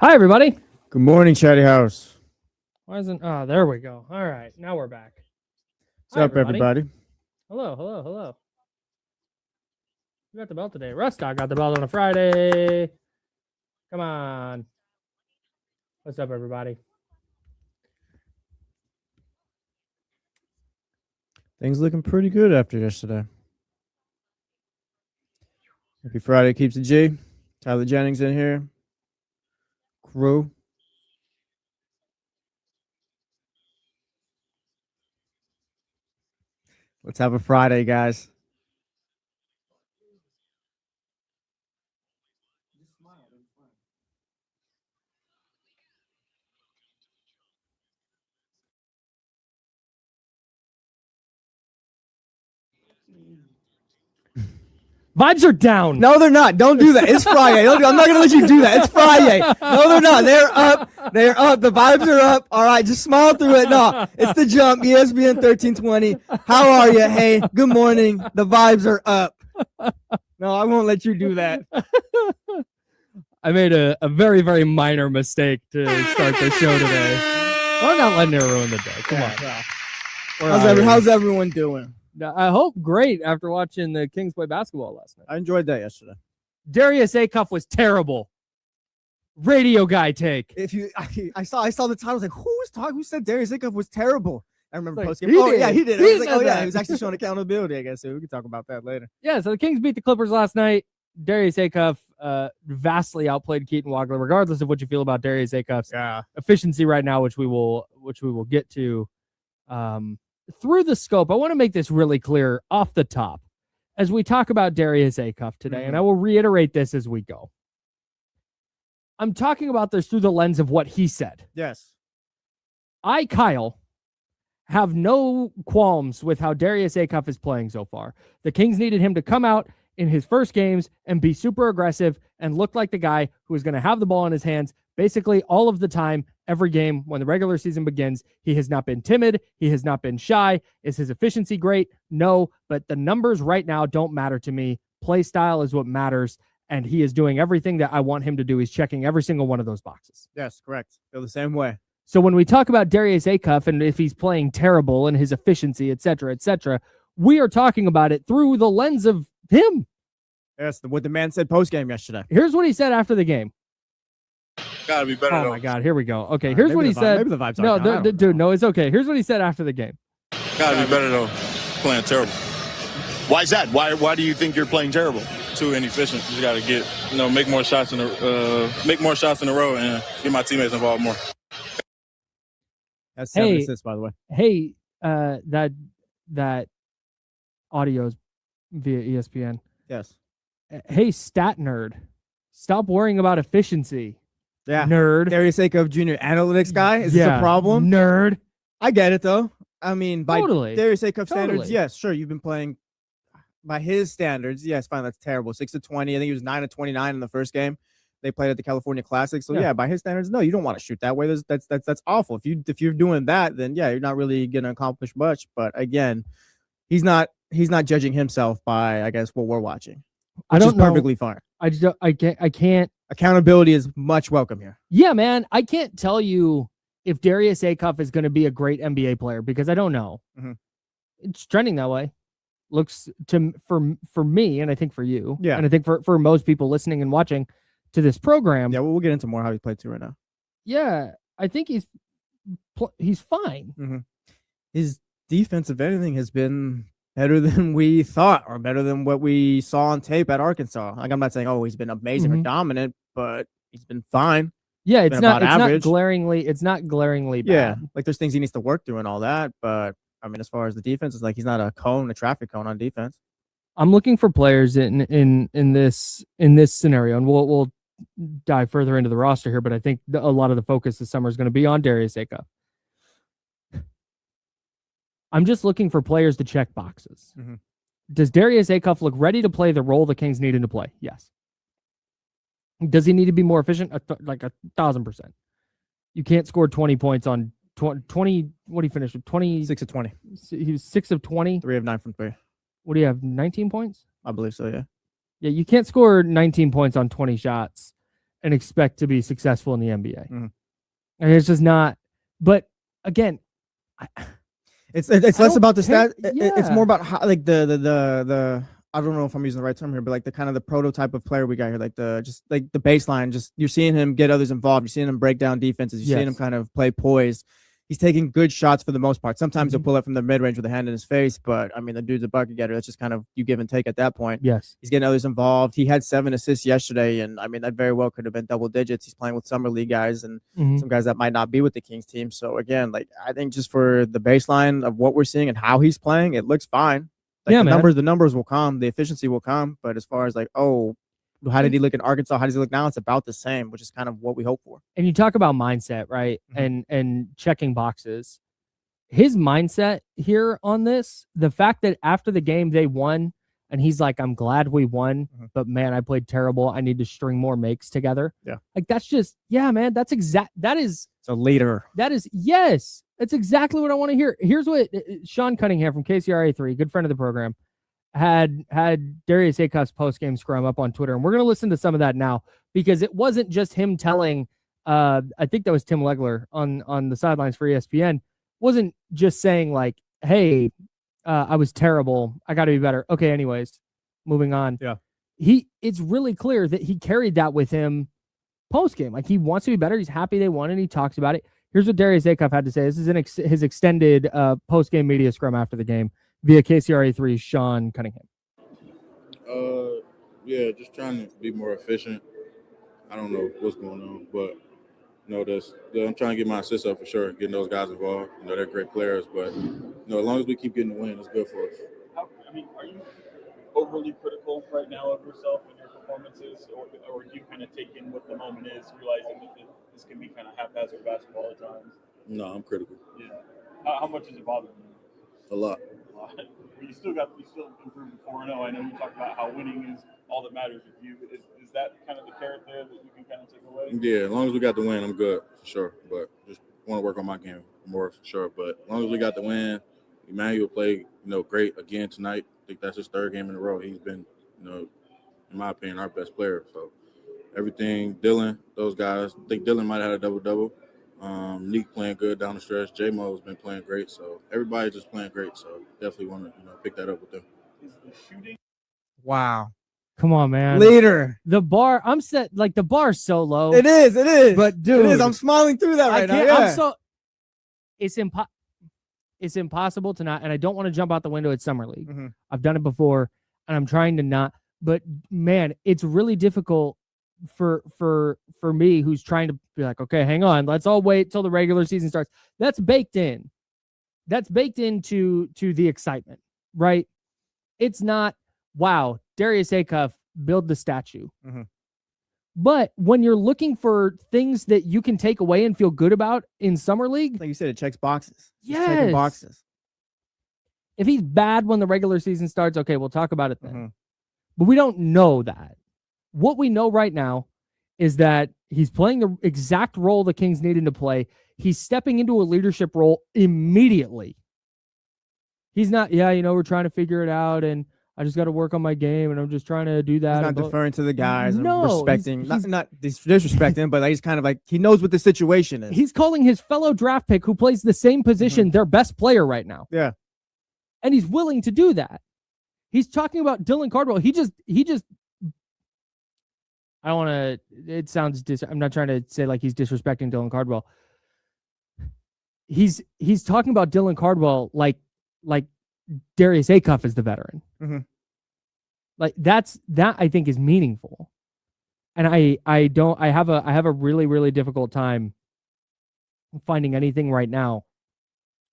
Hi, everybody. Good morning, Chatty House. Why isn't... Oh, there we go. All right. Now we're back. What's up, everybody? Hello, hello, hello. Who got the belt today? Rustock got the belt on a Friday. Come on. What's up, everybody? Things looking pretty good after yesterday. Happy Friday keeps it G. Tyler Jennings in here. Crew. Let's have a Friday, guys. Vibes are down. No, they're not. Don't do that. It's Friday. I'm not going to let you do that. It's Friday. No, they're not. They're up. They're up. The vibes are up. All right, just smile through it. No, it's the jump. ESPN 1320. How are you? Hey, good morning. The vibes are up. No, I won't let you do that. I made a very, very minor mistake to start the show today. I'm not letting it ruin the day. Come on. How's everyone doing? I hope great after watching the Kings play basketball last night. I enjoyed that yesterday. Darius Acuff was terrible. Radio guy take. I saw the time. I was like, who was talking? Who said Darius Acuff was terrible? I remember post game. Yeah, he did. I was like, oh yeah, he was actually showing accountability. I guess so we can talk about that later. Yeah, so the Kings beat the Clippers last night. Darius Acuff vastly outplayed Keaton Wagler, regardless of what you feel about Darius Acuff's efficiency right now, which we will get to. Through the scope, I want to make this really clear off the top as we talk about Darius Acuff today, and I will reiterate this as we go. I'm talking about this through the lens of what he said. Yes. I, Kyle, have no qualms with how Darius Acuff is playing so far. The Kings needed him to come out in his first games and be super aggressive and look like the guy who is going to have the ball in his hands basically all of the time, every game when the regular season begins. He has not been timid. He has not been shy. Is his efficiency great? No, but the numbers right now don't matter to me. Play style is what matters, and he is doing everything that I want him to do. He's checking every single one of those boxes. Yes, correct. Feel the same way. So when we talk about Darius Acuff and if he's playing terrible and his efficiency, et cetera, we are talking about it through the lens of him. Yes, what the man said post-game yesterday. Here's what he said after the game. Gotta be better. Oh my God, here we go. Okay, here's what he said. Maybe the vibes no, aren't dude, no, it's okay. Here's what he said after the game. Gotta be better though. Playing terrible. Why is that? Why do you think you're playing terrible? Too inefficient. Just gotta get, make more shots in a row and get my teammates involved more. That's 7 assists, by the way. Hey, that audio's via ESPN. Yes. Hey, stat nerd, stop worrying about efficiency. Yeah. Nerd. Darius Acuff Jr. analytics guy. Is this a problem? Nerd. I get it, though. I mean, by Darius Acuff standards, yes, sure. You've been playing by his standards. Yes, fine. That's terrible. 6 of 20. I think he was 9 of 29 in the first game. They played at the California Classic. So, yeah, by his standards, no, you don't want to shoot that way. That's awful. If you're doing that, then, yeah, you're not really going to accomplish much. But, again, he's not judging himself by, I guess, what we're watching. I don't know. Perfectly fine. I can't. Accountability is much welcome here. Yeah, man. I can't tell you if Darius Acuff is going to be a great NBA player because I don't know. Mm-hmm. It's trending that way. Looks for me, and I think for you, yeah, and I think for most people listening and watching to this program. Yeah, we'll get into more how he played too right now. Yeah, I think he's fine. Mm-hmm. His defense, if anything, has been better than we thought, or better than what we saw on tape at Arkansas. Like, I'm not saying, he's been amazing or dominant, but he's been fine. Yeah, it's not glaringly bad. Yeah, like there's things he needs to work through and all that, but I mean, as far as the defense, it's like he's not a traffic cone on defense. I'm looking for players in this scenario, and we'll dive further into the roster here, but I think a lot of the focus this summer is going to be on Darius Acuff. I'm just looking for players to check boxes. Mm-hmm. Does Darius Acuff look ready to play the role the Kings need him to play? Yes. Does he need to be more efficient? Like 1,000%. You can't score 20 points on 20. What did he finish with? 26 of 20. He was 6 of 20. 3 of 9 from 3. What do you have? 19 points? I believe so, yeah. Yeah, you can't score 19 points on 20 shots and expect to be successful in the NBA. And it's just not. But again, it's less about the stat. It's more about how, like the I don't know if I'm using the right term here, but like the kind of the prototype of player we got here, like the baseline. Just you're seeing him get others involved. You're seeing him break down defenses. You're seeing him kind of play poised. He's taking good shots for the most part. Sometimes he'll pull it from the mid-range with a hand in his face, but I mean, the dude's a bucket getter. That's just kind of you give and take at that point. Yes. He's getting others involved. He had 7 assists yesterday, and I mean, that very well could have been double digits. He's playing with summer league guys and some guys that might not be with the Kings team. So again, like I think just for the baseline of what we're seeing and how he's playing, it looks fine. Like the numbers will come, the efficiency will come. But as far as like, oh, how did he look in Arkansas? How does he look now? It's about the same, which is kind of what we hope for. And you talk about mindset, right? And checking boxes. His mindset here on this, the fact that after the game they won, and he's like, I'm glad we won, but man, I played terrible. I need to string more makes together. Yeah. Like that's just, man, that is it's a leader. That is, yes, that's exactly what I want to hear. Here's what Sean Cunningham from KCRA3, good friend of the program, had Darius Acuff's post-game scrum up on Twitter. And we're going to listen to some of that now, because it wasn't just him telling, I think that was Tim Legler on the sidelines for ESPN, wasn't just saying like, hey, I was terrible, I got to be better. Okay, anyways, moving on. Yeah. It's really clear that he carried that with him post-game. Like he wants to be better. He's happy they won, and he talks about it. Here's what Darius Acuff had to say. This is his extended post-game media scrum after the game via KCRA3's Sean Cunningham. Yeah, just trying to be more efficient. I don't know what's going on, but I'm trying to get my assists up for sure, getting those guys involved. They're great players, but as long as we keep getting the win, it's good for us. Are you overly critical right now of yourself and your performances, or do you kind of take in what the moment is, realizing that this can be kind of haphazard basketball at times? No, I'm critical. Yeah. How much is it bothering you? A lot. You still improved to 4-0. I know you talked about how winning is all that matters with you. Is that kind of the carrot there that you can kind of take away? Yeah, as long as we got the win, I'm good for sure. But just want to work on my game more for sure. But as long as we got the win, Emmanuel played, great again tonight. I think that's his 3rd game in a row. He's been, in my opinion, our best player. So everything, Dylan, those guys. I think Dylan might have had a double-double. Neek playing good down the stretch. J-Mo's been playing great. So everybody's just playing great. So definitely want to, pick that up with them. Is the shooting? Wow. Come on, man. Leader. The bar, I'm set, like the bar's so low. It is. But dude, it is. I'm smiling through that right now. Yeah. It's impossible to not, and I don't want to jump out the window at Summer League. I've done it before, and I'm trying to not, but man, it's really difficult for me, who's trying to be like, okay, hang on, let's all wait till the regular season starts. That's baked in. That's baked into the excitement, right? It's not, wow, Darius Acuff, build the statue. But when you're looking for things that you can take away and feel good about in Summer League, like you said, it checks boxes. Yes. Checking boxes. If he's bad when the regular season starts, okay, we'll talk about it then. But we don't know that. What we know right now is that he's playing the exact role the Kings needed to play. He's stepping into a leadership role immediately. He's not, we're trying to figure it out, and I just got to work on my game, and I'm just trying to do that. He's not deferring to the guys and No, respecting, not disrespecting, but he's kind of like, he knows what the situation is. He's calling his fellow draft pick who plays the same position their best player right now. Yeah. And he's willing to do that. He's talking about Dylan Cardwell. He just I don't want to, it sounds, I'm not trying to say like he's disrespecting Dylan Cardwell. He's talking about Dylan Cardwell like Darius Acuff is the veteran. Like that I think is meaningful. And I have a really, really difficult time finding anything right now,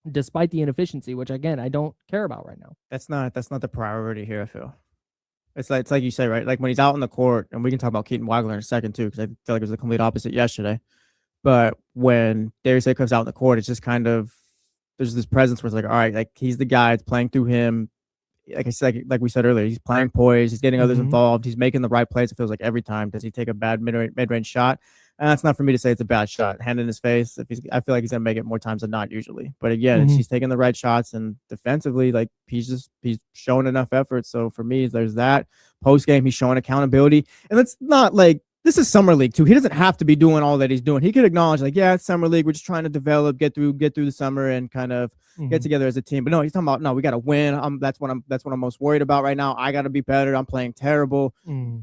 despite the inefficiency, which again, I don't care about right now. That's not the priority here, I feel. It's like you say, right? Like when he's out on the court, and we can talk about Keaton Wagler in a second too, because I feel like it was the complete opposite yesterday. But when Darius Acuff comes out on the court, it's just kind of, there's this presence where it's like, all right, like he's the guy, it's playing through him. Like I said, like we said earlier, he's playing poised, he's getting others involved, he's making the right plays. It feels like every time. Does he take a bad mid-range shot? And that's not for me to say it's a bad shot. Hand in his face. I feel like he's gonna make it more times than not usually. But again, he's taking the right shots, and defensively, like he's showing enough effort. So for me, there's that. Post game, he's showing accountability, and let's not like this is summer league too. He doesn't have to be doing all that he's doing. He could acknowledge like, yeah, it's summer league. We're just trying to develop, get through the summer and kind of get together as a team. But no, he's talking about, no, we got to win. That's what I'm most worried about right now. I got to be better. I'm playing terrible.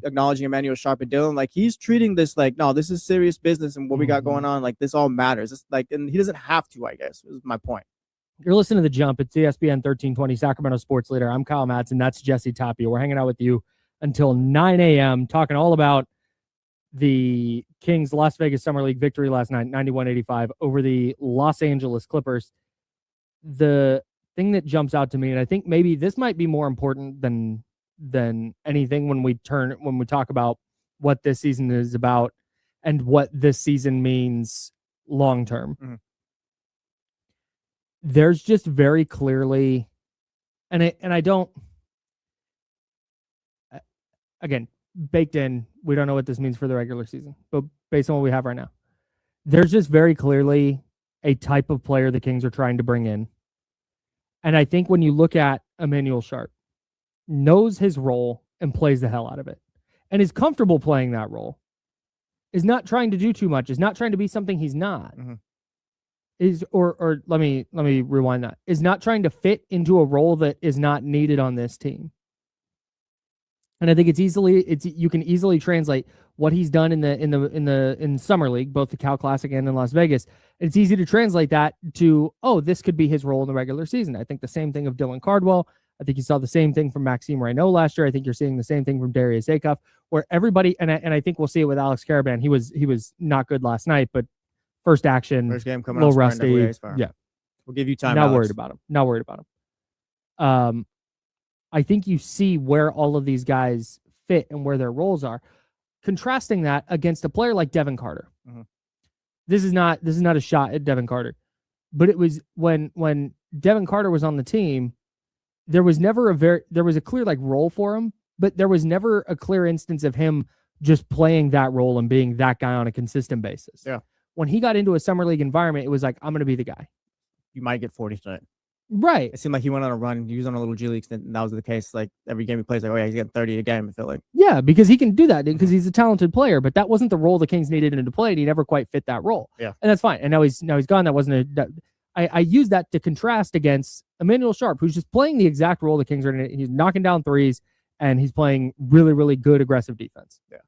Acknowledging Emmanuel Sharp and Dylan, like he's treating this like, no, this is serious business and what we got going on. Like this all matters. It's like, and he doesn't have to, I guess, is my point. You're listening to The Jump. It's ESPN 1320, Sacramento Sports Leader. I'm Kyle Madson. That's Jesse Tapia. We're hanging out with you until 9 a.m. talking all about the Kings Las Vegas Summer League victory last night, 91-85 over the Los Angeles Clippers. The thing that jumps out to me, and I think maybe this might be more important than anything when we talk about what this season is about and what this season means long term. There's just very clearly, and I don't, again, baked in, we don't know what this means for the regular season, but based on what we have right now, there's just very clearly a type of player the Kings are trying to bring in. And I think when you look at Emmanuel Sharp, knows his role and plays the hell out of it, and is comfortable playing that role, is not trying to do too much, is not trying to be something he's not, is or let me rewind that, is not trying to fit into a role that is not needed on this team. And I think you can easily translate what he's done in Summer League, both the Cal Classic and in Las Vegas. It's easy to translate that to, oh, this could be his role in the regular season. I think the same thing of Dylan Cardwell. I think you saw the same thing from Maxime Reynaud last year. I think you're seeing the same thing from Darius Acuff, where everybody, and I think we'll see it with Alex Caravan. He was not good last night, but first game coming, a little rusty. Yeah, we'll give you time. Not worried about him. I think you see where all of these guys fit and where their roles are. Contrasting that against a player like Devin Carter. This is not a shot at Devin Carter, but it was when Devin Carter was on the team, there was a clear like role for him, but there was never a clear instance of him just playing that role and being that guy on a consistent basis. Yeah. When he got into a summer league environment, it was like, I'm going to be the guy. You might get 40 tonight. Right. It seemed like he went on a run. He was on a little G League stint, and that was the case. Like every game he plays, like, oh yeah, he's getting 30 a game. I feel like. Yeah, because he can do that because he's a talented player. But that wasn't the role the Kings needed him to play, and he never quite fit that role. Yeah, and that's fine. And now he's gone. That wasn't I use that to contrast against Emmanuel Sharp, who's just playing the exact role the Kings are in. He's knocking down threes, and he's playing really, really good aggressive defense. Yeah.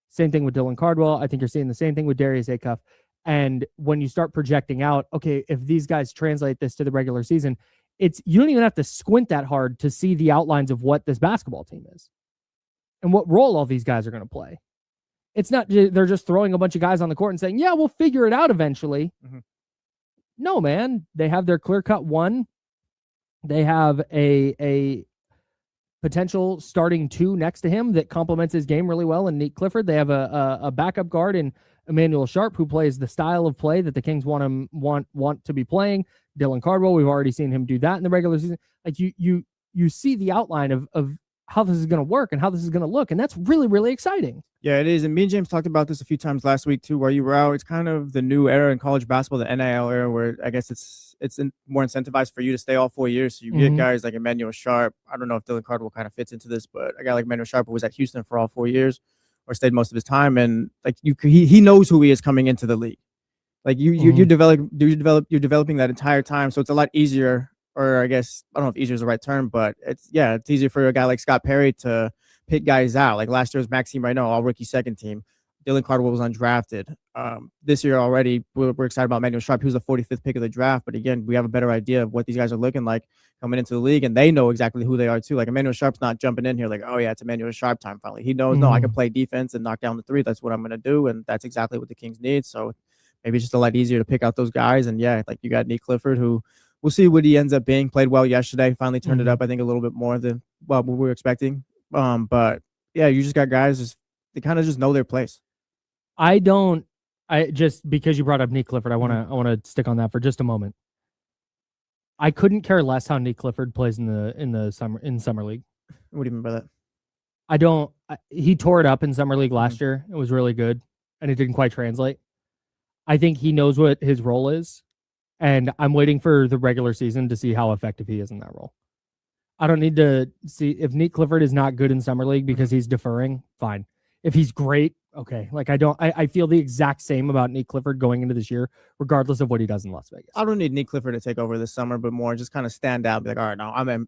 Same thing with Dylan Cardwell. I think you're seeing the same thing with Darius Acuff. And when you start projecting out, okay, if these guys translate this to the regular season, you don't even have to squint that hard to see the outlines of what this basketball team is and what role all these guys are going to play. It's not they're just throwing a bunch of guys on the court and saying, yeah, we'll figure it out eventually. No, man, they have their clear-cut one. They have a potential starting two next to him that complements his game really well in Nate Clifford. They have a backup guard in Emmanuel Sharp, who plays the style of play that the Kings want to be playing. Dylan Cardwell, we've already seen him do that in the regular season. Like you see the outline of how this is going to work and how this is going to look, and that's really, really exciting. Yeah, it is. And me and James talked about this a few times last week too, while you were out. It's kind of the new era in college basketball, the NIL era, where I guess it's more incentivized for you to stay all 4 years. So you get guys like Emmanuel Sharp. I don't know if Dylan Cardwell kind of fits into this, but a guy like Emmanuel Sharp who was at Houston for all 4 years or stayed most of his time, and like he knows who he is coming into the league. Like you're developing that entire time, so it's a lot easier. Or I guess I don't know if easier is the right term, but it's easier for a guy like Scott Perry to pick guys out. Like last year was Maxime Reynaud, all rookie second team. Dylan Cardwell was undrafted. This year already, we're excited about Emmanuel Sharp. He was the 45th pick of the draft. But again, we have a better idea of what these guys are looking like coming into the league, and they know exactly who they are too. Like Emmanuel Sharp's not jumping in here like, oh yeah, it's Emmanuel Sharp time finally. He knows, no, I can play defense and knock down the three. That's what I'm going to do, and that's exactly what the Kings need. So maybe it's just a lot easier to pick out those guys. And yeah, like you got Nate Clifford, who we'll see what he ends up being. Played well yesterday. Finally turned it up, I think, a little bit more than what we were expecting. But yeah, you just got guys they kind of just know their place. I just because you brought up Nate Clifford, I want to stick on that for just a moment. I couldn't care less how Nate Clifford plays in summer league. What do you mean by that? He tore it up in summer league last year. It was really good, and it didn't quite translate. I think he knows what his role is, and I'm waiting for the regular season to see how effective he is in that role. I don't need to see if Nate Clifford is not good in summer league because he's deferring. Fine. If he's great, okay. Like I feel the exact same about Nate Clifford going into this year, regardless of what he does in Las Vegas. I don't need Nate Clifford to take over this summer, but more just kind of stand out, be like, all right, no, I'm an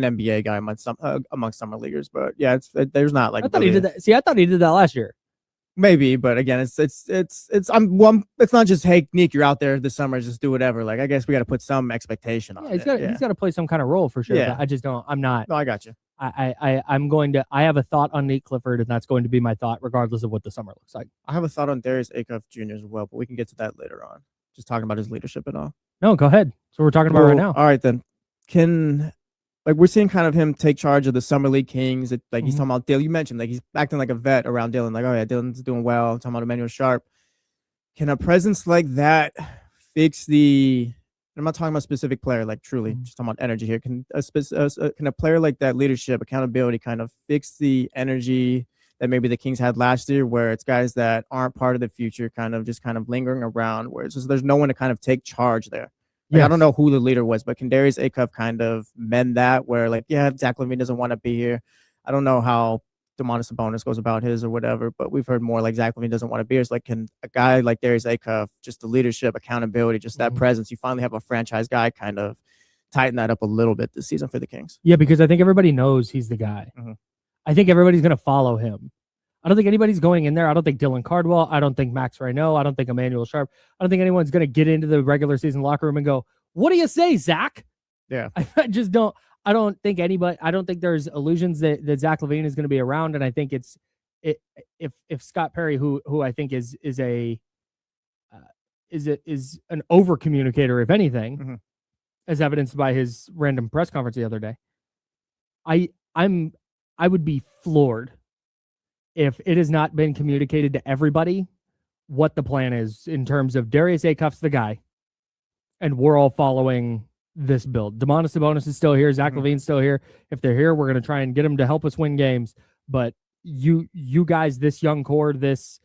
NBA guy amongst summer leaguers, but yeah, there's not like I thought he did that. See, I thought he did that last year. Maybe, but again, it's not just, hey, Nick, you're out there this summer, just do whatever. Like, I guess we got to put some expectation on it. He's got to play some kind of role for sure. Yeah. I just don't. I'm not. No, I got you. I have a thought on Nate Clifford, and that's going to be my thought, regardless of what the summer looks like. I have a thought on Darius Acuff Jr. as well, but we can get to that later on. Just talking about his leadership and all. No, go ahead. So we're talking about right now. All right, then. We're seeing kind of him take charge of the Summer League Kings. He's talking about Dylan. You mentioned he's acting like a vet around Dylan. Like, oh yeah, Dylan's doing well. I'm talking about Emmanuel Sharp. Can a presence like that fix the? I'm not talking about a specific player. Like truly, just talking about energy here. Can a player like that, leadership, accountability, kind of fix the energy that maybe the Kings had last year, where it's guys that aren't part of the future, kind of lingering around, where it's just there's no one to kind of take charge there. Like, I don't know who the leader was, but can Darius Acuff kind of mend that where Zach LaVine doesn't want to be here. I don't know how Domantas Sabonis goes about his or whatever, but we've heard more like Zach LaVine doesn't want to be here. It's like, can a guy like Darius Acuff, just the leadership, accountability, just that presence, you finally have a franchise guy kind of tighten that up a little bit this season for the Kings? Yeah, because I think everybody knows he's the guy. I think everybody's going to follow him. I don't think anybody's going in there. I don't think Dylan Cardwell. I don't think Max Reno. I don't think Emmanuel Sharp. I don't think anyone's going to get into the regular season locker room and go, what do you say, Zach? Yeah. I just don't. I don't think there's illusions that Zach LaVine is going to be around. And I think if Scott Perry, who I think is an over communicator, if anything, as evidenced by his random press conference the other day, I would be floored if it has not been communicated to everybody what the plan is in terms of Darius Acuff's the guy, and we're all following this build. Domantas Sabonis is still here. Zach LaVine's still here. If they're here, we're going to try and get them to help us win games. But you guys, this young core, this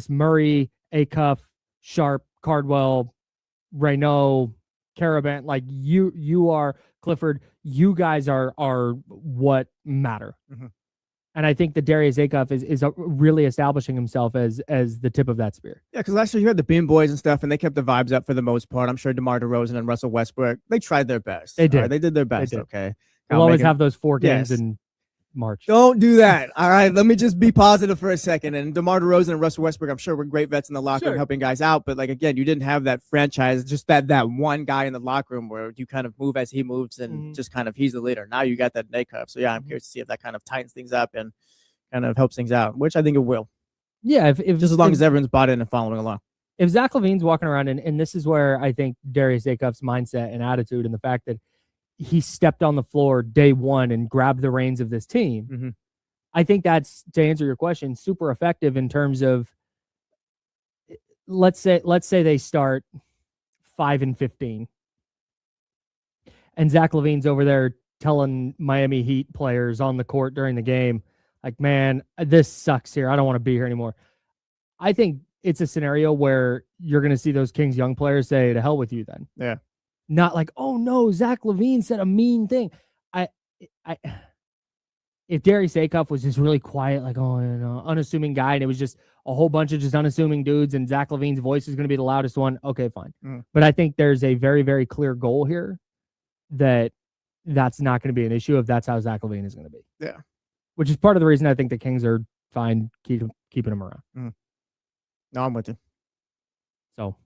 Murray, Acuff, Sharp, Cardwell, Reno, Caravan, like you are Clifford. You guys are what matter. And I think that Darius Acuff is really establishing himself as the tip of that spear. Yeah, because last year you had the Bean Boys and stuff, and they kept the vibes up for the most part. I'm sure DeMar DeRozan and Russell Westbrook, they tried their best. They did. Right? They did their best. Okay. We'll always have those 4 games in March. Don't do that. All right. Let me just be positive for a second. And DeMar DeRozan and Russell Westbrook, I'm sure were great vets in the locker room helping guys out. But like, again, you didn't have that franchise, just that one guy in the locker room where you kind of move as he moves and just kind of he's the leader. Now you got that Acuff. So yeah, I'm curious to see if that kind of tightens things up and kind of helps things out, which I think it will. Yeah, if just as long as everyone's bought in and following along. If Zach LaVine's walking around, and this is where I think Darius Acuff's mindset and attitude and the fact that he stepped on the floor day one and grabbed the reins of this team, I think that's, to answer your question, super effective in terms of, let's say they start 5-15, and Zach LaVine's over there telling Miami Heat players on the court during the game, like, man, this sucks here. I don't want to be here anymore. I think it's a scenario where you're going to see those Kings young players say, to hell with you then. Yeah. Not like, oh no, Zach LaVine said a mean thing. If Darius Acuff was just really quiet, like, oh, unassuming guy, and it was just a whole bunch of just unassuming dudes, and Zach LaVine's voice is going to be the loudest one, okay, fine. But I think there's a very, very clear goal here that's not going to be an issue if that's how Zach LaVine is going to be. Yeah. Which is part of the reason I think the Kings are fine keeping him around. No, I'm with you. So,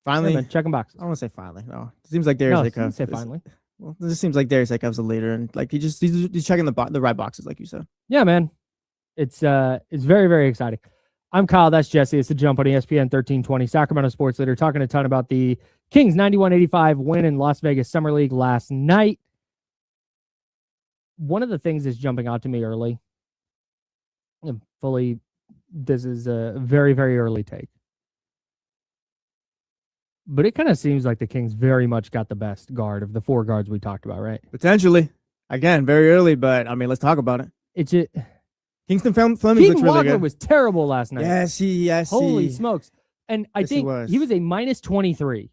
finally, yeah, man, checking boxes. I don't want to say finally. No, it seems like Darius Acuff. Say finally. Well, it just seems like Darius Acuff's a leader, and like he's checking the right boxes, like you said. Yeah, man. It's very, very exciting. I'm Kyle. That's Jesse. It's The Jump on ESPN 1320, Sacramento sports leader, talking a ton about the Kings 91-85 win in Las Vegas Summer League last night. One of the things that's jumping out to me early, and this is a very, very early take, but it kind of seems like the Kings very much got the best guard of the 4 guards we talked about, right? Potentially. Again, very early, but I mean, let's talk about it. It's just, Kingston Fleming looks really good. was terrible last night. Yes. Holy smokes. And I think he was a minus 23,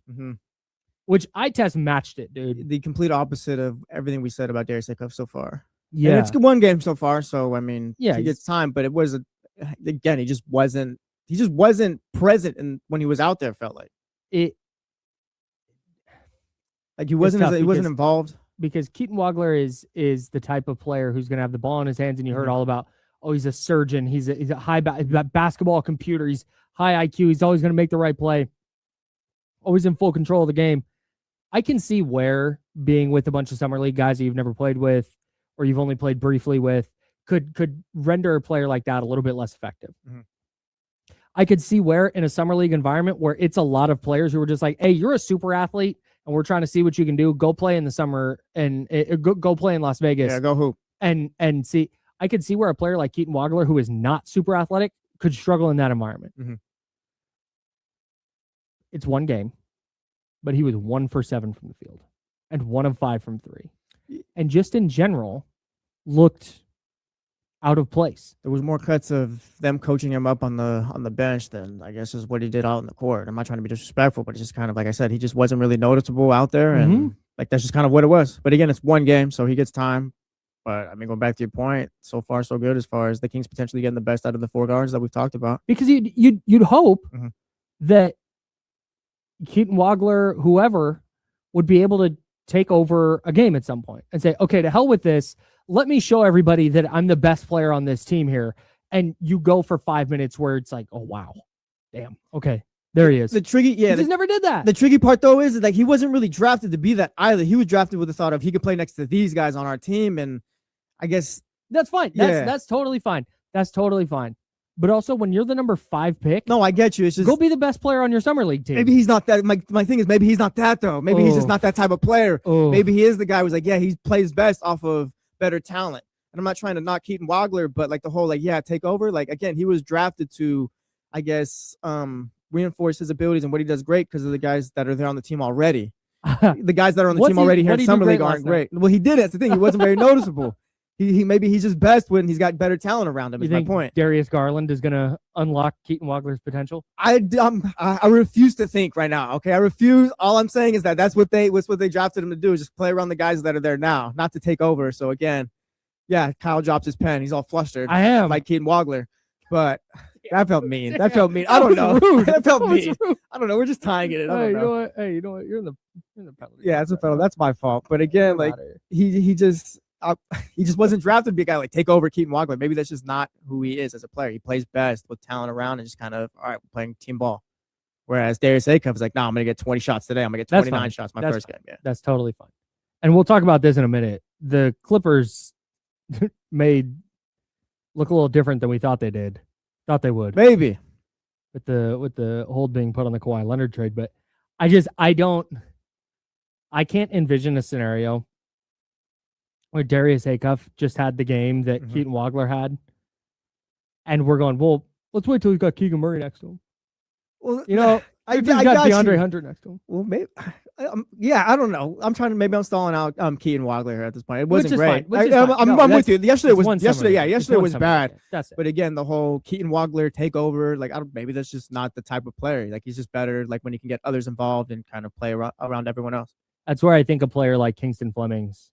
which eye test matched it, dude. The complete opposite of everything we said about Darius Acuff so far. Yeah. And it's one game so far, so I mean, yeah, he gets time, but it was again, he just wasn't present when he was out there. Felt like it. Like he wasn't involved. Because Keaton Wagler is the type of player who's going to have the ball in his hands, and you heard all about, he's a surgeon, he's a high basketball computer, he's high IQ, he's always going to make the right play, always in full control of the game. I can see where being with a bunch of summer league guys that you've never played with, or you've only played briefly with, could render a player like that a little bit less effective. Mm-hmm. I could see where in a summer league environment where it's a lot of players who are just like, hey, you're a super athlete, and we're trying to see what you can do. Go play in the summer and go play in Las Vegas. Yeah, go hoop. And see, I could see where a player like Keaton Wagler, who is not super athletic, could struggle in that environment. Mm-hmm. It's one game, but he was 1 for 7 from the field and 1 of 5 from 3. And just in general, looked out of place. There was more cuts of them coaching him up on the bench than I guess is what he did out in the court. I'm not trying to be disrespectful, but it's just kind of like I said, he just wasn't really noticeable out there, and like that's just kind of what it was. But again, it's one game, so he gets time. But I mean, going back to your point, so far so good as far as the Kings potentially getting the best out of the 4 guards that we've talked about. Because you'd hope that Keaton Wagler, whoever, would be able to take over a game at some point and say, okay, to hell with this. Let me show everybody that I'm the best player on this team here. And you go for 5 minutes where it's like, oh, wow. Damn. Okay. There he is. The tricky, yeah. He just never did that. The tricky part, though, is like he wasn't really drafted to be that either. He was drafted with the thought of he could play next to these guys on our team. And I guess that's fine. That's totally fine. That's totally fine. But also, when you're the number 5 pick, no, I get you. It's just go be the best player on your summer league team. Maybe he's not that. My thing is maybe he's not that though. Maybe he's just not that type of player. Maybe he is the guy who's like, yeah, he plays best off of better talent. And I'm not trying to knock Keaton Wagler, but like the whole take over. Like again, he was drafted to, I guess, reinforce his abilities and what he does great because of the guys that are there on the team already. The guys that are on the team already here in summer league aren't great. Well, he did. That's the thing. He wasn't very noticeable. He maybe he's just best when he's got better talent around him. You think my point. Darius Garland is going to unlock Keaton Wagler's potential? I refuse to think right now. Okay, I refuse. All I'm saying is that's what they drafted him to do is just play around the guys that are there now, not to take over. So again, yeah, Kyle drops his pen. He's all flustered. I am like Keaton Wagler, but that felt mean. That felt mean. I don't know. That felt mean. I don't know. We're just tying it in. I don't know. You know what? Hey, you know what? You're in the penalty. Yeah, it's a penalty. That's my fault. But again, like he just wasn't drafted to be a guy like take over Keaton Wagler. Maybe that's just not who he is as a player. He plays best with talent around and just kind of, all right, we're playing team ball. Whereas Darius Acuff is like, no, I'm going to get 20 shots today. I'm going to get 29 shots my first game. Yeah. That's totally fine. And we'll talk about this in a minute. The Clippers made look a little different than we thought they did. Thought they would. Maybe. With the hold being put on the Kawhi Leonard trade. But I can't envision a scenario where Darius Acuff just had the game that Keaton Wagler had. And we're going, well, let's wait till he's got Keegan Murray next to him. Well, I got DeAndre Hunter next to him. Well, maybe. I don't know. Maybe I'm stalling out Keaton Wagler here at this point. It wasn't great. I'm with you. Yesterday was bad. That's it. But again, the whole Keaton Wagler takeover, like maybe that's just not the type of player. Like he's just better like when he can get others involved and kind of play around everyone else. That's where I think a player like Kingston Fleming's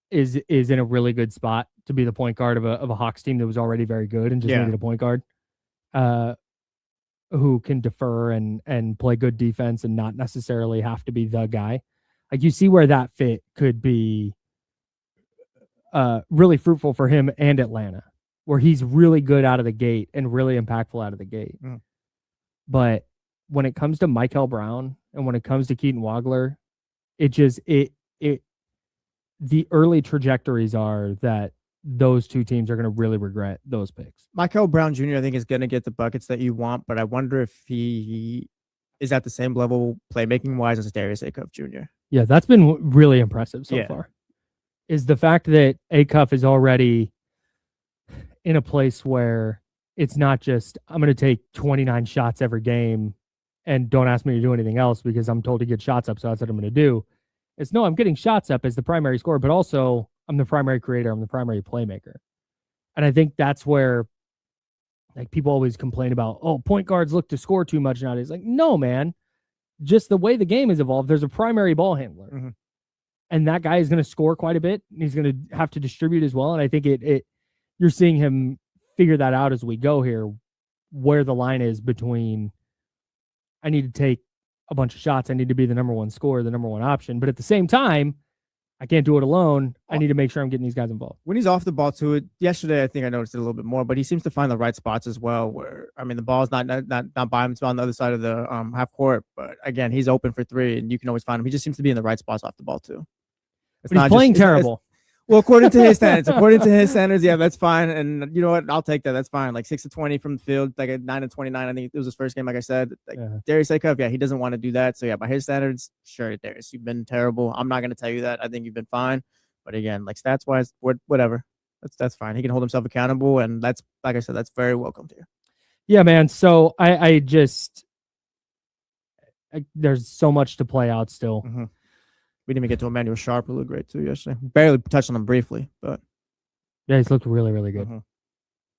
is in a really good spot to be the point guard of a Hawks team that was already very good and just needed a point guard who can defer and play good defense and not necessarily have to be the guy. Like you see where that fit could be really fruitful for him and Atlanta, where he's really good out of the gate and really impactful out of the gate. But when it comes to Michael Brown and when it comes to Keaton Wagler, the early trajectories are that those two teams are going to really regret those picks. Michael Brown Jr., I think, is going to get the buckets that you want, but I wonder if he is at the same level playmaking-wise as Darius Acuff Jr. Yeah, that's been really impressive so far. Is the fact that Acuff is already in a place where it's not just, I'm going to take 29 shots every game and don't ask me to do anything else because I'm told to get shots up, so that's what I'm going to do. It's no, I'm getting shots up as the primary scorer, but also I'm the primary creator. I'm the primary playmaker. And I think that's where like people always complain about, oh, point guards look to score too much nowadays. Like, no, man. Just the way the game has evolved, there's a primary ball handler. And that guy is going to score quite a bit. He's going to have to distribute as well. And I think you're seeing him figure that out as we go here, where the line is between I need to take a bunch of shots. I need to be the number one scorer, the number one option. But at the same time, I can't do it alone. I need to make sure I'm getting these guys involved. When he's off the ball too, yesterday I think I noticed it a little bit more, but he seems to find the right spots as well. Where I mean, the ball's not by him; it's on the other side of the half court. But again, he's open for three, and you can always find him. He just seems to be in the right spots off the ball too. But he's playing terrible. Well, according to his standards, yeah, that's fine. And you know what? I'll take that. That's fine. Like 6 of 20 from the field, like a 9 of 29. I think it was his first game. Like I said, Darius Acuff, yeah, he doesn't want to do that. So yeah, by his standards, sure, Darius, you've been terrible. I'm not going to tell you that. I think you've been fine. But again, like stats wise, whatever. That's fine. He can hold himself accountable, and that's, like I said, that's very welcome here. Yeah, man. So I there's so much to play out still. Mm-hmm. We didn't even get to Emmanuel Sharp, who looked great too yesterday. Barely touched on him briefly, but yeah, he's looked really, really good. Mm-hmm.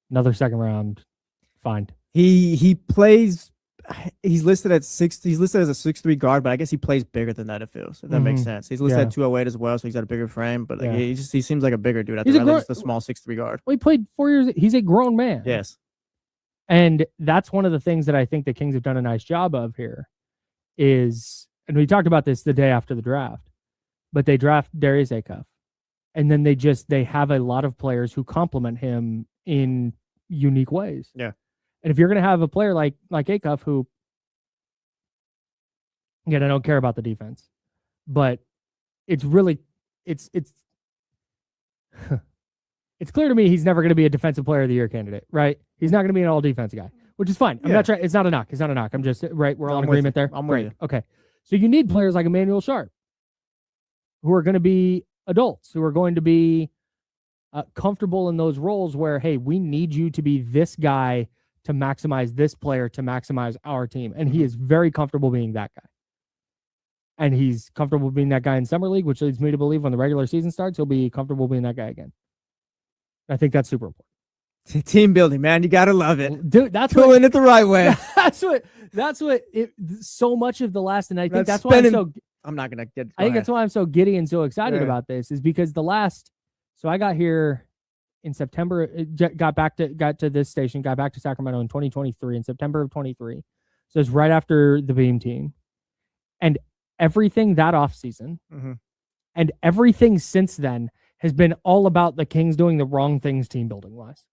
Another second round find. He plays. He's listed at 6. He's listed as a 6'3" guard, but I guess he plays bigger than that. It feels, if that makes sense. He's listed at 208 as well, so he's got a bigger frame. But like, he seems like a bigger dude. He's just a small 6'3" guard. Well, he played 4 years. He's a grown man. Yes, and that's one of the things that I think the Kings have done a nice job of here. Is, and we talked about this the day after the draft. But they draft Darius Acuff, and then they have a lot of players who complement him in unique ways. Yeah. And if you're going to have a player like Acuff, who, again, I don't care about the defense, but it's really, it's clear to me he's never going to be a defensive player of the year candidate, right? He's not going to be an all defense guy, which is fine. I'm not trying. It's not a knock. It's not a knock. I'm just, right. We're all in agreement there. I'm with you. Okay. So you need players like Emmanuel Sharp, who are going to be adults, who are going to be comfortable in those roles where, hey, we need you to be this guy to maximize this player, to maximize our team. And he is very comfortable being that guy. And he's comfortable being that guy in Summer League, which leads me to believe when the regular season starts, he'll be comfortable being that guy again. I think that's super important. Team building, man. You got to love it. Dude, that's doing it the right way. That's what so much of the last, and I think that's why I'm not going to get. I think that's why I'm so giddy and so excited about this, is because so I got here in September, got to this station, got back to Sacramento in 2023, in September of 23. So it's right after the Beam team. And everything that offseason and everything since then has been all about the Kings doing the wrong things team building wise.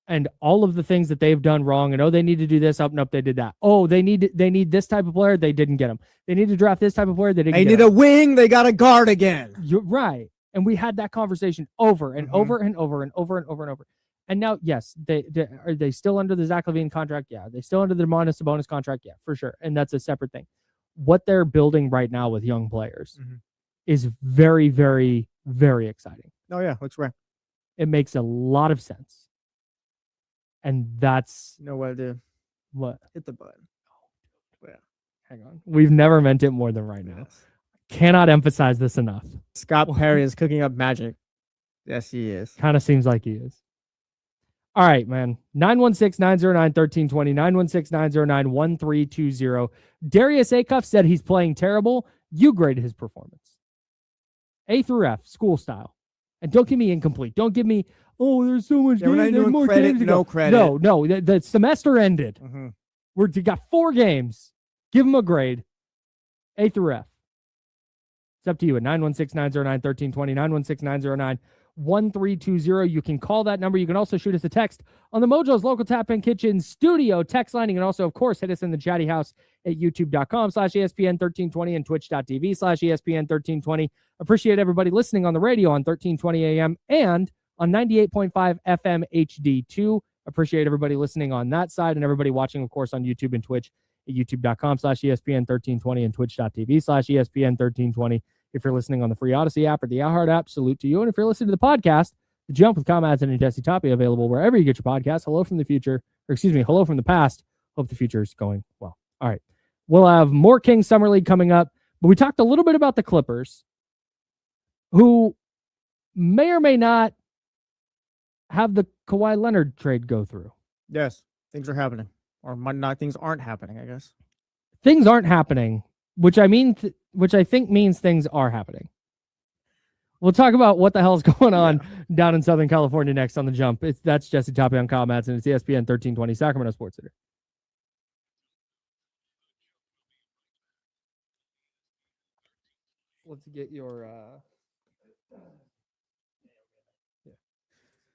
And all of the things that they've done wrong, and they need to do this, they did that. They need this type of player, they didn't get him. They need to draft this type of player, they didn't get him. They need a wing, they got a guard again. You're right. And we had that conversation over and over and over and over and over and over. And now, yes, are they still under the Zach LaVine contract? Yeah. Are they still under the Domantas Sabonis contract? Yeah, for sure. And that's a separate thing. What they're building right now with young players is very, very, very exciting. Oh yeah, looks right. It makes a lot of sense. And that's... You know what I do? What? Hit the button. Oh, yeah. Hang on. We've never meant it more than right now. Yes. Cannot emphasize this enough. Scott Perry is cooking up magic. Yes, he is. Kind of seems like he is. All right, man. 916-909-1320. 916-909-1320. Darius Acuff said he's playing terrible. You grade his performance. A through F, school style. And don't give me incomplete. Don't give me... there's so much. We're not doing credit, no credit. No. The semester ended. We got 4 games. Give them a grade. A through F. It's up to you at 916-909-1320, 916-909-1320. You can call that number. You can also shoot us a text on the Mojo's Local Tap and Kitchen studio text line. And also, of course, hit us in the chatty house at youtube.com/ESPN1320 and twitch.tv/ESPN1320. Appreciate everybody listening on the radio on 1320 AM and on 98.5 FM HD2. Appreciate everybody listening on that side and everybody watching, of course, on YouTube and Twitch at youtube.com/ESPN1320 and twitch.tv/ESPN1320. If you're listening on the free Odyssey app or the iHeart app, salute to you. And if you're listening to the podcast, The Jump with Madson and Jesse Tapia, available wherever you get your podcast. Hello from the future, hello from the past. Hope the future is going well. All right. We'll have more Kings Summer League coming up, but we talked a little bit about the Clippers, who may or may not have the Kawhi Leonard trade go through. Yes, things are happening. Or not, things aren't happening, I guess. Things aren't happening, which I think means things are happening. We'll talk about what the hell's going on down in Southern California next on The Jump. That's Jesse Tapia on Kyle Madson. It's ESPN 1320 Sacramento Sports Center. Let's get your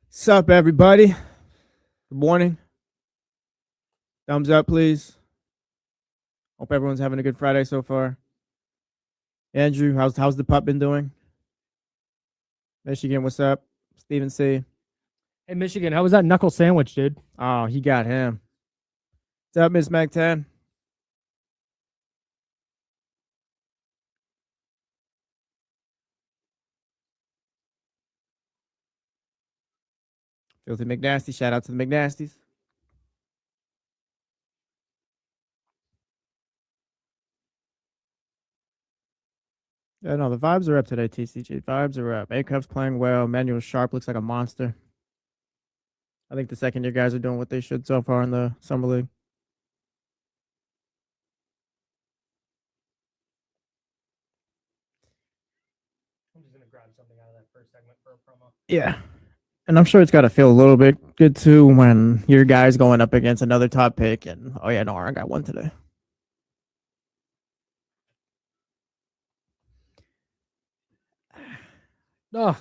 Sup, everybody. Good morning. Thumbs up, please. Hope everyone's having a good Friday so far. Andrew, how's the pup been doing? Michigan, what's up? Steven C. Hey, Michigan, how was that knuckle sandwich, dude? Oh, he got him. What's up, Miss Mac 10? Filthy McNasty. Shout out to the McNasties. Yeah, no, the vibes are up today, TCG. Vibes are up. A-Cup's playing well. Manuel Sharp looks like a monster. I think the second-year guys are doing what they should so far in the Summer League. I'm just going to grab something out of that first segment for a promo. Yeah. And I'm sure it's got to feel a little bit good, too, when your guy's going up against another top pick. And, oh, yeah, no, I got one today. Oh.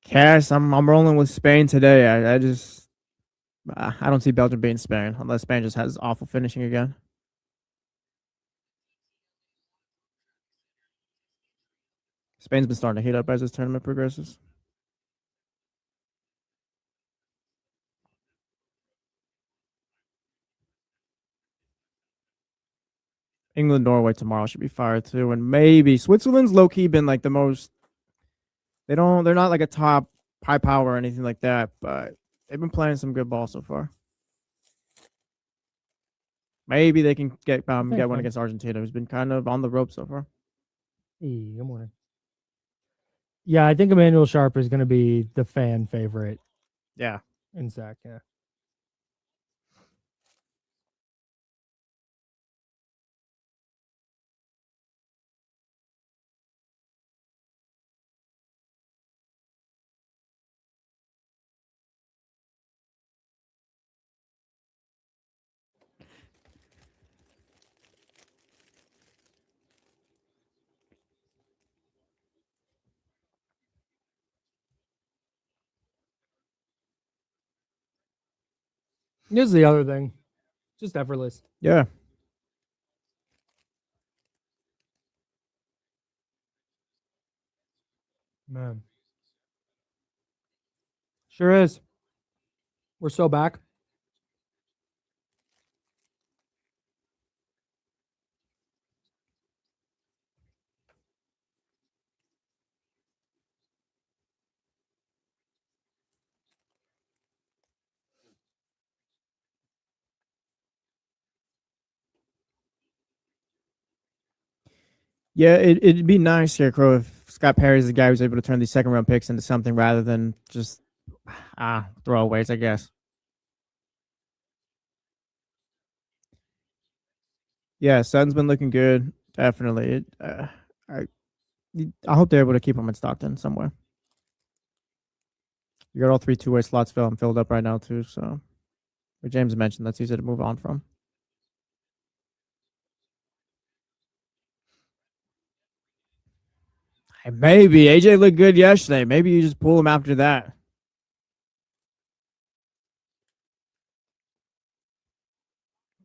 Cass, I'm rolling with Spain today. I don't see Belgium beating Spain unless Spain just has awful finishing again. Spain's been starting to heat up as this tournament progresses. England, Norway tomorrow should be fire too, and maybe Switzerland's low key been like the most. They're not like a top high power or anything like that, but they've been playing some good ball so far. Maybe they can get one against Argentina, who's been kind of on the rope so far. Hey, good morning. Yeah, I think Emmanuel Sharp is going to be the fan favorite. Yeah, in Sac. Yeah. Here's the other thing. Just effortless. Yeah. Man. Sure is. We're so back. Yeah, it'd be nice, Scarecrow, if Scott Perry's the guy who's able to turn these second round picks into something rather than just throwaways, I guess. Yeah, Sutton's been looking good. Definitely. I hope they're able to keep him in Stockton somewhere. You got all 3 two-way slots filled up right now too. So, like James mentioned, that's easy to move on from. Maybe AJ looked good yesterday. Maybe you just pull him after that.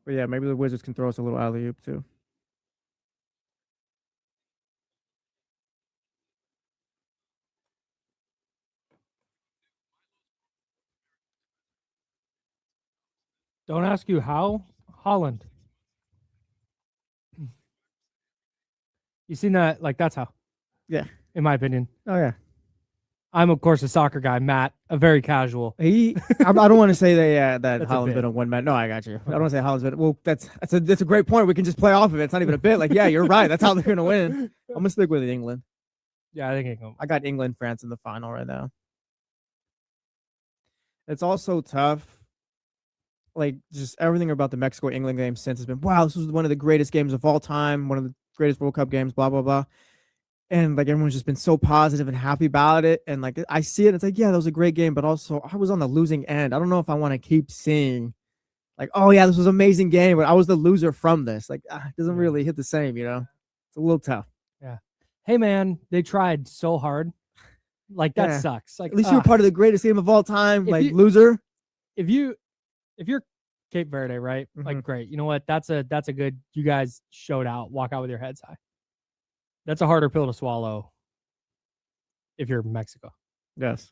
But yeah, maybe the Wizards can throw us a little alley-oop too. Don't ask you how. Holland. You seen that? Like, that's how. Yeah. In my opinion. Oh, yeah. I'm, of course, a soccer guy. Matt, a very casual. I don't want to say that Holland's been a one-man. No, I got you. I don't want to say Holland's been. Well, that's a great point. We can just play off of it. It's not even a bit. Like, yeah, you're right. That's how they're going to win. I'm going to stick with England. Yeah, I think England. I got England, France in the final right now. It's also tough. Like, just everything about the Mexico-England game since has been, wow, this was one of the greatest games of all time. One of the greatest World Cup games, blah, blah, blah. And like everyone's just been so positive and happy about it. And like I see it, it's like, yeah, that was a great game, but also I was on the losing end. I don't know if I want to keep seeing like, oh yeah, this was an amazing game, but I was the loser from this. Like, it doesn't really hit the same, you know? It's a little tough. Yeah. Hey man, they tried so hard. Like that sucks. Like at least you were part of the greatest game of all time. Like loser. If you're Cape Verde, right? Like great. You know what? That's a good. You guys showed out. Walk out with your heads high. That's a harder pill to swallow if you're Mexico. Yes.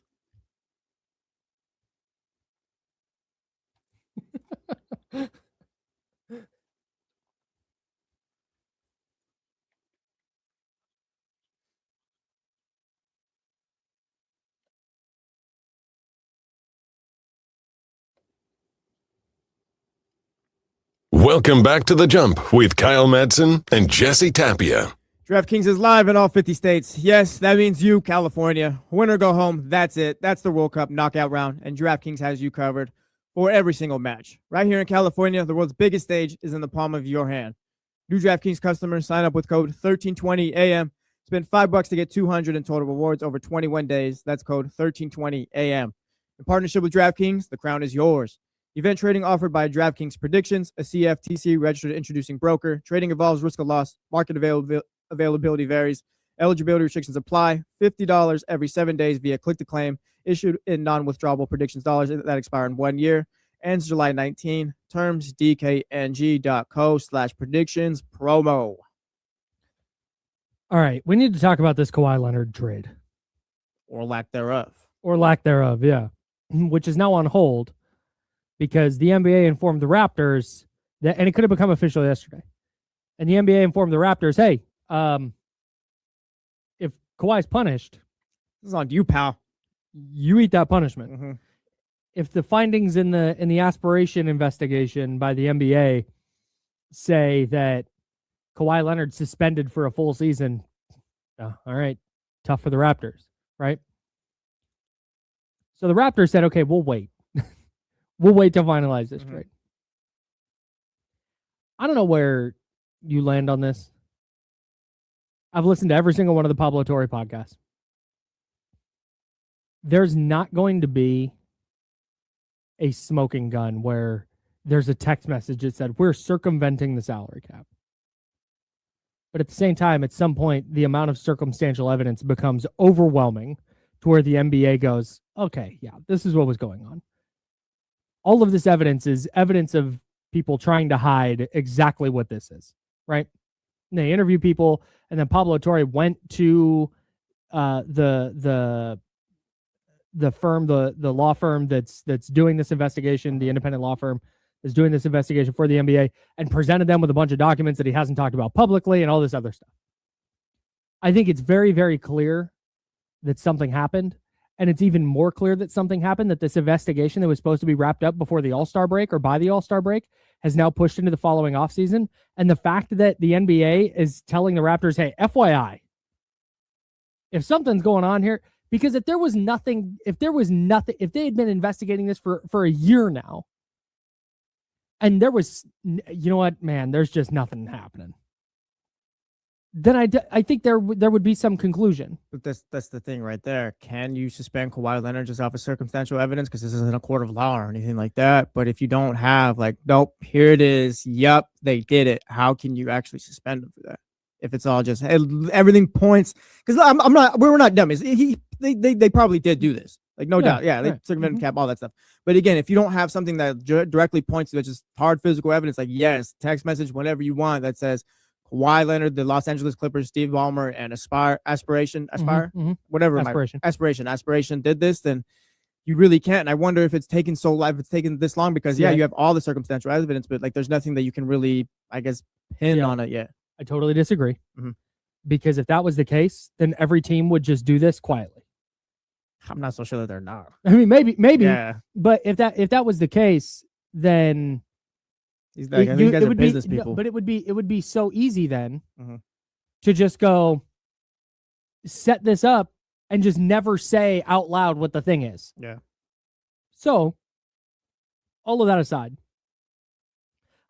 Welcome back to The Jump with Kyle Madson and Jesse Tapia. DraftKings is live in all 50 states. Yes, that means you, California. Win or go home. That's it. That's the World Cup knockout round, and DraftKings has you covered for every single match. Right here in California, the world's biggest stage is in the palm of your hand. New DraftKings customers sign up with code 1320AM. Spend $5 to get $200 in total rewards over 21 days. That's code 1320AM. In partnership with DraftKings, the crown is yours. Event trading offered by DraftKings Predictions, a CFTC registered introducing broker. Trading involves risk of loss. Market availability varies. Eligibility restrictions apply. $50 every 7 days via click to claim. Issued in non-withdrawable predictions dollars that expire in 1 year. Ends July 19. Terms dkng.co/predictions promo. All right. We need to talk about this Kawhi Leonard trade. Or lack thereof. Yeah. Which is now on hold because the NBA informed the Raptors that, and it could have become official yesterday. And the NBA informed the Raptors, hey, if Kawhi's punished, this is on you, pal. You eat that punishment. If the findings in the aspiration investigation by the NBA say that Kawhi Leonard suspended for a full season, all right, tough for the Raptors, right? So the Raptors said, okay, we'll wait. We'll wait to finalize this trade. I don't know where you land on this. I've listened to every single one of the Pablo Torre podcasts. There's not going to be a smoking gun where there's a text message that said, we're circumventing the salary cap. But at the same time, at some point, the amount of circumstantial evidence becomes overwhelming to where the NBA goes, okay, yeah, this is what was going on. All of this evidence is evidence of people trying to hide exactly what this is, right? And they interview people, and then Pablo Torre went to the firm, the law firm that's doing this investigation, the independent law firm is doing this investigation for the NBA, and presented them with a bunch of documents that he hasn't talked about publicly and all this other stuff. I think it's very, very clear that something happened. And it's even more clear that something happened, that this investigation that was supposed to be wrapped up before the All-Star break or by the All-Star break has now pushed into the following offseason. And the fact that the NBA is telling the Raptors, hey, FYI, if something's going on here, because if they had been investigating this for a year now, and there was, you know what, man, there's just nothing happening, then I think there would be some conclusion. But that's the thing right there. Can you suspend Kawhi Leonard just off of circumstantial evidence? Because this isn't a court of law or anything like that. But if you don't have like, nope, here it is. Yep, they did it. How can you actually suspend him for that? If it's all just everything points, because we're not dumb. They probably did do this. Like no doubt. Yeah, they circumvented cap, all that stuff. But again, if you don't have something that directly points to it, just hard physical evidence, like yes, text message, whatever you want that says Kawhi Leonard, the Los Angeles Clippers, Steve Ballmer, and Aspiration did this, then you really can't. And I wonder if it's taken this long because you have all the circumstantial evidence, but like there's nothing that you can really, I guess, pin on it yet. I totally disagree. Because if that was the case, then every team would just do this quietly. I'm not so sure that they're not. I mean, maybe. Yeah. But if that was the case, then these guys are business people. But it would be so easy then to just go set this up and just never say out loud what the thing is. Yeah. So all of that aside,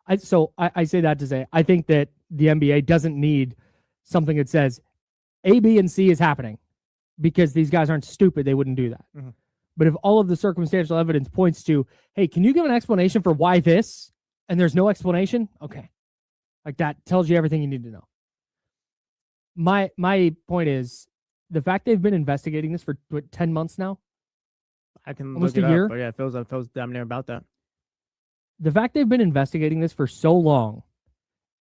I say that to say I think that the NBA doesn't need something that says A, B, and C is happening, because these guys aren't stupid. They wouldn't do that. Mm-hmm. But if all of the circumstantial evidence points to, hey, can you give an explanation for why this? And there's no explanation. Okay. Like, that tells you everything you need to know. My point is, the fact they've been investigating this for 10 months now. I can almost look it a year. Up, but yeah, it feels damn near about that. The fact they've been investigating this for so long,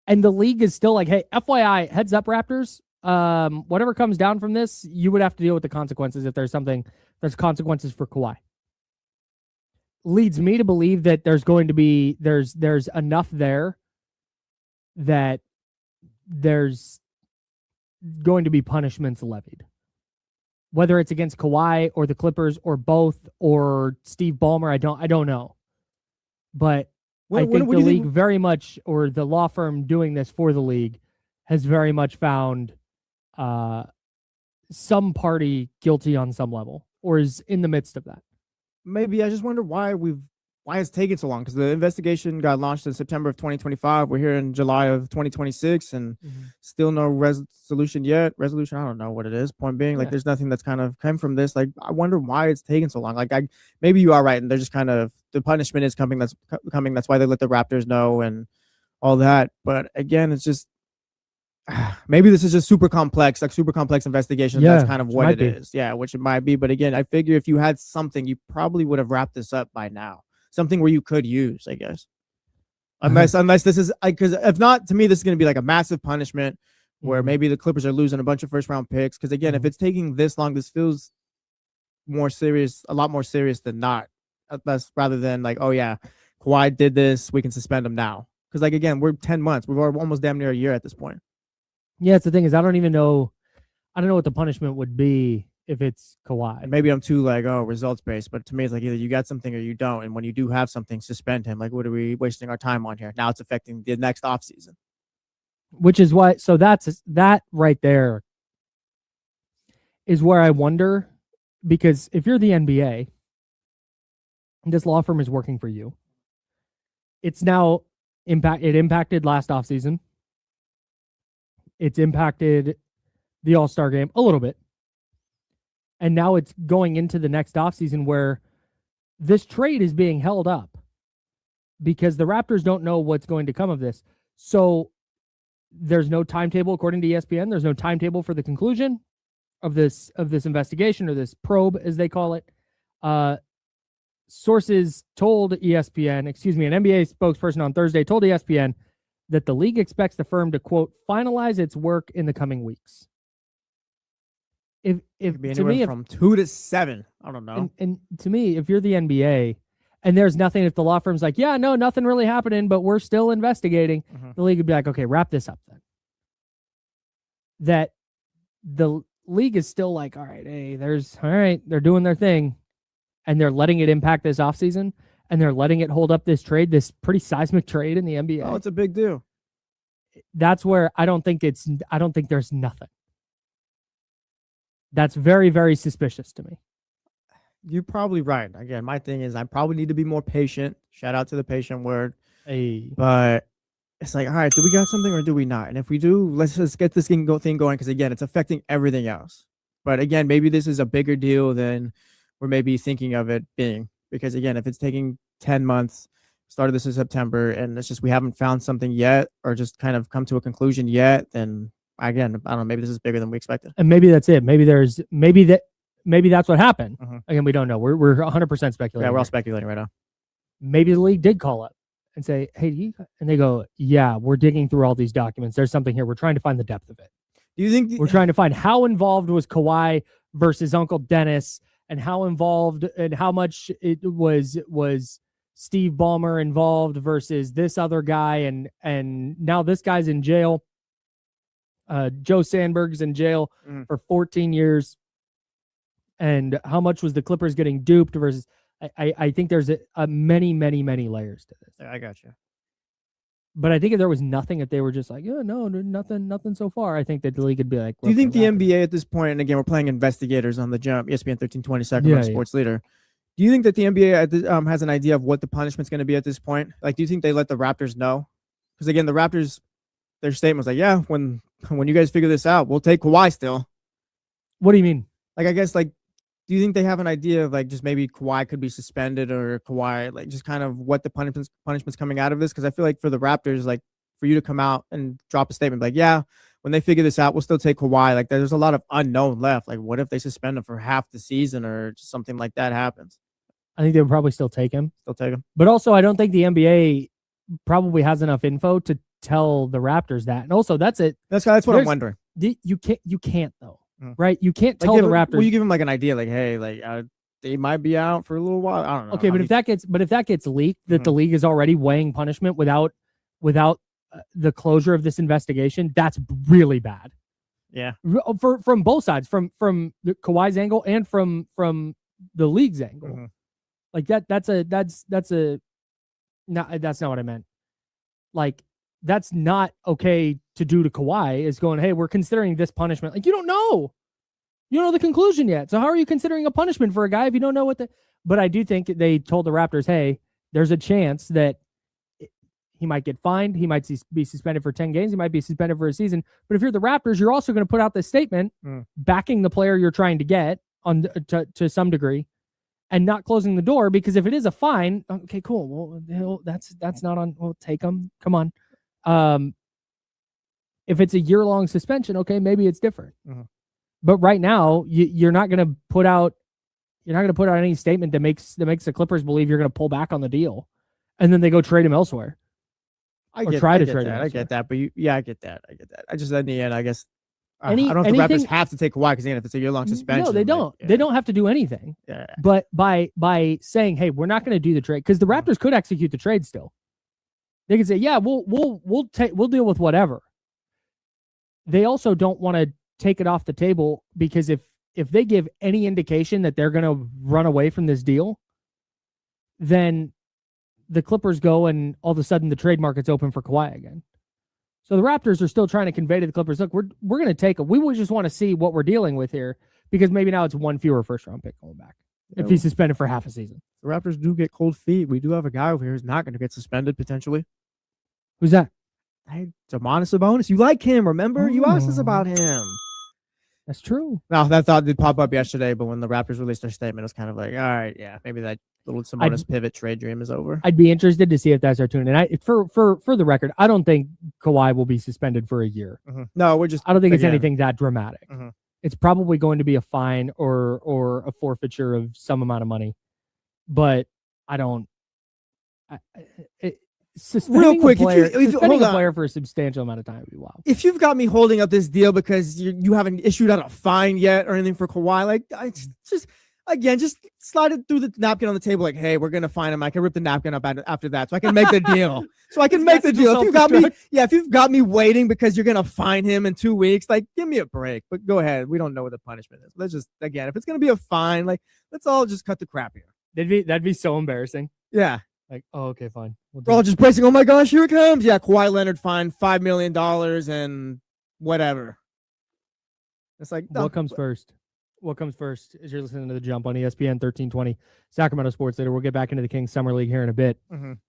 and the league is still like, hey, FYI, heads up, Raptors, whatever comes down from this, you would have to deal with the consequences if there's consequences for Kawhi. Leads me to believe that there's enough there that there's going to be punishments levied. Whether it's against Kawhi or the Clippers or both or Steve Ballmer, I don't know. But I think the league very much, or the law firm doing this for the league, has very much found some party guilty on some level, or is in the midst of that. Maybe I just wonder why it's taking so long, because the investigation got launched in September of 2025. We're here in July of 2026, and still no resolution yet. Resolution, I don't know what it is. Point being, like, there's nothing that's kind of come from this. Like, I wonder why it's taking so long. Like, maybe you are right, and they're just kind of, the punishment is coming. That's coming. That's why they let the Raptors know and all that. But again, it's just, maybe this is just super complex investigation. Yeah, that's kind of what it is. Yeah, which it might be. But again, I figure if you had something, you probably would have wrapped this up by now. Something where you could use, I guess. Unless this is, because if not, to me, this is going to be like a massive punishment where maybe the Clippers are losing a bunch of first round picks. Because again, if it's taking this long, this feels more serious, a lot more serious than not. That's rather than like, oh yeah, Kawhi did this, we can suspend him now. Because like, again, we're 10 months. We're almost damn near a year at this point. Yeah, it's the thing is, I don't know what the punishment would be if it's Kawhi. And maybe I'm too like, oh, results based, but to me, it's like either you got something or you don't. And when you do have something, suspend him. Like, what are we wasting our time on here? Now it's affecting the next offseason. Which is why, so that right there is where I wonder, because if you're the NBA, this law firm is working for you. It's now it impacted last offseason. It's impacted the All-Star game a little bit. And now it's going into the next offseason where this trade is being held up because the Raptors don't know what's going to come of this. So there's no timetable, according to ESPN. There's no timetable for the conclusion of this investigation, or this probe, as they call it. Sources told ESPN, an NBA spokesperson on Thursday told ESPN that the league expects the firm to, quote, finalize its work in the coming weeks. If to me, from 2 to 7, I don't know. And to me, if you're the NBA and there's nothing, if the law firm's like, yeah, no, nothing really happening, but we're still investigating, the league would be like, okay, wrap this up then. That the league is still like, all right, hey, they're doing their thing, and they're letting it impact this offseason, and they're letting it hold up this trade, this pretty seismic trade in the NBA. Oh, it's a big deal. That's where I don't think there's nothing. That's very, very suspicious to me. You're probably right. Again, my thing is I probably need to be more patient. Shout out to the patient word. Hey. But it's like, all right, do we got something or do we not? And if we do, let's just get this thing going, because again, it's affecting everything else. But again, maybe this is a bigger deal than we're maybe thinking of it being. Because again, if it's taking 10 months, started this in September, and it's just we haven't found something yet, or just kind of come to a conclusion yet, then again, I don't know, maybe this is bigger than we expected. And maybe that's it. Maybe that's what happened. Again, we don't know. We're 100% speculating. Yeah, we're all speculating right now. Maybe the league did call up and say, hey, and they go, yeah, we're digging through all these documents. There's something here. We're trying to find the depth of it. Do you think we're trying to find how involved was Kawhi versus Uncle Dennis, and how involved and how much it was Steve Ballmer involved versus this other guy, and now this guy's in jail. Joe Sandberg's in jail for 14 years. And how much was the Clippers getting duped versus? I think there's a many layers to this. I got you. But I think if there was nothing, if they were just like, yeah, no, nothing so far, I think that the league could be like. Do you think the NBA at this point, and again, we're playing investigators on the Jump, ESPN 1320, Sacramento sports leader. Do you think that the NBA has an idea of what the punishment's going to be at this point? Like, do you think they let the Raptors know? Because again, the Raptors, their statement was like, yeah, when when you guys figure this out, we'll take Kawhi still. What do you mean? Like, I guess, like, do you think they have an idea of, like, just maybe Kawhi could be suspended or Kawhi, like, just kind of what the punishment's coming out of this? Because I feel like for the Raptors, like, for you to come out and drop a statement like, yeah, when they figure this out, we'll still take Kawhi. Like, there's a lot of unknown left. Like, what if they suspend him for half the season or just something like that happens? I think they would probably still take him. Still take him. But also, I don't think the NBA probably has enough info to tell the Raptors that. And also, that's it. That's what I'm wondering. You can't though, right? You can't tell the Raptors. Well, you give them like an idea, like, hey, like they might be out for a little while. I don't know. Okay, but if that gets leaked, that the league is already weighing punishment without the closure of this investigation, that's really bad. Yeah, from both sides, from the Kawhi's angle and from the league's angle. Like that's not what I meant. Like, that's not okay to do to Kawhi, is going, hey, we're considering this punishment. Like, you don't know the conclusion yet. So how are you considering a punishment for a guy if you don't know what but I do think they told the Raptors, hey, there's a chance that he might get fined. He might be suspended for 10 games. He might be suspended for a season. But if you're the Raptors, you're also going to put out this statement backing the player you're trying to get to some degree, and not closing the door, because if it is a fine, okay, cool. Well, that's not on. We'll take them. Come on. If it's a year-long suspension, okay, maybe it's different. But right now, you're not going to put out any statement that makes the Clippers believe you're going to pull back on the deal, and then they go trade him elsewhere. I get that, but I get that. I just, in the end, I guess. I don't think the Raptors have to take Kawhi, because if it's a year-long suspension. No, they don't. They don't have to do anything. Yeah. But by saying, hey, we're not going to do the trade, because the Raptors could execute the trade still. They could say, yeah, we'll deal with whatever. They also don't want to take it off the table, because if they give any indication that they're going to run away from this deal, then the Clippers go and all of a sudden the trade market's open for Kawhi again. So the Raptors are still trying to convey to the Clippers, look, we're going to take him. We would just want to see what we're dealing with here, because maybe now it's one fewer first-round pick going back if he's suspended for half a season. The Raptors do get cold feet. We do have a guy over here who's not going to get suspended potentially. Who's that? Hey, Domantas Sabonis. You like him, remember? You asked us about him. That's true. No, that thought did pop up yesterday, but when the Raptors released their statement, it was kind of like, all right, yeah, maybe that little Sabonis pivot trade dream is over. I'd be interested to see if that's our tune. And for the record, I don't think Kawhi will be suspended for a year. No, I don't think it's anything that dramatic. It's probably going to be a fine or a forfeiture of some amount of money. But I don't. Real quick, suspending a player for a substantial amount of time would be wild. If you've got me holding up this deal because you haven't issued out a fine yet or anything for Kawhi, like, I just slide it through the napkin on the table, like, hey, we're gonna fine him. I can rip the napkin up after that, so I can make the deal. If you've got me waiting because you're gonna fine him in 2 weeks, like, give me a break. But go ahead. We don't know what the punishment is. Let's just, again, if it's gonna be a fine, like, let's all just cut the crap here. That'd be so embarrassing. Yeah. Like, oh, okay, fine. We're all just bracing. Oh my gosh, here it comes. Yeah, Kawhi Leonard fined $5 million and whatever. It's like, what comes first? What comes first is you're listening to The Jump on ESPN 1320 Sacramento Sports Leader. We'll get back into the Kings Summer League here in a bit.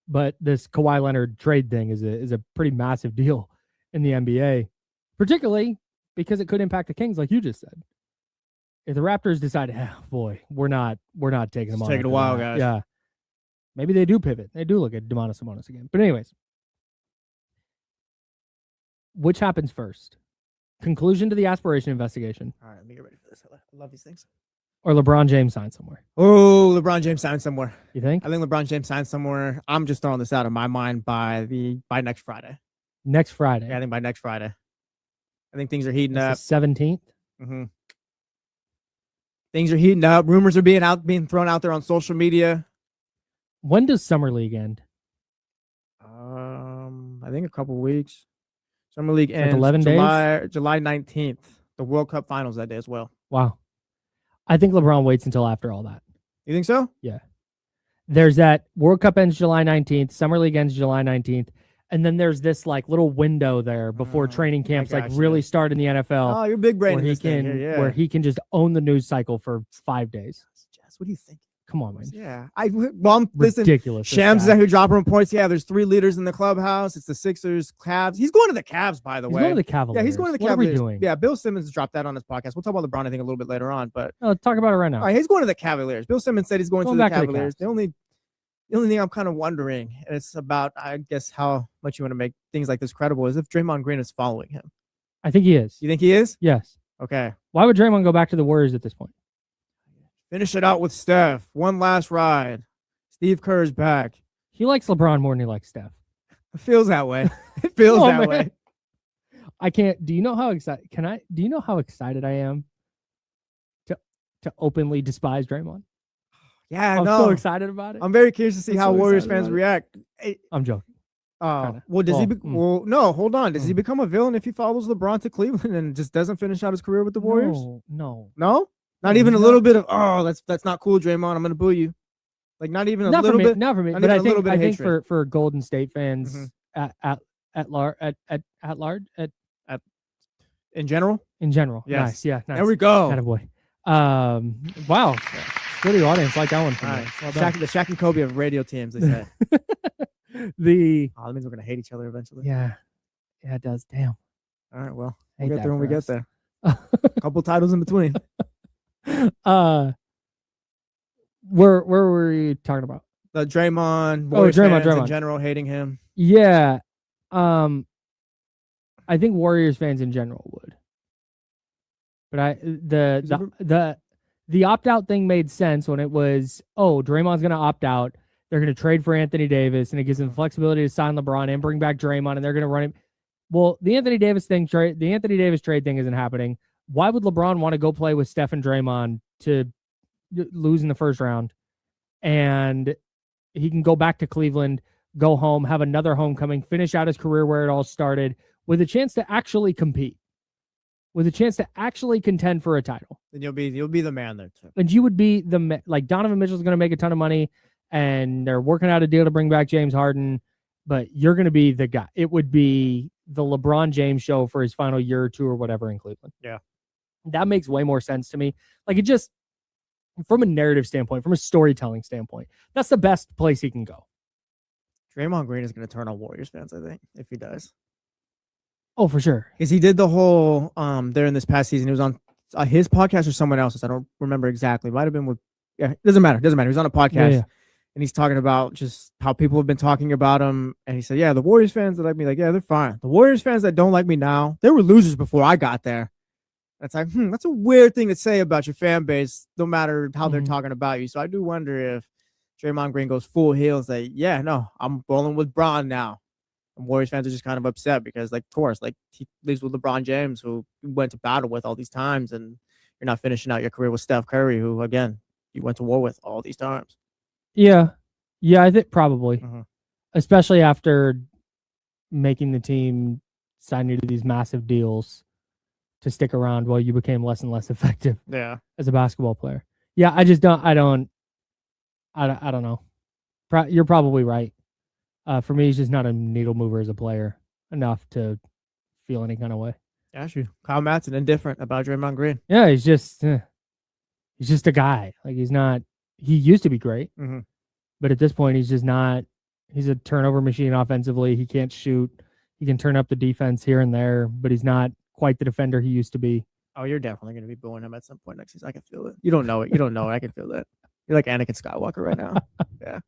But this Kawhi Leonard trade thing is a pretty massive deal in the NBA, particularly because it could impact the Kings, like you just said. If the Raptors decide, boy, we're not taking them on. Take it a while, guys. Yeah. Maybe they do pivot. They do look at Domantas Sabonis again. But anyways, which happens first? Conclusion to the aspiration investigation. All right, let me get ready for this. I love these things. Or LeBron James signs somewhere. Oh, LeBron James signs somewhere. You think? I think LeBron James signs somewhere. I'm just throwing this out of my mind by next Friday. Next Friday? Yeah, I think by next Friday. I think things are heating up. 17th? Things are heating up. Rumors are being thrown out there on social media. When does Summer League end? I think a couple weeks. Summer League ends 11 days? July 19th. The World Cup Finals that day as well. Wow. I think LeBron waits until after all that. You think so? Yeah. There's that World Cup ends July 19th. Summer League ends July 19th. And then there's this like little window there before training camps really start in the NFL. Oh, you're big brain. Where he can just own the news cycle for 5 days. Jess, what do you think? Come on, man. Yeah. Listen, Ridiculous. Shams is out here dropping reports. Yeah, there's 3 leaders in the clubhouse. It's the Sixers, Cavs. He's going to the Cavs, by the way. He's going to the Cavaliers. Yeah, he's going to the Cavaliers. Cavaliers. What are we doing? Yeah, Bill Simmons dropped that on his podcast. We'll talk about LeBron, I think, a little bit later on. But talk about it right now. All right, he's going to the Cavaliers. Bill Simmons said he's going to the back Cavaliers. To the only thing I'm kind of wondering, and it's about, I guess, how much you want to make things like this credible, is if Draymond Green is following him. I think he is. You think he is? Yes. Okay. Why would Draymond go back to the Warriors at this point? Finish it out with Steph. One last ride. Steve Kerr's back. He likes LeBron more than he likes Steph. It feels that way. It feels that way. I can't. Do you know how excited? Do you know how excited I am to openly despise Draymond? Yeah, I'm so excited about it. I'm very curious to see how Warriors fans react. I'm joking. Well, does he? Well, no. Hold on. Does he become a villain if he follows LeBron to Cleveland and just doesn't finish out his career with the Warriors? No. Not even a little bit of that's not cool, Draymond. I'm gonna boo you. Like not even a little bit. Not for me. But I think for Golden State fans at large in general. Yes. Nice. Yeah. Nice. There we go. Attaboy. Wow. Studio audience like that one for me. Well, the Shaq and Kobe of radio teams, they say. That means we're gonna hate each other eventually. Yeah, it does. Damn. All right, well, we'll get there when we get there. A couple titles in between. Where were we talking about? The Draymond, Draymond in general hating him. Yeah. I think Warriors fans in general would. But the opt-out thing made sense when it was, Draymond's going to opt out. They're going to trade for Anthony Davis, and it gives them flexibility to sign LeBron and bring back Draymond, and they're going to run him. Well, the Anthony Davis trade thing isn't happening. Why would LeBron want to go play with Steph and Draymond to lose in the first round? And he can go back to Cleveland, go home, have another homecoming, finish out his career where it all started, with a chance to actually compete, with a chance to actually contend for a title. Then you'll be the man there too. And you would be like Donovan Mitchell's going to make a ton of money, and they're working out a deal to bring back James Harden, but you're going to be the guy. It would be the LeBron James show for his final year or two or whatever in Cleveland. Yeah. That makes way more sense to me. Like, it just, from a narrative standpoint, from a storytelling standpoint, that's the best place he can go. Draymond Green is going to turn on Warriors fans, I think, if he does. Oh, for sure. Because he did the whole there in this past season. He was on his podcast or someone else's. I don't remember exactly. Might have been with. Yeah, it doesn't matter. He was on a podcast, and he's talking about just how people have been talking about him. And he said, "Yeah, the Warriors fans that like me, they're fine. The Warriors fans that don't like me now, they were losers before I got there." It's like, that's a weird thing to say about your fan base, no matter how they're talking about you. So I do wonder if Draymond Green goes full heel and say, "Yeah, no, I'm rolling with Bron now." And Warriors fans are just kind of upset because, of course, he lives with LeBron James, who you went to battle with all these times, and you're not finishing out your career with Steph Curry, who, again, you went to war with all these times. Yeah, I think probably, especially after making the team sign you to these massive deals to stick around while you became less and less effective. Yeah, as a basketball player. Yeah, I don't know. You're probably right. For me, he's just not a needle mover as a player enough to feel any kind of way. Yeah, true. Kyle Madson, indifferent about Draymond Green. Yeah, he's just a guy. Like, he's not. He used to be great, but at this point, he's just not. He's a turnover machine offensively. He can't shoot. He can turn up the defense here and there, but he's not quite the defender he used to be. Oh, you're definitely going to be booing him at some point next season. I can feel it. You don't know it. I can feel that. You're like Anakin Skywalker right now. Yeah.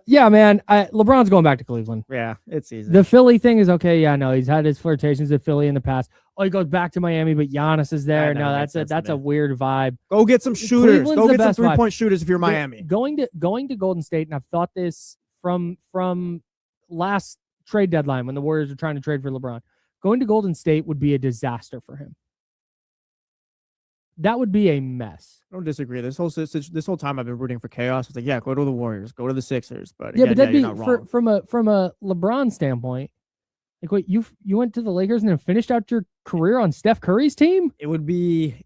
Yeah, man. LeBron's going back to Cleveland. Yeah, it's easy. The Philly thing is okay. Yeah, no, he's had his flirtations with Philly in the past. Oh, he goes back to Miami, but Giannis is there. No, that's a weird vibe. Go get some shooters. Go get some 3-point shooters if you're Miami. Going to Golden State, and I've thought this from last trade deadline when the Warriors were trying to trade for LeBron. Going to Golden State would be a disaster for him. That would be a mess. I don't disagree. This whole time I've been rooting for chaos. It's like, yeah, go to the Warriors, go to the Sixers. But yeah, again, but that'd be you're not wrong. from a LeBron standpoint. Like, wait, you went to the Lakers and then finished out your career on Steph Curry's team? It'd be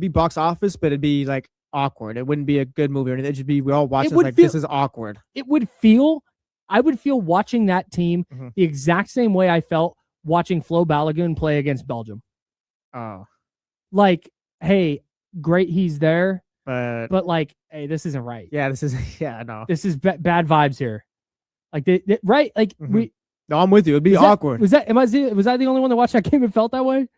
box office, but it'd be like awkward. It wouldn't be a good movie or anything. It'd just be we all watch this this is awkward. I would feel watching that team the exact same way I felt watching Flo Balogun play against Belgium. Oh. Like, hey, great, he's there, But like, hey, this isn't right. Yeah, this is no. This is bad vibes here. Like right? Like we. No, I'm with you. It'd be awkward. Was I the only one that watched that game and felt that way?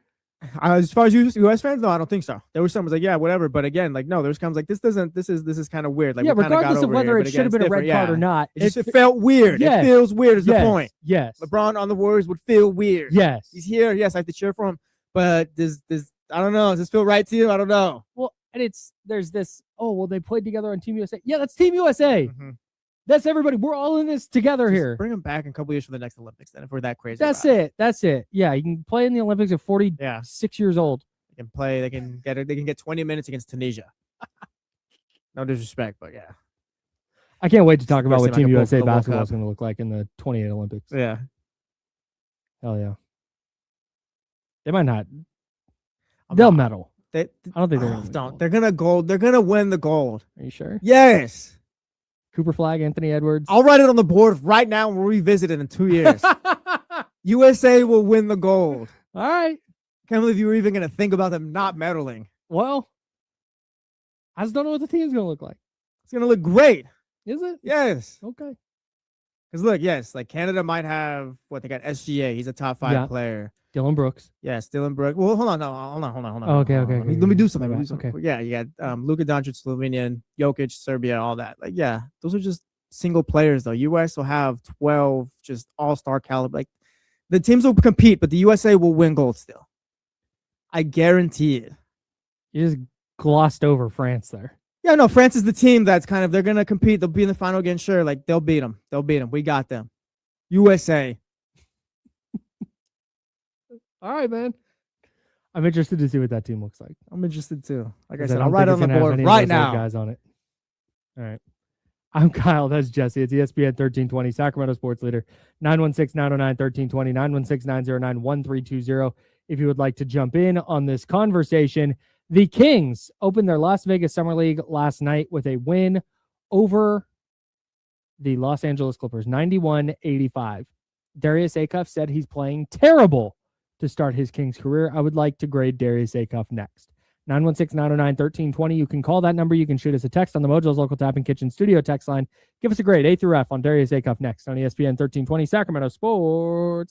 As far as U.S. fans, no, I don't think so. There was some was like, yeah, whatever. But again, like, no, there's comes like this is kind of weird. Like, yeah, regardless of whether it should have been a red card or not, it felt weird. Yes. It feels weird. Is the point? Yes. LeBron on the Warriors would feel weird. Yes. He's here. Yes, I have to cheer for him. But does I don't know. Does this feel right to you? I don't know. Well, and there's this. Oh, well, they played together on Team USA. Yeah, that's Team USA. That's everybody. We're all in this together here. Bring them back in a couple years for the next Olympics. Then, if we're that crazy. That's it. That's it. Yeah, you can play in the Olympics at 46 years old. They can play. They can get 20 minutes against Tunisia. No disrespect, but yeah. I can't wait to talk about what Team USA basketball is going to look like in the 28 Olympics. Yeah. Hell yeah. They might not. They'll medal. I don't think they're going to. Don't. They're going to gold. They're going to win the gold. Are you sure? Yes. Cooper Flag, Anthony Edwards. I'll write it on the board right now and we'll revisit it in 2 years. USA will win the gold. All right. Can't believe you were even going to think about them not medaling. Well, I just don't know what the team's going to look like. It's going to look great. Is it? Yes. Okay. Because look, yes, like Canada might have they got SGA. He's a top 5 player. Dylan Brooks. Yes, Dylan Brooks. Well, hold on. Okay. Let me do something. Okay. Yeah, you got Luka Doncic, Slovenian, Jokic, Serbia, all that. Like, yeah, those are just single players though. US will have 12 just all-star caliber. Like, the teams will compete, but the USA will win gold still. I guarantee it. You just glossed over France there. Yeah, no, France is the team that's they're going to compete. They'll be in the final again, sure. Like, they'll beat them. We got them. USA. All right, man. I'm interested to see what that team looks like. I'm interested too. Like I said, I'll write it on the board right now. Guys on it. All right. I'm Kyle. That's Jesse. It's ESPN 1320, Sacramento sports leader. 916-909-1320, 916-909-1320. If you would like to jump in on this conversation, the Kings opened their Las Vegas Summer League last night with a win over the Los Angeles Clippers, 91-85. Darius Acuff said he's playing terrible to start his Kings career. I would like to grade Darius Acuff next. 916-909-1320. You can call that number. You can shoot us a text on the Mojo's Local Tap and Kitchen Studio text line. Give us a grade, A through F, on Darius Acuff next on ESPN 1320, Sacramento Sports.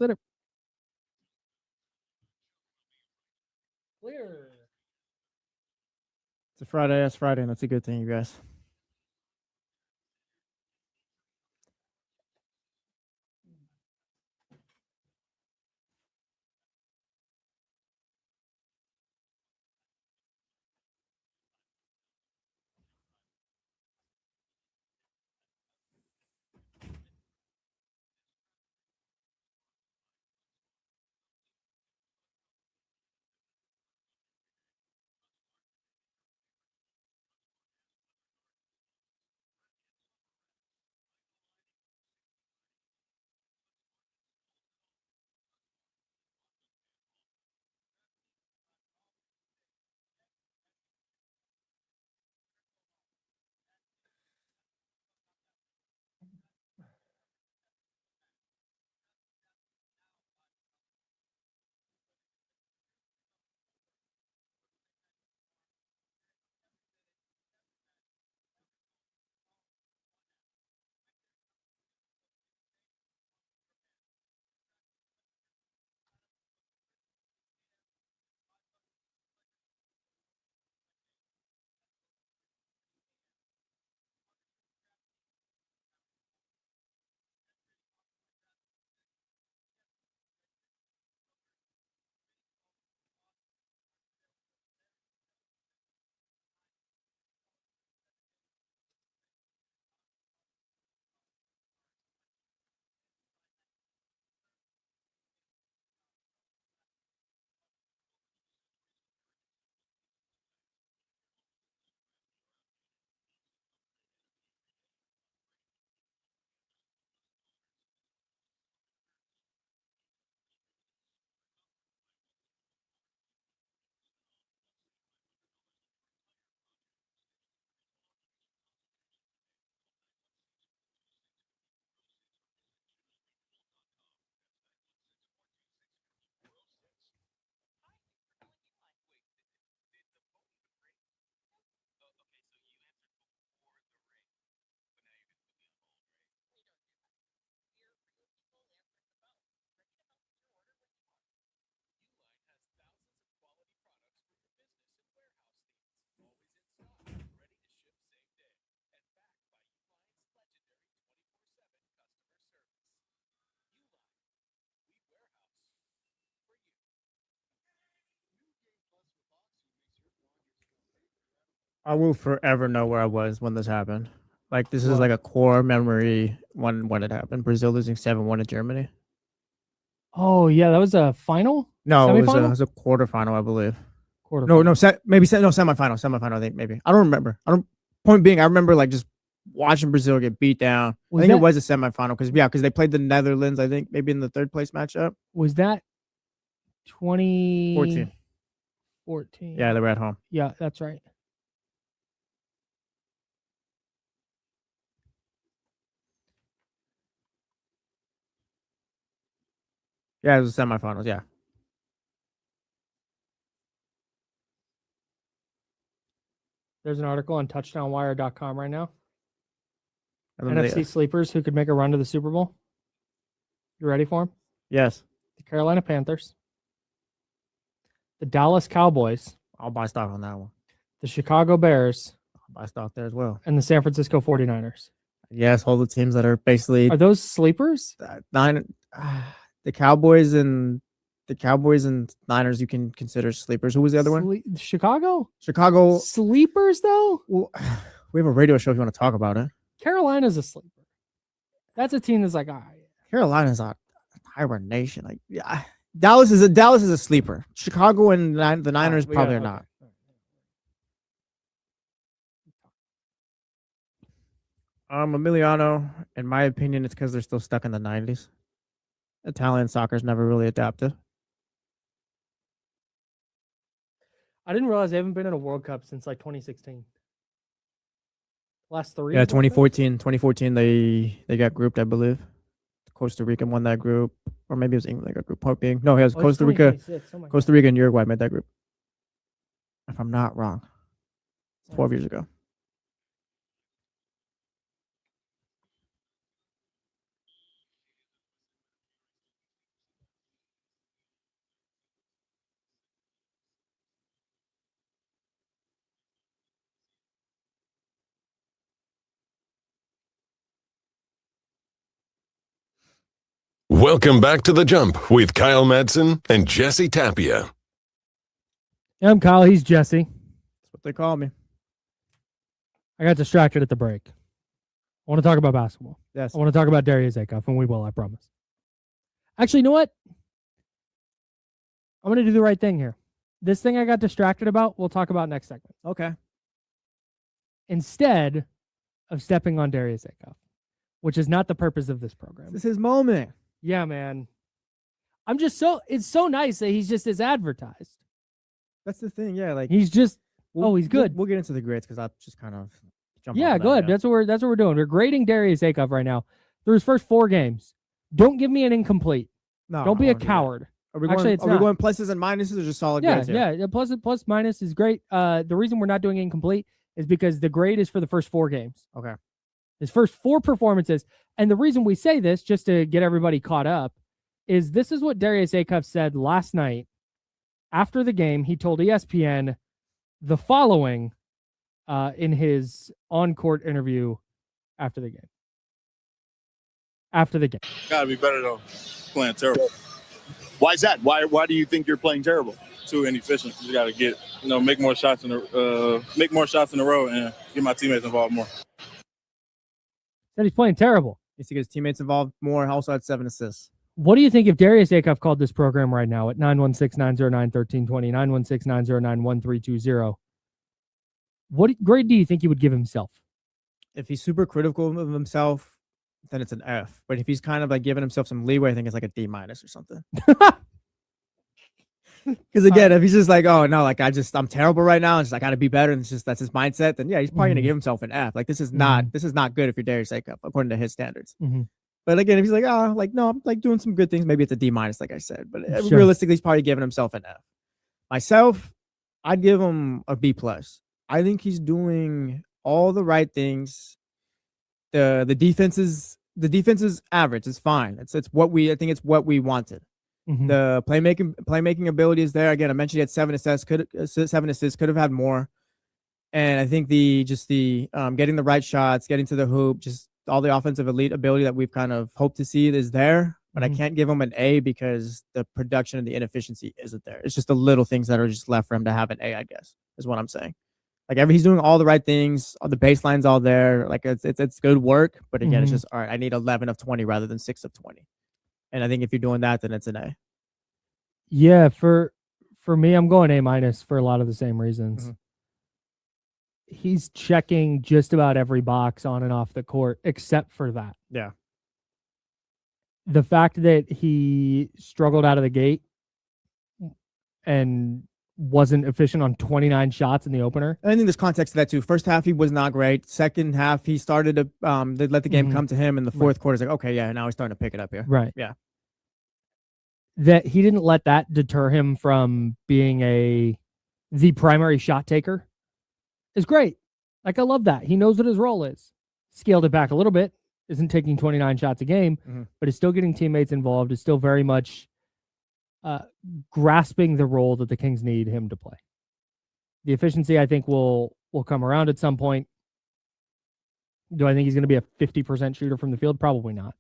Clear. It's a Friday. That's Friday, and that's a good thing, you guys. I will forever know where I was when this happened. Like, this is like a core memory when it happened. Brazil losing 7-1 to Germany. Oh, yeah. That was a final? No, it was a quarterfinal, I believe. Quarterfinal. No, semifinal. Semifinal, I think, maybe. I don't remember. Point being, I remember like just watching Brazil get beat down. I think it was a semifinal because they played the Netherlands, I think, maybe in the third place matchup. Was that 2014? 14. Yeah, they were at home. Yeah, that's right. Yeah, it was the semifinals, yeah. There's an article on touchdownwire.com right now. NFC sleepers who could make a run to the Super Bowl. You ready for them? Yes. The Carolina Panthers. The Dallas Cowboys. I'll buy stock on that one. The Chicago Bears. I'll buy stock there as well. And the San Francisco 49ers. Yes, all the teams that are basically... Are those sleepers? The Cowboys and Niners you can consider sleepers. Who was the other one? Chicago? Chicago. Sleepers, though? Well, we have a radio show if you want to talk about it. Carolina's a sleeper. That's a team that's like, Carolina's a hibernation. Like, yeah, Dallas is a sleeper. Chicago and the Niners probably are not. Emiliano, in my opinion, it's because they're still stuck in the 90s. Italian soccer's never really adapted. I didn't realize they haven't been in a World Cup since like 2016. Last 3. Yeah, 2014. 2014, they got grouped, I believe. Costa Rica won that group, or maybe it was England. They got group. Point being, no, it was Costa Rica. Costa Rica and Uruguay made that group. If I'm not wrong, 12 years ago. Welcome back to The Jump with Kyle Madson and Jesse Tapia. Yeah, I'm Kyle. He's Jesse. That's what they call me. I got distracted at the break. I want to talk about basketball. Yes. I want to talk about Darius Acuff, and we will, I promise. Actually, you know what? I'm going to do the right thing here. This thing I got distracted about, we'll talk about next segment. Okay. Instead of stepping on Darius Acuff, which is not the purpose of this program. This is his moment. Yeah, man. It's so nice that he's just as advertised. That's the thing, yeah. Like he's just, he's good. We'll get into the grades because I'll just kind of jump. Yeah, go ahead. That's what we're doing. We're grading Darius Acuff right now through his first 4 games. Don't give me an incomplete. No, don't be a coward. Are we going pluses and minuses or just solid grades? Yeah. Plus minus is great. The reason we're not doing incomplete is because the grade is for the first 4 games. Okay. His first 4 performances. And the reason we say this, just to get everybody caught up, is this is what Darius Acuff said last night. After the game, he told ESPN the following in his on-court interview after the game. Gotta be better though. Playing terrible. Why is that? Why do you think you're playing terrible? Too inefficient. You gotta get, make more shots in a row and get my teammates involved more. Said he's playing terrible. Needs to get his teammates involved more. Also had 7 assists. What do you think if Darius Acuff called this program right now at 916-909-1320, 916-909-1320? What grade do you think he would give himself? If he's super critical of himself, then it's an F. But if he's kind of like giving himself some leeway, I think it's like a D- or something. Because again, if he's just like, oh no, like I'm terrible right now, and just I gotta be better, and that's his mindset, then yeah, he's probably gonna give himself an F. Like this is not good if you're Darius Acuff according to his standards. But again, if he's like, no, I'm like doing some good things, maybe it's a D-, like I said. But realistically, he's probably giving himself an F. Myself, I'd give him a B+. I think he's doing all the right things. The defense is average. It's fine. I think it's what we wanted. The playmaking ability is there. Again, I mentioned he had 7 assists. Could have had more. And I think getting the right shots, getting to the hoop, just all the offensive elite ability that we've kind of hoped to see is there. But I can't give him an A because the production and the inefficiency isn't there. It's just the little things that are just left for him to have an A, I guess, is what I'm saying. Like he's doing all the right things. All the baseline's all there. Like it's good work. But again, it's just all right. I need 11 of 20 rather than 6 of 20. And I think if you're doing that, then it's an A. Yeah, for me, I'm going A- for a lot of the same reasons. He's checking just about every box on and off the court except for that. Yeah. The fact that he struggled out of the gate and wasn't efficient on 29 shots in the opener. I think there's context to that too. First half, he was not great. Second half, he started to they let the game come to him. In the fourth quarter, it's like, okay, yeah, now he's starting to pick it up here. Right. Yeah. That he didn't let that deter him from being the primary shot taker is great. Like, I love that. He knows what his role is. Scaled it back a little bit. Isn't taking 29 shots a game, but is still getting teammates involved. Is still very much grasping the role that the Kings need him to play. The efficiency, I think, will come around at some point. Do I think he's going to be a 50% shooter from the field? Probably not.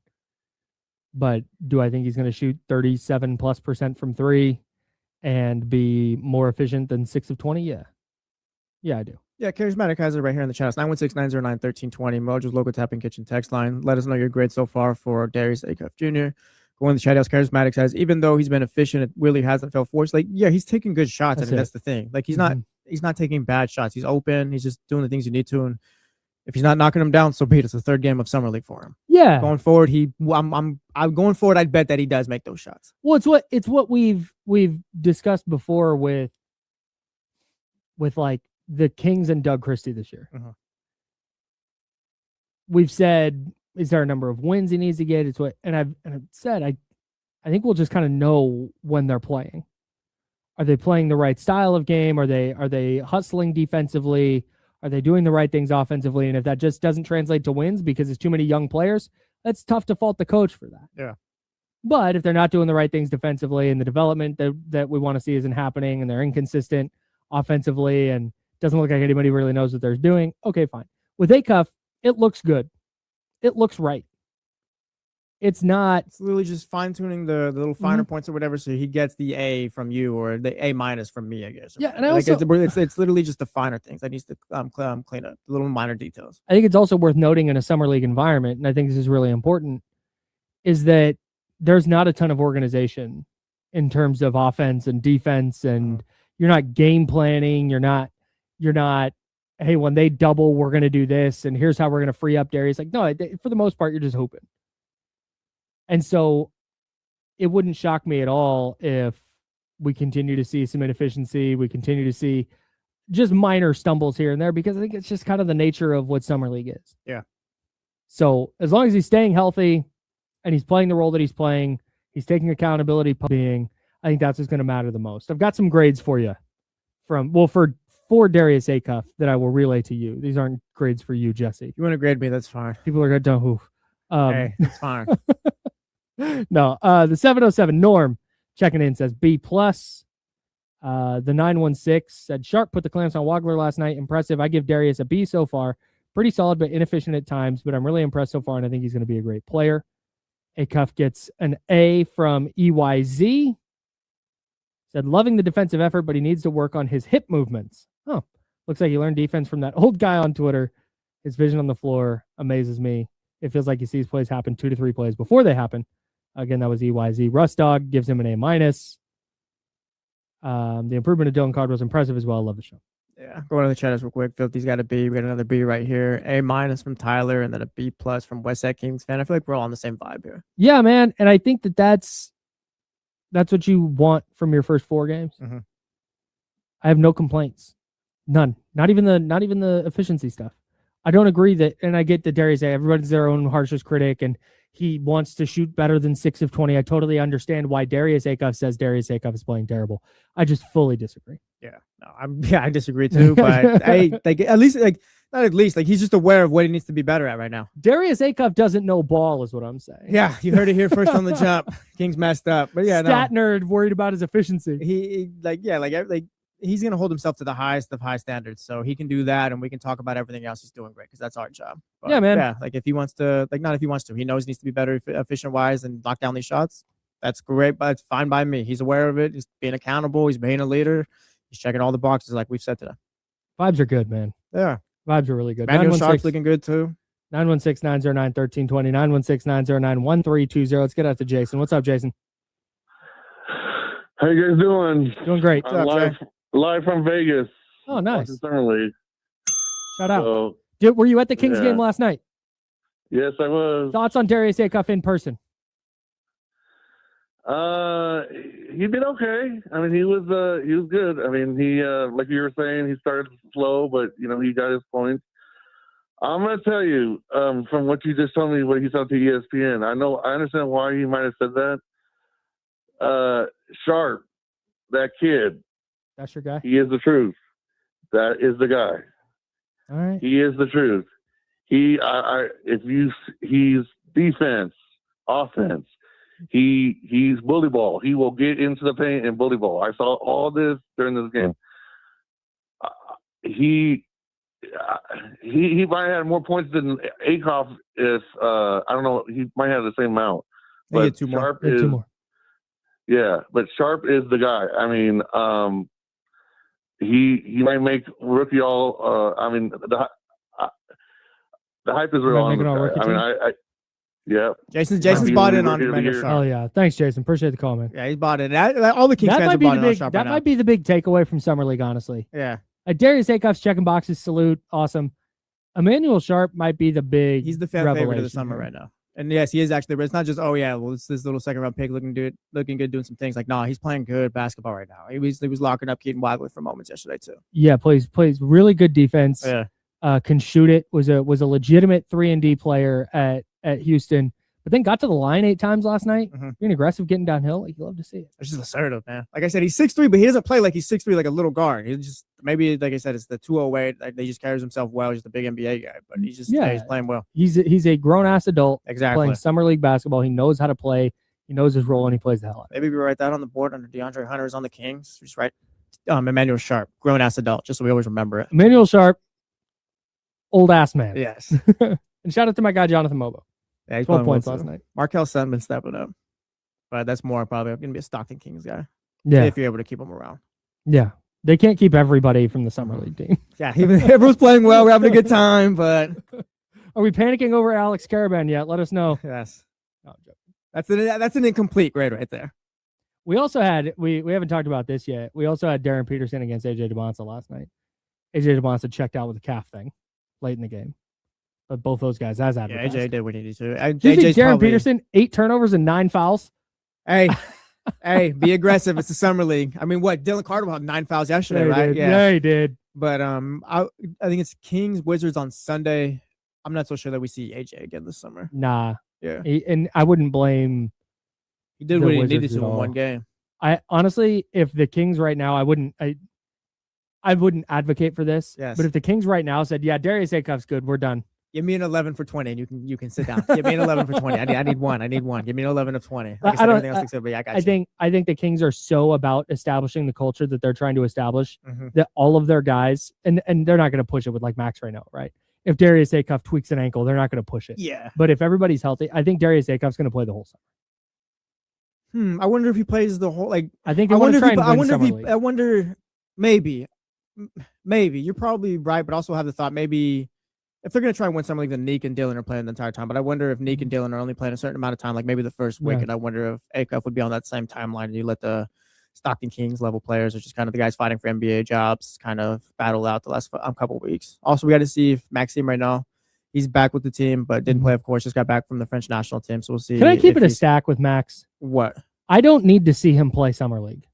But do I think he's going to shoot 37+% from three and be more efficient than 6 of 20? Yeah. Yeah, I do. Yeah, Charismatic has it right here in the chat. It's 916-909-1320. Mojo's local tapping kitchen text line. Let us know your grade so far for Darius Acuff Jr. Go in the chat house. Charismatic says, even though he's been efficient, it really hasn't felt forced. Like, yeah, he's taking good shots. I mean, that's the thing. Like, he's not taking bad shots. He's open. He's just doing the things you need to. And if he's not knocking them down, so be it. It's the third game of Summer League for him. Yeah. Going forward, I'm going forward. I'd bet that he does make those shots. Well, it's what we've discussed before with like the Kings and Doug Christie this year. We've said, is there a number of wins he needs to get? It's what, and I've said, I think we'll just kind of know when they're playing. Are they playing the right style of game? Are they hustling defensively? Are they doing the right things offensively? And if that just doesn't translate to wins because it's too many young players, that's tough to fault the coach for that. Yeah. But if they're not doing the right things defensively and the development that we want to see isn't happening and they're inconsistent offensively and doesn't look like anybody really knows what they're doing, okay, fine. With Acuff, it looks good. It looks right. It's literally just fine-tuning the little finer points or whatever, so he gets the A from you or the A- from me, I guess. Yeah, and I also, it's literally just the finer things that needs to clean up, the little minor details. I think it's also worth noting in a summer league environment, and I think this is really important, is that there's not a ton of organization in terms of offense and defense, and you're not game planning. You're not, hey, when they double, we're going to do this, and here's how we're going to free up Darius. Like, no, for the most part, you're just hoping. And so it wouldn't shock me at all if we continue to see some inefficiency. We continue to see just minor stumbles here and there, because I think it's just kind of the nature of what summer league is. Yeah. So as long as he's staying healthy and he's playing the role that he's playing, he's taking accountability, I think that's what's going to matter the most. I've got some grades for you for Darius Acuff that I will relay to you. These aren't grades for you, Jesse. If you want to grade me, that's fine. People are going to hey, it's fine. No, the 707 Norm checking in says B+. The 916 said Sharp put the clamps on Wagler last night. Impressive. I give Darius a B so far. Pretty solid, but inefficient at times, but I'm really impressed so far, and I think he's going to be a great player. Acuff gets an A from EYZ. Said loving the defensive effort, but he needs to work on his hip movements. Oh, looks like he learned defense from that old guy on Twitter. His vision on the floor amazes me. It feels like he sees plays happen 2 to 3 plays before they happen. Again, that was EYZ. Rustdog gives him an A-. The improvement of Dylan Card was impressive as well. I love the show. Yeah, going to the chat real quick. Filthy's got a B. We got another B right here. A- from Tyler, and then a B+ from Westside Kings fan. I feel like we're all on the same vibe here. Yeah, man. And I think that's what you want from your first 4 games. I have no complaints. None. Not even the efficiency stuff. I don't agree that, and I get that Darius, everybody's their own harshest critic, and he wants to shoot better than 6 of 20. I totally understand why Darius Acuff says Darius Acuff is playing terrible. I just fully disagree. Yeah, no, I disagree too. But not at least he's just aware of what he needs to be better at right now. Darius Acuff doesn't know ball, is what I'm saying. Yeah, you heard it here first on the jump. Kings messed up, but yeah, Stat nerd worried about his efficiency. He's going to hold himself to the highest of high standards. So he can do that, and we can talk about everything else he's doing great, because that's our job. But, yeah, man. Yeah, if he wants to, not if he wants to. He knows he needs to be better efficient-wise and knock down these shots. That's great, but it's fine by me. He's aware of it. He's being accountable. He's being a leader. He's checking all the boxes like we've said today. Vibes are good, man. Yeah. Vibes are really good. Manuel Sharp's looking good too. 916-909-1320, 916-909-1320. Let's get out to Jason. What's up, Jason? How you guys doing? Doing great. Live from Vegas. Oh, nice. Summer League. Shout out. So, were you at the Kings game last night? Yes, I was. Thoughts on Darius Acuff in person? He did okay. I mean, he was good. I mean, he like you were saying, he started slow, but he got his points. I'm gonna tell you, from what you just told me, what he said to ESPN. I understand why he might have said that. Sharp, that kid. That's your guy. He is the truth. That is the guy. All right. He is the truth. He's defense, offense. He's bully ball. He will get into the paint and bully ball. I saw all this during this game. He might have more points than Acuff if I don't know. He might have the same amount. But two more. Sharp is two more. Yeah, but Sharp is the guy. I mean, he might make rookie all. I mean, the hype is real on this guy. I mean, yeah. Jason's bought in on Manuel Sharp. Oh yeah, thanks, Jason. Appreciate the call, man. Yeah, he's bought in. All the Kings fans are bought in on Sharp. That might be the big takeaway from Summer League, honestly. Yeah. Darius Acuff's checking boxes, salute, awesome. Emmanuel Sharp might be the big. He's the fan favorite of the summer right now. And yes, he is actually. But it's not just it's this little second round pick looking good, doing some things. Like he's playing good basketball right now. He was locking up Keaton Wagley for moments yesterday too. Yeah, plays really good defense. Yeah, can shoot it. Was a legitimate 3-and-D player at Houston. But then got to the line 8 times last night. Being aggressive, getting downhill. Like, you love to see it. It's just assertive, man. Like I said, he's 6'3", but he doesn't play like he's 6'3", like a little guard. He just maybe, like I said, it's the 208. Like, he just carries himself well. He's just a big NBA guy, but he's just he's playing well. He's a grown ass adult. Exactly. Playing summer league basketball. He knows how to play. He knows his role, and he plays the hell out. Maybe we write that on the board under DeAndre Hunter's on the Kings. Just write Emmanuel Sharp, grown ass adult, just so we always remember it. Emmanuel Sharp, old ass man. Yes. And shout out to my guy Jonathan Mobo. Yeah, he's 12 points last night. Markel Sun been stepping up, but that's more probably going to be a Stockton Kings guy. Yeah, if you're able to keep him around. Yeah, they can't keep everybody from the summer league team. Yeah, everyone's playing well. We're having a good time, but are we panicking over Alex Caravan yet? Let us know. Yes, that's an incomplete grade right there. We also had we haven't talked about this yet. We also had Darren Peterson against AJ DeBonsa last night. AJ DeBonsa checked out with a calf thing late in the game. But both those guys, as advertised. Yeah, AJ did what he needed to. Do you think Darren Peterson, 8 turnovers and 9 fouls? Hey, be aggressive. It's the summer league. I mean, what? Dylan Carter had 9 fouls yesterday, right? Yeah, he did. But I think it's Kings Wizards on Sunday. I'm not so sure that we see AJ again this summer. Nah. Yeah. And I wouldn't blame. He did what he needed to in one game. I honestly, if the Kings right now, I wouldn't advocate for this. Yes. But if the Kings right now said, "Yeah, Darius Acuff's good, we're done." Give me an 11 for 20, and you can sit down. Give me an 11 for 20. I need one. Give me an 11 of 20. Like I think the Kings are so about establishing the culture that they're trying to establish that all of their guys, and they're not going to push it with like Max Reno, right? If Darius Acuff tweaks an ankle, they're not going to push it. Yeah. But if everybody's healthy, I think Darius Acuff's going to play the whole summer. I wonder if he plays the whole I think they want to try and win summer league. I wonder maybe you're probably right, but also have the thought maybe. If they're going to try and win something, then Neek and Dillon are playing the entire time. But I wonder if Neek and Dillon are only playing a certain amount of time, like maybe the first wicket. I wonder if Acuff would be on that same timeline and you let the Stockton Kings level players, which is kind of the guys fighting for NBA jobs, kind of battle out the last couple of weeks. Also, we got to see if Maxime right now, he's back with the team, but didn't play, of course, just got back from the French national team. So we'll see. Can I keep it a stack with Max? What? I don't need to see him play Summer League.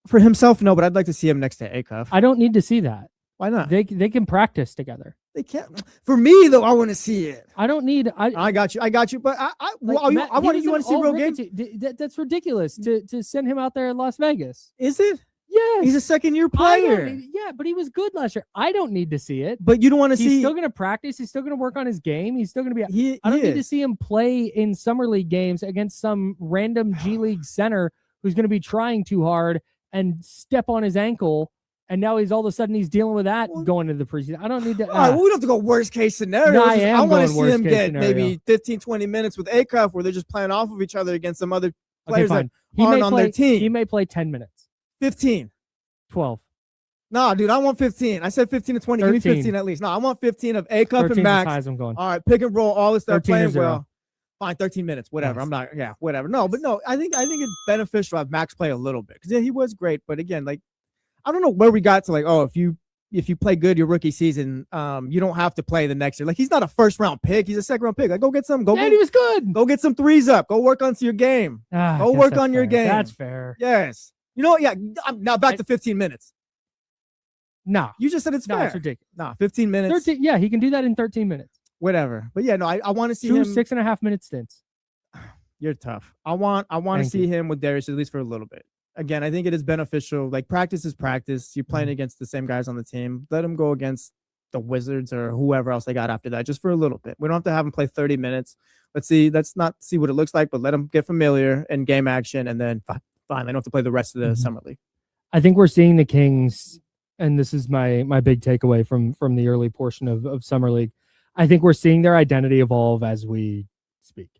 For himself, no, but I'd like to see him next to Acuff. I don't need to see that. Why not? They can practice together. They can't. For me, though, I want to see it. I don't need. I got you. But I want to see real games. That's ridiculous to send him out there in Las Vegas. Is it? Yes. He's a second-year player. Yeah, but he was good last year. I don't need to see it. But you don't want to see. He's still going to practice. He's still going to work on his game. He's still going to be. I don't need to see him play in summer league games against some random G League center who's going to be trying too hard and step on his ankle. And now he's all of a sudden he's dealing with that going into the preseason. I don't need to. All right, well, we don't have to go worst case scenario. No, I want to see him get maybe 15, 20 minutes with Acuff where they're just playing off of each other against some other players that aren't on their team. He may play 10 minutes. 15. 12. No, dude, I want 15. I said 15 to 20. 13. Give me 15 at least. No, I want 15 of Acuff and Max. As high as I'm going. All right, pick and roll, all this stuff, playing well. 0. Fine, 13 minutes, whatever. Nice. I'm not, whatever. No, but no, I think it's beneficial to have Max play a little bit because he was great. But again, like, I don't know where we got to, like, oh, if you play good your rookie season, you don't have to play the next year. Like, he's not a first round pick; he's a second round pick. Like, go get some. He was good. Go get some threes up. Go work on your game. Go work on your game. That's fair. Yes. You know, yeah. Now back to 15 minutes. No, you just said it's fair. It's ridiculous. No, 15 minutes. 13. Yeah, he can do that in 13 minutes. Whatever. But yeah, no, I want to see 2 him 6.5 minute stints. You're tough. I want to see him with Darius at least for a little bit. Again, I think it is beneficial. Like, practice is practice. You're playing against the same guys on the team. Let him go against the Wizards or whoever else they got after that, just for a little bit. We don't have to have him play 30 minutes. Let's not see what it looks like, but let him get familiar in game action, and then fine. They don't have to play the rest of the summer league. I think we're seeing the Kings, and this is my big takeaway from the early portion of summer league. I think we're seeing their identity evolve as we speak,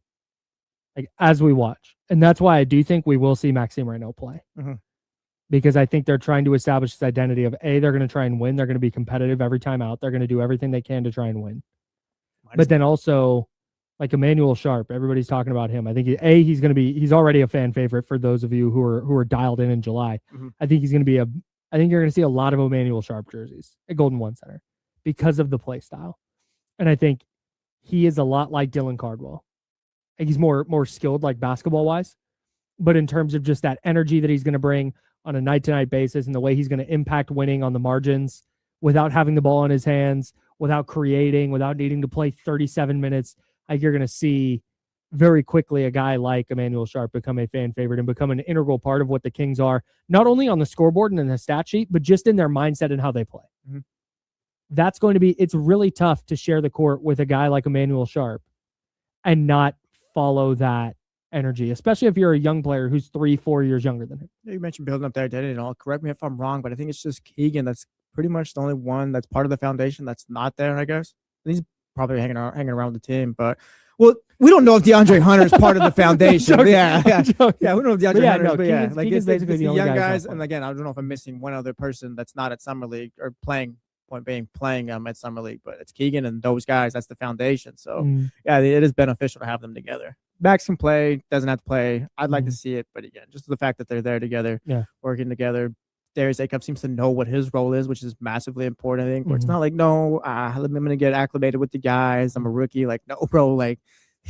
like as we watch, and that's why I do think we will see Maxime Reynaud play, because I think they're trying to establish this identity of they're going to try and win. They're going to be competitive every time out. They're going to do everything they can to try and win. But then also, like Emmanuel Sharp, everybody's talking about him. I think he's already a fan favorite for those of you who are dialed in July. I think you're going to see a lot of Emmanuel Sharp jerseys at Golden One Center because of the play style. And I think he is a lot like Dylan Cardwell. Like, he's more skilled, like basketball wise, but in terms of just that energy that he's going to bring on a night-to-night basis and the way he's going to impact winning on the margins without having the ball in his hands, without creating, without needing to play 37 minutes, like, you're going to see very quickly a guy like Emmanuel Sharp become a fan favorite and become an integral part of what the Kings are, not only on the scoreboard and in the stat sheet, but just in their mindset and how they play. That's going to be, it's really tough to share the court with a guy like Emmanuel Sharp and not follow that energy, especially if you're a young player who's 3-4 years younger than him. You mentioned building up their identity and all. Correct me if I'm wrong, but I think it's just Keegan that's pretty much the only one that's part of the foundation that's not there, I guess. And he's probably hanging around the team, but we don't know if DeAndre Hunter is part of the foundation. Yeah, we don't know if DeAndre Hunter is, but yeah, like it's basically the young guys. And again, I don't know if I'm missing one other person that's not at Summer League or playing at Summer League, but it's Keegan and those guys. That's the foundation. So yeah, it is beneficial to have them together. Max can play, doesn't have to play. I'd like to see it, but again, just the fact that they're there together, working together. Darius Acuff seems to know what his role is, which is massively important, I think. Where it's not like, no, I'm going to get acclimated with the guys. I'm a rookie. Like, no, bro, like,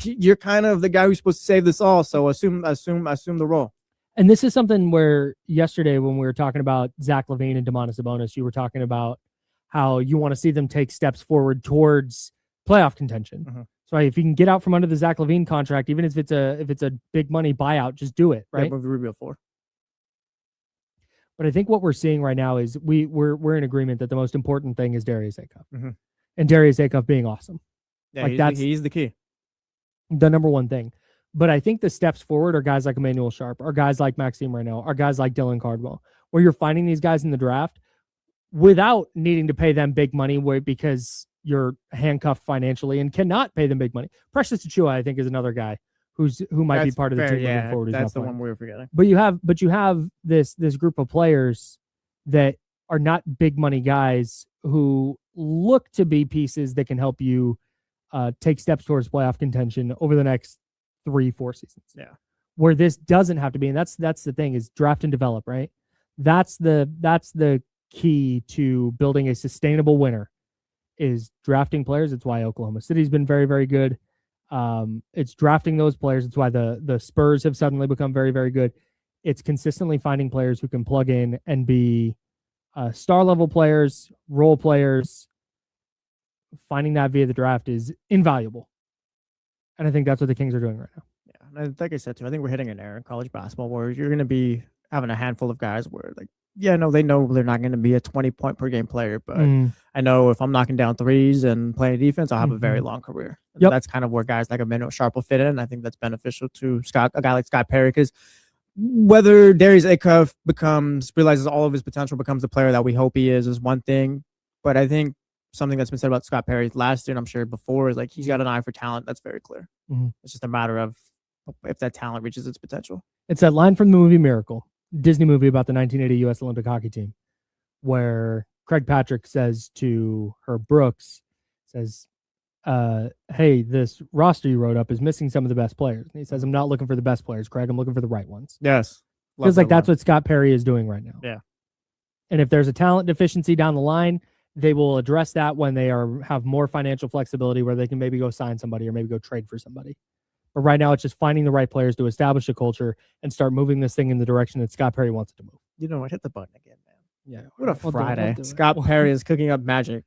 you're kind of the guy who's supposed to save this all. So assume the role. And this is something where yesterday when we were talking about Zach LaVine and Domantas Sabonis, you were talking about how you want to see them take steps forward towards playoff contention. So if you can get out from under the Zach LaVine contract, even if it's a big money buyout, just do it, right? Yeah, move the Rubio floor. But I think what we're seeing right now is we're in agreement that the most important thing is Darius Acuff, and Darius Acuff being awesome. Yeah, like he's the key, the number one thing. But I think the steps forward are guys like Emmanuel Sharp, are guys like Maxime Reynaud, are guys like Dylan Cardwell, where you're finding these guys in the draft without needing to pay them big money, because you're handcuffed financially and cannot pay them big money. Precious Achiuwa, I think, is another guy who might be part of the team moving forward. That's the one we were forgetting. But you have this group of players that are not big money guys who look to be pieces that can help you take steps towards playoff contention over the next 3-4 seasons. Yeah. Where this doesn't have to be, and that's the thing, is draft and develop, right? That's the key to building a sustainable winner, is drafting players. It's why Oklahoma City's been very, very good. It's drafting those players. It's why the Spurs have suddenly become very, very good. It's consistently finding players who can plug in and be star level players, role players. Finding that via the draft is invaluable. And I think that's what the Kings are doing right now. Yeah. And like I said, too, I think we're hitting an era in college basketball where you're going to be having a handful of guys where, like, they know they're not going to be a 20-point per game player, but I know if I'm knocking down threes and playing defense, I'll have a very long career. Yep. That's kind of where guys like Emmanuel Sharp will fit in. I think that's beneficial to a guy like Scott Perry, because whether Darius Acuff realizes all of his potential, becomes the player that we hope he is one thing. But I think something that's been said about Scott Perry last year, and I'm sure before, is like he's got an eye for talent. That's very clear. It's just a matter of if that talent reaches its potential. It's that line from the movie Miracle, Disney movie about the 1980 U.S. Olympic hockey team, where Craig Patrick says to Herb Brooks, says, hey, this roster you wrote up is missing some of the best players. And he says, I'm not looking for the best players, Craig. I'm looking for the right ones. Yes. Feels like that's what Scott Perry is doing right now. Yeah. And if there's a talent deficiency down the line, they will address that when they have more financial flexibility where they can maybe go sign somebody or maybe go trade for somebody. But right now, it's just finding the right players to establish a culture and start moving this thing in the direction that Scott Perry wants it to move. You know what? Hit the button again, man. Yeah. What a Friday. We'll do it. Scott Perry is cooking up magic.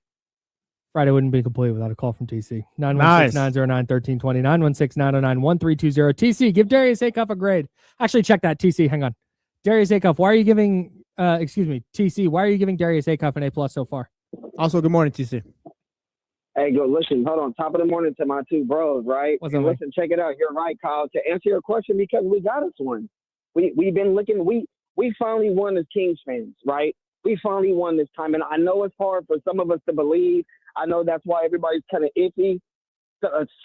Friday wouldn't be complete without a call from TC. 916-909-1320, 916-909-1320. TC, give Darius Acuff a grade. Actually, check that, TC. Hang on. Darius Acuff, why are you giving, TC, why are you giving Darius Acuff an A+ so far? Also, good morning, TC. Hey, go listen. Hold on. Top of the morning to my two bros, right? Listen, check it out. You're right, Kyle. To answer your question, because we got us one. We've been looking. We finally won as Kings fans, right? We finally won this time, and I know it's hard for some of us to believe. I know that's why everybody's kind of iffy.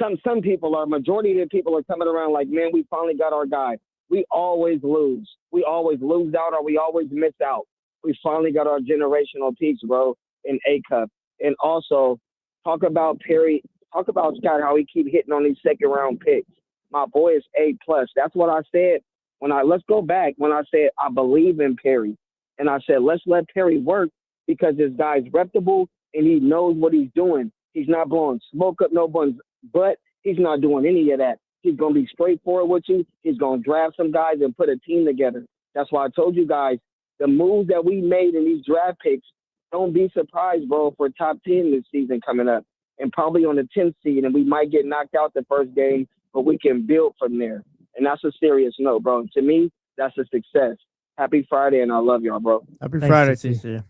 Some people are. Majority of the people are coming around like, man, we finally got our guy. We always lose. We always lose out, or we always miss out. We finally got our generational piece, bro, in A-Cup. And also, talk about Perry. Talk about Scott, how he keep hitting on these second-round picks. My boy is A+. That's what I said. Let's go back when I said I believe in Perry. And I said, let's let Perry work because this guy's reputable and he knows what he's doing. He's not blowing smoke up no one's butt. He's not doing any of that. He's going to be straightforward with you. He's going to draft some guys and put a team together. That's why I told you guys, the moves that we made in these draft picks, don't be surprised, bro, if we're top 10 this season coming up and probably on the 10th seed, and we might get knocked out the first game, but we can build from there. And that's a serious note, bro. To me, that's a success. Happy Friday, and I love y'all, bro. Happy Friday, TC.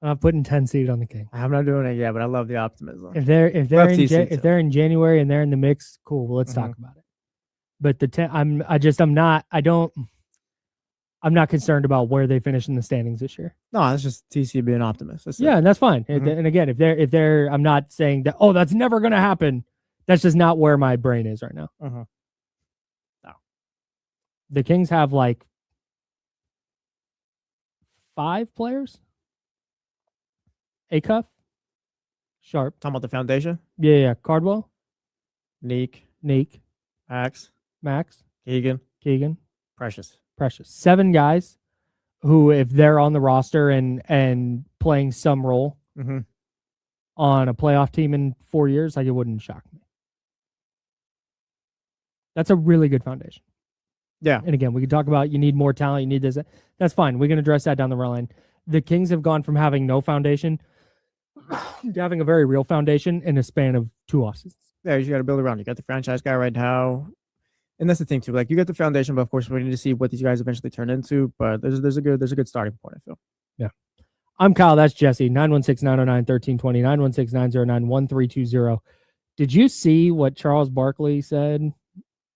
I'm not putting 10 seed on the King. I'm not doing it yet, but I love the optimism. If they're in January and they're in the mix, cool. Well, let's talk about it. But the 10, I'm not concerned about where they finish in the standings this year. No, that's just TC being an optimist. And that's fine. And again, if they're, I'm not saying that, oh, that's never going to happen. That's just not where my brain is right now. No. The Kings have like 5 players. Acuff, Sharp. Talking about the foundation? Yeah. Cardwell, Neek, Max, Keegan, Precious. 7 guys who, if they're on the roster and playing some role on a playoff team in 4 years, like, it wouldn't shock me. That's a really good foundation. Yeah. And again, we can talk about you need more talent, you need this. That's fine. We can address that down the line. The Kings have gone from having no foundation to having a very real foundation in a span of 2 offseasons. Yeah, you got to build around. You got the franchise guy right now. And that's the thing too. Like, you got the foundation, but of course we need to see what these guys eventually turn into. But there's a good starting point, I feel. Yeah. I'm Kyle. That's Jesse. 916-909-1320, 916-909-1320. Did you see what Charles Barkley said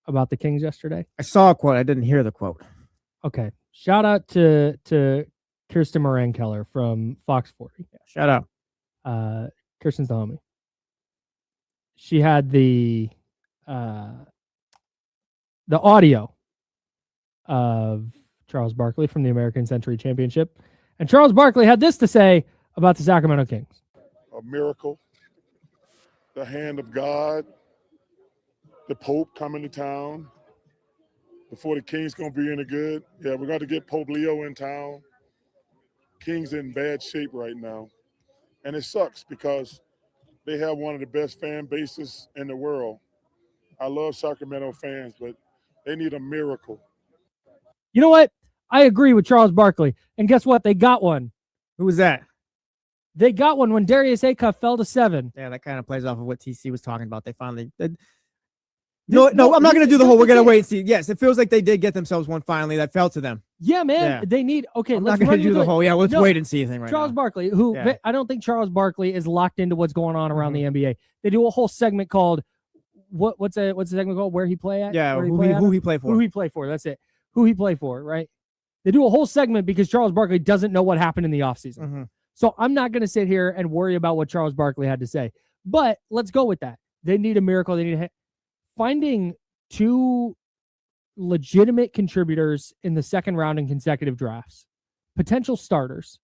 about the Kings yesterday? I saw a quote. I didn't hear the quote. Okay. Shout out to Kirsten Moran-Keller from Fox 40. Yeah, shout out. Kirsten's the homie. She had the audio of Charles Barkley from the American Century Championship. And Charles Barkley had this to say about the Sacramento Kings. A miracle, the hand of God, the Pope coming to town. Before the Kings going to be any good. Yeah, we're going to get Pope Leo in town. Kings in bad shape right now. And it sucks because they have one of the best fan bases in the world. I love Sacramento fans, but they need a miracle. You know what? I agree with Charles Barkley. And guess what? They got one. Who was that? They got one when Darius Acuff fell to 7. Yeah, that kind of plays off of what TC was talking about. They finally... No, I'm not going to do the whole, we're going to wait and see. Yes, it feels like they did get themselves one finally that fell to them. Yeah, man. Yeah. They need, okay, I'm let's not going to do the whole, let's wait and see thing right Charles now. Barkley, who I don't think Charles Barkley is locked into what's going on around the NBA. They do a whole segment called, what's the segment called? Where he play at? Yeah, who he play for. Who he play for, that's it. Who he play for, right? They do a whole segment because Charles Barkley doesn't know what happened in the offseason. So I'm not going to sit here and worry about what Charles Barkley had to say. But let's go with that. They need a miracle. They need finding 2 legitimate contributors in the second round in consecutive drafts, potential starters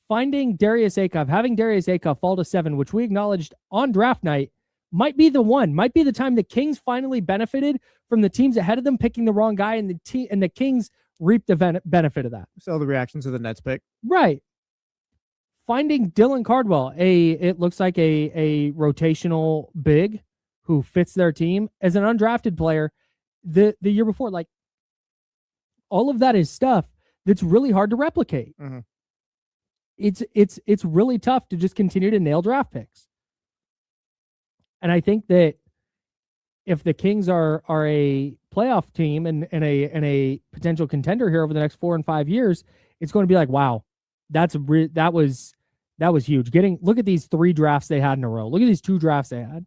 finding Darius Acuff, having Darius Acuff fall to 7, which we acknowledged on draft night, might be the time the Kings finally benefited from the teams ahead of them picking the wrong guy, and the Kings reaped the benefit of that. So the reactions to the Nets pick. Right. Finding Dylan Cardwell, it looks like a rotational big who fits their team as an undrafted player the year before. Like, all of that is stuff that's really hard to replicate. Mm-hmm. It's really tough to just continue to nail draft picks. And I think that if the Kings are a playoff team and a potential contender here over the next 4 and 5 years, it's going to be like, wow, that was huge. Look at these 3 drafts they had in a row. Look at these 2 drafts they had.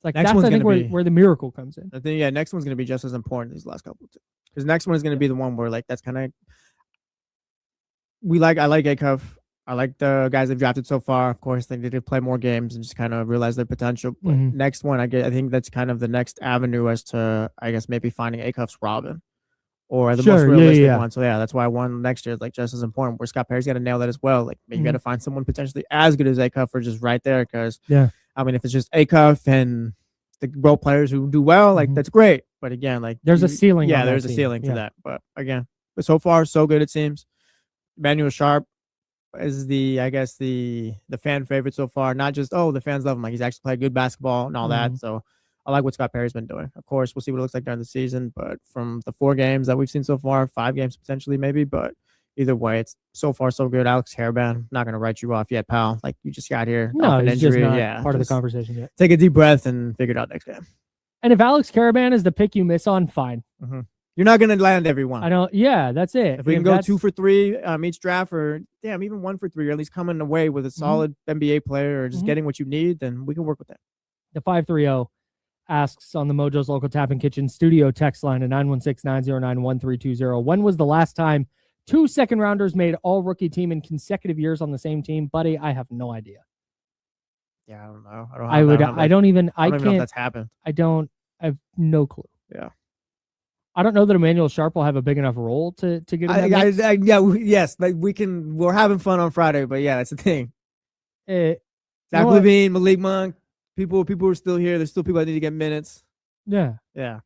Like, next that's, I think, where the miracle comes in. I think, yeah, next one's going to be just as important as these last couple. Because next one is going to be the one where, like, that's kind of I like Acuff. I like the guys they've drafted so far. Of course, they need to play more games and just kind of realize their potential. But next one, I think that's kind of the next avenue as to, I guess, maybe finding Acuff's Robin or the most realistic one. So yeah, that's why one next year is like just as important. Where Scott Perry's got to nail that as well. Like, you got to find someone potentially as good as Acuff or just right there. Because I mean, if it's just Acuff and the role players who do well, like that's great. But again, like there's a ceiling. Yeah, there's a ceiling to that. But again, so far so good it seems. Emmanuel Sharp is the fan favorite so far. Not just the fans love him, like he's actually played good basketball and all that. So I like what Scott Perry's been doing. Of course, we'll see what it looks like during the season, but from the 4 games that we've seen so far, 5 games potentially maybe, but either way, it's so far so good. Alex Herro, not gonna write you off yet, pal. Like, you just got here. No, an he's injury. Just not part of the conversation yet. Take a deep breath and figure it out next game. And if Alex Herro is the pick you miss on, fine. You're not gonna land everyone. I don't. Yeah, that's it. If we can go 2 for 3 each draft, or even 1 for 3, or at least coming away with a solid NBA player, or just getting what you need, then we can work with that. The 530 asks on the Mojo's Local Tap and Kitchen studio text line at 916-909-1320. When was the last time 2 second-rounders made all-rookie team in consecutive years on the same team? Buddy, I have no idea. Yeah, I don't know. I don't even know if that's happened. I have no clue. Yeah. I don't know that Emmanuel Sharp will have a big enough role to get in yes, like we're having fun on Friday, but yeah, that's the thing. Zach LaVine, Malik Monk, people are still here. There's still people that need to get minutes. Yeah. I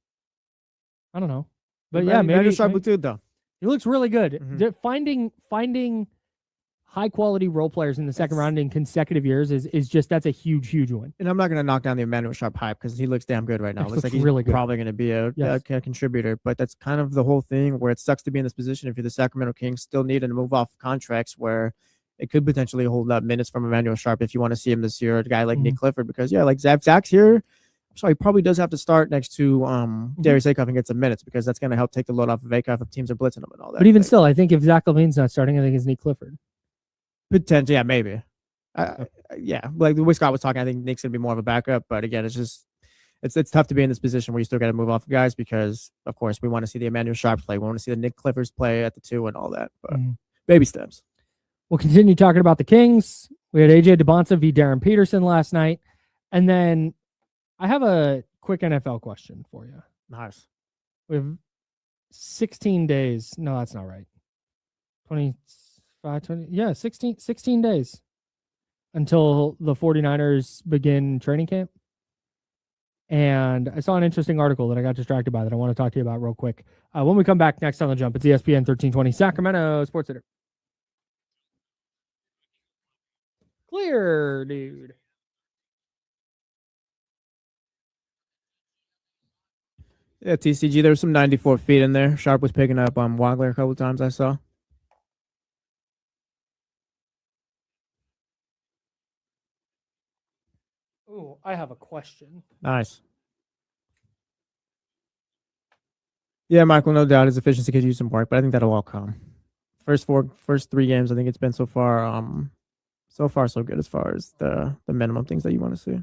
don't know, but yeah, maybe Sharp too, though. He looks really good. Finding high quality role players in the second round in consecutive years is just, that's a huge one. And I'm not going to knock down the Emmanuel Sharp hype because he looks damn good right now. Looks like he's really good. Probably going to be a contributor, but that's kind of the whole thing where it sucks to be in this position if you're the Sacramento Kings, still needing to move off contracts where it could potentially hold up minutes from Emmanuel Sharp if you want to see him this year, a guy like Nick Clifford, because like Zach's here. So he probably does have to start next to Darius Acuff and get some minutes, because that's going to help take the load off of Acuff if teams are blitzing him and all that. But even still, I think if Zach LaVine's not starting, I think it's Nick Clifford. Potentially, yeah, maybe. Like the way Scott was talking, I think Nick's gonna be more of a backup. But again, it's tough to be in this position where you still got to move off guys, because of course we want to see the Emmanuel Sharp play, we want to see the Nick Cliffords play at the 2 and all that. But baby steps. We'll continue talking about the Kings. We had AJ DeBonsa v. Darren Peterson last night, and then I have a quick NFL question for you. Nice. We have 16 days. No, that's not right. 16 days until the 49ers begin training camp. And I saw an interesting article that I got distracted by that I want to talk to you about real quick. When we come back next on The Jump, it's ESPN 1320 Sacramento Sports Center. Clear, dude. Yeah, TCG, there was some 94 feet in there. Sharp was picking up Wagler a couple of times, I saw. Oh, I have a question. Nice. Yeah, Michael, no doubt his efficiency could use some work, but I think that'll all come. First 3 games, I think it's been so far so good as far as the minimum things that you want to see.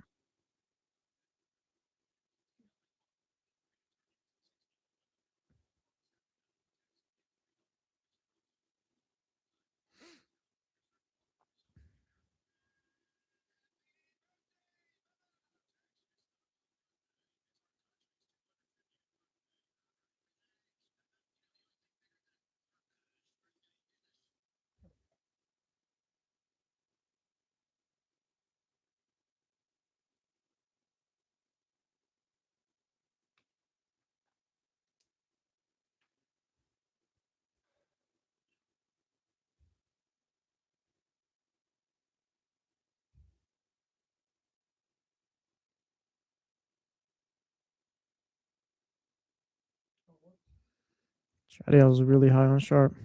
Tradiale was really high on Sharp. I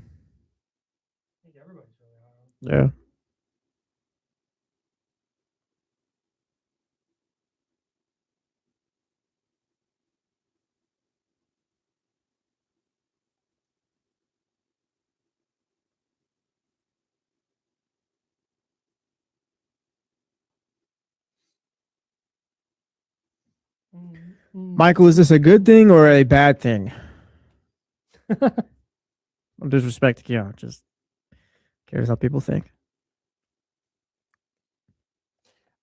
think everybody's really high on. Yeah. Michael, is this a good thing or a bad thing? No disrespect to Keon, just cares how people think.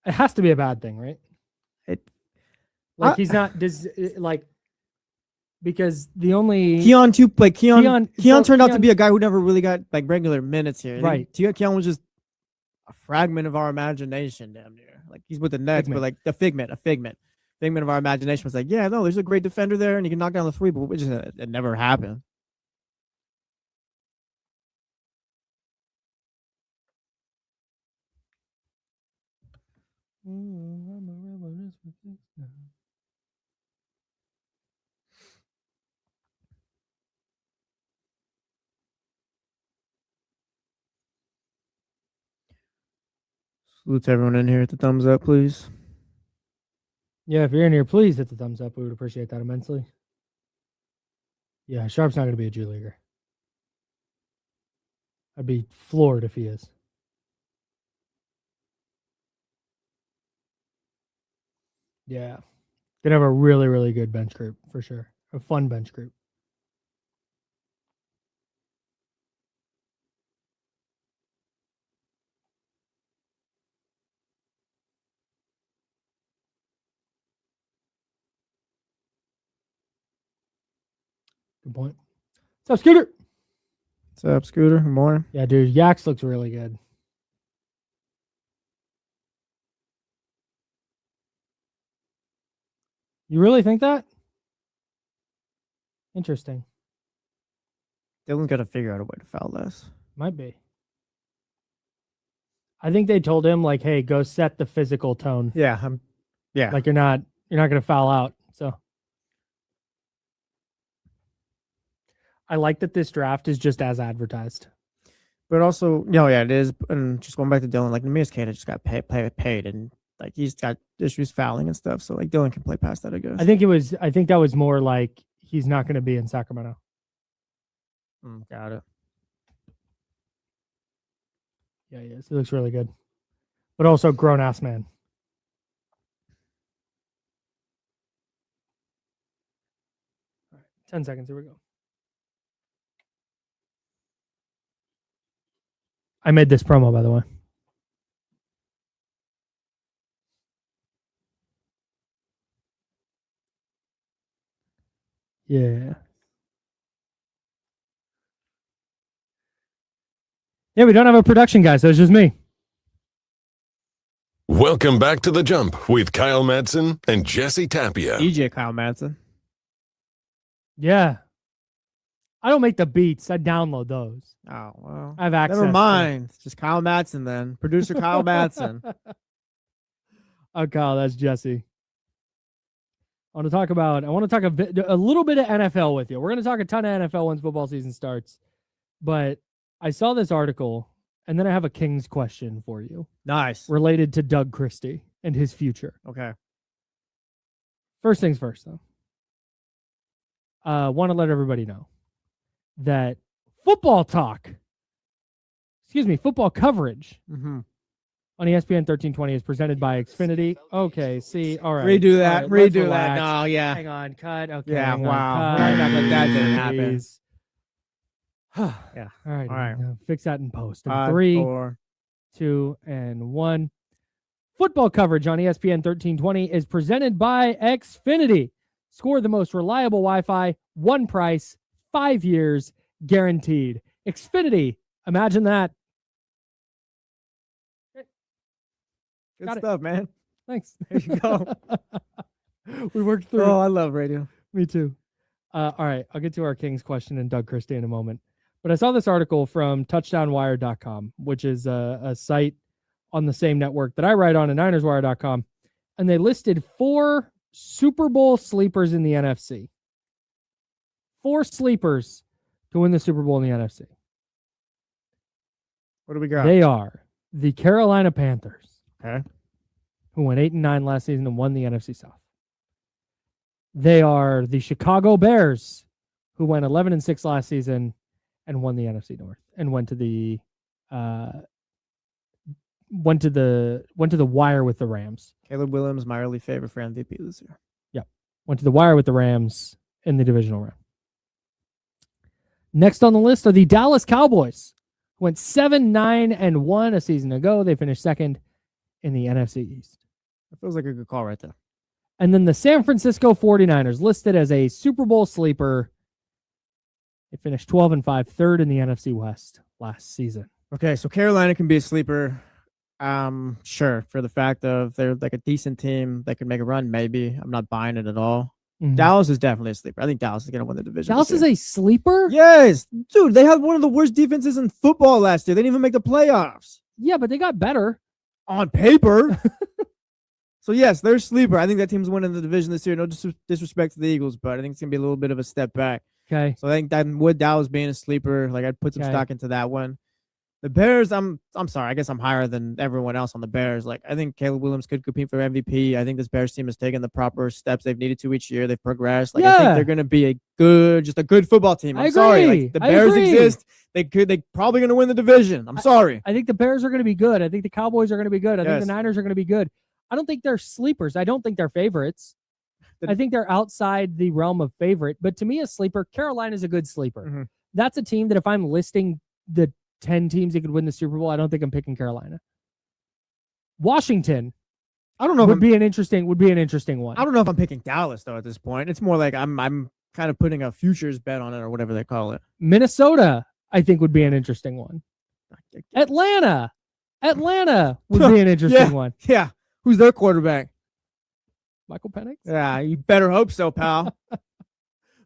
It has to be a bad thing, right? He's not because the only Keon turned out to be a guy who never really got like regular minutes here. Right. Keon was just a fragment of our imagination, damn near. Like he's with the Nets, but like a figment of our imagination was like, yeah, no, there's a great defender there, and he can knock down the three, but it never happened. Salute to everyone in here. Hit the thumbs up, please. Yeah, if you're in here, please hit the thumbs up. We would appreciate that immensely. Yeah, Sharp's not going to be a G Leaguer. I'd be floored if he is. Yeah. Gonna have a really, really good bench group for sure. A fun bench group. Good point. What's up, Scooter? What's up, Scooter? Good morning. Yeah, dude, Yax looks really good. You really think that? Interesting. Dylan's got to figure out a way to foul less. Might be. I think they told him like, "Hey, go set the physical tone." Yeah, yeah. Like you're not going to foul out. So I like that this draft is just as advertised. But also, yeah, it is. And just going back to Dylan, like Namias Kane just got paid, and like he's got issues fouling and stuff. So like Dylan can play past that, I guess. I think that was more like he's not going to be in Sacramento. Got it. Yeah, he is. He looks really good. But also grown ass man. All right, 10 seconds. Here we go. I made this promo, by the way. Yeah. Yeah, we don't have a production guy, so it's just me. Welcome back to The Jump with Kyle Madson and Jesse Tapia. DJ Kyle Madson. Yeah. I don't make the beats. I download those. Oh, well. I have access. Never mind. It's just Kyle Madson then. Producer Kyle Madson. Oh, Kyle, that's Jesse. I want to talk a little bit of NFL with you. We're going to talk a ton of NFL once football season starts. But I saw this article, and then I have a Kings question for you. Nice. Related to Doug Christie and his future. Okay. First things first, though. Want to let everybody know that football coverage on ESPN 1320 is presented by Xfinity. Okay, see, all right. Redo that. All right, Redo that. No, yeah. Hang on, cut. Okay. Yeah, wow. Cut. Right, like that didn't happen. Yeah. All right. All right. Fix that in post. 3, 3, 2, and 1. Football coverage on ESPN 1320 is presented by Xfinity. Score the most reliable Wi-Fi, one price, 5 years, guaranteed. Xfinity. Imagine that. Good stuff, man. Thanks. There you go. We worked through. Oh, I love radio. Me too. All right. I'll get to our Kings question and Doug Christie in a moment. But I saw this article from touchdownwire.com, which is a site on the same network that I write on at NinersWire.com. And they listed 4 Super Bowl sleepers in the NFC. 4 sleepers to win the Super Bowl in the NFC. What do we got? They are the Carolina Panthers, Okay. who went 8-9 last season and won the NFC South. They are the Chicago Bears, who went 11-6 last season and won the NFC North and went to the wire with the Rams. Caleb Williams, my early favorite for MVP this year. Yep. Went to the wire with the Rams in the divisional round. Next on the list are the Dallas Cowboys. Went 7-9-1 a season ago. They finished second in the NFC East. That feels like a good call right there. And then the San Francisco 49ers, listed as a Super Bowl sleeper. They finished 12-5, third in the NFC West last season. Okay, so Carolina can be a sleeper. Sure, for the fact of they're like a decent team that could make a run, maybe. I'm not buying it at all. Mm-hmm. Dallas is definitely a sleeper. I think Dallas is going to win the division. Dallas is a sleeper? Yes. Dude, they had one of the worst defenses in football last year. They didn't even make the playoffs. Yeah, but they got better. On paper. So, yes, they're a sleeper. I think that team's winning the division this year. No disrespect to the Eagles, but I think it's going to be a little bit of a step back. Okay. So I think that with Dallas being a sleeper, like I'd put some stock into that one. The Bears, I'm sorry. I guess I'm higher than everyone else on the Bears. Like I think Caleb Williams could compete for MVP. I think this Bears team has taken the proper steps they've needed to each year. They've progressed. Like I think they're going to be just a good football team. I'm sorry. Like the Bears exist. They probably going to win the division. I'm sorry. I think the Bears are going to be good. I think the Cowboys are going to be good. I think the Niners are going to be good. I don't think they're sleepers. I don't think they're favorites. I think they're outside the realm of favorite. But to me, a sleeper, Carolina is a good sleeper. Mm-hmm. That's a team that if I'm listing the 10 teams that could win the Super Bowl, I don't think I'm picking Carolina. Washington, I don't know. Would be an interesting one. I don't know if I'm picking Dallas though at this point. It's more like I'm kind of putting a futures bet on it or whatever they call it. Minnesota, I think would be an interesting one. Atlanta would be an interesting one. Yeah. Who's their quarterback? Michael Penix? Yeah, you better hope so, pal.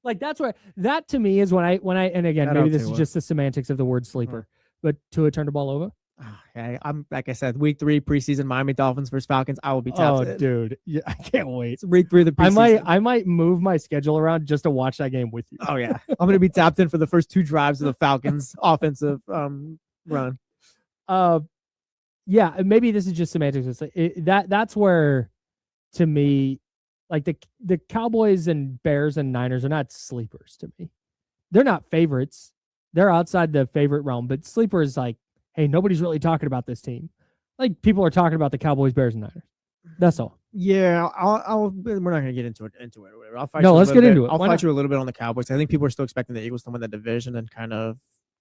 Like that to me is when I and again, maybe this is just the semantics of the word sleeper. But Tua turned the ball over. Okay, I'm like I said, week 3 preseason Miami Dolphins versus Falcons. I will be tapped in. Dude, yeah, I can't wait. It's week 3 of the preseason. I might move my schedule around just to watch that game with you. Oh yeah, I'm gonna be tapped in for the first 2 drives of the Falcons offensive run. Yeah, maybe this is just semantics. That's where, to me, like the Cowboys and Bears and Niners are not sleepers to me. They're not favorites. They're outside the favorite realm, but sleeper is like, hey, nobody's really talking about this team. Like people are talking about the Cowboys, Bears, and Niners. That's all. Yeah, we're not gonna get into it or whatever. I'll fight. Let's get into it. I'll fight you a little bit on the Cowboys. I think people are still expecting the Eagles to win the division and kind of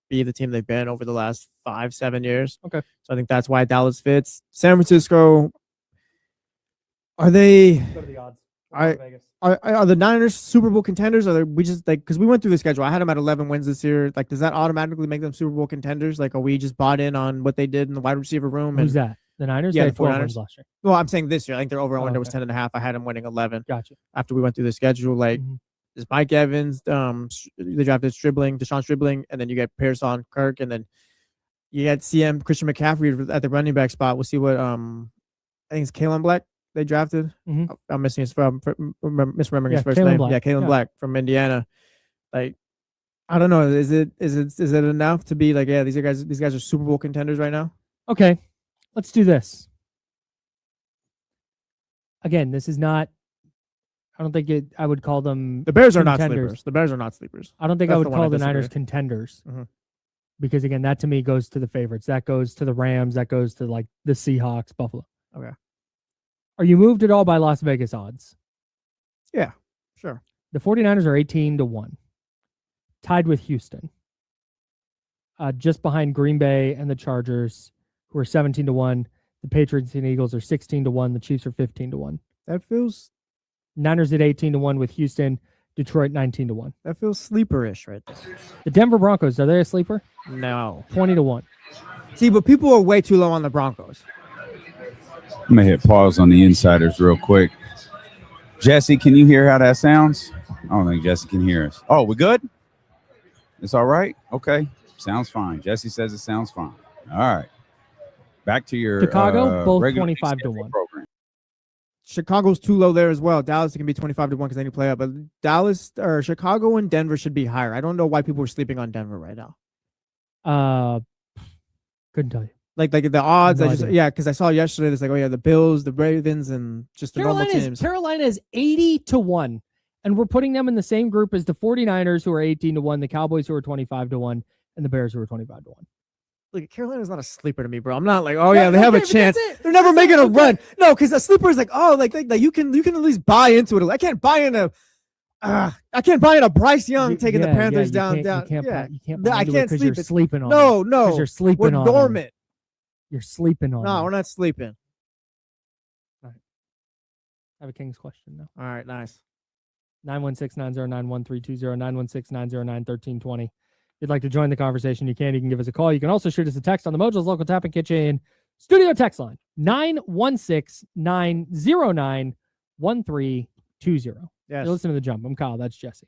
be the team they've been over the last 5-7 years. Okay, so I think that's why Dallas fits. San Francisco, are they? Go to the odds. Are the Niners Super Bowl contenders? We just like because we went through the schedule. I had them at 11 wins this year. Like, does that automatically make them Super Bowl contenders? Like, are we just bought in on what they did in the wide receiver room? Who's that? The Niners? Yeah, they the 49ers. Wins last year. Well, I'm saying this year. I think their over/under was 10.5. I had them winning 11. Gotcha. After we went through the schedule, like is Mike Evans, they drafted Deshaun Stribling, and then you get Pearson Kirk, and then you get CM Christian McCaffrey at the running back spot. We'll see what I think it's Kalen Black. They drafted. I'm missing his misremembering his first name. Yeah, Kalen Black from Indiana. Like, I don't know. Is it enough to be like, yeah, these guys are Super Bowl contenders right now? Okay, let's do this. Again, this is not. I don't think I would call them. The Bears are not sleepers. The Bears are not sleepers. I don't think I would call the Niners contenders. Because again, that to me goes to the favorites. That goes to the Rams. That goes to like the Seahawks, Buffalo. Okay. Are you moved at all by Las Vegas odds? Yeah, sure. The 49ers are 18-1, tied with Houston. Just behind Green Bay and the Chargers, who are 17-1. The Patriots and Eagles are 16-1. The Chiefs are 15-1. That feels. Niners at 18-1 with Houston. Detroit 19-1. That feels sleeperish right there. The Denver Broncos, are they a sleeper? No. 20-1. See, but people are way too low on the Broncos. I'm going to hit pause on the insiders real quick. Jesse, can you hear how that sounds? I don't think Jesse can hear us. Oh, we good? It's all right? Okay. Sounds fine. Jesse says it sounds fine. All right. Back to your Chicago, both 25-1. Program. Chicago's too low there as well. Dallas can be 25-1 because they need to play up, but Dallas or Chicago and Denver should be higher. I don't know why people are sleeping on Denver right now. Couldn't tell you. Like the odds, No idea. because I saw yesterday. There's like, the Bills, the Ravens, and just the normal teams. Carolina is 80-1, and we're putting them in the same group as the 49ers, who are 18-1, the Cowboys, who are 25-1, and the Bears, who are 25-1. Look, Carolina's not a sleeper to me, bro. I'm not like, they have a chance. They're never making a run. No, because a sleeper is like, like you can at least buy into it. I can't buy in a Bryce Young taking the Panthers down. You can't I can't sleep. You're sleeping on No, them. Because you're sleeping we're on dormant. them. You're sleeping on No, them. we're not sleeping. All right. I have a Kings question now. All right, nice. 916-909-1320, 916-909-1320. If you'd like to join the conversation, you can give us a call. You can also shoot us a text on the Mojo's Local Tap and Kitchen studio text line, 916-909-1320. Yes. You listen to The Jump. I'm Kyle. That's Jesse.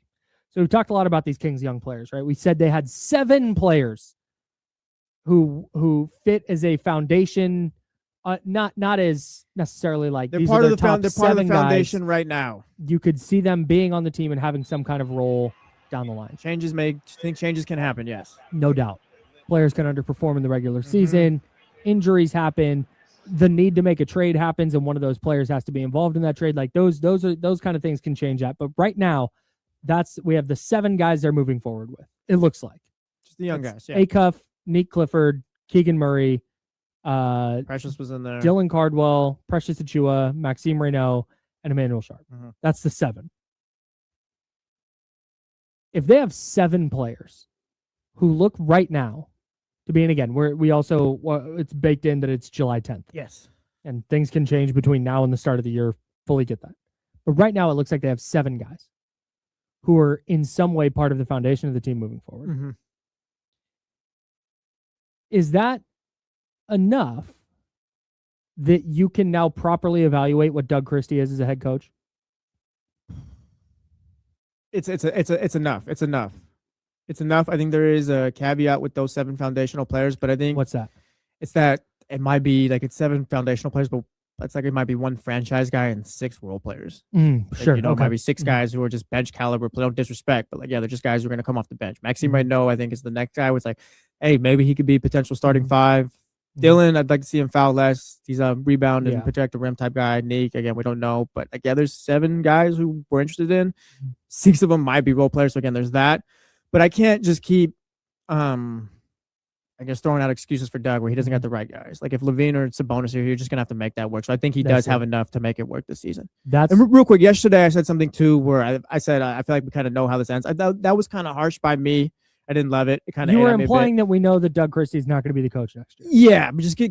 So we talked a lot about these Kings young players, right? We said they had 7 players who fit as a foundation, not as necessarily like they're part of the foundation right now. You could see them being on the team and having some kind of role down the line. Changes can happen, yes. No doubt. Players can underperform in the regular season. Injuries happen. The need to make a trade happens, and one of those players has to be involved in that trade. Like those kind of things can change that. But right now, we have the 7 guys they're moving forward with. It looks like just the young guys. Yeah. Acuff, Nick Clifford, Keegan Murray, Precious was in there. Dylan Cardwell, Precious Achua, Maxime Reynaud, and Emmanuel Sharp. That's the 7. If they have 7 players who look right now to be, and again, it's baked in that it's July 10th. Yes. And things can change between now and the start of the year. Fully get that. But right now, it looks like they have 7 guys who are in some way part of the foundation of the team moving forward. Is that enough that you can now properly evaluate what Doug Christie is as a head coach? It's enough. It's enough. It's enough. I think there is a caveat with those 7 foundational players, but I think what's that? It's that it might be like it's 7 foundational players, but it's like it might be 1 franchise guy and 6 role players. Sure. It might be 6 guys who are just bench caliber. No disrespect, but they're just guys who are going to come off the bench. Maxime Reynaud, I think, is the next guy. It's like, hey, maybe he could be potential starting 5. Dylan, I'd like to see him foul less. He's a rebound and protect the rim type guy. Nick, again, we don't know. But there's 7 guys who we're interested in. 6 of them might be role players. So again, there's that. But I can't just keep throwing out excuses for Doug where he doesn't got the right guys. Like if LaVine or Sabonis are here, you're just gonna have to make that work. So I think he does have enough to make it work this season. And real quick, yesterday I said something too where I said I feel like we kind of know how this ends. That was kind of harsh by me. I didn't love it. It kind of you were implying that we know that Doug Christie is not going to be the coach next year. Yeah, but just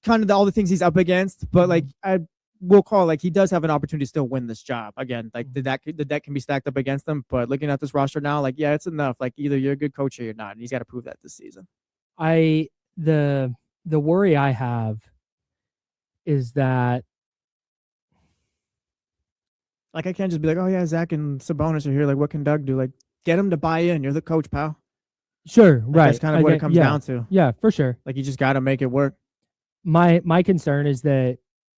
kind of all the things he's up against. But I will call he does have an opportunity to still win this job. Again, the deck can be stacked up against him. But looking at this roster now, it's enough. Either you're a good coach or you're not, and he's got to prove that this season. The worry I have is that I can't just be like, oh yeah, Zach and Sabonis are here. What can Doug do? Get him to buy in. You're the coach, pal. Sure, right. That's kind of what it comes down to. Yeah, for sure. You just got to make it work. My concern is that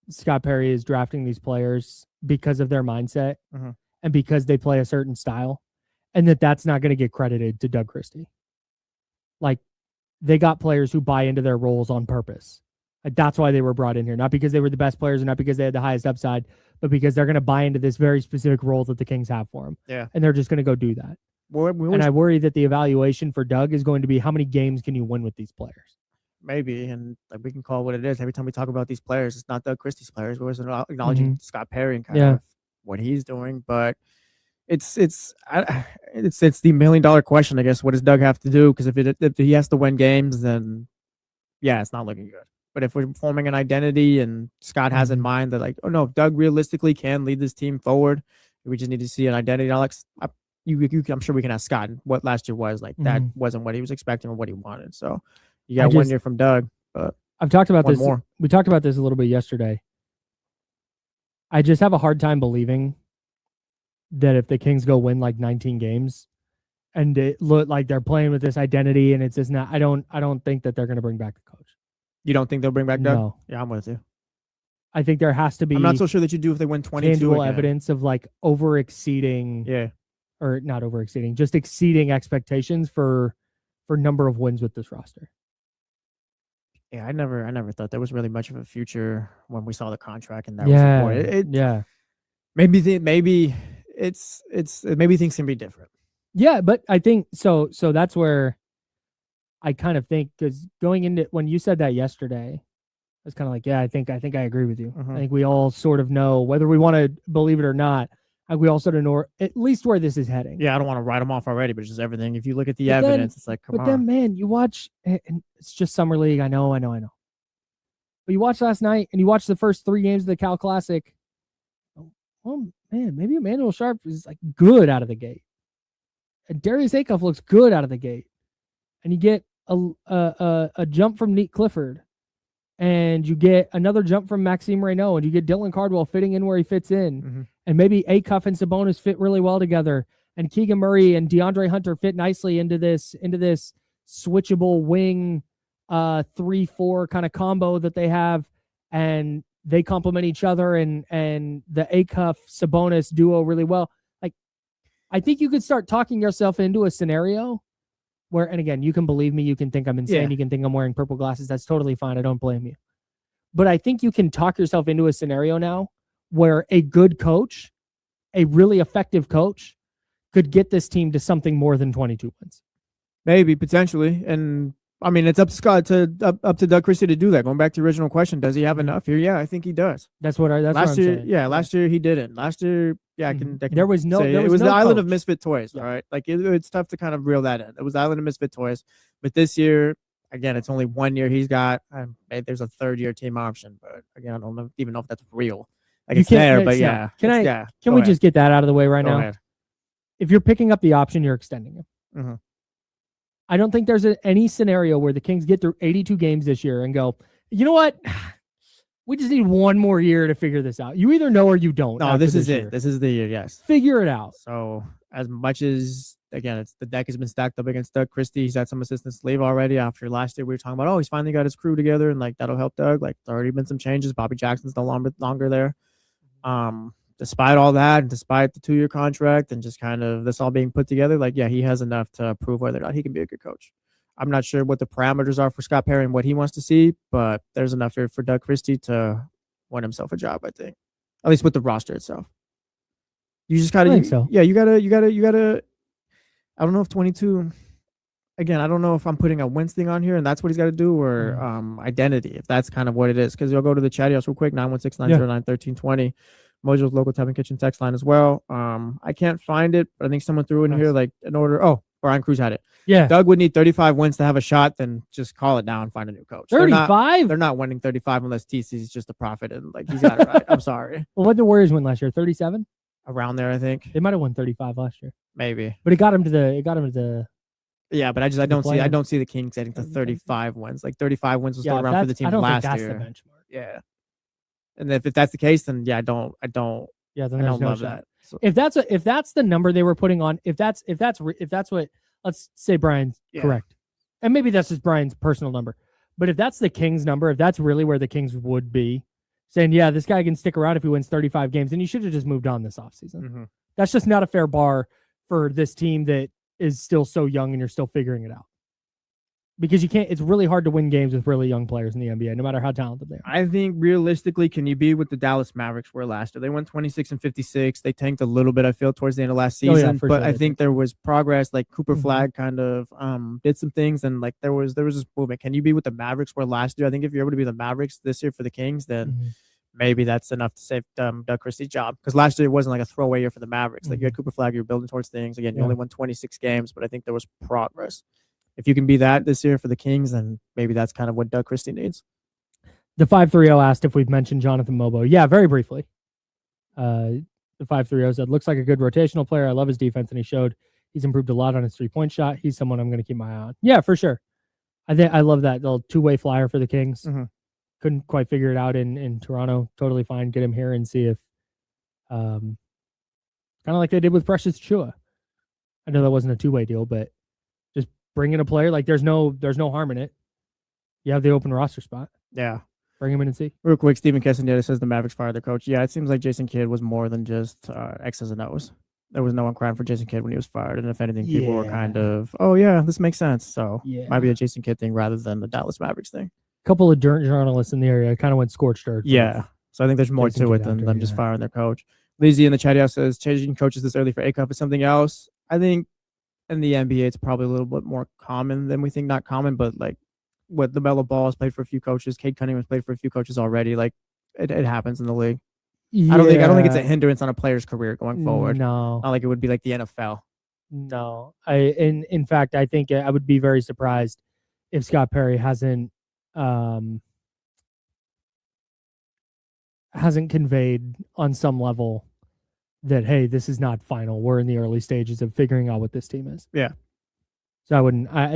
Scott Perry is drafting these players because of their mindset and because they play a certain style, and that's not going to get credited to Doug Christie. They got players who buy into their roles on purpose. That's why they were brought in here, not because they were the best players and not because they had the highest upside, but because they're going to buy into this very specific role that the Kings have for them. Yeah. And they're just going to go do that. And I worry that the evaluation for Doug is going to be how many games can you win with these players? Maybe, and we can call it what it is. Every time we talk about these players, it's not Doug Christie's players. We're acknowledging Scott Perry and kind of what he's doing, but it's the $1 million question, I guess. What does Doug have to do? Because if he has to win games, then it's not looking good. But if we're forming an identity and Scott has in mind that oh no, Doug realistically can lead this team forward, we just need to see an identity. Alex, I'm sure we can ask Scott what last year was like. That wasn't what he was expecting or what he wanted. So you got 1 year from Doug, but I've talked about this. More. We talked about this a little bit yesterday. I just have a hard time believing that if the Kings go win 19 games and it look like they're playing with this identity and it's just not, I don't think that they're going to bring back the coach. You don't think they'll bring back Doug? No. Yeah, I'm with you. I think there has to be. I'm not so sure that you do if they win 22 tangible again. evidence of like over-exceeding. Yeah. Or not over-exceeding, just exceeding expectations for number of wins with this roster. Yeah, I never thought there was really much of a future when we saw the contract and that was reported. Yeah. Maybe things can be different. Yeah, but I think so that's where I kind of think, because going into when you said that yesterday, I was kind of like, yeah, I think I agree with you. I think we all sort of know, whether we want to believe it or not, we all sort of know at least where this is heading. Yeah, I don't want to write them off already, but just everything. If you look at the evidence, it's like, come on. But then, man, you watch, and it's just Summer League. I know. But you watched last night, and you watched the first 3 games of the Cal Classic. Oh, man, maybe Emmanuel Sharp is like good out of the gate. And Darius Acuff looks good out of the gate. And you get a jump from Nate Clifford. And you get another jump from Maxime Reynaud, and you get Dylan Cardwell fitting in where he fits in. And maybe Acuff and Sabonis fit really well together. And Keegan Murray and DeAndre Hunter fit nicely into this switchable wing 3-4 kind of combo that they have. And they complement each other, and the Acuff Sabonis duo really well. Like, I think you could start talking yourself into a scenario where, and again, you can believe me, you can think I'm insane, you can think I'm wearing purple glasses. That's totally fine. I don't blame you. But I think you can talk yourself into a scenario now where a good coach, a really effective coach, could get this team to something more than 22 wins. Maybe, potentially. And I mean, it's up to up to Doug Christie to do that. Going back to the original question, does he have enough here? Yeah, I think he does. That's what I'm saying. Yeah, last year he didn't. Last year, yeah, I can there was no. Say there it was no the island coach. of misfit toys. All right, like it's tough to kind of reel that in. It was the island of misfit toys. But this year, again, it's only 1 year he's got. Maybe there's a 3rd-year team option, but again, I don't even know if that's real. Like, it's there, but yeah. Can we just get that out of the way right now? Ahead. If you're picking up the option, you're extending it. Mm-hmm. I don't think there's any scenario where the Kings get through 82 games this year and go, you know what? We just need 1 more year to figure this out. You either know or you don't. No, this is it. This is the year, yes. Figure it out. So as much as, again, the deck has been stacked up against Doug Christie. He's had some assistants leave already after last year. We were talking about, he's finally got his crew together, and like that'll help Doug. Like, there's already been some changes. Bobby Jackson's no longer there. Despite all that, and despite the 2-year contract and just kind of this all being put together, like, yeah, he has enough to prove whether or not he can be a good coach. I'm not sure what the parameters are for Scott Perry and what he wants to see, but there's enough here for Doug Christie to win himself a job, I think. At least with the roster itself. You just gotta, yeah, you gotta. I don't know if 22. Again, I don't know if I'm putting a wins thing on here and that's what he's got to do, or identity, if that's kind of what it is. Because you'll go to the chat house real quick, 916-909-1320. Mojo's local Tap and Kitchen text line as well. I can't find it, but I think someone threw in here like an order. Oh, Brian Cruz had it. Yeah. Doug would need 35 wins to have a shot, then just call it down and find a new coach. 35? They're not winning 35 unless TC's just a prophet and like he's got it right. I'm sorry. Well, what did the Warriors win last year? 37? Around there, I think. They might have won 35 last year. Maybe. But it got him to the Yeah, but I don't see the Kings getting to 35 wins. Like 35 wins was still around for the team last year. That's the benchmark. Yeah. And if that's the case, then yeah, I don't then I don't love that. So, if that's the number they were putting on, if that's what, let's say Brian's correct, and maybe that's just Brian's personal number, but if that's the Kings number, if that's really where the Kings would be saying, yeah, this guy can stick around if he wins 35 games, then you should have just moved on this offseason. That's just not a fair bar for this team that is still so young and you're still figuring it out. Because you can't, it's really hard to win games with really young players in the NBA, no matter how talented they are. I think realistically, can you be what the Dallas Mavericks were last year? They went 26-56. They tanked a little bit, I feel, towards the end of last season. But sure, I think there was progress. Like Cooper Flagg kind of did some things, and like there was this movement. Can you be what the Mavericks were last year? I think if you're able to be the Mavericks this year for the Kings, then maybe that's enough to save Doug Christie's job. Because last year it wasn't like a throwaway year for the Mavericks. Like you had Cooper Flagg, you were building towards things. Again, you only won 26 games, but I think there was progress. If you can be that this year for the Kings, then maybe that's kind of what Doug Christie needs. The 530 asked if we've mentioned Jonathan Mobo. Yeah, very briefly. The 530 said, looks like a good rotational player. I love his defense, and he showed he's improved a lot on his 3-point shot. He's someone I'm going to keep my eye on. Yeah, for sure. I love that little 2-way flyer for the Kings. Couldn't quite figure it out in Toronto. Totally fine. Get him here and see if kind of like they did with Precious Chua. I know that wasn't a 2-way deal, but bring in a player, like there's no harm in it. You have the open roster spot. Yeah. Bring him in and see. Real quick, Stephen Castaneda says the Mavericks fired their coach. Yeah, it seems like Jason Kidd was more than just X's and O's. There was no one crying for Jason Kidd when he was fired. And if anything, people were kind of, oh, yeah, this makes sense. So might be a Jason Kidd thing rather than the Dallas Mavericks thing. A couple of journalists in the area kind of went scorched earth. Yeah. So I think there's more Jason to it Kidd than after, them just firing their coach. Lizzie in the chat house says changing coaches this early for Acuff is something else. I think in the NBA, it's probably a little bit more common than we think. Not common, but like what LaMelo Ball has played for a few coaches. Cade Cunningham has played for a few coaches already. Like it happens in the league. Yeah. I don't think it's a hindrance on a player's career going forward. No, not like it would be like the NFL. No, in fact, I think I would be very surprised if Scott Perry hasn't conveyed on some level that, hey, this is not final. We're in the early stages of figuring out what this team is. Yeah. So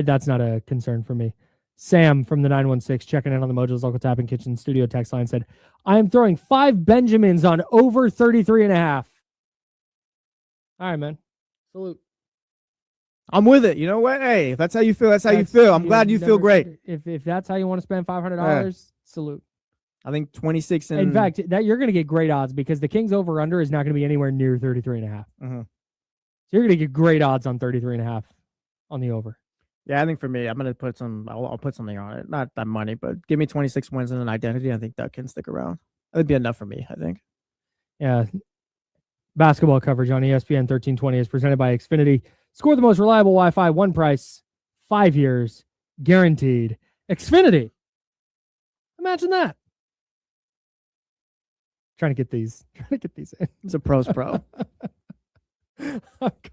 that's not a concern for me. Sam from the 916 checking in on the Mojo's local tap and kitchen studio text line said, I am throwing 5 Benjamins on over 33.5. All right, man. Salute. I'm with it. You know what? Hey, if that's how you feel, that's how you feel. I'm glad you feel great. If that's how you want to spend $500, salute. I think 26 and... In fact, that you're going to get great odds because the Kings over-under is not going to be anywhere near 33.5. Mm-hmm. So you're going to get great odds on 33.5 on the over. Yeah, I think for me, I'm going to put I'll put something on it. Not that money, but give me 26 wins and an identity. I think that can stick around. That'd be enough for me, I think. Yeah. Basketball coverage on ESPN 1320 is presented by Xfinity. Score the most reliable Wi-Fi, one price, 5 years, guaranteed. Xfinity. Imagine that. Trying to get these in. It's a pros pro.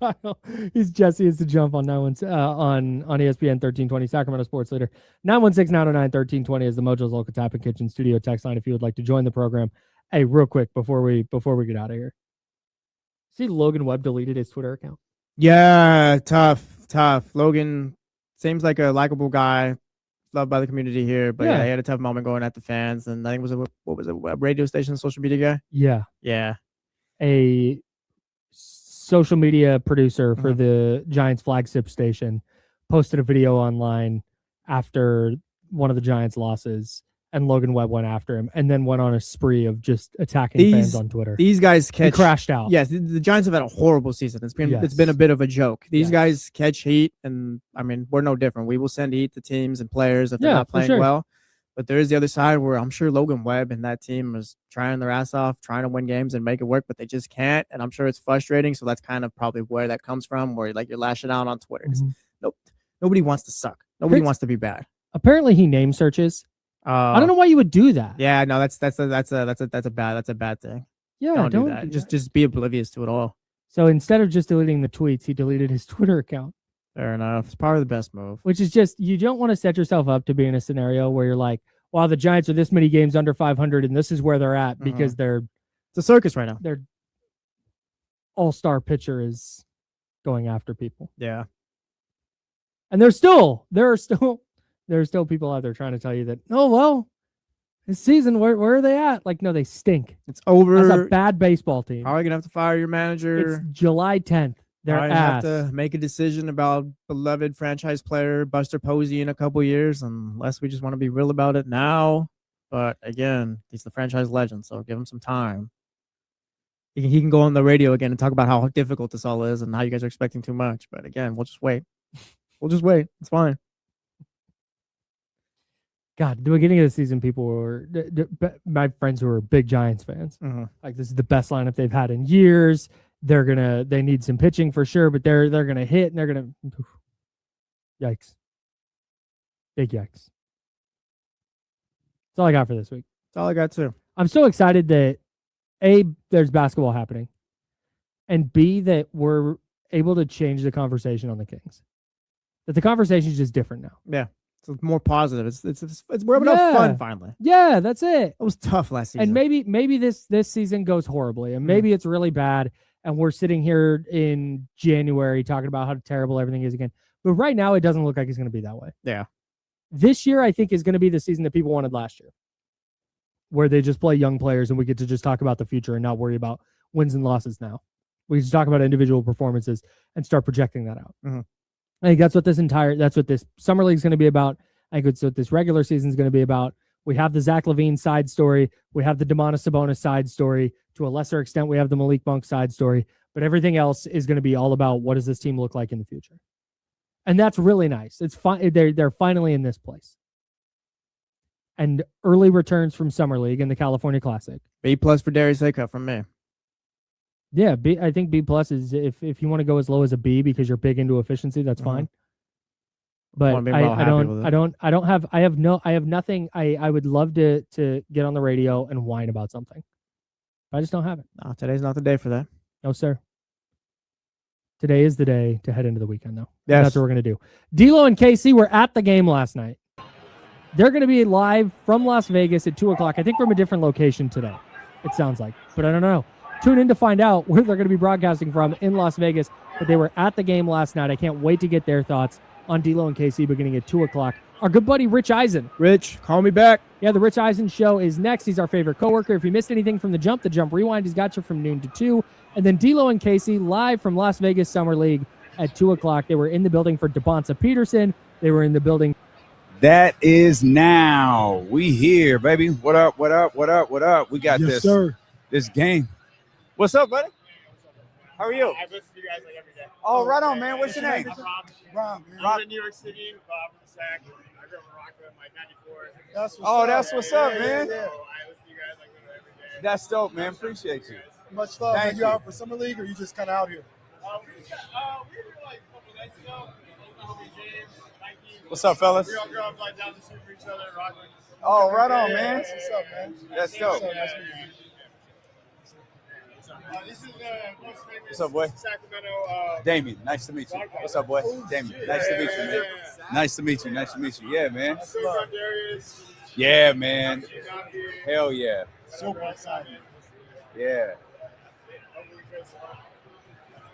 Kyle, he's Jesse. It's the jump on on ESPN 1320, Sacramento Sports Leader. 916-909-1320 is the Mojo's local tap and kitchen studio text line if you would like to join the program. Hey, real quick before we get out of here. See, Logan Webb deleted his Twitter account. Yeah, tough. Logan seems like a likable guy, loved by the community here, but yeah, he had a tough moment going at the fans, and I think a radio station, social media guy? Yeah. A social media producer for the Giants flagship station posted a video online after one of the Giants' losses, and Logan Webb went after him and then went on a spree of just attacking fans on Twitter. These guys he crashed out. Yes, the Giants have had a horrible season. It's been a bit of a joke. These guys catch heat, and I mean, we're no different. We will send heat to teams and players if they're not playing well. But there is the other side where I'm sure Logan Webb and that team is trying their ass off, trying to win games and make it work, but they just can't. And I'm sure it's frustrating. So that's kind of probably where that comes from, where you're lashing out on Twitter. Nope, nobody wants to suck. Nobody wants to be bad. Apparently, he name searches. I don't know why you would do that. Yeah, no, that's a bad thing. Yeah, don't do that. Just be oblivious to it all. So instead of just deleting the tweets, he deleted his Twitter account. Fair enough. It's probably the best move. Which is just, you don't want to set yourself up to be in a scenario where you're like, wow, the Giants are this many games under 500 and this is where they're at because it's a circus right now. Their all-star pitcher is going after people. Yeah. And there are still people out there trying to tell you that, oh, well, this season, where are they at? Like, no, they stink. It's over. That's a bad baseball team. Probably going to have to fire your manager. It's July 10th. They're have to make a decision about beloved franchise player Buster Posey in a couple years, unless we just want to be real about it now. But again, he's the franchise legend, so give him some time. He can go on the radio again and talk about how difficult this all is and how you guys are expecting too much. But again, we'll just wait. It's fine. God, at the beginning of the season, people were my friends who were big Giants fans. Like, this is the best lineup they've had in years. They need some pitching for sure, but they're gonna hit and they're gonna yikes. Big yikes. That's all I got for this week. That's all I got too. I'm so excited that A, there's basketball happening, and B, that we're able to change the conversation on the Kings. That the conversation is just different now. Yeah. It's more positive. We're having fun finally. Yeah, that's it. It was tough last season. And maybe this season goes horribly, and maybe it's really bad. And we're sitting here in January talking about how terrible everything is again. But right now, it doesn't look like it's going to be that way. Yeah. This year, I think, is going to be the season that people wanted last year, where they just play young players and we get to just talk about the future and not worry about wins and losses now. We just talk about individual performances and start projecting that out. I think that's what this summer league is going to be about. I think it's what this regular season is going to be about. We have the Zach LaVine side story. We have the Domantas Sabonis side story. To a lesser extent, we have the Malik Monk side story. But everything else is going to be all about what does this team look like in the future. And that's really nice. It's fine. They're finally in this place. And early returns from Summer League and the California Classic. B+ for Darius Acuff from me. Yeah, I think B+ is if you want to go as low as a B because you're big into efficiency, that's fine. But I have nothing. I would love to get on the radio and whine about something. I just don't have it. No, today's not the day for that. No, sir. Today is the day to head into the weekend, though. Yes. That's what we're going to do. D'Lo and KC were at the game last night. They're going to be live from Las Vegas at 2 o'clock. I think from a different location today, it sounds like. But I don't know. Tune in to find out where they're going to be broadcasting from in Las Vegas. But they were at the game last night. I can't wait to get their thoughts on D'Lo and KC beginning at 2 o'clock. Our good buddy Rich Eisen. Rich, call me back. Yeah, the Rich Eisen Show is next. He's our favorite coworker. If you missed anything from the Jump Rewind, he's got you from noon to 2. And then D'Lo and KC live from Las Vegas Summer League at 2 o'clock. They were in the building for Devonta Peterson. They were in the building. That is now. We here, baby. What up, what up, what up, what up? We got Yes, sir. This game. What's up, buddy? How are you? I listen to you guys like every day. Oh, right on, man. What's your name? Rob, man. I'm in New York City, from the Sac. I grew up in Rockland, like 94. That's what's up, man. So I listen to you guys like every day. That's dope, man. Appreciate you. Much love. Thank Are you. you out for Summer League or you just kind of out here? We were like a couple nights ago. James, Mikey. What's up, fellas? We all grew up like down the street from each other in Rockland. Oh, right on, man. That's what's up, man. That's dope. Nice meeting you. This is the most famous What's up, boy? Sacramento. Damien, nice to meet you. What's up, boy? Damien, nice to meet you, man. Nice to meet you. Nice to meet you. Yeah, man. Darius. Yeah, man. Hell yeah. Super excited. Yeah.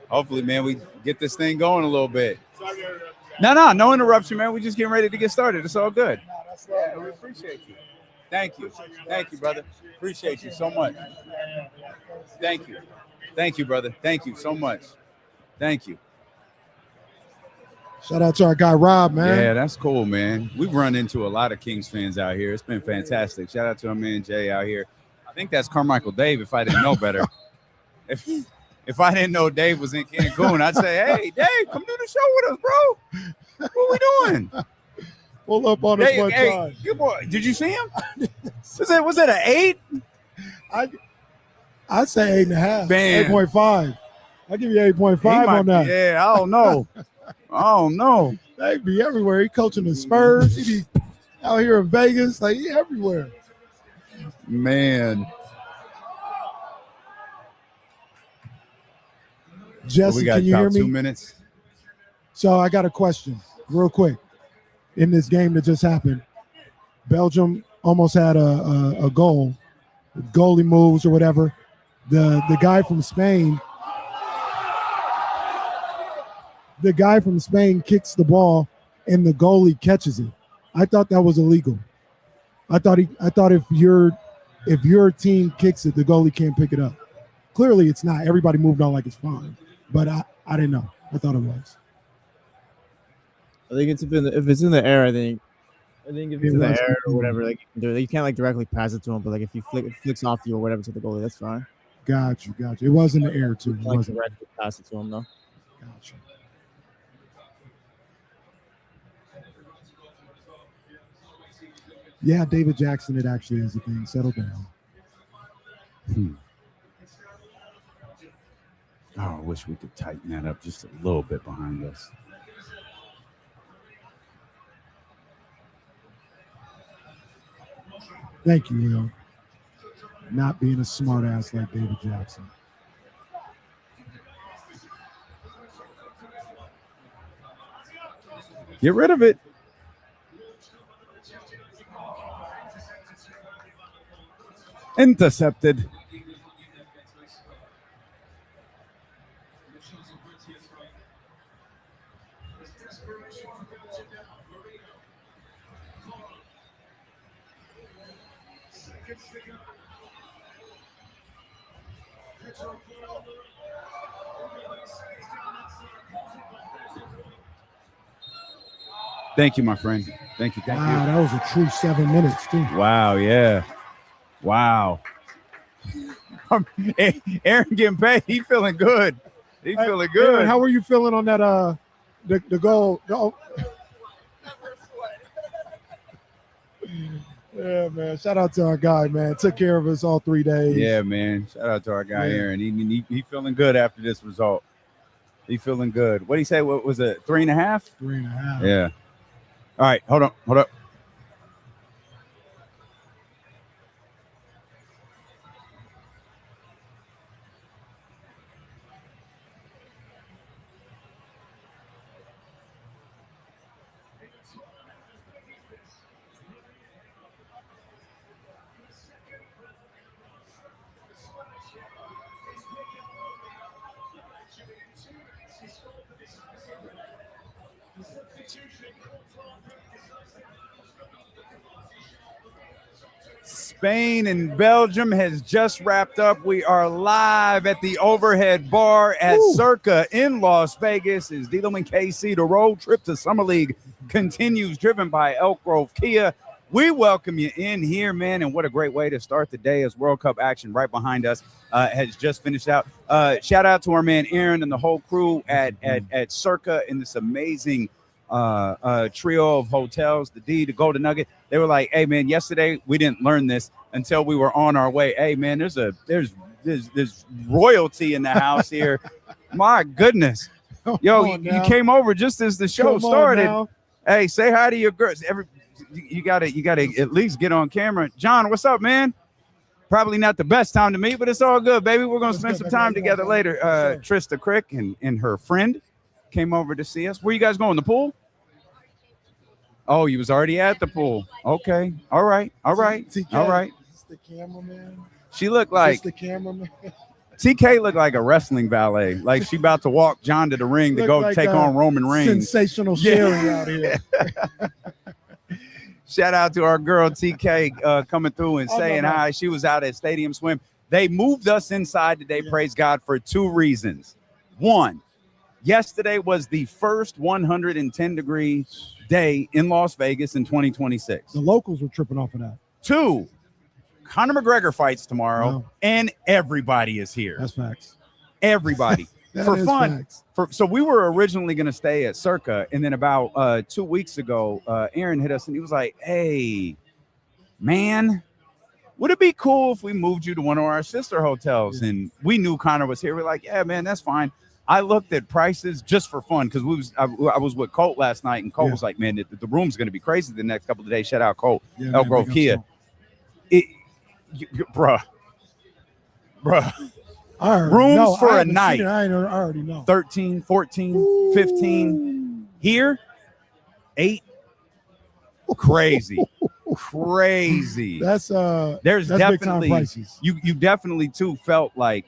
Hopefully, man, we get this thing going a little bit. No interruption, man. We just getting ready to get started. It's all good. Yeah, we appreciate you. Thank you. Thank you, brother. Appreciate you so much. Thank you. Thank you, brother. Thank you so much. Thank you. Shout out to our guy Rob, man. Yeah, that's cool, man. We've run into a lot of Kings fans out here. It's been fantastic. Shout out to our man Jay out here. I think that's Carmichael Dave if I didn't know better. If I didn't know Dave was in Cancun, I'd say, hey, Dave, come do the show with us, bro. What we doing? Pull up on us one time. Good boy. Did you see him? Was it an 8? I'd say 8.5. Man. 8.5. I'll give you 8.5 on that. Yeah, I don't know. I don't know. They be everywhere. He coaching the Spurs. He be out here in Vegas. Like, he everywhere. Man. Jesse, we got can you hear about me? 2 minutes. So I got a question real quick. In this game that just happened, Belgium almost had a goal. Goalie moves or whatever. The guy from Spain kicks the ball and the goalie catches it. I thought that was illegal. I thought if your team kicks it, the goalie can't pick it up. Clearly it's not. Everybody moved on like it's fine. But I didn't know. I thought it was. I think if it's in the air, I think if it's in the air or whatever, like you can't like directly pass it to him, but like if you it flicks off you or whatever to the goalie, that's fine. Got you. It was in the air too. Like directly pass it to him though. Got you. Yeah, David Jackson, it actually is a thing. Settle down. Oh, I wish we could tighten that up just a little bit behind us. Thank you, Will. Not being a smart ass like David Jackson. Get rid of it. Intercepted. Thank you, my friend. Thank you. Wow, that was a true 7 minutes, too. Wow, yeah. Wow. Aaron getting paid. He feeling good. He feeling good. Aaron, how were you feeling on that the goal? Yeah, man. Shout out to our guy, man. Took care of us all 3 days. Yeah, man. Shout out to our guy, Aaron. He feeling good after this result. He feeling good. What did he say? What was it? 3.5? 3.5. Yeah. All right. Hold up. Spain and Belgium has just wrapped up. We are live at the Overhead Bar at Circa in Las Vegas. Is Dilo and KC. The road trip to Summer League continues, driven by Elk Grove Kia. We welcome you in here, man, and what a great way to start the day as World Cup action right behind us has just finished out. Shout out to our man Aaron and the whole crew at Circa in this amazing trio of hotels, the Golden Nugget. They were like, hey man, yesterday we didn't learn this until we were on our way. Hey man, there's royalty in the house here. My goodness. Yo, you came over just as the show started. Hey, say hi to your girls. You gotta at least get on camera. John, what's up, man? Probably not the best time to meet, but it's all good, baby. We're gonna spend some time together later. Trista Crick and her friend came over to see us. Where you guys going? The pool? Oh, you was already at the pool. Okay. All right. TK, is the cameraman? She looked like the cameraman. TK looked like a wrestling ballet. Like she about to walk John to the ring to go like take on Roman Reigns. Sensational Sherry out here. Shout out to our girl TK coming through and saying hi. She was out at Stadium Swim. They moved us inside today, praise God, for 2 reasons. 1, yesterday was the first 110-degree day in Las Vegas in 2026. The locals were tripping off of that. 2, Conor McGregor fights tomorrow, and everybody is here. That's facts. Everybody. For fun. Facts. So we were originally going to stay at Circa, and then about 2 weeks ago, Aaron hit us, and he was like, hey, man, would it be cool if we moved you to one of our sister hotels? Yeah. And we knew Conor was here. We're like, yeah, man, that's fine. I looked at prices just for fun because I was with Colt last night, and Colt was like, man, the room's going to be crazy the next couple of days. Shout out Colt, Elk Grove Kia. Bruh. Rooms for a night. I already know. 13, 14, 15. Here, 8. Crazy. That's there's that's definitely big time prices. You definitely too felt like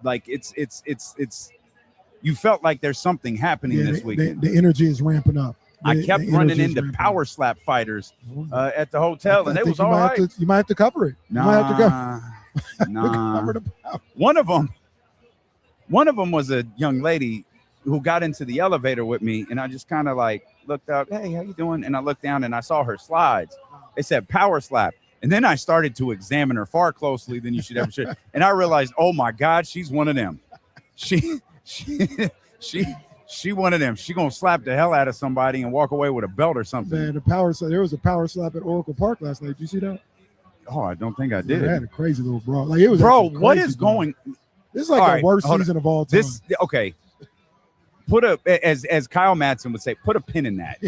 it's you felt like there's something happening this weekend. The energy is ramping up. I kept running into power slap fighters at the hotel, and it was all right. You might have to cover it. Nah, you might have to go. nah. One of them was a young lady who got into the elevator with me, and I just kind of like looked up, hey, how you doing? And I looked down and I saw her slides. It said power slap. And then I started to examine her far closely than you should ever should. And I realized, oh my God, she's one of them. She one of them. She gonna slap the hell out of somebody and walk away with a belt or something. Man, there was a power slap at Oracle Park last night. Did you see that? Oh, I don't think I did. They had a crazy little brawl. Like it was. Bro, what is going? This is like the worst season of all time. Okay. As Kyle Madson would say, put a pin in that.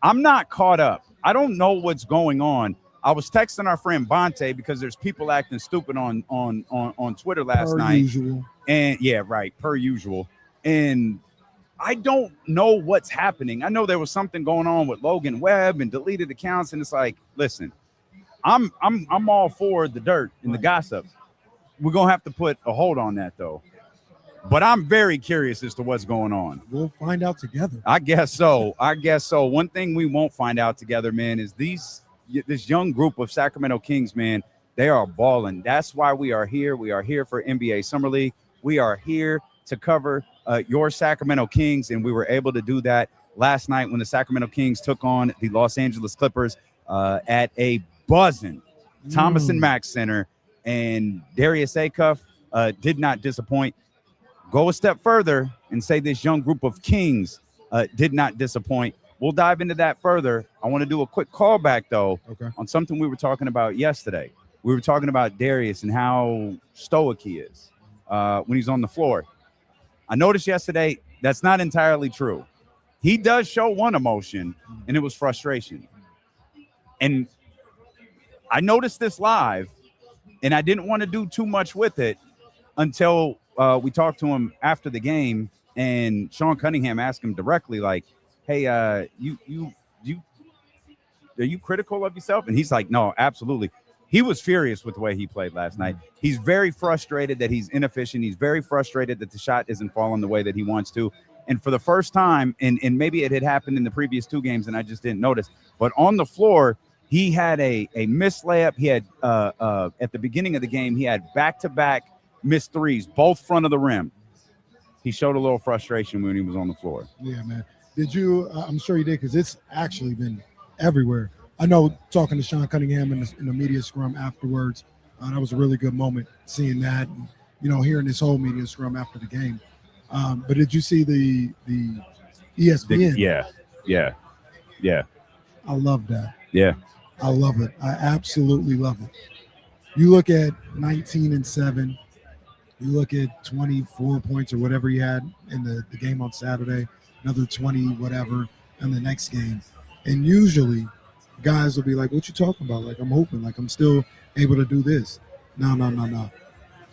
I'm not caught up. I don't know what's going on. I was texting our friend Bonte because there's people acting stupid on Twitter last night. Usual. And yeah, right, per usual. And I don't know what's happening. I know there was something going on with Logan Webb and deleted accounts, and it's like, listen, I'm all for the dirt and the gossip. We're gonna have to put a hold on that though. But I'm very curious as to what's going on. We'll find out together. I guess so. One thing we won't find out together, man, is this young group of Sacramento Kings, man, they are balling. That's why we are here. We are here for NBA Summer League. We are here to cover your Sacramento Kings, and we were able to do that last night when the Sacramento Kings took on the Los Angeles Clippers at a buzzing Thomas and Mack Center, and Darius Acuff did not disappoint. Go a step further and say this young group of Kings did not disappoint. We'll dive into that further. I want to do a quick callback, though, on something we were talking about yesterday. We were talking about Darius and how stoic he is when he's on the floor. I noticed yesterday that's not entirely true. He does show one emotion, and it was frustration. And I noticed this live, and I didn't want to do too much with it until we talked to him after the game, and Sean Cunningham asked him directly, like, hey, are you critical of yourself? And he's like, no, absolutely. He was furious with the way he played last night. He's very frustrated that he's inefficient. He's very frustrated that the shot isn't falling the way that he wants to. And for the first time, and maybe it had happened in the previous 2 games and I just didn't notice, but on the floor, he had a missed layup. He had, at the beginning of the game, he had back-to-back missed threes, both front of the rim. He showed a little frustration when he was on the floor. Yeah, man. Did you? I'm sure you did, because it's actually been everywhere. I know, talking to Sean Cunningham in the media scrum afterwards, that was a really good moment, seeing that, and, hearing this whole media scrum after the game. But did you see the ESPN? Yeah. I love that. Yeah. I love it. I absolutely love it. You look at 19-7. You look at 24 points or whatever he had in the game on Saturday, another 20 whatever in the next game. And usually guys will be like, what you talking about? Like, I'm hoping, like, I'm still able to do this. No.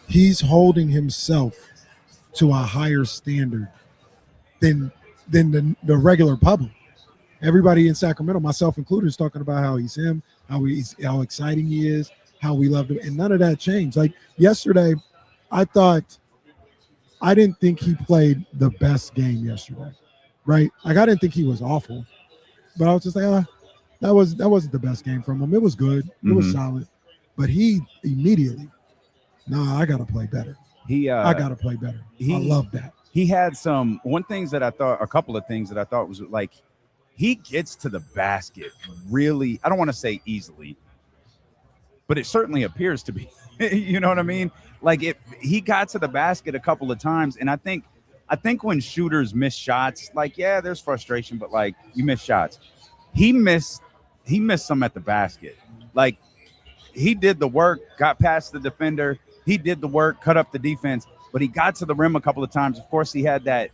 He's holding himself to a higher standard than the regular public. Everybody in Sacramento, myself included, is talking about how he's him, how exciting he is, how we love him, and none of that changed. Like yesterday, I didn't think he played the best game yesterday, right? Like, I didn't think he was awful, but I was just like, that wasn't the best game from him. It was good, it was solid, but he immediately, I got to play better. I got to play better. I love that. He had a couple of things that I thought was like, he gets to the basket really, I don't want to say easily, but it certainly appears to be. You know what I mean? Like, he got to the basket a couple of times, and I think when shooters miss shots, like, yeah, there's frustration, but like, you miss shots. He missed some at the basket. Like, he did the work, got past the defender, he did the work, cut up the defense, but he got to the rim a couple of times. Of course, he had that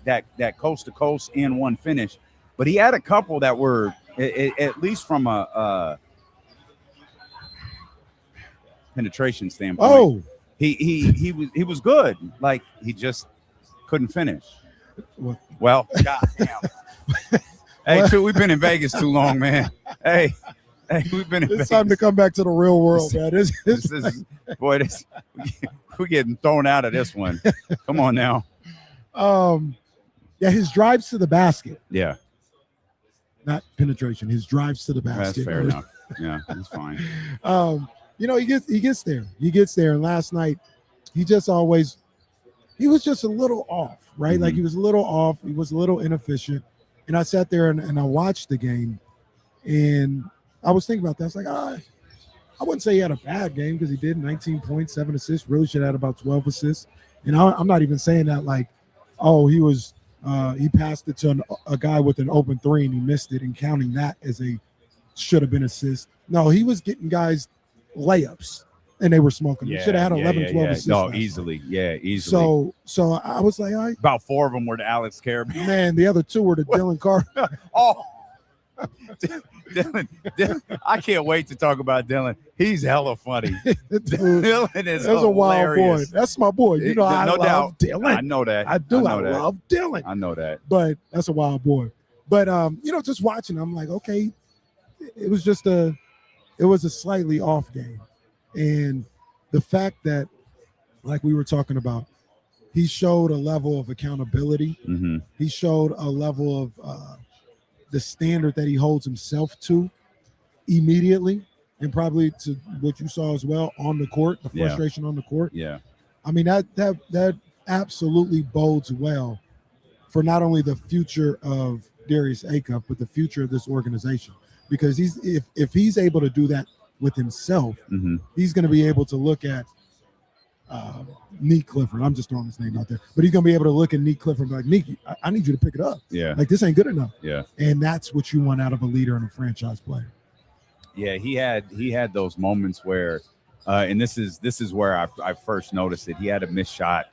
coast to coast and one finish, but he had a couple that were at least from a penetration standpoint. Oh, he was good. Like, he just couldn't finish. Well, goddamn. Hey, we've been in Vegas too long, man. Hey, we've been in Vegas. It's time to come back to the real world, man. This is we're getting thrown out of this one. Come on now. Yeah, his drives to the basket. Yeah. Not penetration. His drives to the basket. That's fair enough. Yeah, that's fine. He gets there. He gets there. And last night, he was just a little off, right? Mm-hmm. Like, he was a little off. He was a little inefficient. And I sat there and I watched the game, and I was thinking about that. I was like, I wouldn't say he had a bad game, because he did 19 points, 7 assists. Really should have had about 12 assists. And I'm not even saying that like, he passed it to a guy with an open three and he missed it, and counting that as a should have been assist. No, he was getting guys layups, and they were smoking. He should have had 11, 12 assists. No, easily. Yeah, easily. So I was like, all right. About 4 of them were to Alex Carabin. Man, the other 2 were to Dylan Carter. Oh, Dylan, I can't wait to talk about Dylan. He's hella funny. Dylan is That's hilarious. a wild boy. That's my boy. You know, I no love doubt. Dylan. I know that. I do. I that. love Dylan. I know that. But that's a wild boy. But just watching, I'm like, okay, it was a slightly off game. And the fact that, like we were talking about, he showed a level of accountability. Mm-hmm. He showed a level of the standard that he holds himself to immediately, and probably to what you saw as well on the court, the frustration on the court. Yeah. I mean, that absolutely bodes well for not only the future of Darius Acuff, but the future of this organization. Because if he's able to do that with himself, he's going to be able to look at Neek Clifford. I'm just throwing his name out there, but he's going to be able to look at Neek Clifford and be like, Neek, I need you to pick it up. Yeah. Like, this ain't good enough. Yeah. And that's what you want out of a leader and a franchise player. Yeah, he had those moments where, and this is where I first noticed it. He had a missed shot.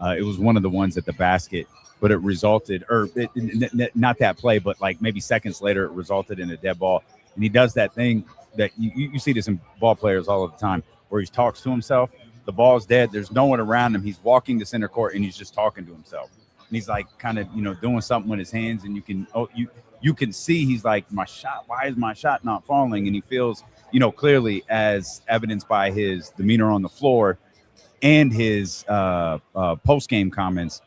It was one of the ones at the basket, but it resulted, not that play, but like maybe seconds later, it resulted in a dead ball. And he does that thing that you see this in ball players all of the time, where he talks to himself. The ball's dead. There's no one around him. He's walking the center court and he's just talking to himself. And he's like kind of, doing something with his hands, and you can see he's like, my shot, why is my shot not falling? And he feels, clearly, as evidenced by his demeanor on the floor and his post-game comments,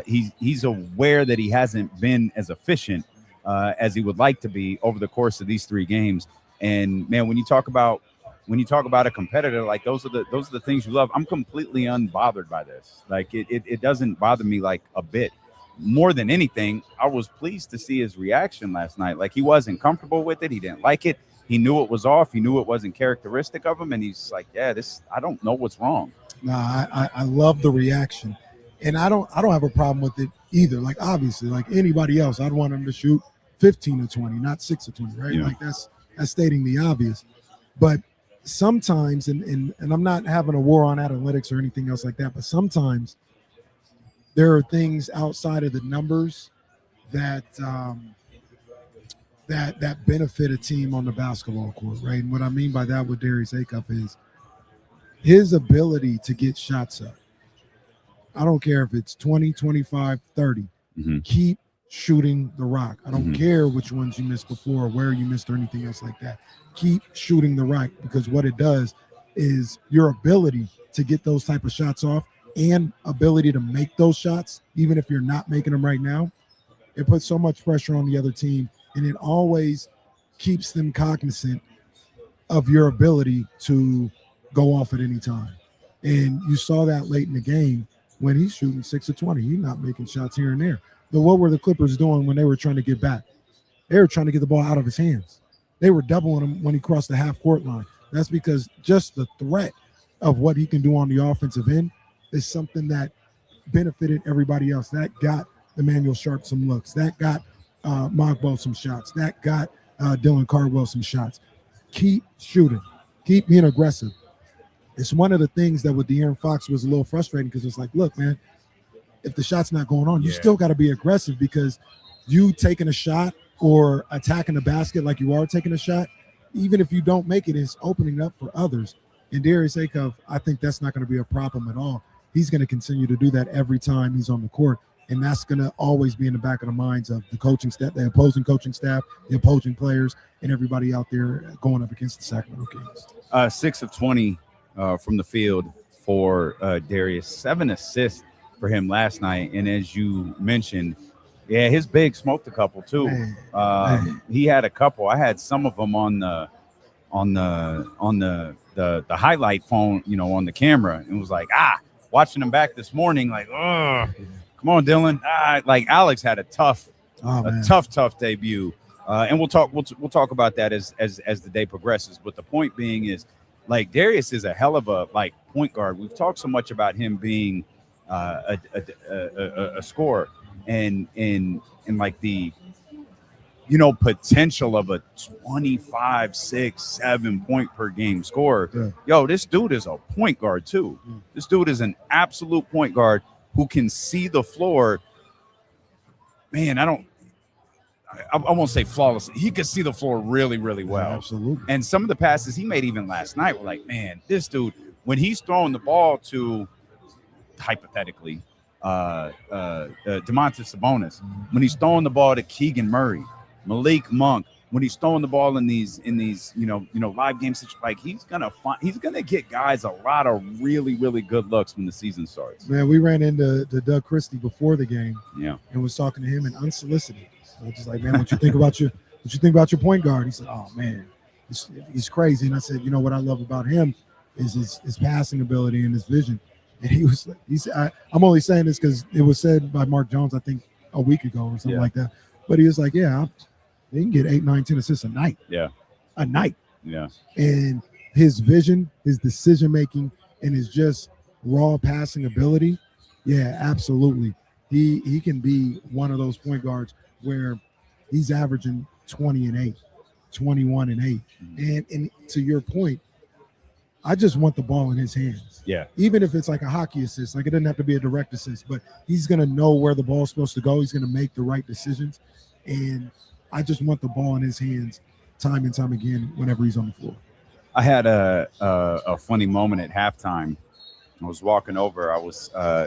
he's aware that he hasn't been as efficient as he would like to be over the course of these 3 games. And man, when you talk about a competitor, like those are the things you love. I'm completely unbothered by this. Like it doesn't bother me like a bit. More than anything, I was pleased to see his reaction last night. Like, he wasn't comfortable with it. He didn't like it. He knew it was off. He knew it wasn't characteristic of him. And he's like, yeah, I don't know what's wrong. No, I love the reaction. And I don't have a problem with it either. Like, obviously, like anybody else, I'd want him to shoot 15 to 20, not 6 to 20, right? Yeah. Like that's stating the obvious. But sometimes, and I'm not having a war on analytics or anything else like that, but sometimes there are things outside of the numbers that that benefit a team on the basketball court, right? And what I mean by that with Darius Acuff is his ability to get shots up. I don't care if it's 20, 25, 30. Keep shooting the rock. I don't care which ones you missed before or where you missed or anything else like that. Keep shooting the rock, because what it does is your ability to get those type of shots off and ability to make those shots, even if you're not making them right now, it puts so much pressure on the other team, and it always keeps them cognizant of your ability to go off at any time. And you saw that late in the game when he's shooting 6 of 20. He's not making shots here and there. But what were the Clippers doing when they were trying to get back? They were trying to get the ball out of his hands. They were doubling him when he crossed the half-court line. That's because just the threat of what he can do on the offensive end is something that benefited everybody else. That got Emmanuel Sharp some looks. That got Mogbo some shots. That got Dylan Cardwell some shots. Keep shooting. Keep being aggressive. It's one of the things that with De'Aaron Fox was a little frustrating, because it's like, look, man, if the shot's not going on, you still got to be aggressive, because you taking a shot or attacking the basket like you are taking a shot, even if you don't make it, it's opening up for others. And Darius Acuff, I think that's not going to be a problem at all. He's going to continue to do that every time he's on the court. And that's going to always be in the back of the minds of the coaching staff, the opposing coaching staff, the opposing players, and everybody out there going up against the Sacramento Kings. 6 of 20 from the field for Darius. 7 assists for him last night. And as you mentioned, yeah, his big smoked a couple too. He had a couple. I had some of them on the highlight phone, on the camera, and was like, watching him back this morning, like, come on, Dylan. Like Alex had a tough debut, and we'll talk about that as the day progresses. But the point being is, like, Darius is a hell of a point guard. We've talked so much about him being a scorer and like the potential of a 25, 6, 7 point per game scorer. Yeah. Yo, this dude is a point guard too. This dude is an absolute point guard who can see the floor. Man, I won't say flawlessly. He could see the floor really, really well. Yeah, absolutely. And some of the passes he made even last night were like, man, this dude, when he's throwing the ball to, hypothetically, Domantas Sabonis, when he's throwing the ball to Keegan Murray, Malik Monk, when he's throwing the ball in these live games, like he's gonna get guys a lot of really, really good looks when the season starts. Man, we ran into Doug Christie before the game, and was talking to him and unsolicited. I was just like, man, what you think about your point guard? He said, oh man, he's crazy. And I said, what I love about him is his passing ability and his vision. And he said, I'm only saying this because it was said by Mark Jones, I think a week ago or something like that. But he was like, yeah, they can get 8, 9, 10 assists a night. Yeah. A night. Yeah. And his vision, his decision making, and his just raw passing ability, yeah, absolutely. He can be one of those point guards where he's averaging 20 and 8, 21 and 8. And to your point, I just want the ball in his hands. Yeah. Even if it's like a hockey assist, like it doesn't have to be a direct assist, but he's going to know where the ball's supposed to go. He's going to make the right decisions. And I just want the ball in his hands time and time again whenever he's on the floor. I had a funny moment at halftime. I was walking over.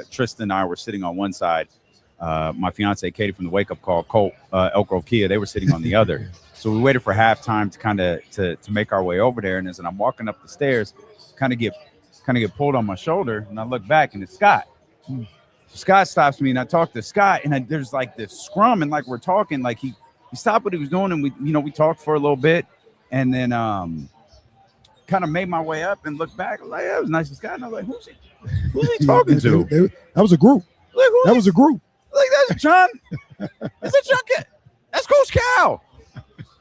Tristan and I were sitting on one side. My fiance Katie from the Wake Up Call, Colt, Elk Grove Kia, they were sitting on the other. So we waited for halftime to kind of to make our way over there. And as I'm walking up the stairs, kind of get pulled on my shoulder, and I look back, and it's Scott. So Scott stops me, and I talk to Scott, and there's like this scrum, and like we're talking, like he stopped what he was doing, and we talked for a little bit, and then kind of made my way up and looked back. I was like, yeah, it was nice to Scott. And I was like, who's he talking to? That was a group. Like, that was a group. Like, that's John. That's John. That's Coach Cal.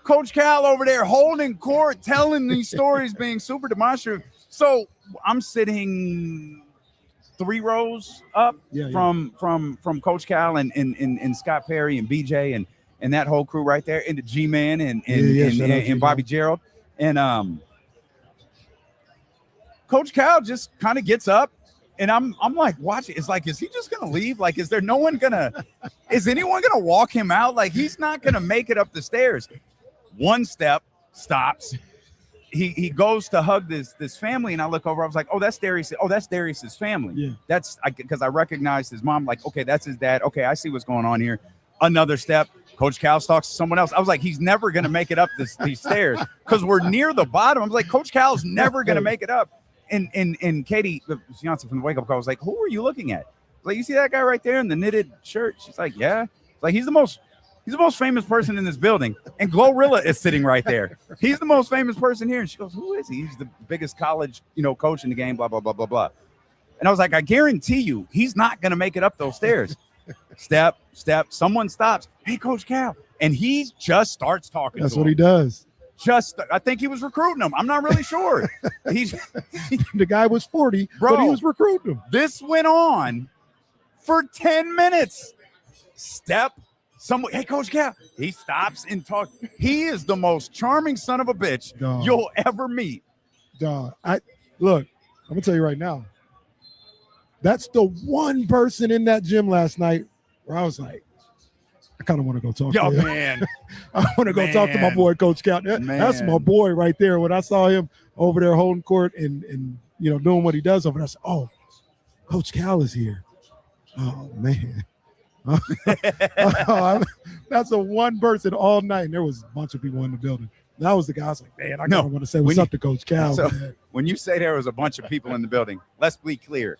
Coach Cal over there holding court, telling these stories, being super demonstrative. So I'm sitting 3 rows up from Coach Cal and Scott Perry and BJ and that whole crew right there, and the G-Man and Bobby Gerald. And Coach Cal just kind of gets up, and I'm like watching. It's like, is he just gonna leave? Like, is anyone gonna walk him out? Like, he's not gonna make it up the stairs. One step, stops. He goes to hug this family, and I look over. I was like, oh, that's Darius. Oh, that's Darius's family. Yeah. That's because I recognized his mom. Like, okay, that's his dad. Okay, I see what's going on here. Another step. Coach Cal talks to someone else. I was like, he's never gonna make it up these stairs because we're near the bottom. I was like, Coach Cal's never gonna make it up. And Katie, the fiance from the Wake Up Call, was like, who are you looking at? Like, you see that guy right there in the knitted shirt? She's like, yeah. Like, he's the most famous person in this building. And Glorilla is sitting right there. He's the most famous person here. And she goes, who is he? He's the biggest college, coach in the game, blah, blah, blah, blah, blah. And I was like, I guarantee you, he's not going to make it up those stairs. Step. Someone stops. Hey, Coach Cal. And he just starts talking. That's what he does. I think he was recruiting him. I'm not really sure. The guy was 40, bro, but he was recruiting him. This went on for 10 minutes. Hey, Coach Cal. He stops and talks. He is the most charming son of a bitch you'll ever meet. Look, I'm gonna tell you right now. That's the one person in that gym last night where I was like, I kind of want to go talk to him. Man. I want to go talk to my boy, Coach Cal. That's my boy right there. When I saw him over there holding court and doing what he does over there, I said, oh, Coach Cal is here. Oh, man. That's the one person all night, and there was a bunch of people in the building. That was the guy. I was like, man, I kind of want to say what's up to Coach Cal. So, when you say there was a bunch of people in the building, let's be clear.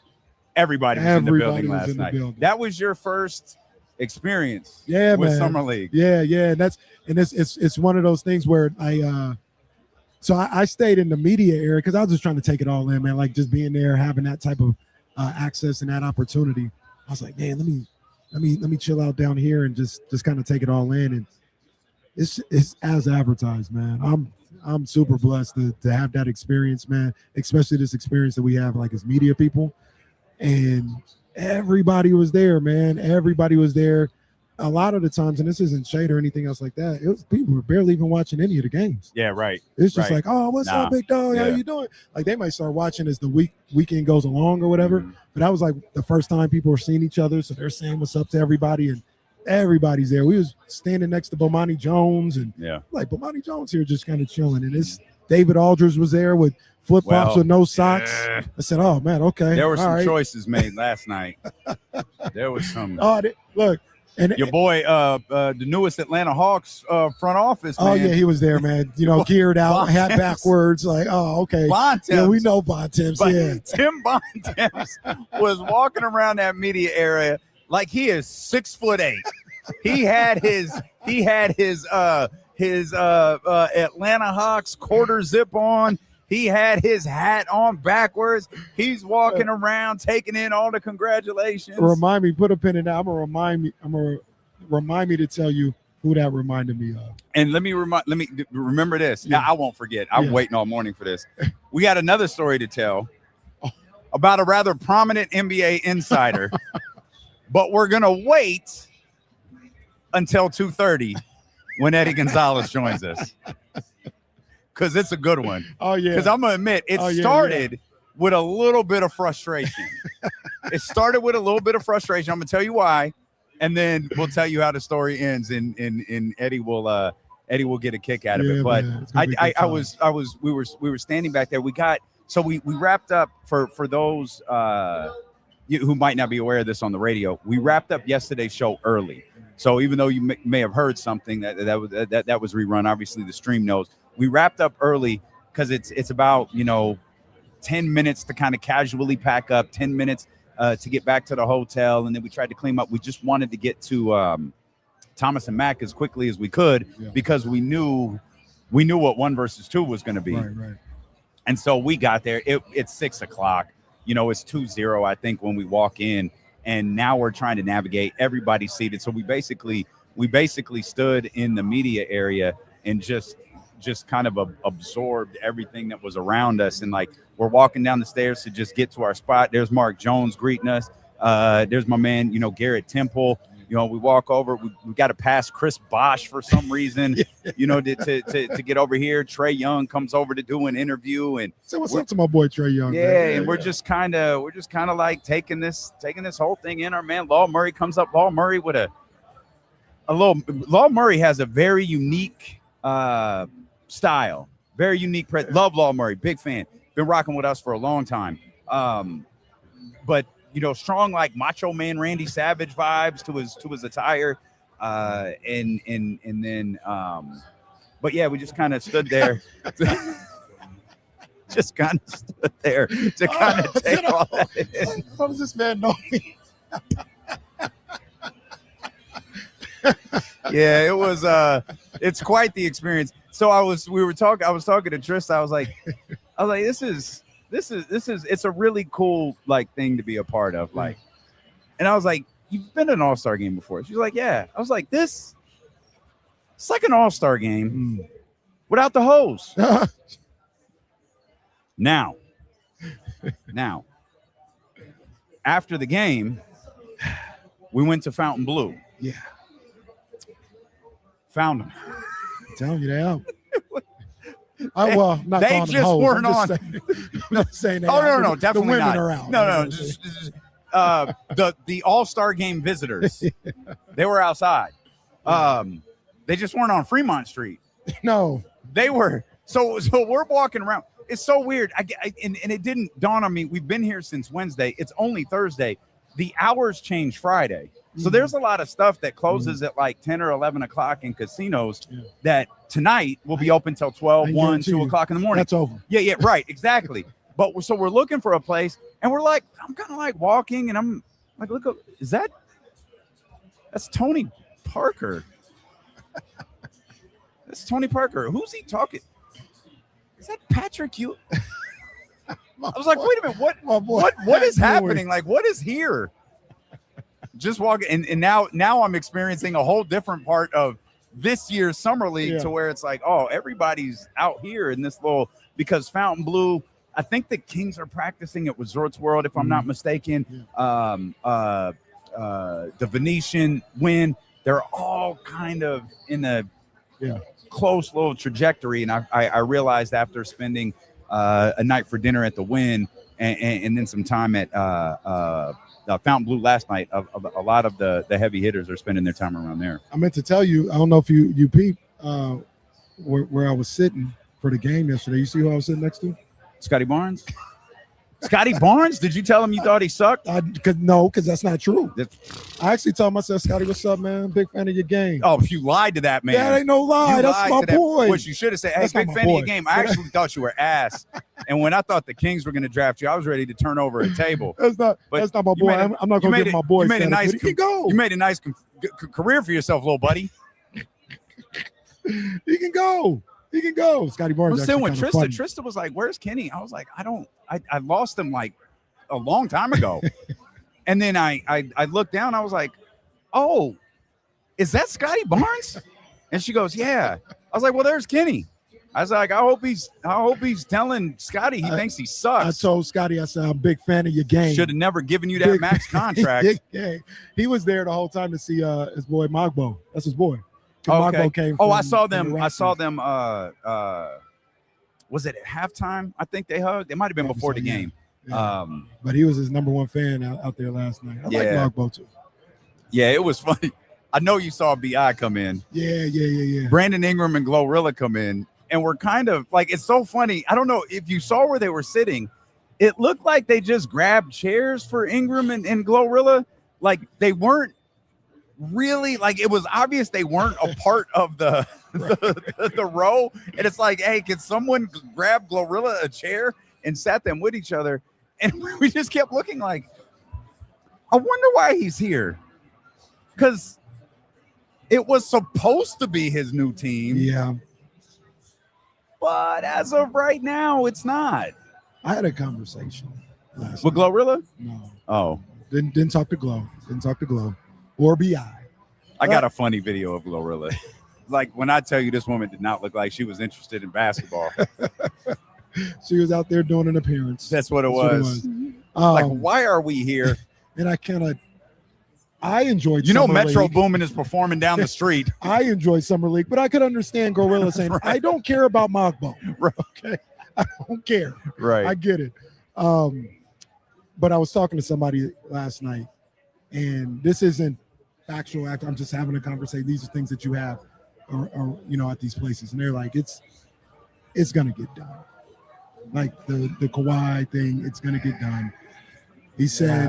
Everybody was in the building last night. That was your first experience with Summer League. Yeah. And it's one of those things where I stayed in the media area because I was just trying to take it all in, man. Like, just being there, having that type of access and that opportunity. I was like, man, let me chill out down here and just kind of take it all in. And it's as advertised, man. I'm super blessed to have that experience, man, especially this experience that we have like as media people. And everybody was there, man. Everybody was there. A lot of the times, and this isn't shade or anything else like that, it was people were barely even watching any of the games. Yeah, right. It's just like, oh, what's up, big dog? How you doing? Like, they might start watching as the weekend goes along or whatever. Mm-hmm. But that was like the first time people were seeing each other, so they're saying what's up to everybody, and everybody's there. We was standing next to Bomani Jones, and like Bomani Jones here just kind of chilling. And it's David Aldridge was there with flip-flops with no socks. Yeah. I said, oh, man, okay. There were some choices made last night. There was some. Look. And your boy, the newest Atlanta Hawks front office, man. Oh, yeah, he was there, man. Geared out, hat backwards. Like, oh, okay. Bontemps. Yeah, we know Bontemps, yeah. Tim Bontemps was walking around that media area like he is 6'8". He had his Atlanta Hawks quarter zip on. He had his hat on backwards. He's walking around taking in all the congratulations. Remind me, put a pin in that. I'm gonna remind me to tell you who that reminded me of. And let me remember this. Yeah. Now, I won't forget. I'm waiting all morning for this. We got another story to tell about a rather prominent NBA insider, but we're going to wait until 2:30 when Eddie Gonzalez joins us, because it's a good one. Oh, yeah. Because I'm going to admit, it started with a little bit of frustration. It started with a little bit of frustration. I'm going to tell you why, and then we'll tell you how the story ends, and Eddie will get a kick out of it. But we were standing back there. We wrapped up for those who might not be aware of this on the radio. We wrapped up yesterday's show early. So even though you may have heard something that was rerun, obviously the stream knows. We wrapped up early because it's about 10 minutes to kind of casually pack up, 10 minutes to get back to the hotel, and then we tried to clean up. We just wanted to get to Thomas and Mack as quickly as we could because we knew what 1 versus 2 was going to be. Right. And so we got there. It's 6 o'clock. It's 2-0, I think, when we walk in. And now we're trying to navigate. Everybody's seated. So we basically stood in the media area and just kind of absorbed everything that was around us. And we're walking down the stairs to just get to our spot. There's Mark Jones greeting us. There's my man, Garrett Temple. We walk over. We got to pass Chris Bosh for some reason, to get over here. Trey Young comes over to do an interview, and so what's up to my boy Trey Young? And we're just kind of like taking this whole thing in. Our man Law Murray comes up. Law Murray with Law Murray has a very unique style, very unique. Love Law Murray, big fan. Been rocking with us for a long time. But strong like Macho Man Randy Savage vibes to his attire, and then but yeah, we just kind of stood there, just kind of stood there to kind of take all that in. How does this man know me? Yeah, it was it's quite the experience. So I was talking to Trista. I was like, this is it's a really cool thing to be a part of. And I was like, you've been to an all-star game before? She's like, yeah. I was like, it's like an all-star game without the hose. Now, after the game, we went to Fountain Blue. Yeah. Found them. I'm telling you, they are. Not they just weren't on. I'm just saying that. Oh no, definitely the women not. Are out. No, just the All-Star Game visitors. They were outside. They just weren't on Fremont Street. No, they were. So we're walking around. It's so weird. And it didn't dawn on me. We've been here since Wednesday. It's only Thursday. The hours change Friday. So there's a lot of stuff that closes at 10 or 11 o'clock in casinos that tonight will be open till 12, 1, 2 o'clock in the morning. That's over. Yeah, right, exactly. But we're looking for a place, and we're I'm kind of walking, and I'm like, look, that's Tony Parker. That's Tony Parker. Who's he talking? Is that Patrick Ewing? I was like, wait a minute, what is happening? What is here? Just walking, and now I'm experiencing a whole different part of this year's summer league to where it's everybody's out here in this because Fountain Blue. I think the Kings are practicing at Resorts World, if I'm not mistaken. The Venetian, Wynn, they're all kind of in a close little trajectory, and I realized after spending a night for dinner at the Wynn and then some time at Fountain Blue last night, a lot of the heavy hitters are spending their time around there. I meant to tell you, I don't know if you peeped where I was sitting for the game yesterday. You see who I was sitting next to? Scottie Barnes. Scottie Barnes? Did you tell him you thought he sucked? Because that's not true. I actually told myself, Scottie, what's up, man? Big fan of your game. Oh, if you lied to that man. That ain't no lie. That's my boy. What you should have said, hey, big fan of your game. I actually thought you were ass. And when I thought the Kings were going to draft you, I was ready to turn over a table. That's not my boy. I'm not going to give my boy. You made a nice. He can go. You made a nice career for yourself, little buddy. He can go. He can go. Scottie Barnes. I'm still with Trista. Trista was like, "Where's Kenny?" I was like, I lost him a long time ago. And then I looked down. I was like, "Oh, is that Scottie Barnes? And she goes, yeah. I was like, well, there's Kenny. I was like, I hope he's telling Scottie he thinks he sucks. I told Scottie, I said, I'm a big fan of your game. Should have never given you that max contract. Yeah. He was there the whole time to see his boy Magbo. That's his boy. Okay. Magbo came I saw them. Was it at halftime? I think they hugged. It might have been before the game. Yeah. But he was his number one fan out there last night. I like Magbo too. Yeah, it was funny. I know you saw BI come in. Yeah. Brandon Ingram and Glorilla come in. And we're kind of like, it's so funny. I don't know if you saw where they were sitting. It looked like they just grabbed chairs for Ingram and Glorilla. Like they weren't really, like it was obvious they weren't a part of the row. And it's like, hey, can someone grab Glorilla a chair and sat them with each other? And we just kept looking like, I wonder why he's here. Because it was supposed to be his new team. Yeah. But as of right now, it's not. I had a conversation with Glorilla. No. Oh. Didn't talk to Glow. Didn't talk to Glow or BI. I got a funny video of Glorilla. Like when I tell you this woman did not look like she was interested in basketball. She was out there doing an appearance. That's what it was. Like, why are we here? And I enjoyed Metro League. Boomin is performing down the street. I enjoyed Summer League, but I could understand Gorilla saying, Right. I don't care about Magbo. Right. Okay. I don't care. Right. I get it. But I was talking to somebody last night, and this isn't factual. I'm just having a conversation. These are things that you have or at these places. And they're like, it's gonna get done. Like the Kawhi thing, it's gonna get done. He said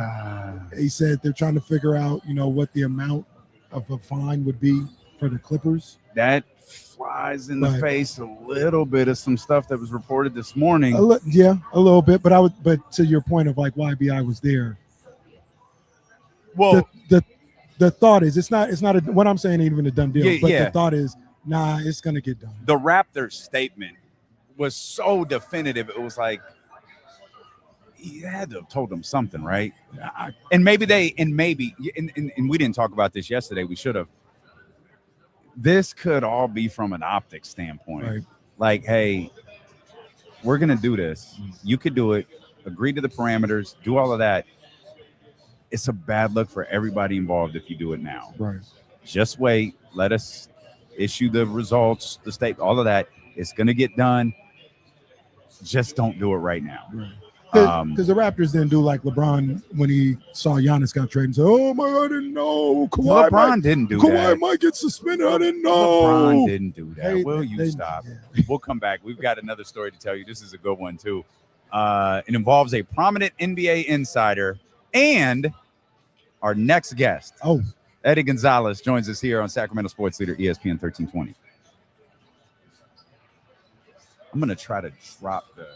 they're trying to figure out, what the amount of a fine would be for the Clippers. That flies in the face a little bit of some stuff that was reported this morning. A little bit. But to your point of like why BI was there. Well, the thought is it's not what I'm saying ain't even a done deal. Yeah. The thought is, it's gonna get done. The Raptors statement was so definitive. It was like, he had to have told them something, right? And we didn't talk about this yesterday. We should have. This could all be from an optics standpoint. Right. Like, hey, we're going to do this. You could do it. Agree to the parameters. Do all of that. It's a bad look for everybody involved if you do it now. Right. Just wait. Let us issue the results, the state, all of that. It's going to get done. Just don't do it right now. Right. Because the Raptors didn't do like LeBron when he saw Giannis got traded and said, oh my God, I didn't know. LeBron didn't do that. Kawhi might get suspended. I didn't know. LeBron didn't do that. Will you stop? Yeah. We'll come back. We've got another story to tell you. This is a good one too. It involves a prominent NBA insider and our next guest. Oh, Eddie Gonzalez joins us here on Sacramento Sports Leader ESPN 1320. I'm going to try to drop the...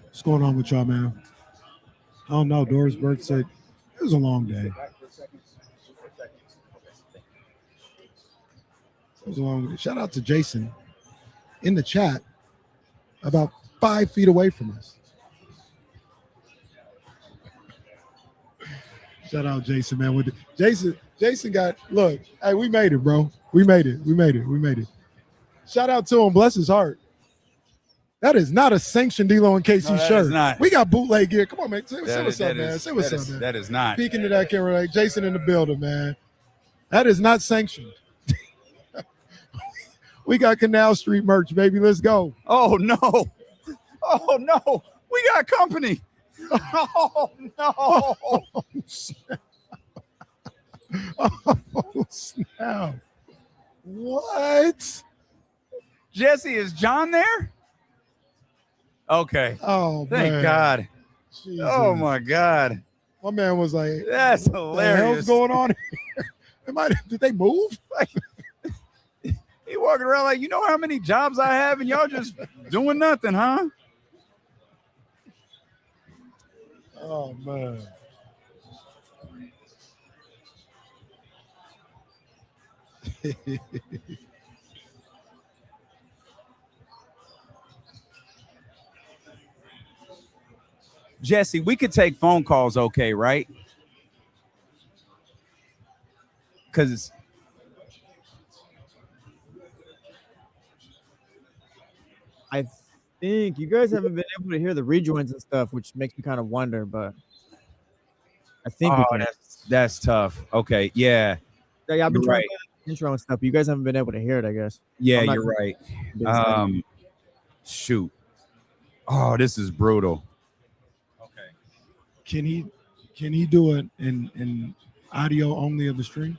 What's going on with y'all, man? I don't know. Doris Burke said it was a long day. It was a long day. Shout out to Jason in the chat, about 5 feet away from us. Shout out Jason, man. Jason got, look, hey, we made it, bro. We made it. Shout out to him. Bless his heart. That is not a sanctioned D'Lo and KC shirt. We got bootleg gear. Come on, man. Say what's up, man. Say what's up, man. That is not. Peeking to that camera, like Jason in the building, man. That is not sanctioned. We got Canal Street merch, baby. Let's go. Oh, no. Oh, no. We got company. Oh, no. Oh, snap. Oh, snap. What? Jesse, is John there? Okay. Oh, thank man. God. Jesus. Oh my God. My man was like, That's what hilarious. the hell's going on here? Did they move? He walking around like, you know how many jobs I have, and y'all just doing nothing, huh? Oh man. Jesse, we could take phone calls, okay, right? Because I think you guys haven't been able to hear the rejoins and stuff, which makes me kind of wonder, but I think we can. that's tough. Okay, yeah. Yeah, I've been You're trying right. to play the intro and stuff. But you guys haven't been able to hear it, I guess. Yeah, I'm not you're right. big fan. Shoot. Oh, this is brutal. Okay. Can he do it in audio only of the stream?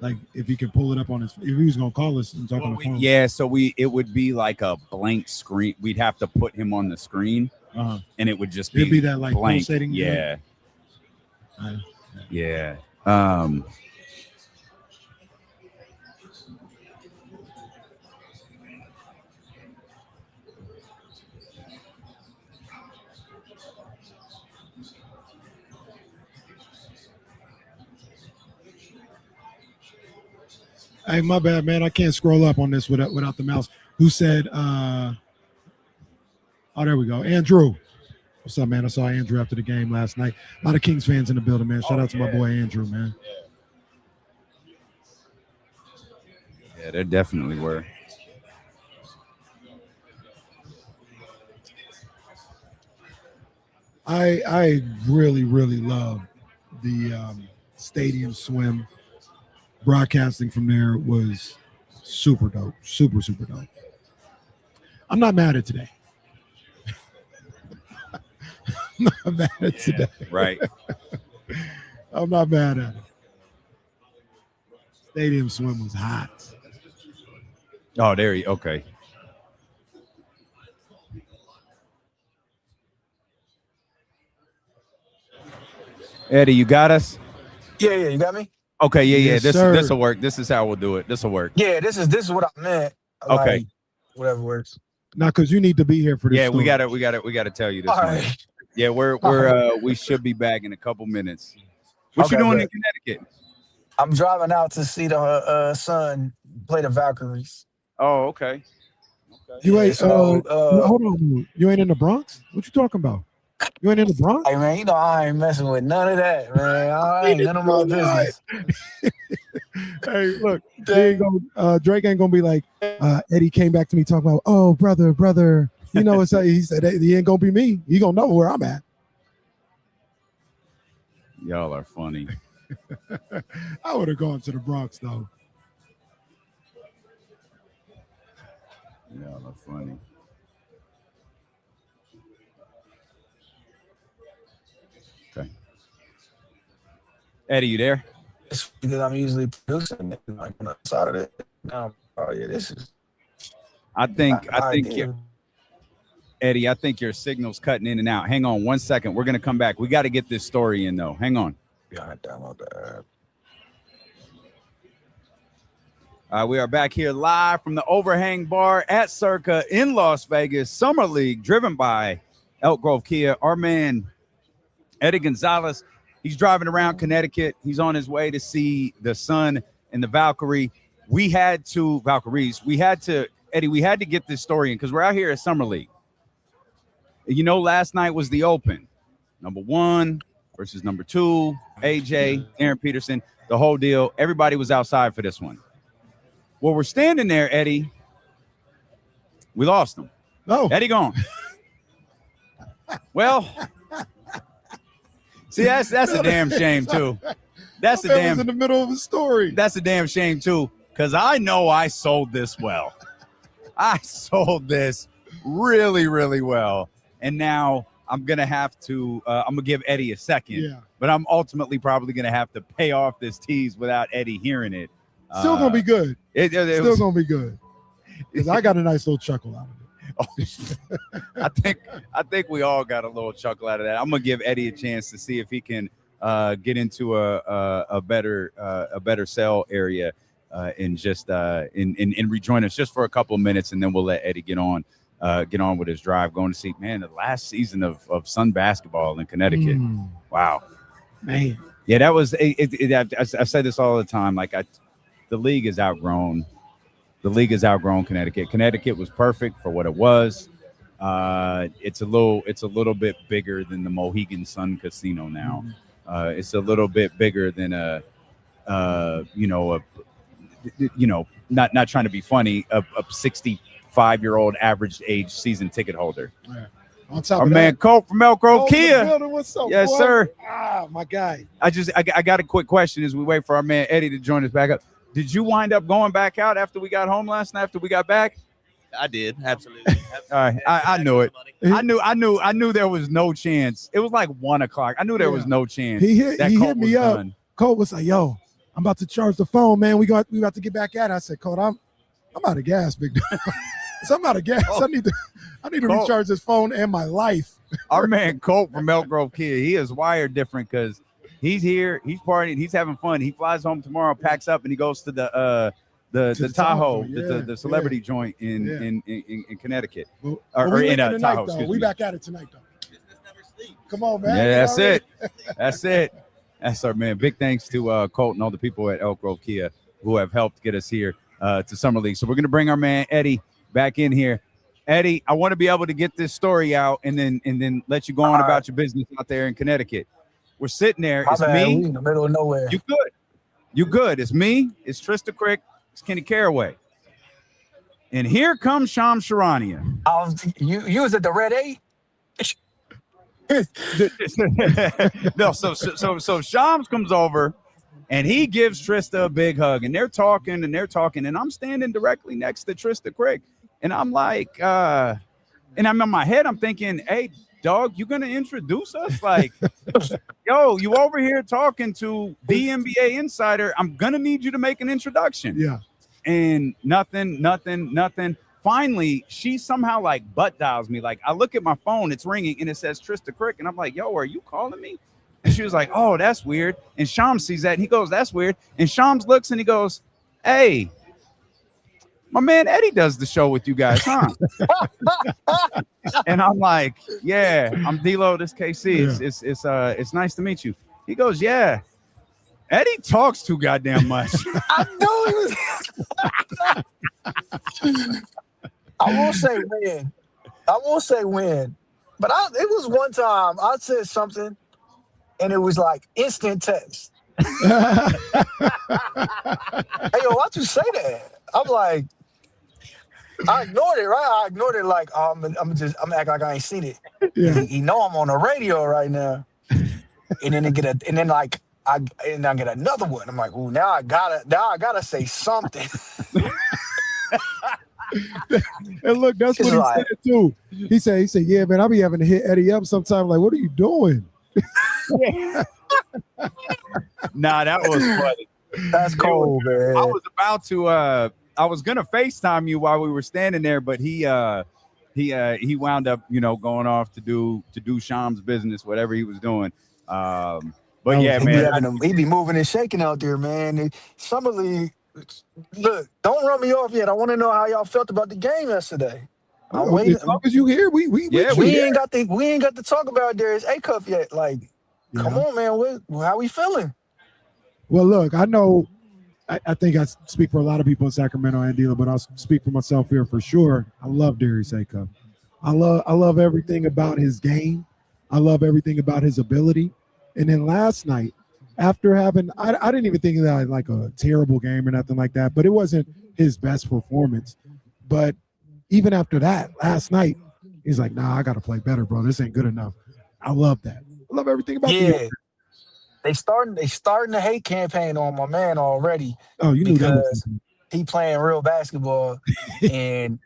Like if he can pull it up on his, if he was gonna call us and talk on the phone. Yeah, so it would be like a blank screen. We'd have to put him on the screen, and it would just be, it'd be that like blank. pulsating. Yeah. Yeah. Hey, my bad, man. I can't scroll up on this without the mouse. Who said, oh, there we go. Andrew. What's up, man? I saw Andrew after the game last night. A lot of Kings fans in the building, man. Shout out to my boy Andrew, man. Yeah, there definitely were. I really, really love the stadium swim. Broadcasting from there was super dope. Super, super dope. I'm not mad at today. I'm not mad at today. Right. I'm not mad at it. Stadium swim was hot. Oh, there you okay. Eddie, you got us? Yeah, you got me? Okay, yeah. Yes, This sir. will work. This is how we'll do it. This will work. Yeah, this is what I meant. Okay. Like, whatever works. Now, because you need to be here for this. Yeah, story. we gotta tell you this All one. right. Yeah, we should be back in a couple minutes. What you Okay, doing good. in Connecticut? I'm driving out to see the son play the Valkyries. Oh, okay. You ain't. So, hold on. You ain't in the Bronx? What you talking about? You ain't in the Bronx? Hey man, you know I ain't messing with none of that, man. I ain't none of my business. Hey, look, Drake ain't gonna be like Eddie came back to me talking about, oh brother, you know, he said he ain't gonna be me. He gonna know where I'm at. Y'all are funny. I would have gone to the Bronx though. Y'all are funny. Okay. Eddie, you there? It's because I'm usually producing like on the side of it. Now, oh yeah, this is. I think Eddie, I think your signal's cutting in and out. Hang on 1 second. We're gonna come back. We got to get this story in though. Hang on. Yeah, I download the app. We are back here live from the Overhang Bar at Circa in Las Vegas. Summer League driven by Elk Grove Kia. Our man, Eddie Gonzalez, he's driving around Connecticut. He's on his way to see the Sun and the Valkyries. We had to get this story in because we're out here at Summer League. You know, last night was the Open. Number 1 versus number 2, AJ, Aaron Peterson, the whole deal. Everybody was outside for this one. Well, we're standing there, Eddie. We lost him. No. Eddie gone. Well, see, that's a damn shame, too. That's a damn. Was in the middle of a story. That's a damn shame, too, because I know I sold this well. I sold this really, really well. And now I'm going to have to, I'm going to give Eddie a second, but I'm ultimately probably going to have to pay off this tease without Eddie hearing it. Still gonna be good. Still gonna be good. because I got a nice little chuckle out of it. I think we all got a little chuckle out of that. I'm gonna give Eddie a chance to see if he can get into a better cell area and just and rejoin us just for a couple of minutes, and then we'll let Eddie get on with his drive, going to see, man, the last season of Sun basketball in Connecticut. Wow, man. Yeah, that was I say this all the time. Like the league is outgrown. The league has outgrown Connecticut. Connecticut was perfect for what it was. It's a little bit bigger than the Mohegan Sun Casino now. It's a little bit bigger than not trying to be funny, a 65-year-old average age season ticket holder. Yeah. On top Our of man that, Colt from Elk Grove Kia. What's up, Yes, boy? sir. My guy. I got a quick question as we wait for our man Eddie to join us back up. Did you wind up going back out after we got home last night? After we got back? I did, absolutely. All right, I knew it. I knew there was no chance. It was like 1 o'clock. I knew there was no chance. He hit me up. Done. Colt was like, "Yo, I'm about to charge the phone, man. We about to get back at it." I said, "Colt, I'm out of gas, big dog. So I'm out of gas. I need to recharge this phone and my life." Our man Colt from Elk Grove Kia, he is wired different because he's here, he's partying, he's having fun. He flies home tomorrow, packs up, and he goes to the Tahoe, the celebrity joint in Connecticut, or in Tahoe. Though. We back at it tonight, though. Come on, man. Yeah, that's it. That's it. That's our man. Big thanks to Colt and all the people at Elk Grove Kia who have helped get us here to Summer League. So we're going to bring our man Eddie back in here. Eddie, I want to be able to get this story out and then let you go on about your business out there in Connecticut. We're sitting there. It's me. We in the middle of nowhere. You good. You good. It's me. It's Trista Crick. It's Kenny Caraway. And here comes Shams Charania. You was at the Red 8? No, so Shams comes over and he gives Trista a big hug, and they're talking, and I'm standing directly next to Trista Crick, and I'm like, and I'm in my head, I'm thinking, hey, dog, you gonna introduce us? Like, yo, you over here talking to the NBA insider. I'm gonna need you to make an introduction. Yeah. And nothing. Finally, she somehow like butt dials me. Like, I look at my phone, it's ringing, and it says Trista Crick, and I'm like, yo, are you calling me? And she was like, oh, that's weird. And Shams sees that, and he goes, that's weird. And Shams looks, and he goes, hey, my man Eddie does the show with you guys, huh? And I'm like, yeah, I'm D-Lo, this KC. Yeah. It's nice to meet you. He goes, yeah. Eddie talks too goddamn much. I know he was. I won't say when. But it was one time I said something, and it was like instant text. Hey, yo, why'd you say that? I'm like, I ignored it, right? I ignored it like I'm acting like I ain't seen it. Yeah. He know I'm on the radio right now, and then I get another one. I'm like, ooh, now I gotta say something. And look, that's what he said too. He said, yeah, man, I'll be having to hit Eddie up sometime. Like, what are you doing? Nah, that was funny. That's cold, man. I was about to I was gonna FaceTime you while we were standing there, but he wound up, going off to do Shams' business, whatever he was doing. But yeah, man, he be moving and shaking out there, man. Summer League. Look, don't run me off yet. I want to know how y'all felt about the game yesterday. I'm waiting. As long as you here, we ain't got to talk about Darius A-Cuff yet. Like, come on, man. How we feeling? Well, look, I know. I think I speak for a lot of people in Sacramento and Dila, but I'll speak for myself here for sure. I love Darius A-Cuff. I love everything about his game. I love everything about his ability. And then last night, after having, I didn't even think that I had like a terrible game or nothing like that, but it wasn't his best performance. But even after that, last night, he's like, nah, I got to play better, bro. This ain't good enough. I love that. I love everything about the They starting the hate campaign on my man already. Oh, you knew that because he playing real basketball. And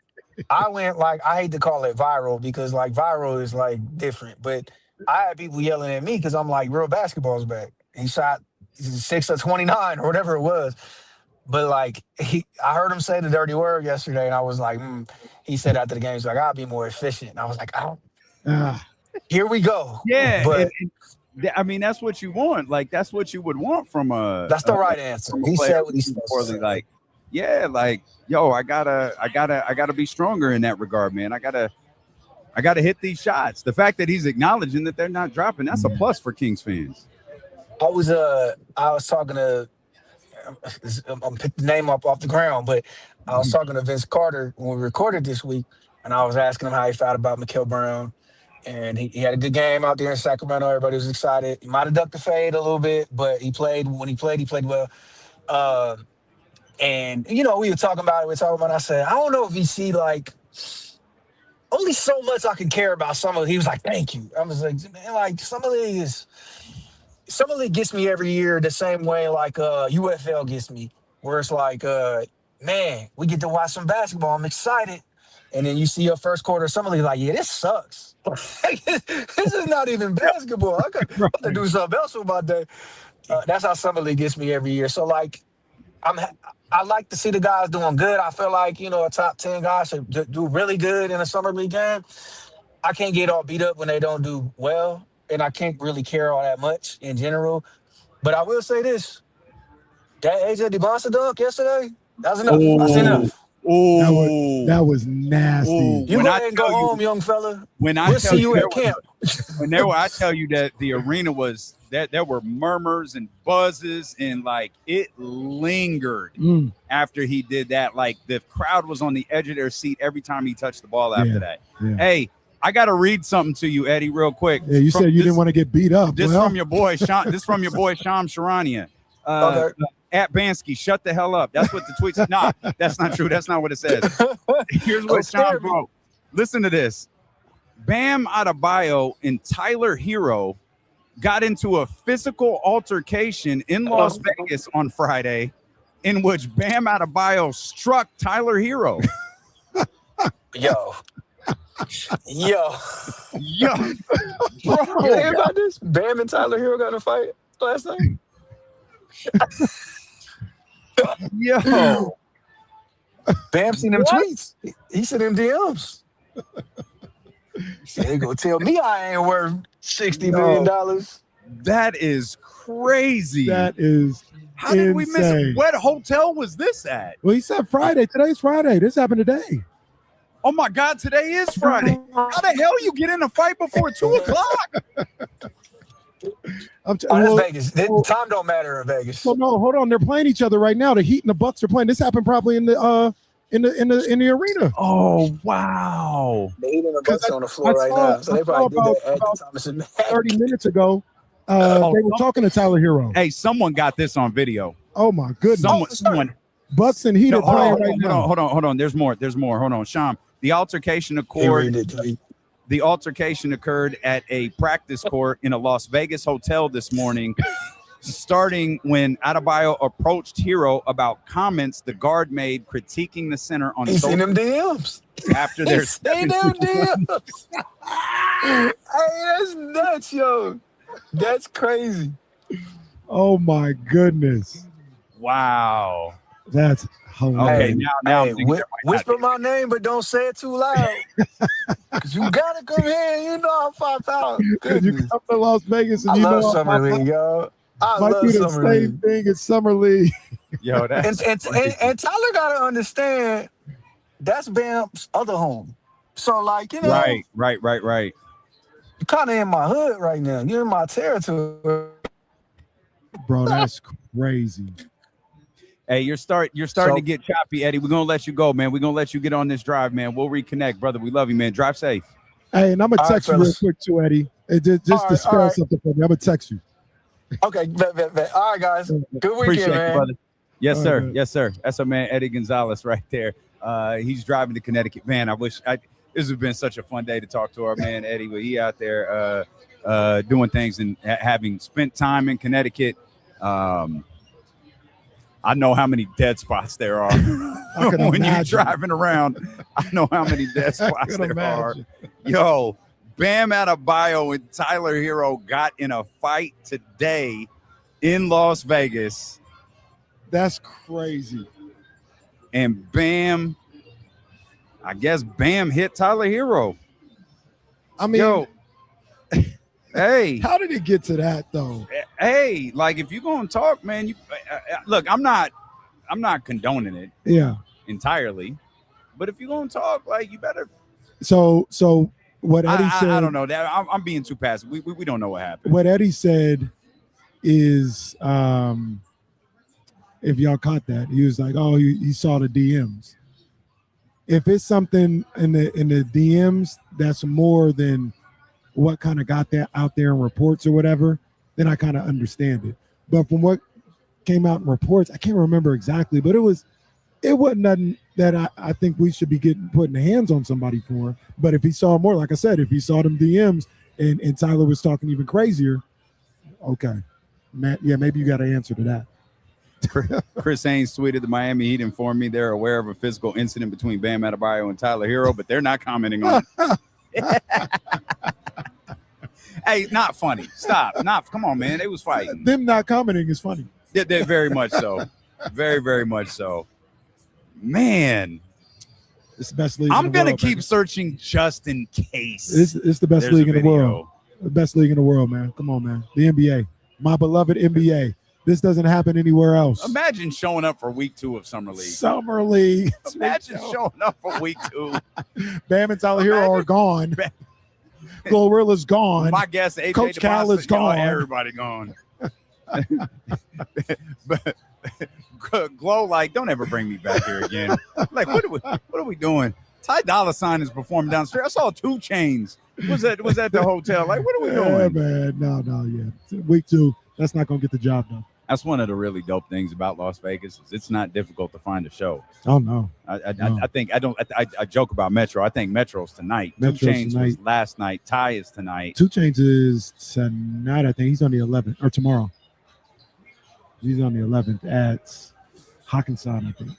I went like, I hate to call it viral because like viral is like different, but I had people yelling at me because I'm like, real basketball's back. He shot 6 of 29 or whatever it was. But like I heard him say the dirty word yesterday, and I was like, he said after the game, he's like, I'll be more efficient. And I was like, here we go. Yeah, but I mean, that's what you want. Like, that's what you would want from a. That's the right answer. He said what he's supposed to say. Like, yeah, like, yo, I gotta be stronger in that regard, man. I gotta hit these shots. The fact that he's acknowledging that they're not dropping, that's a plus for Kings fans. I was talking to. I'm picking the name up off the ground, but I was talking to Vince Carter when we recorded this week, and I was asking him how he felt about Mikael Brown. And he had a good game out there in Sacramento. Everybody was excited. He might have ducked the fade a little bit, but he played well. And, we were talking about it. I said, I don't know if he see, like, only so much I can care about some of it. He was like, thank you. I was like, man, like, some of it gets me every year the same way, like, UFL gets me, where it's like, man, we get to watch some basketball. I'm excited. And then you see your first quarter, somebody's like, yeah, this sucks. This is not even basketball. I could do something else with my day. That's how Summer League gets me every year. So, like, I like to see the guys doing good. I feel like, a top 10 guy should do really good in a Summer League game. I can't get all beat up when they don't do well, and I can't really care all that much in general. But I will say this. That AJ DeBonsa dunk yesterday, that was enough. That's enough. Oh, that was nasty. You go ahead and go home, young fella. We'll see you at camp. I tell you that the arena was that there were murmurs and buzzes, and like it lingered after he did that. Like the crowd was on the edge of their seat every time he touched the ball after that. Yeah. Hey, I got to read something to you, Eddie, real quick. Yeah, you said you didn't want to get beat up. This from your boy Sean. This from your boy Sham Sharania. Okay. At Bansky, shut the hell up. That's what the tweet said. Nah, that's not true. That's not what it says. Here's what Sean wrote. Listen to this. Bam Adebayo and Tyler Herro got into a physical altercation in Las Vegas on Friday, in which Bam Adebayo struck Tyler Herro. Yo. Bro. You hear about this? Bam and Tyler Herro got in a fight last night? Yo. Bam seen them tweets. He sent them DMs. They gonna tell me I ain't worth $60 million. That is crazy. That is How did we miss it? What hotel was this at? Well, he said Friday. Today's Friday. This happened today. Oh my God, today is Friday. How the hell you get in a fight before 2 o'clock? That's Vegas. Time don't matter in Vegas. Well, no, hold on. They're playing each other right now. The Heat and the Bucks are playing. This happened probably in the arena. Oh wow! The Heat and the Bucks on the floor right now. So they probably did that at Thomas and Mack. 30 minutes ago. They were talking to Tyler Herro. Hey, someone got this on video. Oh my goodness! Someone. Bucks and Heat are playing right now. Hold on. There's more. Hold on, Sham. The altercation occurred at a practice court in a Las Vegas hotel this morning, starting when Adebayo approached Herro about comments the guard made critiquing the center on social media. He seen them DMs. After their DMs. Hey, that's nuts, yo. That's crazy. Oh my goodness. Wow. That's hilarious. Okay, now whisper my name, but don't say it too loud. Cause you gotta come here. You know I'm 5 pounds. You come to Las Vegas and I love Summer League, yo. I might love do the Summer same thing as Summer League. Yo, that's and Tyler gotta understand that's Bam's other home. So like, you know, right. You're kind of in my hood right now. You're in my territory. Bro, that's crazy. Hey, you're starting to get choppy, Eddie. We're gonna let you go, man. We're gonna let you get on this drive, man. We'll reconnect, brother. We love you, man. Drive safe. Hey, and I'm gonna text you real quick too, Eddie. Just to spell something for me. I'm gonna text you. Okay, bet. All right, guys. Good weekend, man. You, brother. Yes, sir. Yes, sir. That's our man Eddie Gonzalez right there. He's driving to Connecticut. Man, this has been such a fun day to talk to our man Eddie. But he out there doing things and having spent time in Connecticut. I know how many dead spots there are when you're driving around. I know how many dead spots there are. Yo, Bam Adebayo and Tyler Herro got in a fight today in Las Vegas. That's crazy. And Bam, I guess Bam hit Tyler Herro. I mean, hey, how did it get to that though? Hey, like if you're gonna talk, man, you look. I'm not condoning it. Yeah, entirely. But if you're gonna talk, like you better. So what Eddie said. I don't know that. I'm being too passive. We don't know what happened. What Eddie said is, if y'all caught that, he was like, "Oh, he saw the DMs." If it's something in the DMs that's more than what kind of got that out there in reports or whatever, then I kind of understand it. But from what came out in reports, I can't remember exactly, but it wasn't nothing that I think we should be putting hands on somebody for. But if he saw more, like I said, if he saw them DMs and Tyler was talking even crazier, okay, Matt, yeah, maybe you got an answer to that. Chris Haynes tweeted the Miami Heat informed me they're aware of a physical incident between Bam Adebayo and Tyler Herro, but they're not commenting on it. Hey, not funny. Stop. Come on, man. They was fighting. Them not commenting is funny. They're very much so. Very, very much so. Man. It's the best league. I'm going to keep searching just in case. It's the best league in the world. The best league in the world, man. Come on, man. The NBA. My beloved NBA. This doesn't happen anywhere else. Imagine showing up for week 2 of Summer League. Summer League. Imagine showing up for week 2. Bam and Tyler Herro are gone. Glorilla's gone. My guess, AJ Coach Cal is gone. Everybody gone. But Glow, like, don't ever bring me back here again. Like, what are we doing? Ty Dolla $ign is performing downstairs. I saw 2 Chainz. Was at the hotel. Like, what are we doing? Yeah, man. No, yeah. Week 2, that's not gonna get the job done. That's one of the really dope things about Las Vegas is it's not difficult to find a show. Oh no. I think I joke about Metro. I think Metro's tonight. Metro's 2 Chainz tonight. was last night. Ty is tonight. 2 Chainz is tonight. I think he's on the 11th or tomorrow. He's on the 11th at Hawkinson, I think.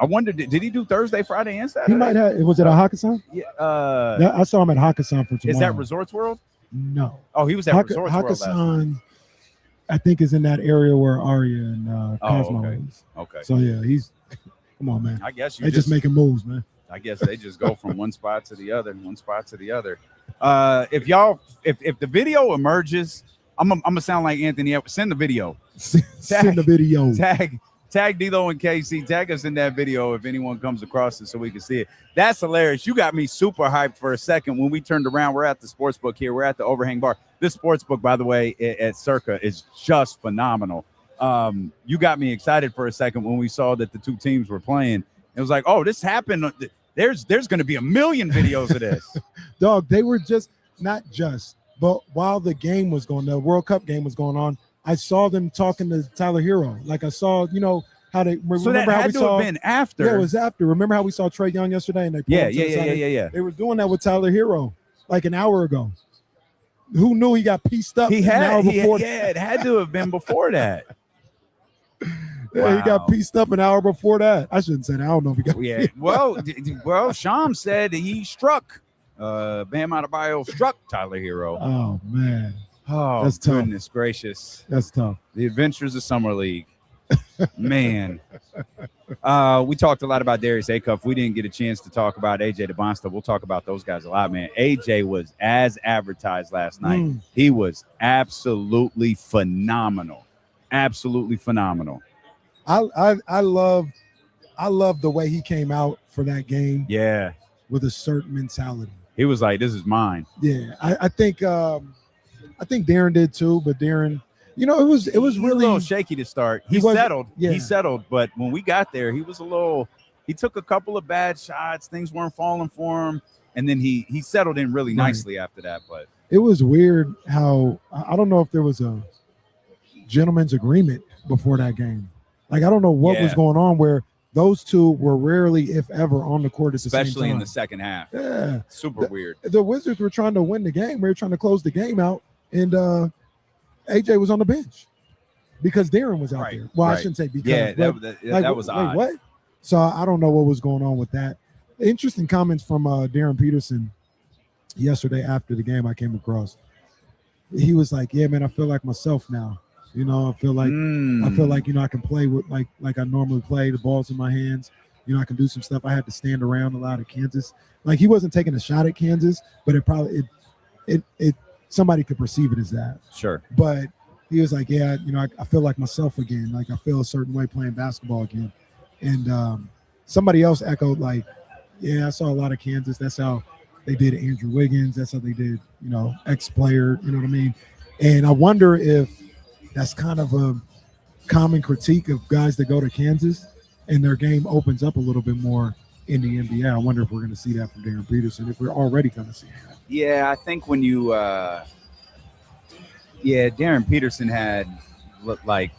I wonder, did he do Thursday, Friday, and Saturday? He might have. Was it a Hawkinson? Yeah. I saw him at Hawkinson for tomorrow. Is that Resorts World? No. Oh, he was at Resorts World last night. Hawkinson, I think, is in that area where Arya and Cosmo is. Okay. So yeah, he's. Come on, man. I guess they just making moves, man. I guess they just go from one spot to the other. If the video emerges, I'm gonna sound like Anthony. Send the video. Send the video. Tag D-Lo and KC. Tag us in that video if anyone comes across it so we can see it. That's hilarious. You got me super hyped for a second when we turned around. We're at the sportsbook here. We're at the Overhang Bar. This sportsbook, by the way, at Circa is just phenomenal. You got me excited for a second when we saw that the 2 teams were playing. It was like, oh, this happened. There's going to be a million videos of this. Dog, they were but while the game was going, the World Cup game was going on, I saw them talking to Tyler Herro. Like I saw, how they so that had to have been after. Yeah, it was after. Remember how we saw Trae Young yesterday? And they yeah. They were doing that with Tyler Herro like an hour ago. Who knew he got pieced up? It had to have been before that. Yeah, he got pieced up an hour before that. I shouldn't say that. I don't know if he got. Yeah. Well, Sham said he struck. Bam Adebayo struck Tyler Herro. Oh man. Oh, that's tough. Goodness gracious. That's tough. The Adventures of Summer League. Man. We talked a lot about Darius Acuff. We didn't get a chance to talk about AJ DeBonsta. We'll talk about those guys a lot, man. AJ was as advertised last night. He was absolutely phenomenal. Absolutely phenomenal. I love the way he came out for that game. Yeah. With a certain mentality. He was like, this is mine. Yeah. I think Darren did too, but Darren, it was really a little shaky to start. He settled. Yeah. He settled, but when we got there, he took a couple of bad shots. Things weren't falling for him, and then he settled in really nicely after that. But it was weird how I don't know if there was a gentleman's agreement before that game. Like I don't know what was going on where those two were rarely, if ever, on the court at the same time. Especially in the second half. Yeah. Super weird. The Wizards were trying to win the game. We were trying to close the game out, and AJ was on the bench because Darren was out there. Well, I shouldn't say because. Yeah, that was odd. What? So I don't know what was going on with that. Interesting comments from Darren Peterson yesterday after the game I came across. He was like, yeah, man, I feel like myself now. You know, I feel like I can play with like I normally play. The ball's in my hands. You know, I can do some stuff. I had to stand around a lot at Kansas. Like he wasn't taking a shot at Kansas, but it somebody could perceive it as that. Sure. But he was like, yeah, you know, I feel like myself again. Like I feel a certain way playing basketball again. And somebody else echoed like, yeah, I saw a lot of Kansas. That's how they did Andrew Wiggins. That's how they did, you know, ex-player. You know what I mean? And I wonder if that's kind of a common critique of guys that go to Kansas and their game opens up a little bit more in the NBA. I wonder if we're going to see that from Darren Peterson, if we're already going to see that. Yeah, I think when you Darren Peterson had like,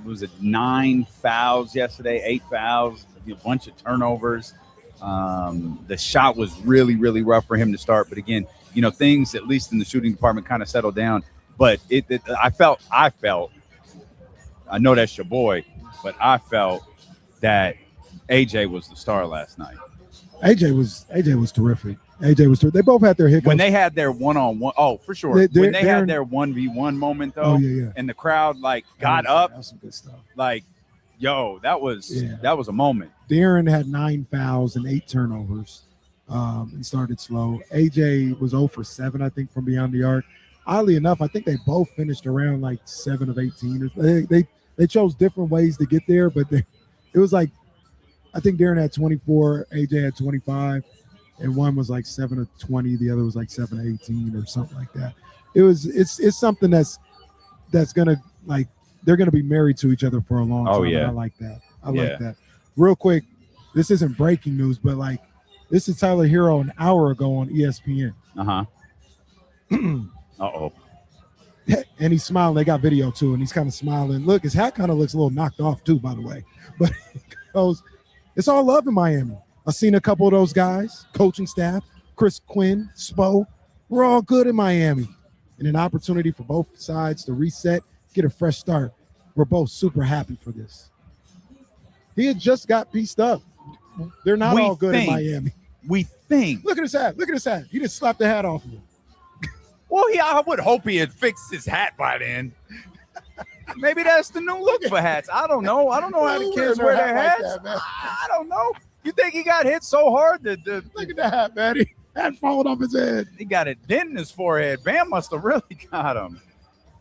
was it 9 fouls yesterday, 8 fouls, a bunch of turnovers. The shot was really, really rough for him to start. But again, you know, things, at least in the shooting department, kind of settled down. But I felt, I know that's your boy, but I felt that AJ was the star last night. AJ was terrific. AJ was terrific. They both had their hiccups. When they had their one-on-one, oh, for sure. When they had their 1v1 moment, though, and the crowd, like, got up. That was some good stuff. Like, yo, that was a moment. Darren had 9 fouls and 8 turnovers and started slow. AJ was 0 for 7, I think, from beyond the arc. Oddly enough, I think they both finished around like 7 of 18. They chose different ways to get there, but it was like, I think Darren had 24, AJ had 25, and one was like 7 of 20, the other was like 7 of 18 or something like that. It's something that's gonna, like, they're gonna be married to each other for a long time. Oh, yeah. And I like that. I like that. Real quick, this isn't breaking news, but like, this is Tyler Herro an hour ago on ESPN. Uh-oh. And he's smiling. They got video too, and he's kind of smiling. Look, his hat kind of looks a little knocked off too, by the way. But he goes, it's all love in Miami. I've seen a couple of those guys, coaching staff, Chris Quinn, Spo. We're all good in Miami. And an opportunity for both sides to reset, get a fresh start. We're both super happy for this. He had just got pieced up. They're not all good in Miami. We think. Look at his hat. Look at his hat. He just slapped the hat off of him. Well, I would hope he had fixed his hat by then. Maybe that's the new look for hats. I don't know. I don't know how the kids wear their hats. Like that, I don't know. You think he got hit so hard that look at the hat, man. He had fallen off his head. He got a dent in his forehead. Bam must have really got him.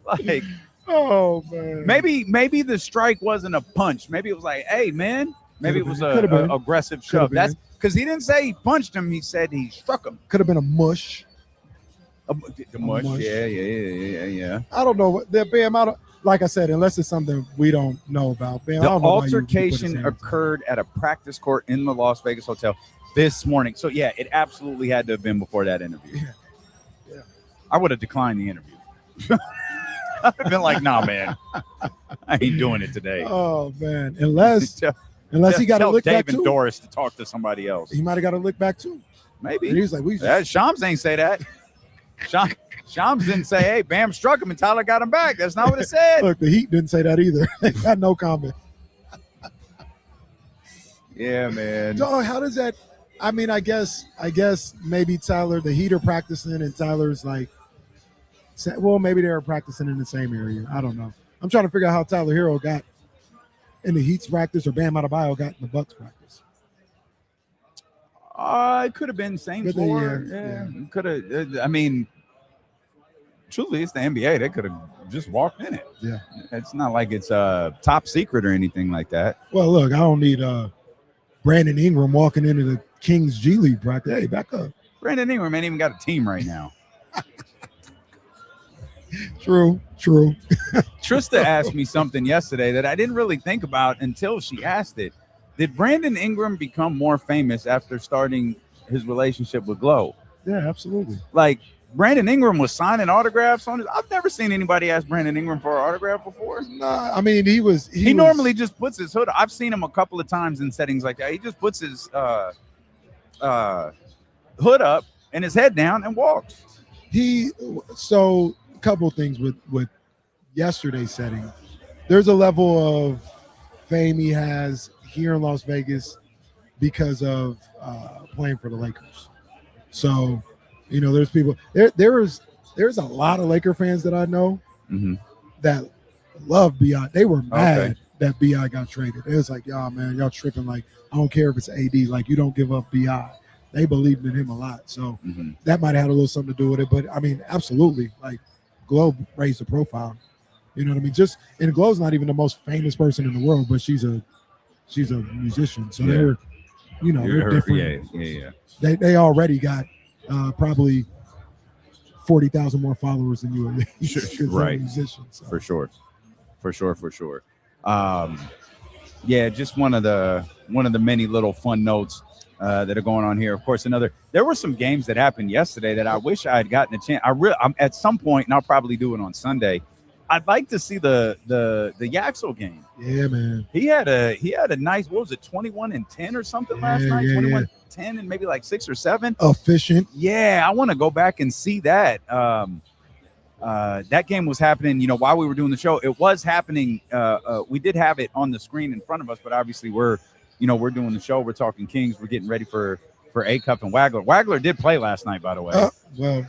Like, oh man. Maybe the strike wasn't a punch. Maybe it was like, hey man. Maybe it was a aggressive shove. That's because he didn't say he punched him. He said he struck him. Could have been a mush. The mush. Yeah. I don't know. Bam, like I said, unless it's something we don't know about. Bam, the altercation occurred at a practice court in the Las Vegas hotel this morning. So, yeah, it absolutely had to have been before that interview. Yeah. I would have declined the interview. I'd have been like, nah, man. I ain't doing it today. Oh, man. Unless he got to look back too. David Doris to talk to somebody else. He might have got to look back too. Maybe. And he's like, Shams ain't say that. Shams didn't say, hey, Bam struck him and Tyler got him back. That's not what it said. Look, the Heat didn't say that either. They got no comment. Yeah, man. So how does that? I mean, I guess maybe Tyler, the Heat are practicing, and Tyler's like, well, maybe they were practicing in the same area. I don't know. I'm trying to figure out how Tyler Herro got in the Heat's practice or Bam Adebayo got in the Bucks practice. It could have been same floor. Yeah. Could have. I mean, truly, it's the NBA. They could have just walked in it. Yeah. It's not like it's top secret or anything like that. Well, look, I don't need Brandon Ingram walking into the Kings G League practice. Hey, back up. Brandon Ingram ain't even got a team right now. True. Trista asked me something yesterday that I didn't really think about until she asked it. Did Brandon Ingram become more famous after starting his relationship with Glow? Yeah, absolutely. Like, Brandon Ingram was signing autographs on his. I've never seen anybody ask Brandon Ingram for an autograph before. Nah, I mean, he was normally just puts his hood. I've seen him a couple of times in settings like that. He just puts his hood up and his head down and walks. So a couple of things with yesterday's setting. There's a level of fame he has here in Las Vegas because of playing for the Lakers. So, you know, there's people there's a lot of Laker fans that I know that love BI. They were mad that BI got traded. It was like, y'all, man, y'all tripping. Like, I don't care if it's AD. Like, you don't give up BI. They believed in him a lot. So that might have had a little something to do with it. But, I mean, absolutely. Like, Globe raised the profile. You know what I mean? And Globe's not even the most famous person in the world, but she's a musician. So they're, you know, they're different. Yeah. They already got probably 40,000 more followers than you at least. Right. Musicians, so. For sure. Just one of the many little fun notes that are going on here. Of course, there were some games that happened yesterday that I wish I had gotten a chance. I'm at some point, and I'll probably do it on Sunday. I'd like to see the Yaxel game. Yeah, man. He had a nice, what was it, 21-10 or something last night? 21-10 and maybe like 6 or 7. Efficient. Yeah, I want to go back and see that. That game was happening, while we were doing the show. It was happening. We did have it on the screen in front of us, but obviously we're doing the show. We're talking Kings. We're getting ready for A-Cup and Wagler. Wagler did play last night, by the way. Well,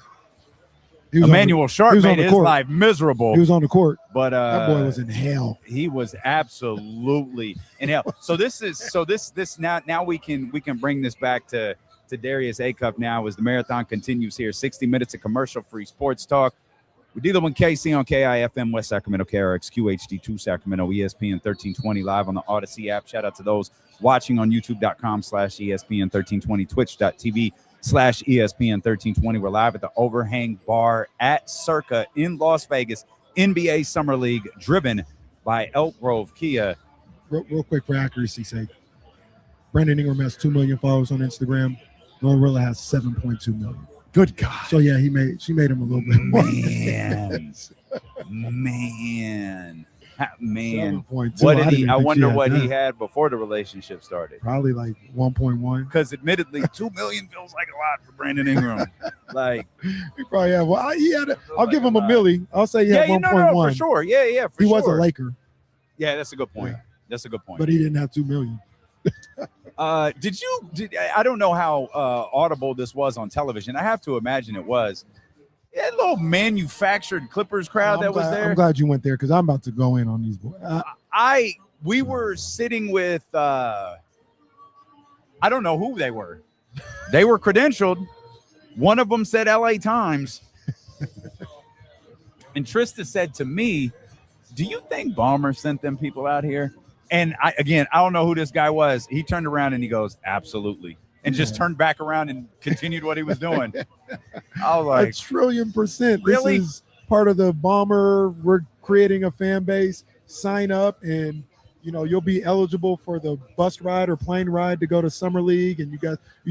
Emmanuel Sharp made his life miserable. He was on the court, but that boy was in hell. He was absolutely in hell. So this now we can bring this back to Darius A-Cup now as the marathon continues here. 60 minutes of commercial-free sports talk. We're dealing with KC on KIFM West Sacramento, KRX QHD2 Sacramento, ESPN 1320 live on the Odyssey app. Shout out to those watching on YouTube.com/ESPN 1320, Twitch.tv/ESPN 1320. We're live at the Overhang Bar at Circa in Las Vegas, NBA Summer League, driven by Elk Grove Kia. Real quick for accuracy's sake, Brandon Ingram has 2 million followers on Instagram. Glorilla has 7.2 million. Good God. So yeah, she made him a little bit more. Man. 7.2. What did he? I wonder what he had before the relationship started. Probably like 1.1. Because admittedly, 2 million feels like a lot for Brandon Ingram. Like he probably had. Well, he had. I'll give him a milli. I'll say he had 1.1 for sure. Yeah, for he sure. was a Laker. Yeah, that's a good point. Yeah. That's a good point. But he didn't have 2 million. I don't know how audible this was on television. I have to imagine it was. Yeah, a little manufactured Clippers crowd was there. I'm glad you went there because I'm about to go in on these boys. We were sitting with I don't know who they were. They were credentialed. One of them said LA Times. And Trista said to me, "Do you think Ballmer sent them people out here?" And I don't know who this guy was. He turned around and he goes, "Absolutely." And just turned back around and continued what he was doing. I was like, 1,000,000,000%. Really? This is part of the Ballmer. We're creating a fan base. Sign up and you'll be eligible for the bus ride or plane ride to go to Summer League. And you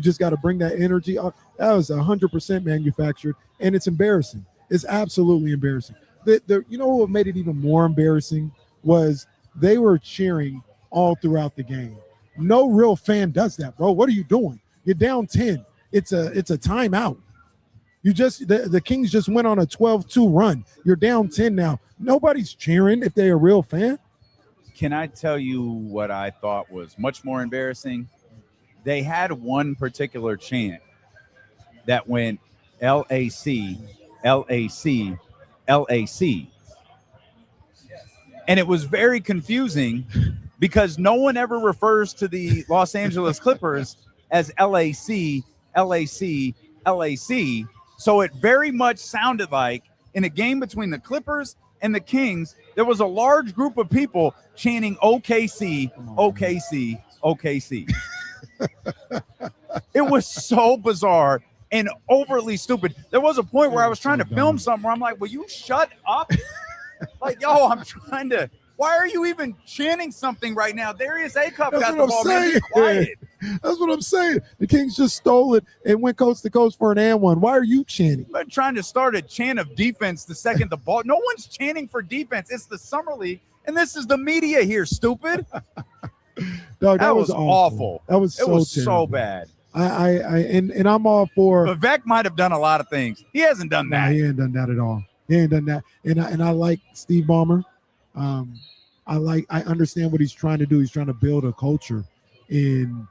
just got to bring that energy. That was 100% manufactured. And it's embarrassing. It's absolutely embarrassing. What made it even more embarrassing was they were cheering all throughout the game. No real fan does that, bro. What are you doing? You're down 10. It's a timeout. The Kings just went on a 12-2 run. You're down 10 now. Nobody's cheering if they're a real fan. Can I tell you what I thought was much more embarrassing? They had one particular chant that went LAC, LAC, LAC. And it was very confusing because no one ever refers to the Los Angeles Clippers as LAC, LAC, LAC. So it very much sounded like in a game between the Clippers and the Kings, there was a large group of people chanting OKC, OKC, OKC. It was so bizarre and overly stupid. There was a point where I was trying to film something where I'm like, will you shut up? Like, yo, I'm trying to. Why are you even chanting something right now? Darius A-Cup got the ball. Man, be quiet. That's what I'm saying. The Kings just stole it and went coast to coast for an and one. Why are you chanting? I'm trying to start a chant of defense the second the ball. No one's chanting for defense. It's the Summer League, and this is the media here, stupid. No, that was awful. That was so bad. And I'm all for. Vivek might have done a lot of things. He hasn't done that. No, he ain't done that at all. He ain't done that. And I like Steve Ballmer. I understand what he's trying to do. He's trying to build a culture in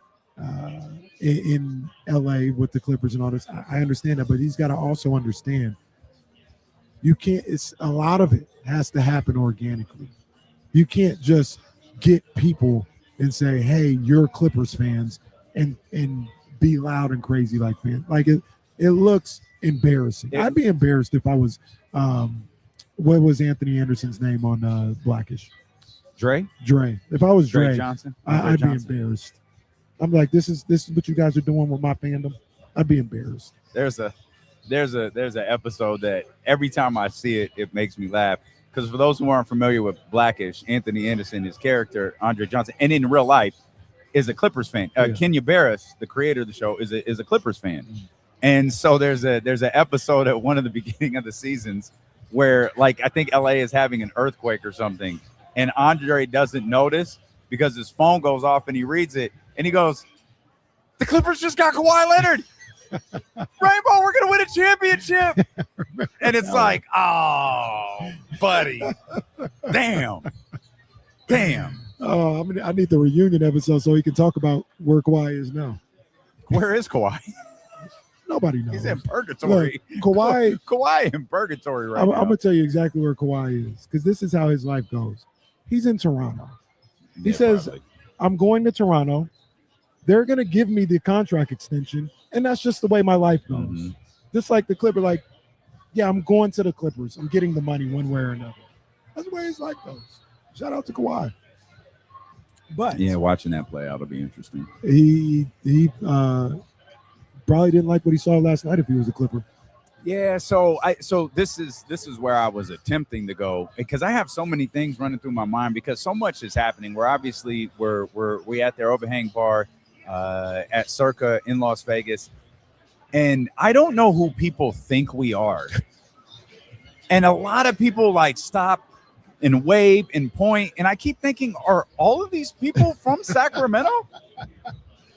LA with the Clippers and all this. I understand that, but he's got to also understand you can't. It's a lot of it has to happen organically. You can't just get people and say, "Hey, you're Clippers fans," and be loud and crazy like fans. Like it looks embarrassing. I'd be embarrassed if I was. What was Anthony Anderson's name on Blackish? Dre. If I was Dre Johnson, I'd be embarrassed. I'm like, this is what you guys are doing with my fandom. I'd be embarrassed. There's an episode that every time I see it, it makes me laugh. Because for those who aren't familiar with Blackish, Anthony Anderson, his character Andre Johnson, and in real life is a Clippers fan. Kenya Barris, the creator of the show, is a Clippers fan. And so there's an episode at one of the beginning of the seasons where, like, I think LA is having an earthquake or something, and Andre doesn't notice because his phone goes off and he reads it and he goes, "The Clippers just got Kawhi Leonard. Rainbow, we're gonna win a championship." And it's like, oh, buddy, damn. Oh, I need the reunion episode so he can talk about where Kawhi is now. Where is Kawhi? Nobody knows. He's in purgatory. Look, Kawhi in purgatory right now. I'm gonna tell you exactly where Kawhi is, because this is how his life goes. He's in Toronto. He says, probably. "I'm going to Toronto. They're gonna give me the contract extension, and that's just the way my life goes." Mm-hmm. Just like the Clipper, like, yeah, I'm going to the Clippers. I'm getting the money one way or another. That's the way his life goes. Shout out to Kawhi. But yeah, watching that play out will be interesting. He probably didn't like what he saw last night if he was a Clipper. Yeah, so this is where I was attempting to go, because I have so many things running through my mind because so much is happening. We're obviously we at their overhang bar at Circa in Las Vegas, and I don't know who people think we are. And a lot of people like stop and wave and point, and I keep thinking, are all of these people from Sacramento?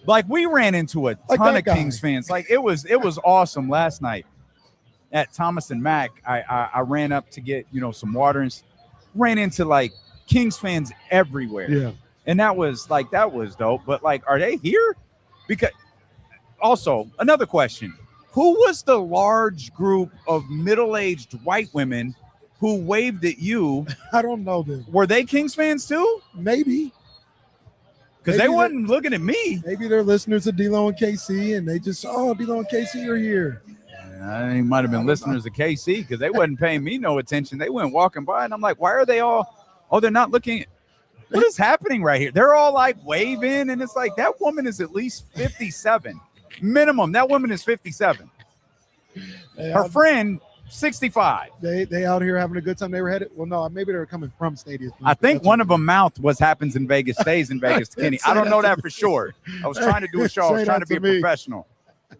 Like, we ran into a ton of Kings fans. Like, it was awesome last night at Thomas and Mack. I ran up to get, some water and ran into like Kings fans everywhere. Yeah. And that was dope. But like, are they here? Because also another question, who was the large group of middle-aged white women who waved at you? I don't know them. Were they Kings fans too? Maybe. Because they wasn't looking at me. Maybe they're listeners of D-Lo and KC, and they just, D-Lo and KC are here. They might have been listeners of KC because they wasn't paying me no attention. They went walking by, and I'm like, why are they all? Oh, they're not looking. What is happening right here? They're all like waving, and it's like, that woman is at least 57. Minimum. That woman is 57. Her friend, 65. They out here having a good time. They were headed. Well, no, maybe they were coming from Stadium. I think one of them mouthed what happens in Vegas stays in Vegas to Kenny. I don't know that for sure. I was trying to do a show. I was trying to be a professional.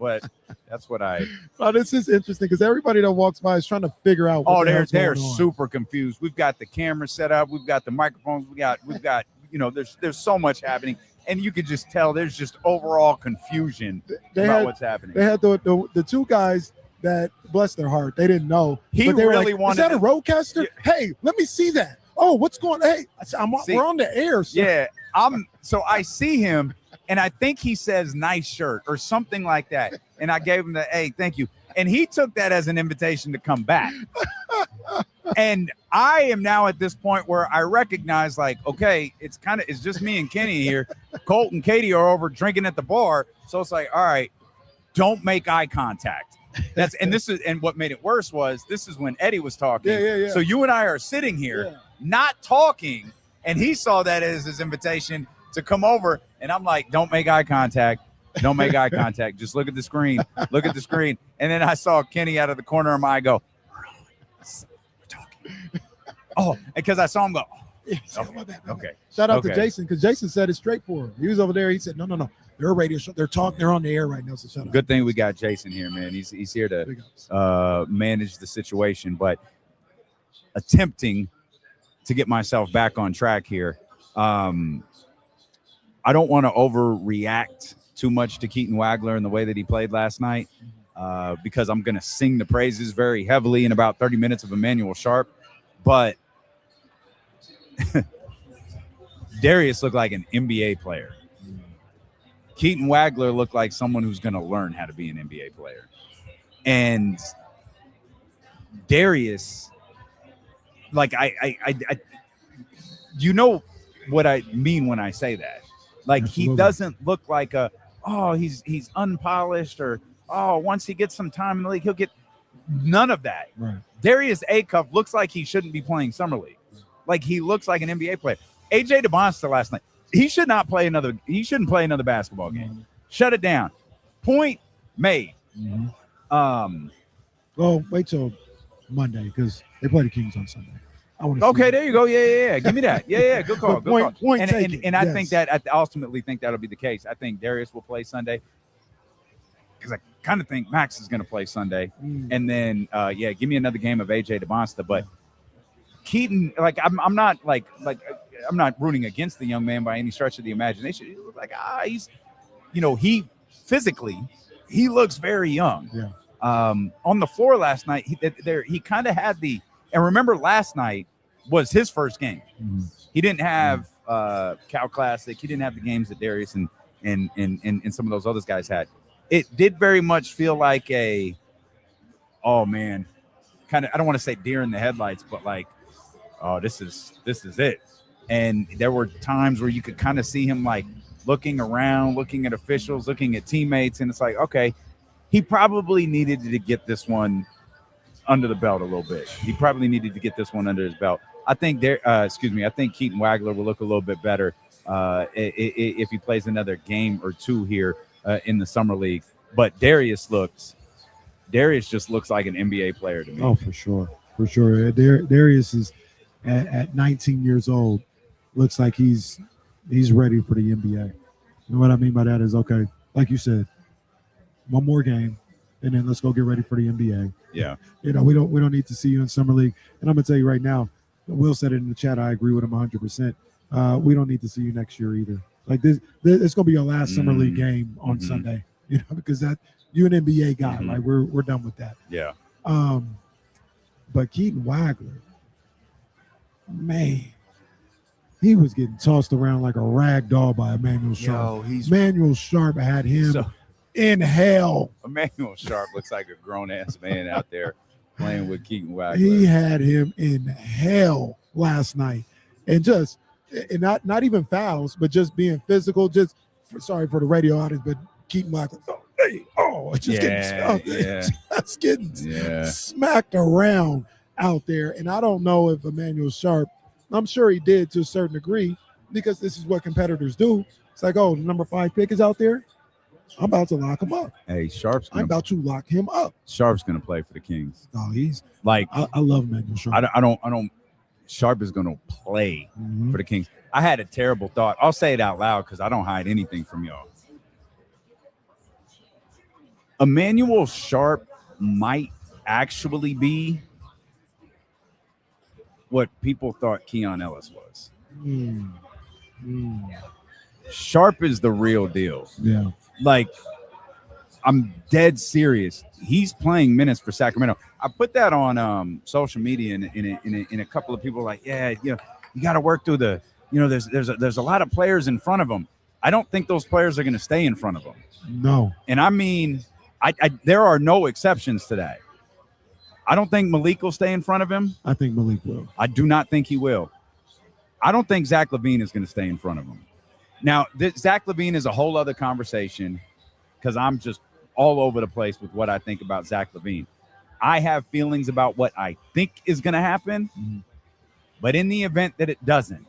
But that's what I. Oh, this is interesting because everybody that walks by is trying to figure out. They're super confused. We've got the camera set up. We've got the microphones. We've got. There's so much happening, and you could just tell there's just overall confusion about what's happening. They had the two guys that, bless their heart, they didn't know. He but they really were like, wanted. Is that a roadcaster? Yeah. Hey, let me see that. Oh, what's going on? Hey, we're on the air. So. Yeah, So I see him. And I think he says nice shirt or something like that. And I gave him the, hey, thank you. And he took that as an invitation to come back. And I am now at this point where I recognize, like, okay, it's just me and Kenny here. Colt and Katie are over drinking at the bar. So it's like, all right, don't make eye contact. And what made it worse was this is when Eddie was talking. Yeah. So you and I are sitting here not talking. And he saw that as his invitation to come over, and I'm like, don't make eye contact. Don't make eye contact. Just look at the screen. Look at the screen. And then I saw Kenny out of the corner of my eye go, we're talking. Oh, because I saw him go, okay. Shout out to Jason, because Jason said it straight for him. He was over there. He said, no. They're a radio show. They're talking. They're on the air right now. So shout out. Good thing we got Jason here, man. He's here to manage the situation, but attempting to get myself back on track here. I don't want to overreact too much to Keaton Wagler and the way that he played last night because I'm going to sing the praises very heavily in about 30 minutes of Emmanuel Sharp. But Darius looked like an NBA player. Keaton Wagler looked like someone who's going to learn how to be an NBA player. And Darius, like you know what I mean when I say that. Like, Absolutely. he doesn't look like he's unpolished, or once he gets some time in the league, he'll get none of that. Right. Darius Acuff looks like he shouldn't be playing summer league. Like, he looks like an NBA player. AJ DeBonster last night, he shouldn't play another basketball game. Shut it down. Point made. Well, wait till Monday because they play the Kings on Sunday. Okay, there you go. Yeah. Give me that. Yeah. Good call. Good call. And I think I ultimately think that'll be the case. I think Darius will play Sunday because I kind of think Max is going to play Sunday. And then, give me another game of AJ DeBonster. But Keaton, like, I'm not I'm not rooting against the young man by any stretch of the imagination. He looks like he's, he physically he looks very young. Yeah. On the floor last night, he kind of had and remember last night was his first game. He didn't have Cal Classic. He didn't have the games that Darius and some of those other guys had. It did very much feel like kind of, I don't want to say deer in the headlights, but like, this is it. And there were times where you could kind of see him like looking around, looking at officials, looking at teammates, and it's like, okay, he probably needed to get this one under the belt a little bit. He probably needed to get this one under his belt. I think I think Keaton Wagler will look a little bit better if he plays another game or two here in the summer league. But Darius just looks like an NBA player to me. Oh, for sure. Darius is at 19 years old. Looks like he's ready for the NBA. And what I mean by that is, okay, like you said, one more game, and then let's go get ready for the NBA. Yeah. We don't need to see you in summer league. And I'm gonna tell you right now, Will said it in the chat. I agree with him 100%. We don't need to see you next year either. Like this it's gonna be your last summer league game on Sunday. Because that you're an NBA guy. Like we're done with that. Yeah. But Keaton Wagler, man, he was getting tossed around like a rag doll by Emmanuel Sharp. Emmanuel Sharp had him in hell. Emmanuel Sharp looks like a grown-ass man out there playing with Keaton Wagler. He had him in hell last night. And not even fouls, but just being physical. Sorry for the radio audience, but Keaton Wagler, getting smacked around out there. And I don't know if Emmanuel Sharp, I'm sure he did to a certain degree, because this is what competitors do. It's like, the number 5 pick is out there. I'm about to lock him up. Hey, I'm about to lock him up. Sharp's going to play for the Kings. Oh, he's like, I love Emmanuel Sharp. I don't. Sharp is going to play for the Kings. I had a terrible thought. I'll say it out loud because I don't hide anything from y'all. Emmanuel Sharp might actually be what people thought Keon Ellis was. Sharp is the real deal. Yeah. Like, I'm dead serious. He's playing minutes for Sacramento. I put that on social media, and a couple of people were like, you got to work through there's a lot of players in front of him. I don't think those players are going to stay in front of him. No. And I mean, there are no exceptions to that. I don't think Malik will stay in front of him. I think Malik will. I do not think he will. I don't think Zach LaVine is going to stay in front of him. Now, Zach LaVine is a whole other conversation because I'm just all over the place with what I think about Zach LaVine. I have feelings about what I think is going to happen, but in the event that it doesn't,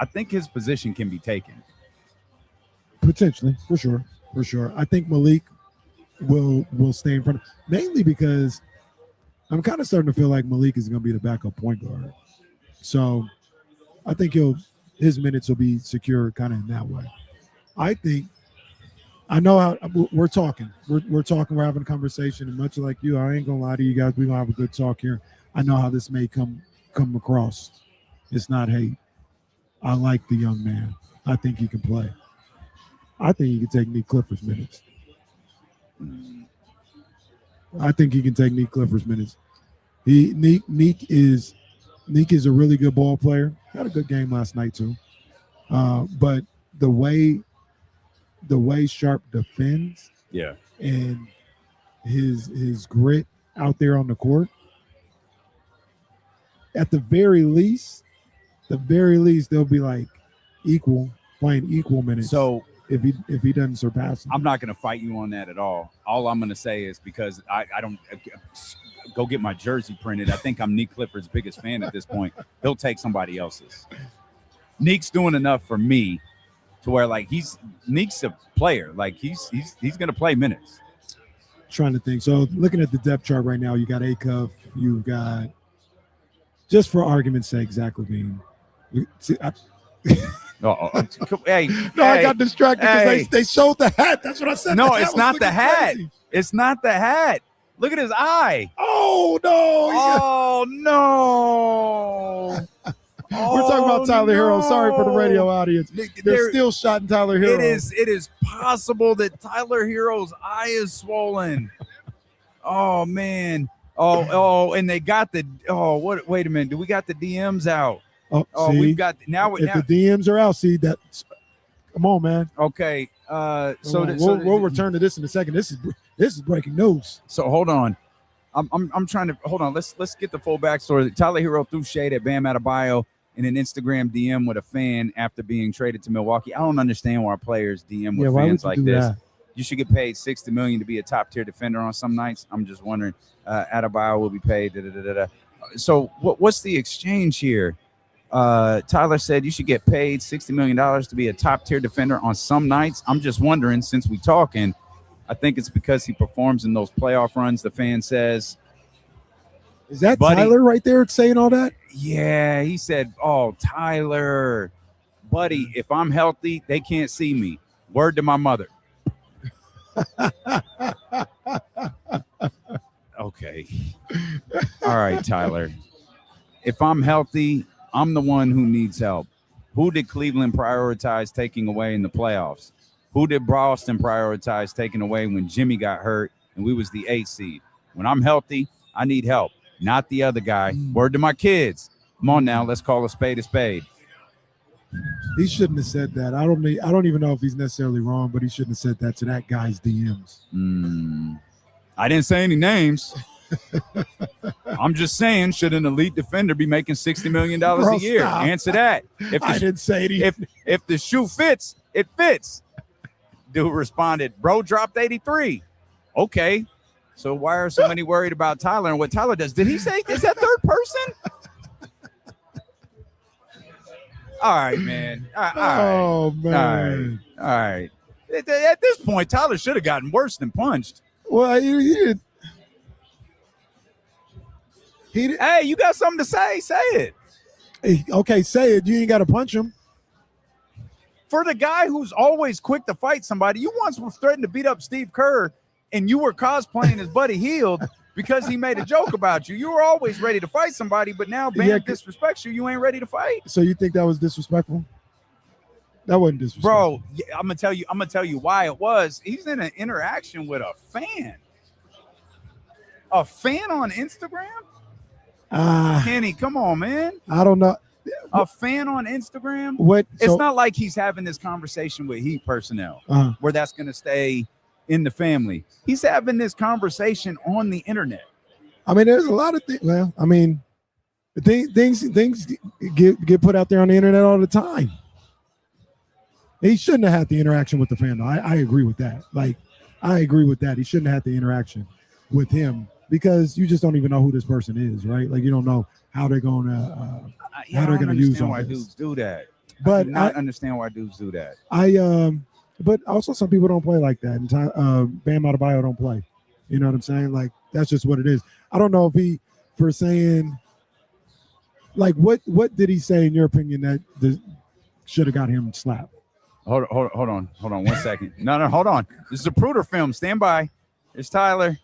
I think his position can be taken. Potentially, for sure. I think Malik will stay in front, mainly because I'm kind of starting to feel like Malik is going to be the backup point guard. So I think his minutes will be secure kind of in that way. I know how we're talking. We're talking. We're having a conversation, and much like you, I ain't gonna lie to you guys. We're gonna have a good talk here. I know how this may come across. It's not hate. I like the young man. I think he can play. I think he can take Nick Clifford's minutes. Nick is a really good ball player. Had a good game last night too. But the way Sharp defends, and his grit out there on the court, at the very least, the very least, they'll be like playing equal minutes. So if he doesn't surpass him. I'm not going to fight you on that at all. All I'm going to say is because I don't go get my jersey printed. I think I'm Nick Clifford's biggest fan at this point. He'll take somebody else's. Nick's doing enough for me to where like Nick's a player. Like he's going to play minutes. Trying to think. So looking at the depth chart right now, you got Acuff, you've got, just for argument's sake, Zach LaVine. Hey, I got distracted because they showed the hat. That's what I said. No, it's not the hat. Crazy. It's not the hat. Look at his eye. Oh no! Oh no! We're talking about Tyler Herro. Sorry for the radio audience. They're still shotting Tyler Herro. It is possible that Tyler Herro's eye is swollen. Oh man. And they got the wait a minute. Do we got the DMs out? See, we've got now. If the DMs are out, see that. Come on, man. Okay. We'll return to this in a second. This is breaking news. So hold on. I'm trying to hold on. Let's get the full backstory. Tyler Herro threw shade at Bam Adebayo in an Instagram DM with a fan after being traded to Milwaukee. I don't understand why players DM with fans like this. That? You should get paid $60 million to be a top tier defender on some nights. I'm just wondering. Adebayo will be paid. So what's the exchange here? Tyler said you should get paid $60 million to be a top tier defender on some nights. I'm just wondering, since we talking, I think it's because he performs in those playoff runs. The fan says, is that Tyler right there saying all that? Yeah, he said, oh, Tyler, buddy, if I'm healthy, they can't see me. Word to my mother. Okay. All right, Tyler. If I'm healthy, I'm the one who needs help. Who did Cleveland prioritize taking away in the playoffs? Who did Boston prioritize taking away when Jimmy got hurt and we was the 8th seed? When I'm healthy, I need help, not the other guy. Word to my kids. Come on now, let's call a spade a spade. He shouldn't have said that. I don't even know if he's necessarily wrong, but he shouldn't have said that to that guy's DMs. I didn't say any names. I'm just saying, should an elite defender be making $60 million a year? Stop. Answer that. I didn't say it. If the shoe fits, it fits. Dude responded, bro dropped 83. Okay. So why are so many worried about Tyler and what Tyler does? Did he say, is that third person? All right, man. All right. Oh, man. All right. At this point, Tyler should have gotten worse than punched. Well, he did. Hey, you got something to say? Say it. Okay, say it. You ain't got to punch him. For the guy who's always quick to fight somebody, you once were threatened to beat up Steve Kerr, and you were cosplaying as Buddy Hield because he made a joke about you. You were always ready to fight somebody, but now Bam disrespects you. You ain't ready to fight. So you think that was disrespectful? That wasn't disrespectful. Bro, I'm gonna tell you why it was. He's in an interaction with a fan. A fan on Instagram? Kenny, come on, man. I don't know. A fan on Instagram? It's not like he's having this conversation with Heat personnel where that's going to stay in the family. He's having this conversation on the internet. I mean, there's a lot of things. Well, I mean, things get put out there on the internet all the time. He shouldn't have had the interaction with the fan. I agree with that. Like, I agree with that. He shouldn't have had the interaction with him. Because you just don't even know who this person is, right? Like you don't know how they're going to use all why this. Dudes do that. But I understand why dudes do that. But also some people don't play like that, and Bam Adebayo don't play. You know what I'm saying? Like that's just what it is. I don't know if he for saying like what did he say in your opinion that should have got him slapped? Hold on 1 second. No, hold on. This is a Pruder film. Stand by. It's Tyler.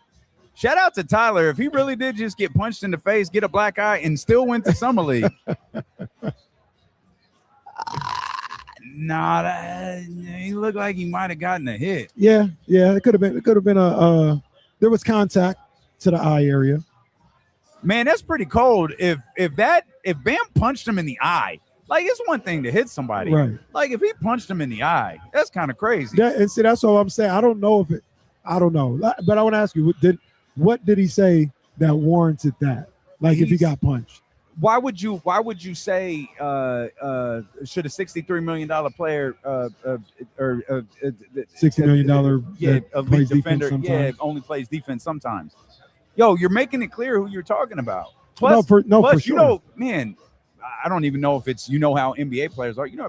Shout out to Tyler. If he really did just get punched in the face, get a black eye, and still went to Summer League. He looked like he might have gotten a hit. Yeah. It could have been there was contact to the eye area. Man, that's pretty cold. If Bam punched him in the eye, like it's one thing to hit somebody. Right. Like if he punched him in the eye, that's kind of crazy. And see, that's all I'm saying. I don't know. But I want to ask you, what did he say that warranted that? Like if he got punched? why would you say should a $63 million player or $60 million elite defender only plays defense sometimes? Yo, you're making it clear who you're talking about. Plus, for you sure. know, man, I don't even know if it's how NBA players are. You know,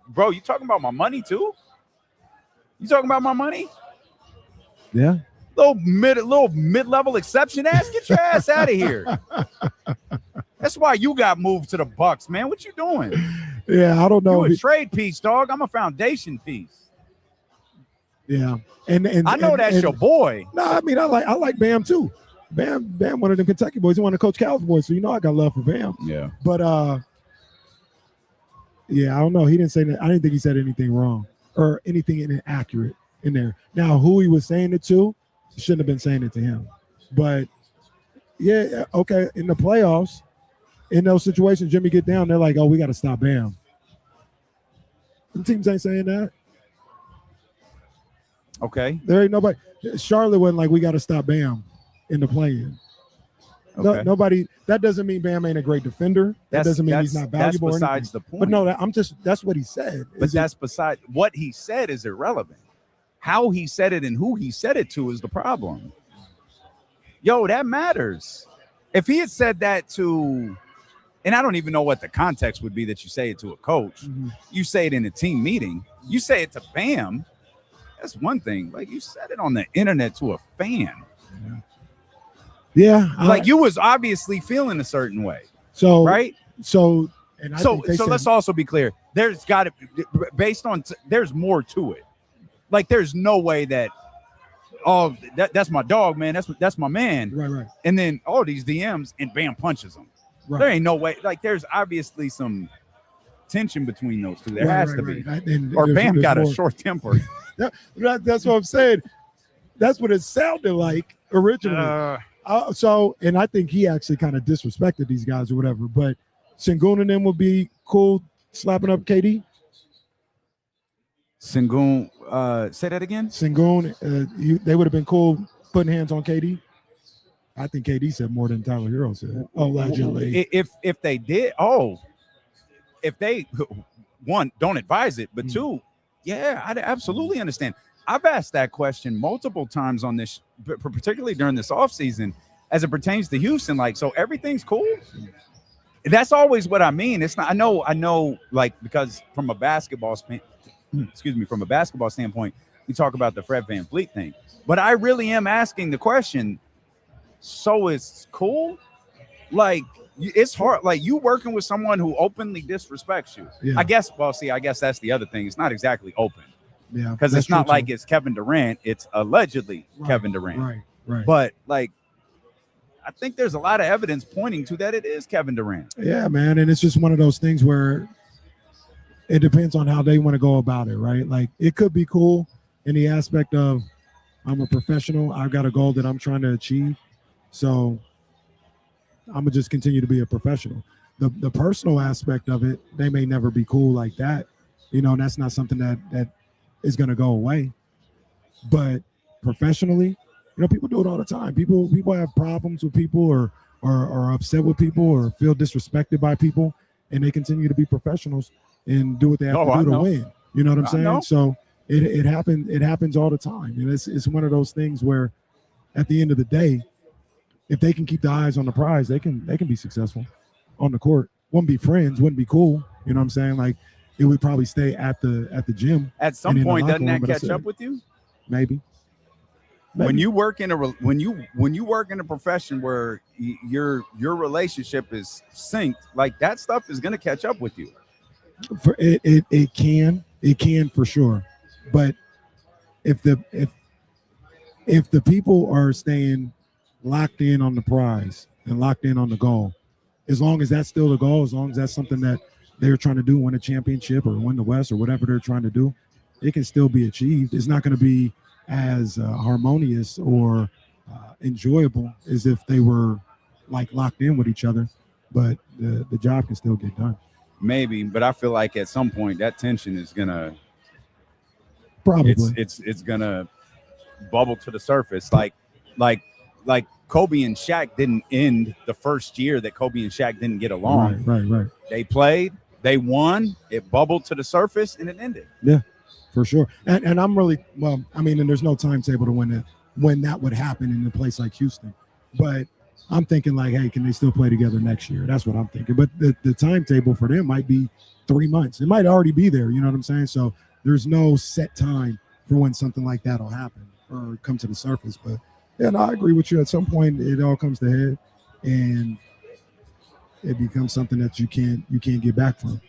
bro, you talking about my money too? You talking about my money? Yeah. Little mid-level exception ass. Get your ass out of here. That's why you got moved to the Bucks, man. What you doing? Yeah, I don't know. You a trade piece, dog. I'm a foundation piece. Yeah, and I know that's your boy. No, I mean I like Bam too. Bam, one of them Kentucky boys. He one of Coach Cal's boys, so you know I got love for Bam. Yeah, but yeah, I don't know. He didn't say that. I didn't think he said anything wrong or anything inaccurate in there. Now, who he was saying it to, he shouldn't have been saying it to him. But yeah, okay, in the playoffs. In those situations, Jimmy get down, they're like, oh, we got to stop Bam. The teams ain't saying that. Okay. There ain't nobody. Charlotte wasn't like, we got to stop Bam in the play-in. Okay. No, nobody. That doesn't mean Bam ain't a great defender. That doesn't mean he's not valuable. That's besides the point. But no, that's what he said. But that's beside what he said is irrelevant. How he said it and who he said it to is the problem. Yo, that matters. If he had said that to, and I don't even know what the context would be that you say it to a coach. Mm-hmm. You say it in a team meeting. You say it to Bam. That's one thing. Like you said it on the internet to a fan. Yeah. Like you was obviously feeling a certain way. So right. So let's also be clear. There's got to be based on there's more to it. Like there's no way that that's my dog, man. That's my man. Right. And then all these DMs and Bam punches him. Right. There ain't no way. Like there's obviously some tension between those two. There has to be. Or Bam got a short temper. That's what I'm saying. That's what it sounded like originally. And I think he actually kind of disrespected these guys or whatever. But Sengun and them would be cool slapping up KD. Sengun, say that again. Sengun, they would have been cool putting hands on KD. I think KD said more than Tyler Herro said. Allegedly. If they did, if they one don't advise it, but two, yeah, I absolutely understand. I've asked that question multiple times on this, particularly during this offseason, as it pertains to Houston. Like, so everything's cool. That's always what I mean. It's not. I know. Like because from a basketball standpoint, we talk about the Fred VanVleet thing, but I really am asking the question. So it's cool. Like it's hard. Like you working with someone who openly disrespects you. Yeah. I guess that's the other thing. It's not exactly open. Yeah, because it's not like it's Kevin Durant. It's allegedly Kevin Durant. Right. But like, I think there's a lot of evidence pointing to that it is Kevin Durant. Yeah, man, and it's just one of those things where it depends on how they want to go about it, right? Like it could be cool in the aspect of I'm a professional. I've got a goal that I'm trying to achieve, so I'm gonna just continue to be a professional. The personal aspect of it, they may never be cool like that, and that's not something that is going to go away. But professionally, people do it all the time. People have problems with people or are upset with people or feel disrespected by people, and they continue to be professionals and do what they have to do to win. You know what I'm saying? So it happens all the time. And it's one of those things where at the end of the day, if they can keep the eyes on the prize, they can be successful on the court. Wouldn't be friends, wouldn't be cool. You know what I'm saying? Like it would probably stay at the gym. At some point, doesn't that catch up with you? Maybe. When you work in when you work in a profession where your relationship is synced, like that stuff is going to catch up with you. It can for sure, but if the people are staying locked in on the prize and locked in on the goal, as long as that's still the goal, as long as that's something that they're trying to do, win a championship or win the West or whatever they're trying to do, it can still be achieved. It's not going to be as harmonious or enjoyable as if they were like locked in with each other, but the job can still get done. Maybe, but I feel like at some point that tension is gonna probably it's gonna bubble to the surface, like Kobe and Shaq didn't end the first year that Kobe and Shaq didn't get along. Right. They played, they won, it bubbled to the surface, and it ended. Yeah, for sure. And I'm really, well, I mean, and there's no timetable to when that would happen in a place like Houston. But I'm thinking like, hey, can they still play together next year? That's what I'm thinking. But the timetable for them might be 3 months. It might already be there. You know what I'm saying? So there's no set time for when something like that will happen or come to the surface. But yeah, no, I agree with you. At some point, it all comes to head, and it becomes something that you can't get back from.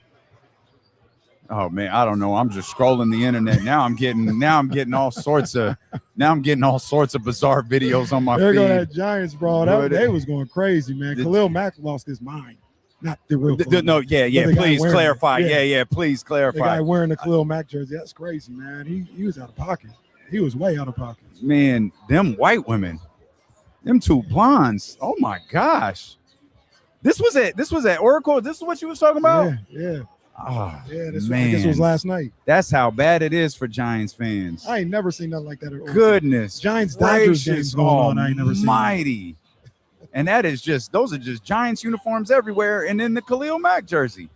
Oh man, I don't know. I'm just scrolling the internet now. I'm getting all sorts of bizarre videos on my feed. There go that Giants, bro. They was going crazy, man. Khalil Mack lost his mind. Not the real. Please clarify. Yeah, please clarify. The guy wearing the Khalil Mack jersey. That's crazy, man. He was out of pocket. He was way out of pocket. Man, them white women, them two blondes. Oh my gosh. This was at Oracle. This is what you was talking about? Yeah. Oh, yeah, this man. was last night. That's how bad it is for Giants fans. I ain't never seen nothing like that at Oracle. Goodness. Giants Dodgers games going on. I ain't never seen. Almighty. And those are just Giants uniforms everywhere, and then the Khalil Mack jersey.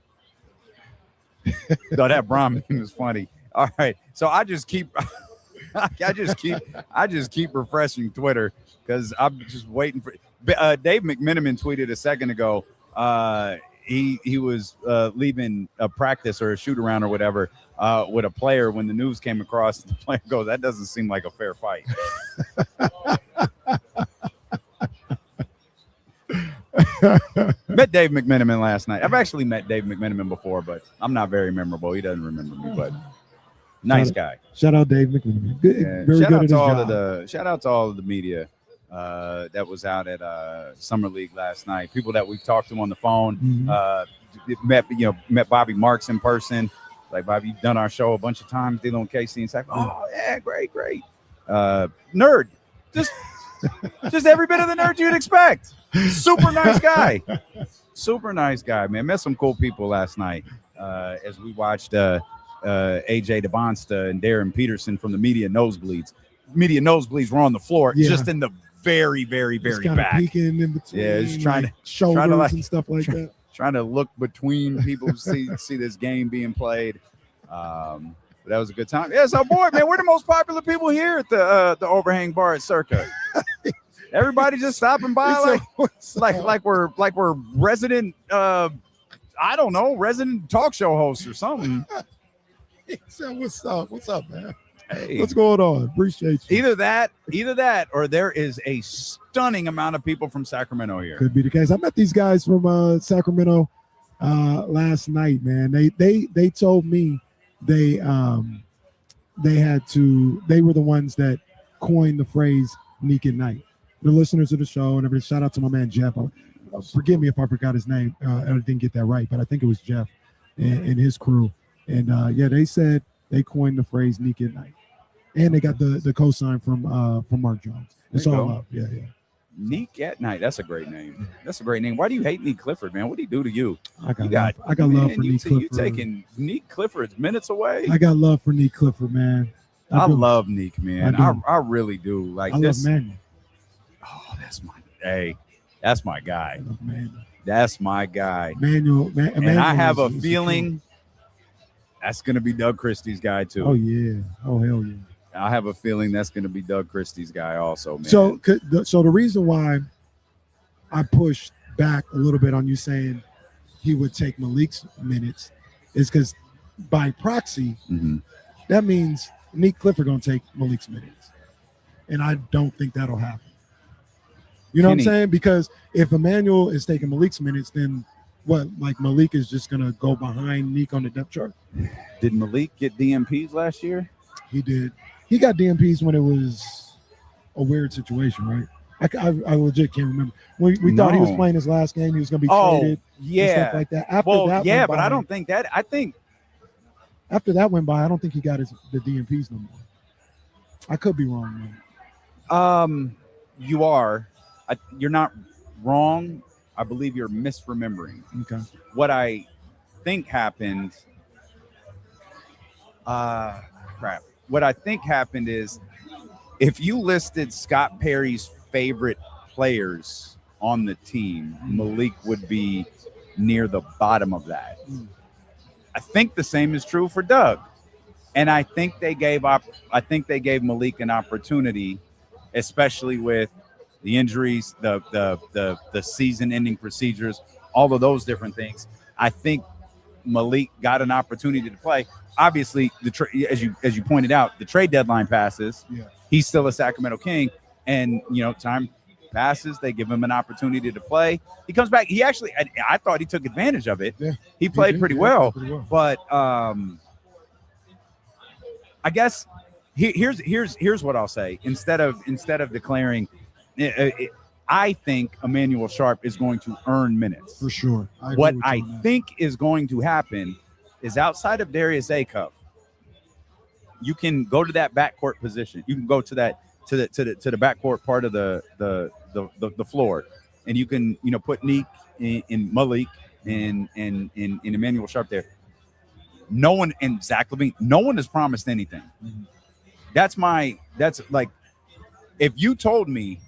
No, that Bron meme is funny. All right, so I just keep refreshing Twitter because I'm just waiting for. Dave McMenamin tweeted a second ago. He was leaving a practice or a shoot around or whatever with a player when the news came across. The player goes, "That doesn't seem like a fair fight." Met Dave McMenamin last night. I've actually met Dave McMenamin before, but I'm not very memorable. He doesn't remember me, but nice guy. Shout out Dave McMenamin. Shout out to all of the media that was out at Summer League last night. People that we've talked to on the phone. Met Bobby Marks in person. Like, Bobby, you've done our show a bunch of times, dealing with Casey, and it's like, oh yeah, great. Nerd. Just every bit of the nerd you'd expect. Super nice guy. Super nice guy, man. Met some cool people last night as we watched AJ DeBonsta and Darren Peterson from the media nosebleeds. Media nosebleeds were on the floor, just in the very, very, very back. Peeking in between, just trying to shoulders and stuff like that. Trying to look between people to see this game being played. But that was a good time. Yeah, so boy, man, we're the most popular people here at the Overhang Bar at Circa. Everybody just stopping by like we're resident resident talk show hosts or something. So what's up, man? Hey, what's going on? Appreciate you. Either that, or there is a stunning amount of people from Sacramento here. Could be the case. I met these guys from Sacramento last night, man. They told me they were the ones that coined the phrase "Neek at Night." The listeners of the show and everything. Shout out to my man Jeff. Forgive me if I forgot his name. I didn't get that right, but I think it was Jeff and his crew. And they said they coined the phrase "Neek at Night," and they got the cosign from Mark Jones. It's all love. Yeah. Neek at Night. That's a great name. That's a great name. Why do you hate Neek Clifford, man? What did he do to you? I got love for Neek Clifford. You taking Neek Clifford's minutes away? I got love for Neek Clifford, man. I love Neek, man. I really do. Like, I love Manuel. Oh, that's my guy. That's my guy. Manuel, and I have a feeling that's going to be Doug Christie's guy too. Oh yeah. Oh hell yeah. I have a feeling that's going to be Doug Christie's guy also, man. So the reason why I pushed back a little bit on you saying he would take Malik's minutes is because by proxy, that means Neek Clifford going to take Malik's minutes. And I don't think that'll happen. You know what I'm saying? Because if Emmanuel is taking Malik's minutes, then what? Like, Malik is just going to go behind Neek on the depth chart? Did Malik get DMPs last year? He did. He got DMPs when it was a weird situation, right? I legit can't remember. We thought he was playing his last game. He was going to be traded. Yeah. And stuff like that. But I don't think that. I think after that went by, I don't think he got the DMPs no more. I could be wrong, man. You are. You're not wrong. I believe you're misremembering. Okay. What I think happened. What I think happened is, if you listed Scott Perry's favorite players on the team, Malik would be near the bottom of that. I think the same is true for Doug. And I think they gave Malik an opportunity, especially with the injuries, the season-ending procedures, all of those different things. I think Malik got an opportunity to play. Obviously, as you pointed out, the trade deadline passes. Yeah. He's still a Sacramento King, and time passes. They give him an opportunity to play. He comes back. He actually, I thought he took advantage of it. Yeah, he played pretty well. But I guess here's what I'll say. Instead of declaring, I think Emmanuel Sharp is going to earn minutes for sure. What I think is going to happen is, outside of Darius Acuff, you can go to that backcourt position. You can go to that to the backcourt part of the floor, and you can put Neek in Malik and Emmanuel Sharp there. No one, and Zach LaVine, no one has promised anything. That's like, if you told me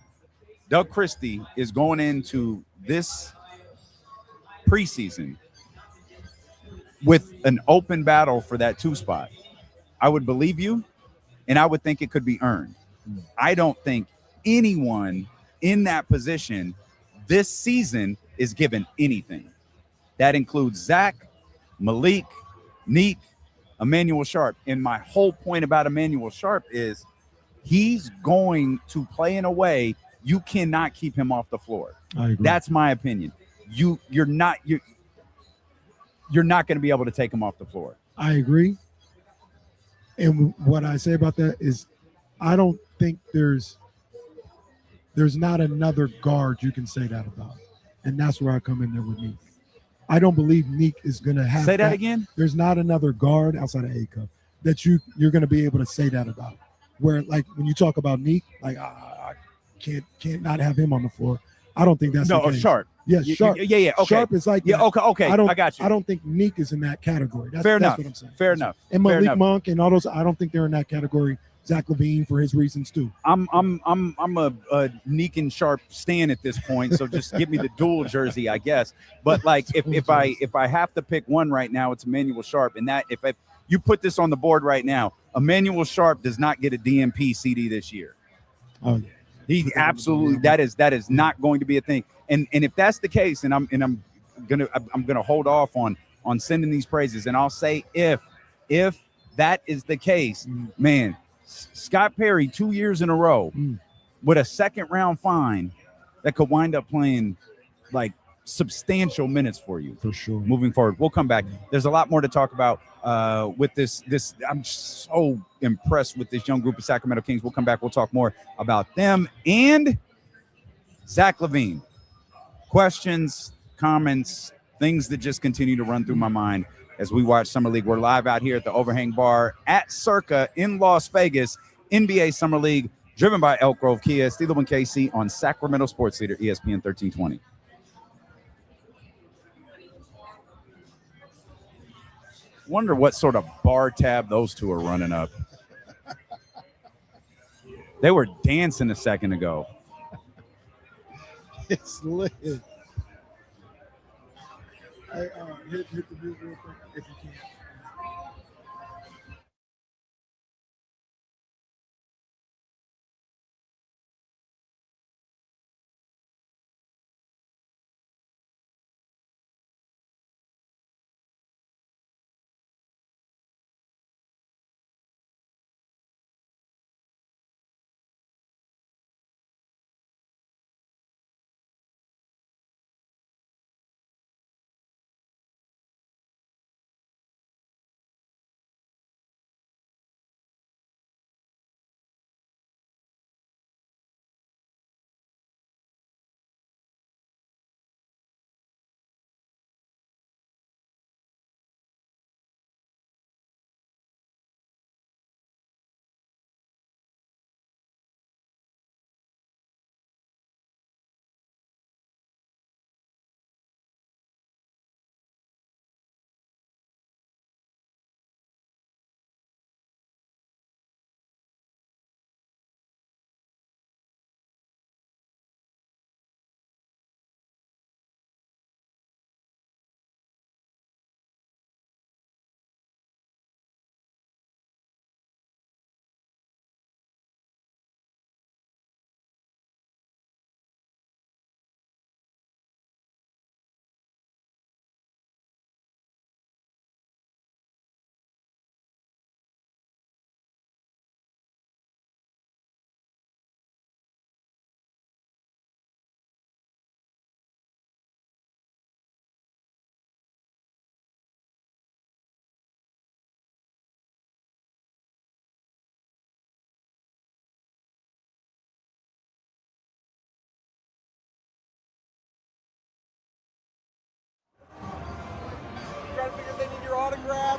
Doug Christie is going into this preseason with an open battle for that 2 spot, I would believe you, and I would think it could be earned. I don't think anyone in that position this season is given anything. That includes Zach, Malik, Neek, Emmanuel Sharp. And my whole point about Emmanuel Sharp is he's going to play in a way you cannot keep him off the floor. I agree. That's my opinion. You're not going to be able to take him off the floor. I agree. And what I say about that is, I don't think there's not another guard you can say that about. And that's where I come in there with Neek. I don't believe Neek is going to have Say that again? There's not another guard outside of Acuff that you're going to be able to say that about. Where, like, when you talk about Neek, like, I can't not have him on the floor. I don't think that's the case. Sharp. Yeah, Sharp. Yeah. Okay. Sharp is like that. Okay. I got you. I don't think Neek is in that category. That's enough. what I'm saying. Fair enough. And Malik Monk and all those, I don't think they're in that category. Zach LaVine for his reasons too. I'm a Neek and Sharp stan at this point, so just give me the dual jersey, I guess. But like, if I have to pick one right now, it's Emmanuel Sharp. And that if you put this on the board right now, Emmanuel Sharp does not get a DMP CD this year. Oh yeah, he absolutely that is not going to be a thing. And if that's the case, and I'm gonna hold off on sending these praises, and I'll say if that is the case, man. Scott Perry 2 years in a row with a second-round fine that could wind up playing like substantial minutes for you. For sure. Moving forward. We'll come back. There's a lot more to talk about with this. I'm so impressed with this young group of Sacramento Kings. We'll come back. We'll talk more about them and Zach LaVine. Questions, comments, things that just continue to run through my mind as we watch Summer League. We're live out here at the Overhang Bar at Circa in Las Vegas. NBA Summer League, driven by Elk Grove Kia, Steele and KC on Sacramento Sports Leader, ESPN 1320. Wonder what sort of bar tab those two are running up. They were dancing a second ago. It's lit. Hey, hit the mute real quick if you can.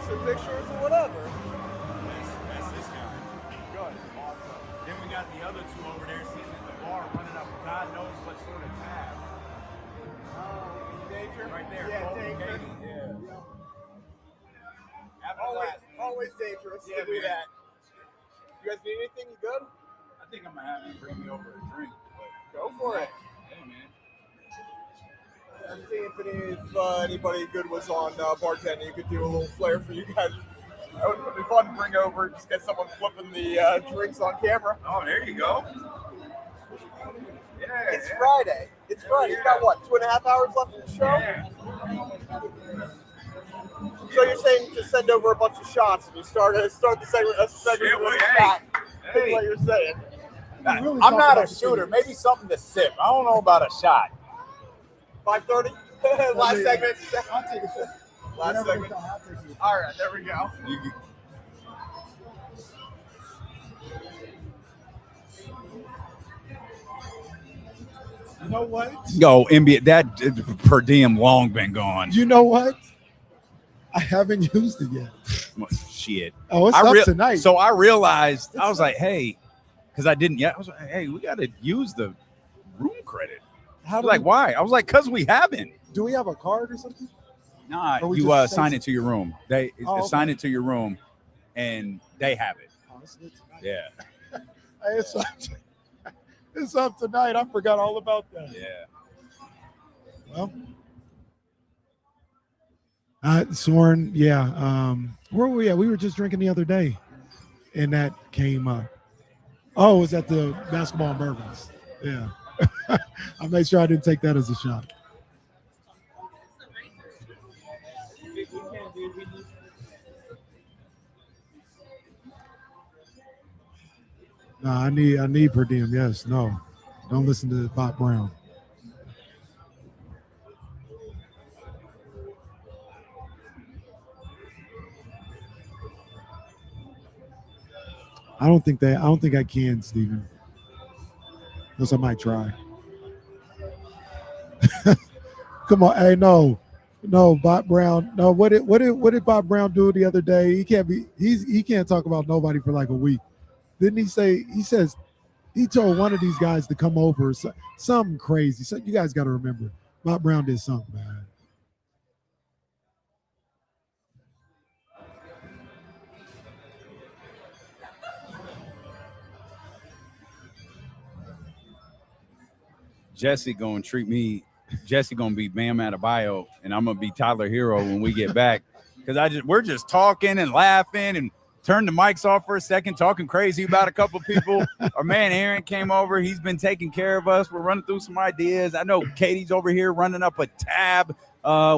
some pictures or whatever. That's this guy. Good. Awesome. Then we got the other two over there sitting at the bar running up God knows what sort of tab. Danger? Right there. Yeah, Cole, danger. Katie. Yeah. Always dangerous Yeah, to do man. that. You guys need anything? You good? I think I'm gonna have you bring me over a drink. But Go for it. yeah, man. Let's see if anybody good was on bartending. You could do a little flair for you guys. It would be fun to bring over, just get someone flipping the drinks on camera. Oh, there you go. Yeah. It's Friday. It's Friday. You got what, 2.5 hours left in the show? Yeah. So you're saying to send over a bunch of shots and you start the segment with a shot. That's what you're saying. I'm not a shooter. Maybe something to sip. I don't know about a shot. 5:30. Last segment. I'll take a sip. Last segment. All right, there we go. You know what? Yo, NBA, that per diem long been gone. You know what? I haven't used it yet. Shit. Oh, it's up tonight. So I realized, I was like, hey, because I didn't yet. I was like, hey, we got to use the room credit. How why? I was like, because we haven't. Do we have a card or something? Nah, Or we you just sign it to your room. They assign okay. it to your room, and they have it. Oh, it's lit tonight. Yeah. Hey, it's up tonight. I forgot all about that. Yeah. Well, Soren, yeah. Where were we at? We were just drinking the other day, and that came up. Oh, it was at the Basketball and Bourbons. Yeah. I made sure I didn't take that as a shot. No, I need per diem. Yes, no, don't listen to Bob Brown. I don't think I can, Steven. Unless I might try. Come on, hey, no, Bob Brown. No, what did Bob Brown do the other day? He can't talk about nobody for like a week. Didn't he say? He told one of these guys to come over. Something crazy. So you guys got to remember, Bob Brown did something bad. Jesse gonna be Bam Adebayo, and I'm gonna be Tyler Herro when we get back. Because we're just talking and laughing and turned the mics off for a second, talking crazy about a couple people. Our man Aaron came over. He's been taking care of us. We're running through some ideas. I know Katie's over here running up a tab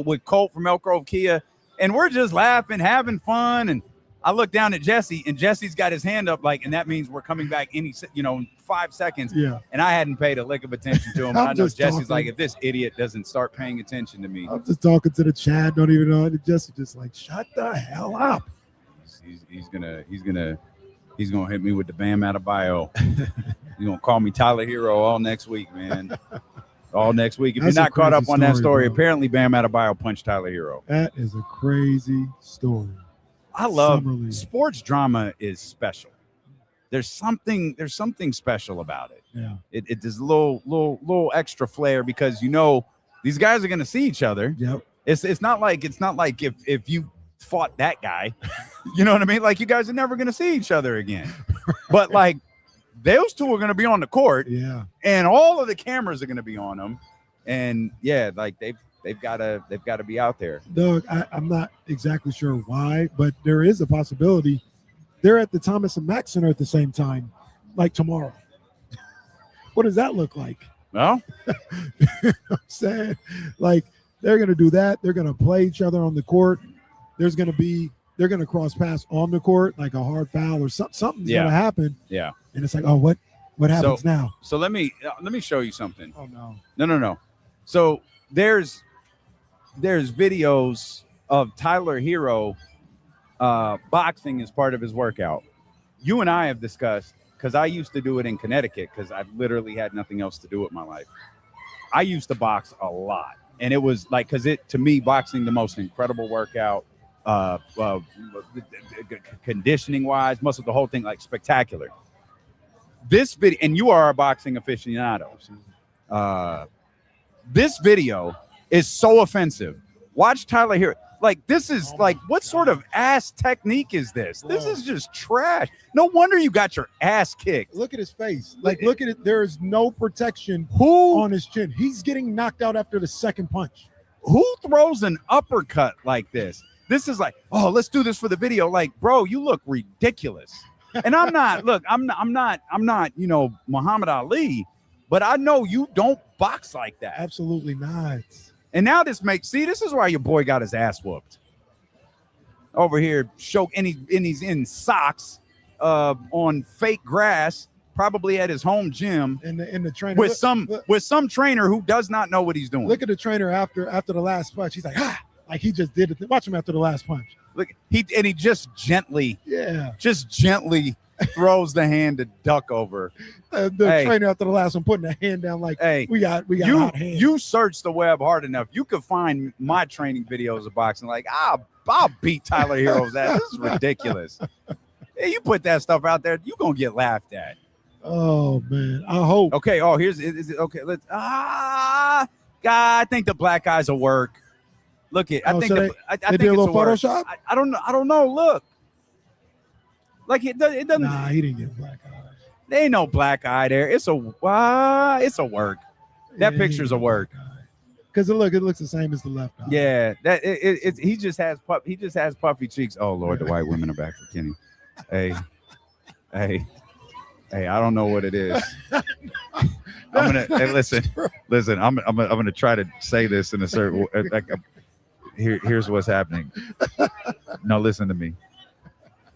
with Colt from Elk Grove Kia. And we're just laughing, having fun. And I look down at Jesse, and Jesse's got his hand up, and that means we're coming back in 5 seconds. Yeah. And I hadn't paid a lick of attention to him. I know Jesse's like, if this idiot doesn't start paying attention to me. I'm just talking to the chat. Don't even know. Jesse just like, shut the hell up. He's gonna hit me with the Bam Adebayo. He's gonna call me Tyler Herro all next week, man. All next week. If That's you're not caught up on that story, bro. apparently Bam Adebayo punched Tyler Herro. That is a crazy story. I love Summer League. sports drama is special. There's something special about it. Yeah. It is a little extra flair because these guys are gonna see each other. Yep. It's not like if you fought that guy, you know what I mean? Like, you guys are never gonna see each other again. But like, those two are gonna be on the court, yeah, and all of the cameras are gonna be on them, and yeah, like they've got to be out there. Doug, I'm not exactly sure why, but there is a possibility they're at the Thomas and Mack Center at the same time, like tomorrow. What does that look like? Well, you know what I'm saying, like, they're gonna do that. They're gonna play each other on the court. They're gonna cross paths on the court, like a hard foul or something's gonna happen. Yeah. And it's like, oh, what happens now? So let me show you something. Oh no. No. So there's videos of Tyler Herro boxing as part of his workout. You and I have discussed, because I used to do it in Connecticut because I literally had nothing else to do with my life. I used to box a lot. And it was like, to me, boxing the most incredible workout. conditioning wise, muscle, the whole thing, like spectacular. This video, and you are a boxing aficionado. This video is so offensive. Watch Tyler Herro. Like, this is what sort of ass technique is this? This is just trash. No wonder you got your ass kicked. Look at his face. Look at it. There is no protection on his chin. He's getting knocked out after the second punch. Who throws an uppercut like this? This is like, oh, let's do this for the video. Like, bro, you look ridiculous. And I'm not, Muhammad Ali, but I know you don't box like that. Absolutely not. And now this is why your boy got his ass whooped. Over here, and he's in socks on fake grass, probably at his home gym. And the trainer with some trainer who does not know what he's doing. Look at the trainer after the last punch. He's like, like he just did it. Watch him after the last punch. Look, he just gently throws the hand to duck over. The trainer after the last one putting a hand down like, hey, we got hot hands. You search the web hard enough, you could find my training videos of boxing. Like, I'll beat Tyler Herro's ass. This is ridiculous. Hey, you put that stuff out there, you gonna get laughed at. Oh man, I hope. Okay. Oh, okay. Let's. God, I think the black eyes will work. Look at. I think they did a little Photoshop. I don't know. I don't know. Look. Like it doesn't. Nah, he didn't get black eye. There ain't no black eye there. It's a work. That picture's a work. Because it looks the same as the left eye. Yeah, he just has puffy cheeks. Oh Lord, the white women are back for Kenny. Hey, I don't know what it is. Listen. I'm gonna try to say this in a certain way. Here's what's happening. No, listen to me.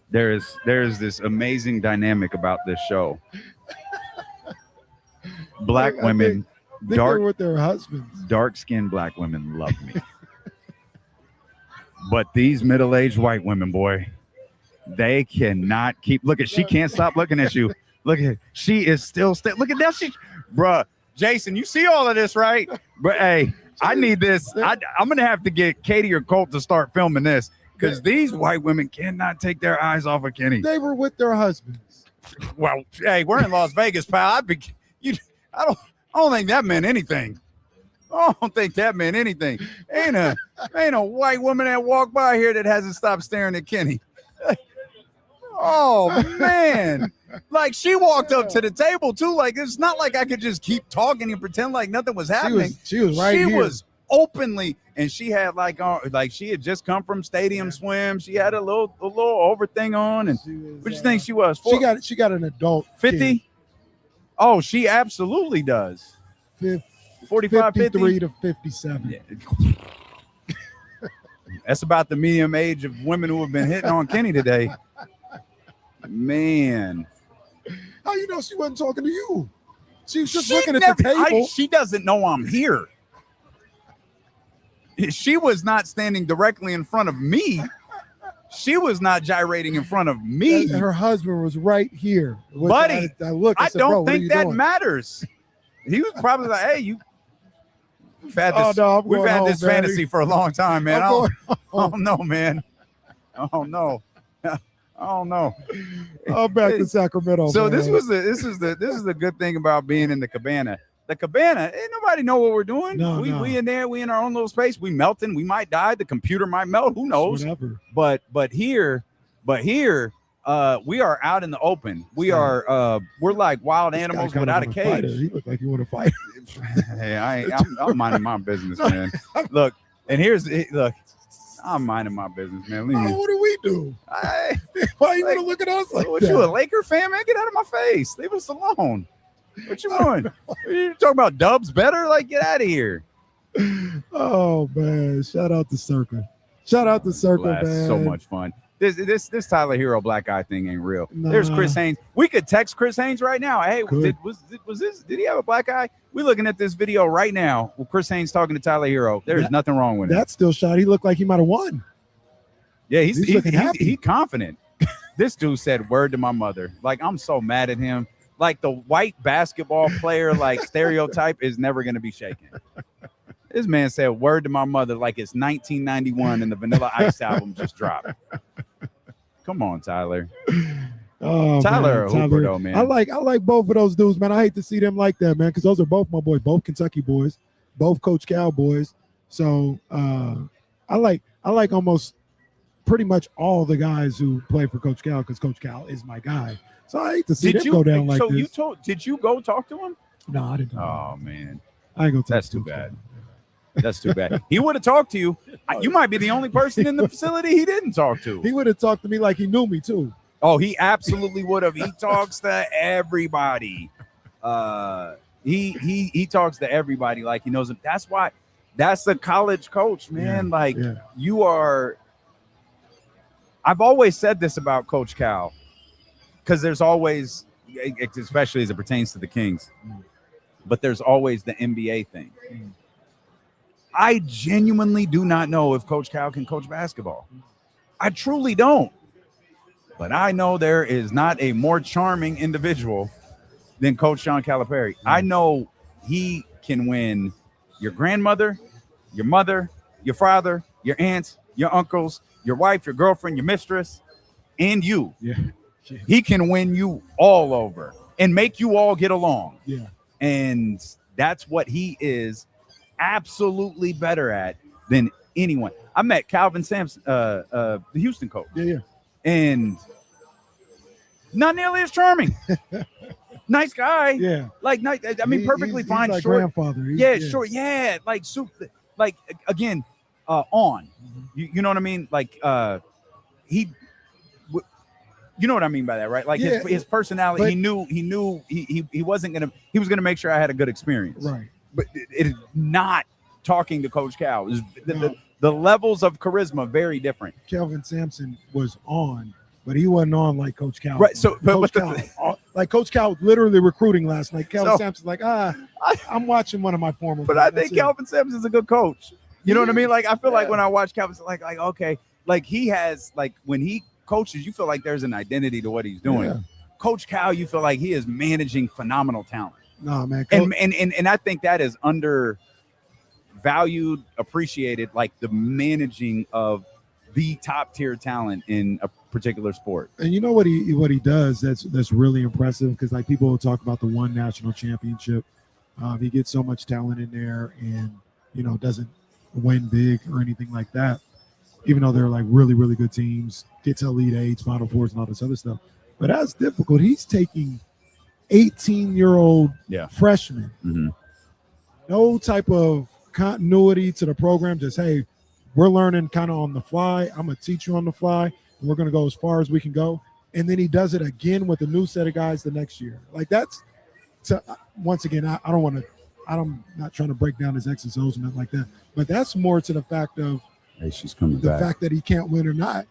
There's this amazing dynamic about this show. Black women, they're with their husbands. Dark-skinned black women love me. But these middle-aged white women, boy, they cannot keep. Look at, she can't stop looking at you. Look at, she is still. Look at that. Bruh, Jason, you see all of this, right? But hey, I need this. I'm gonna have to get Katie or Colt to start filming this. Because these white women cannot take their eyes off of Kenny. They were with their husbands. Well, hey, we're in Las Vegas, pal. I don't think that meant anything. I don't think that meant anything. Ain't a white woman that walked by here that hasn't stopped staring at Kenny. Oh man. Like, she walked up to the table too. Like, it's not like I could just keep talking and pretend like nothing was happening. She was right here. She was openly, and she had like she had just come from stadium swim. She had a little over thing on. And what do you think she was? She got an adult 50. kid. Oh, she absolutely does. 45, 53 to 57. Yeah. That's about the medium age of women who have been hitting on Kenny today. Man, how you know she wasn't talking to you? She was just looking at the table. She doesn't know I'm here. She was not standing directly in front of me. She was not gyrating in front of me. And her husband was right here. Buddy, I said, don't think that matters. He was probably like, hey, we've had this fantasy for a long time, man. I don't know, man. Oh no. Oh no. I'm back to Sacramento. So man. this is the good thing about being in the cabana. The cabana, ain't nobody know what we're doing. We in there, we in our own little space. We melting, we might die. The computer might melt. Who knows? Whatever. But here, we are out in the open. We're like wild animals without a cage. He looked like he want to fight. Hey, I'm minding my business, man. Look, I'm minding my business, man. What do we do? Why you want to look at us like that? You a Laker fan, man? Get out of my face. Leave us alone. What you doing? You talking about Dubs better? Like, get out of here. Oh man! Shout out to Circle. Man. So much fun. This Tyler Herro black eye thing ain't real. There's Chris Haynes. We could text Chris Haynes right now. Hey, did he have a black eye? We're looking at this video right now with Chris Haynes talking to Tyler Herro. There's nothing wrong with it. That still shot. He looked like he might have won. Yeah, he's confident. This dude said word to my mother. Like, I'm so mad at him. Like, the white basketball player like stereotype is never going to be shaken. This man said word to my mother like it's 1991 and the Vanilla Ice album just dropped. Come on, Tyler. Oh, Tyler, man, Hooper, though, man. I like both of those dudes, man. I hate to see them like that, man, because those are both my boys, both Kentucky boys, both Coach Cal boys. So I like almost pretty much all the guys who play for Coach Cal because Coach Cal is my guy. So I hate to see them go down like this. Did you go talk to him? No, I didn't. Oh man, I ain't gonna. That's too bad. That's too bad. He would have talked to you. You might be the only person in the facility he didn't talk to. He would have talked to me like he knew me too. Oh, he absolutely would have. He talks to everybody. He talks to everybody like he knows them. That's why. That's the college coach, man. You are. I've always said this about Coach Cal, because there's always, especially as it pertains to the Kings, but there's always the NBA thing. I genuinely do not know if Coach Cal can coach basketball. I truly don't. But I know there is not a more charming individual than Coach Sean Calipari. I know he can win your grandmother, your mother, your father, your aunts, your uncles, your wife, your girlfriend, your mistress, and you. Yeah. He can win you all over and make you all get along. Yeah. And that's what he is absolutely better at than anyone. I met Calvin Sampson, the Houston coach. Yeah. And not nearly as charming. Nice guy. Yeah. Perfectly fine. Like short. grandfather. Short. Yeah. Again, on. You know what I mean? You know what I mean by that, right? Like his personality, he knew he wasn't gonna, he was gonna make sure I had a good experience. Right. But it is not talking to Coach Cal. The levels of charisma very different. Kelvin Sampson was on, but he wasn't on like Coach Cal. Right. So Coach Cal was literally recruiting last night. Kelvin Sampson's like, I'm watching one of my former. But I think Kelvin Sampson's a good coach. You know what I mean? Like, I feel like when I watch Kelvin, okay, like he has, like when he coaches, you feel like there's an identity to what he's doing. Yeah. Coach Cal, you feel like he is managing phenomenal talent. No, man. And I think that is undervalued, appreciated, like the managing of the top tier talent in a particular sport. And you know what he does that's really impressive, because like people will talk about the one national championship. He gets so much talent in there and, doesn't win big or anything like that, even though they're like really, really good teams, get to Elite Eights, Final Fours, and all this other stuff. But that's difficult. He's taking 18-year-old freshmen. Mm-hmm. No type of continuity to the program. Just, hey, we're learning kind of on the fly. I'm going to teach you on the fly, and we're going to go as far as we can go. And then he does it again with a new set of guys the next year. Like that's, once again, I'm not trying to break down his X's and O's and nothing like that, but that's more to the fact of she's coming the back. fact that he can't win or not.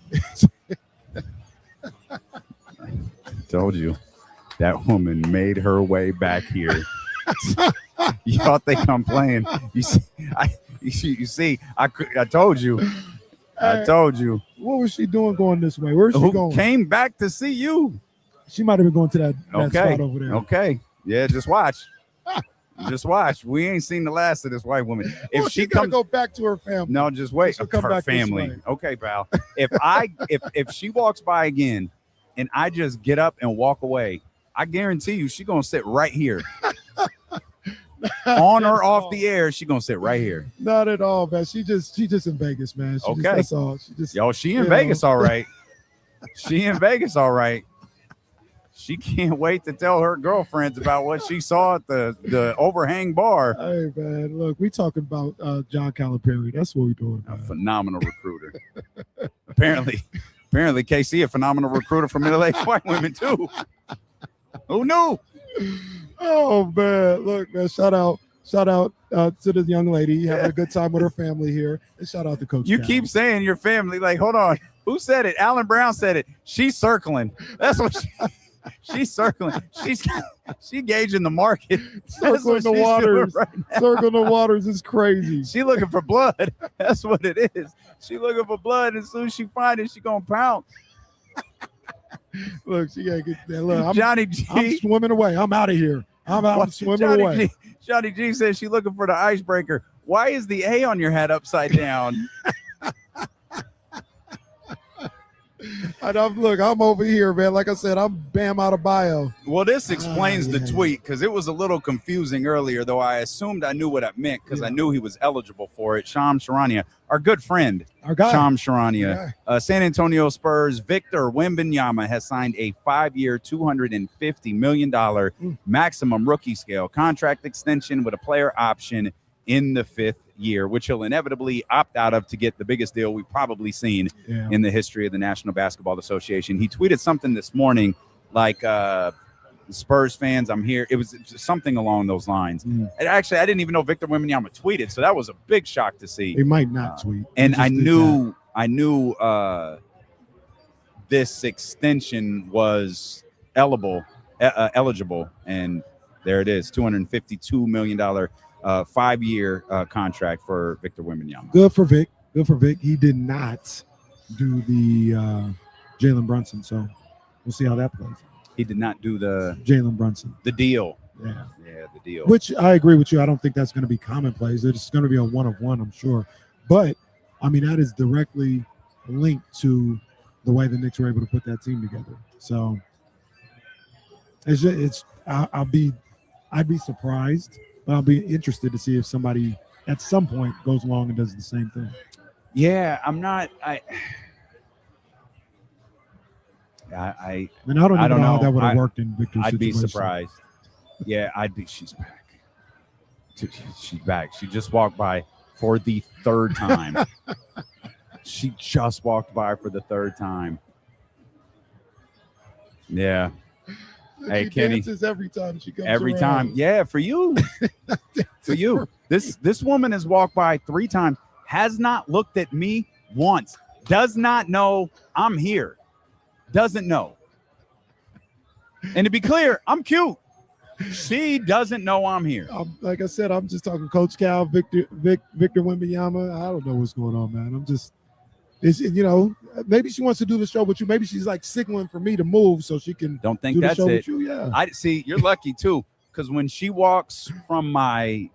I told you that woman made her way back here. Y'all think I'm playing? You see, I told you. I told you. What was she doing going this way? Where's she going? Came back to see you. She might have been going to that spot over there. Okay. Yeah, just watch. Just watch. We ain't seen the last of this white woman. If she comes, go back to her family. No, just wait. Her family. Okay, pal. If she walks by again, and I just get up and walk away, I guarantee you, she's gonna sit right here. On or off the air, she's gonna sit right here. Not at all, man. She just in Vegas, man. That's all. She in Vegas, all right. She in Vegas, all right. She can't wait to tell her girlfriends about what she saw at the overhang bar. Hey, man, look, we talking about John Calipari. That's what we're doing. A phenomenal recruiter. Apparently, KC, a phenomenal recruiter for middle-aged white women, too. Who knew? Oh, man. Look, man, shout out to the young lady having a good time with her family here. And shout out to Coach You Cal. keep saying your family. Like, hold on. Who said it? Alan Brown said it. She's circling. That's what she's circling. She gauging the market. Circling the waters. Right, circling the waters is crazy. She looking for blood. That's what it is. She looking for blood. And as soon as she find it, she gonna pounce. Look, she gotta get that. Look, Johnny G. I'm swimming away. I'm out of here. I'm out swimming away. Johnny G says she looking for the icebreaker. Why is the A on your hat upside down? Look, I'm over here, man. Like I said, I'm Bam out of bio. Well, this explains the tweet because it was a little confusing earlier, though I assumed I knew what it meant because I knew he was eligible for it. Shams Charania, our good friend, Shams Charania. San Antonio Spurs Victor Wembanyama has signed a 5-year, $250 million maximum rookie scale contract extension with a player option in the 5th year, which he'll inevitably opt out of to get the biggest deal we've probably seen in the history of the National Basketball Association. He tweeted something this morning like, Spurs fans, I'm here. It was something along those lines. And actually, I didn't even know Victor Wembanyama tweeted, so that was a big shock to see. He might not tweet. And I knew this extension was eligible, and there it is, $252 million 5-year contract for Victor Wembanyama. Good for Vic. Good for Vic. He did not do the Jalen Brunson, so we'll see how that plays. He did not do the Jalen Brunson. The deal. Yeah, the deal. Which I agree with you. I don't think that's going to be commonplace. It's going to be a 1-of-1, I'm sure. But, I mean, that is directly linked to the way the Knicks were able to put that team together. So, I'd be surprised. But I'll be interested to see if somebody at some point goes along and does the same thing. Yeah, I'm not. I don't know how that would have worked in Victor's I'd situation. be surprised. Yeah, she's back. She's back. She just walked by for the 3rd time. She just walked by for the 3rd time. Yeah. Hey, she Kenny. dances every time she comes Every around. time. Yeah, for you. For you. This woman has walked by 3 times, has not looked at me once, does not know I'm here. Doesn't know. And to be clear, I'm cute. She doesn't know I'm here. Like I said, I'm just talking Coach Cal, Victor Wembanyama. I don't know what's going on, man. Maybe she wants to do the show with you. Maybe she's like signaling for me to move so she can. Don't think do the that's show it. With you. Yeah. I see. You're lucky too, because when she walks from my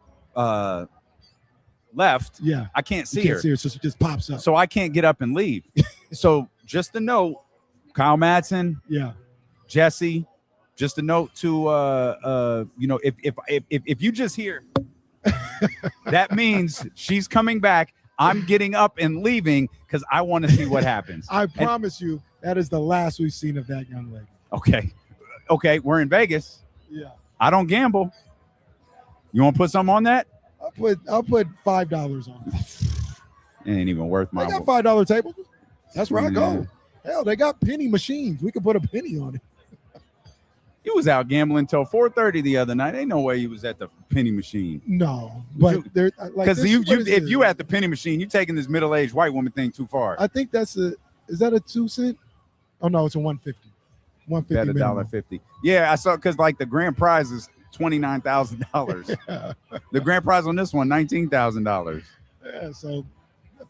left, I can't see her. So she just pops up. So I can't get up and leave. So just a note, Kyle Madson, Jesse. Just a note to if you just hear, that means she's coming back. I'm getting up and leaving because I want to see what happens. I promise you, that is the last we've seen of that young lady. Okay, we're in Vegas. Yeah. I don't gamble. You want to put something on that? I'll put $5 on it. It ain't even worth my. They got $5 tables. That's where I go. Hell, they got penny machines. We could put a penny on it. He was out gambling till 4:30 the other night. Ain't no way he was at the penny machine. No, but there because if you at the penny machine, you taking this middle-aged white woman thing too far. I think is that a 2 cent? Oh no, it's a 150. Bet $1.50. Yeah, I saw because like the grand prize is $29,000. The grand prize on this one, $19,000. Yeah, so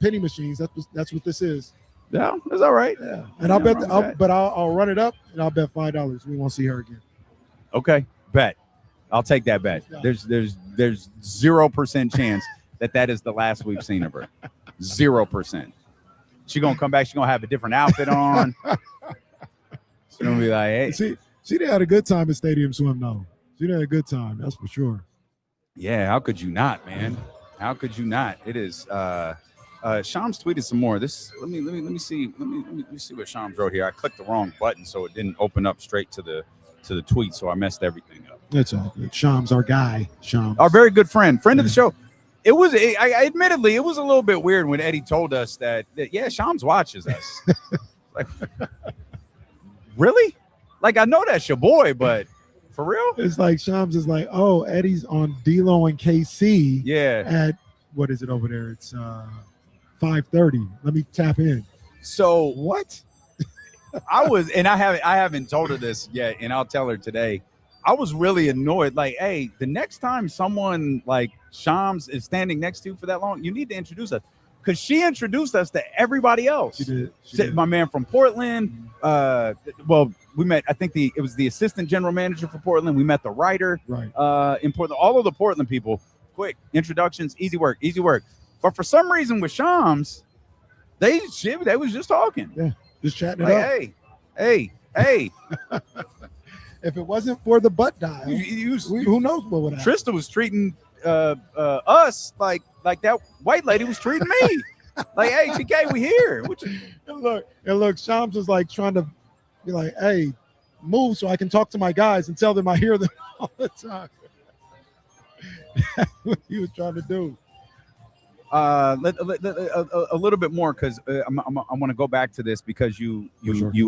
penny machines. That's what this is. Yeah, that's all right. Yeah, and I'll run it up and I'll bet $5. We won't see her again. Okay, bet. I'll take that bet. Yeah. There's 0% chance that is the last we've seen of her. 0%. She's gonna come back. She's gonna have a different outfit on. She's gonna be like, hey. She did have a good time at Stadium Swim, though. She did have a good time, that's for sure. Yeah, how could you not, man? How could you not? It is. Shams tweeted some more. This let me see what Shams wrote here. I clicked the wrong button, so it didn't open up straight to the tweet, so I messed everything up. That's all good. Shams, our guy. Shams, our very good friend of the show. It was. Admittedly, it was a little bit weird when Eddie told us that Shams watches us. Like, really? Like, I know that's your boy, but for real? It's like Shams is like, oh, Eddie's on D-Lo and KC. Yeah. At what is it over there? It's 5:30. Let me tap in. So what? I haven't told her this yet, and I'll tell her today. I was really annoyed. Like, hey, the next time someone like Shams is standing next to you for that long, you need to introduce us. Because she introduced us to everybody else. She did. My man from Portland. Well, we met, I think it was the assistant general manager for Portland. We met the writer right. In Portland. All of the Portland people. quick. Introductions, easy work. But for some reason with Shams, they was just talking. Yeah, just chatting like, it up. Hey. If it wasn't for the butt dial, who knows what would happen? Trista was treating us like that white lady was treating me. Like, hey, TK, we here. And look, Shams was like trying to be like, hey, move so I can talk to my guys and tell them I hear them all the time. That's what he was trying to do. A little bit more because I want to go back to this because you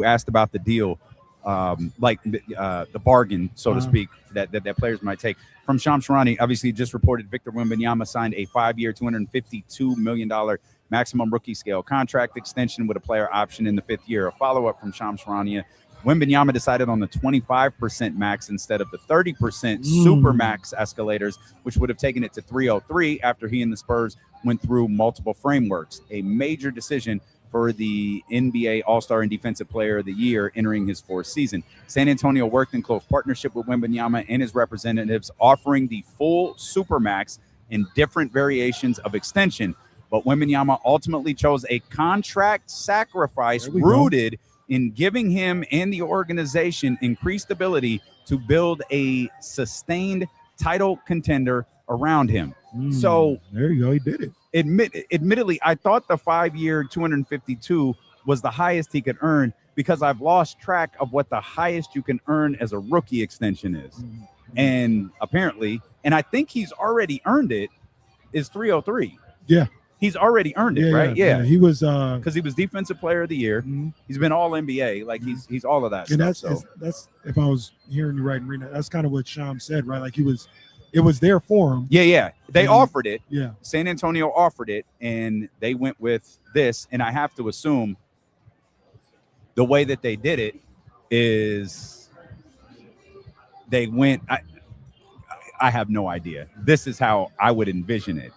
asked about the deal, the bargain, so to speak, that players might take. From Shams Charania, obviously just reported Victor Wembanyama signed a 5-year, $252 million maximum rookie scale contract extension with a player option in the 5th year. A follow-up from Shams Charania. Wembanyama decided on the 25% max instead of the 30% super max escalators, which would have taken it to 303 after he and the Spurs went through multiple frameworks. A major decision for the NBA All-Star and Defensive Player of the Year entering his 4th season. San Antonio worked in close partnership with Wembanyama and his representatives, offering the full supermax in different variations of extension. But Wembanyama ultimately chose a contract sacrifice rooted in giving him and the organization increased ability to build a sustained title contender around him. So there you go. He did it. Admittedly, I thought the 5-year 252 was the highest he could earn because I've lost track of what the highest you can earn as a rookie extension is. And apparently, and I think he's already earned it, is 303. Yeah. He's already earned it, right? Yeah. He was because he was Defensive Player of the Year. He's been All NBA. Like he's all of that. And stuff, that's if I was hearing you right and reading that, that's kind of what Shams said, right? Like it was there for him. Yeah. They offered it. Yeah. San Antonio offered it, and they went with this. And I have to assume the way that they did it is they went. I have no idea. This is how I would envision it.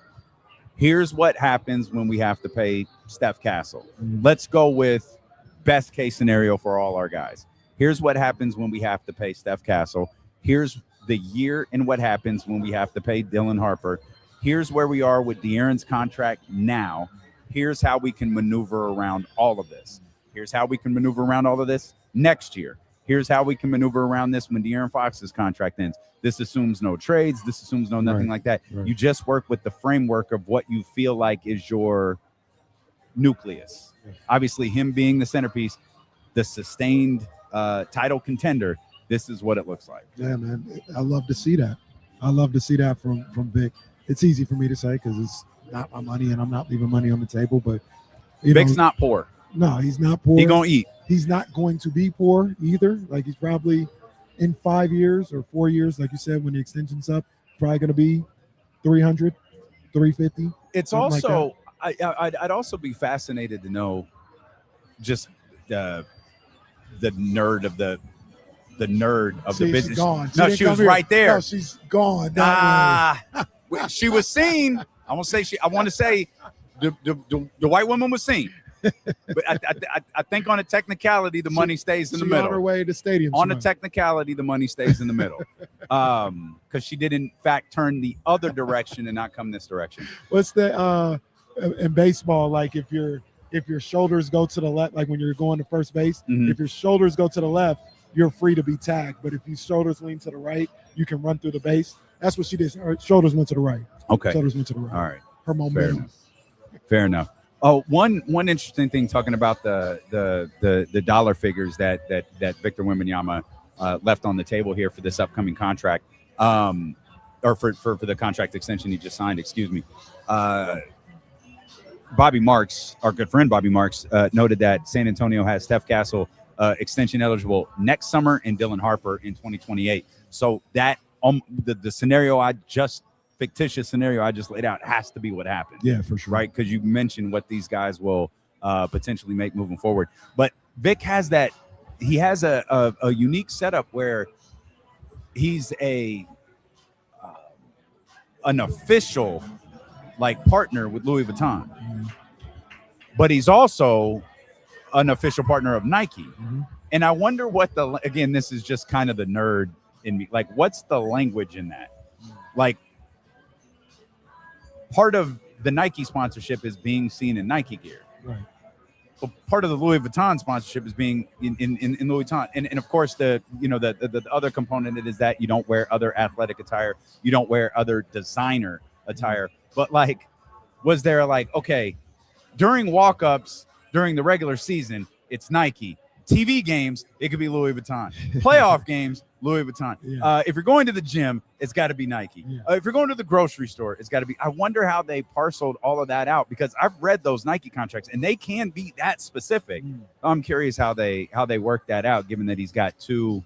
Here's what happens when we have to pay Steph Castle. Let's go with best case scenario for all our guys. Here's what happens when we have to pay Steph Castle. Here's the year and what happens when we have to pay Dylan Harper. Here's where we are with De'Aaron's contract now. Here's how we can maneuver around all of this. Here's how we can maneuver around all of this next year. Here's how we can maneuver around this when De'Aaron Fox's contract ends. This assumes no trades. This assumes no nothing like that. Right. You just work with the framework of what you feel like is your nucleus. Yeah. Obviously, him being the centerpiece, the sustained title contender, this is what it looks like. Yeah, man. I love to see that. I love to see that from Vic. It's easy for me to say because it's not my money and I'm not leaving money on the table. But Vic's not poor. No, he's not poor. He's going to eat. He's not going to be poor either. Like he's probably in 5 years or 4 years, like you said, when the extension's up, probably going to be 300, 350. It's also, like I'd also be fascinated to know just the nerd of the business. She's gone. She was right there. No, she's gone. She was seen. I want to say the white woman was seen. But I think on a technicality, the money stays in the middle. On her way to the stadium. On a technicality, the money stays in the middle. Because she did, in fact, turn the other direction and not come this direction. What's the in baseball, like if your shoulders go to the left, like when you're going to first base, if your shoulders go to the left, you're free to be tagged. But if your shoulders lean to the right, you can run through the base. That's what she did. Her shoulders went to the right. Okay. Shoulders went to the right. All right. Her momentum. Fair enough. Oh, one interesting thing talking about the dollar figures that Victor Wembanyama left on the table here for this upcoming contract, or for the contract extension he just signed. Excuse me. Bobby Marks, our good friend Bobby Marks, noted that San Antonio has Steph Castle extension eligible next summer and Dylan Harper in 2028. So that the scenario fictitious scenario I just laid out has to be what happened. Yeah, for sure. Right? Because you mentioned what these guys will potentially make moving forward. But Vic has that. He has a unique setup where he's an official partner with Louis Vuitton, but he's also an official partner of Nike. And I wonder what again, this is just kind of the nerd in me. Like, what's the language in that? Like, part of the Nike sponsorship is being seen in Nike gear. Right. But part of the Louis Vuitton sponsorship is being in Louis Vuitton. And of course, the other component is that you don't wear other athletic attire. You don't wear other designer attire. But like, was there like, okay, during walk-ups, during the regular season, it's Nike. TV games, it could be Louis Vuitton. Playoff games, Louis Vuitton. Yeah. If you're going to the gym, it's got to be Nike. Yeah. If you're going to the grocery store, it's got to be. I wonder how they parceled all of that out, because I've read those Nike contracts and they can be that specific. I'm curious how they work that out, given that he's got two.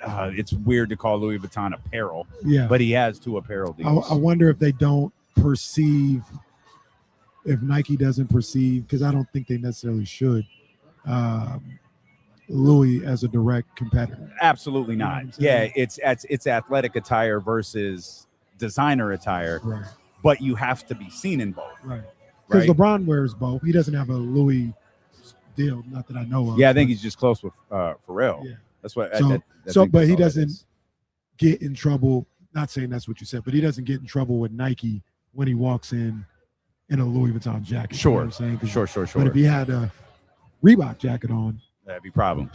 It's weird to call Louis Vuitton apparel, but he has two apparel deals. I wonder if they don't perceive. If Nike doesn't perceive, because I don't think they necessarily should, Louis as a direct competitor. Absolutely not. Yeah, it's athletic attire versus designer attire, right? But you have to be seen in both, right? Because LeBron wears both. He doesn't have a Louis deal, not that I know of. Yeah, I think he's just close with Pharrell. Yeah, that's what. But he doesn't get in trouble. Not saying that's what you said, but he doesn't get in trouble with Nike when he walks in a Louis Vuitton jacket. Sure, you know what I'm saying? Sure. But if he had a Reebok jacket on, that'd be a problem.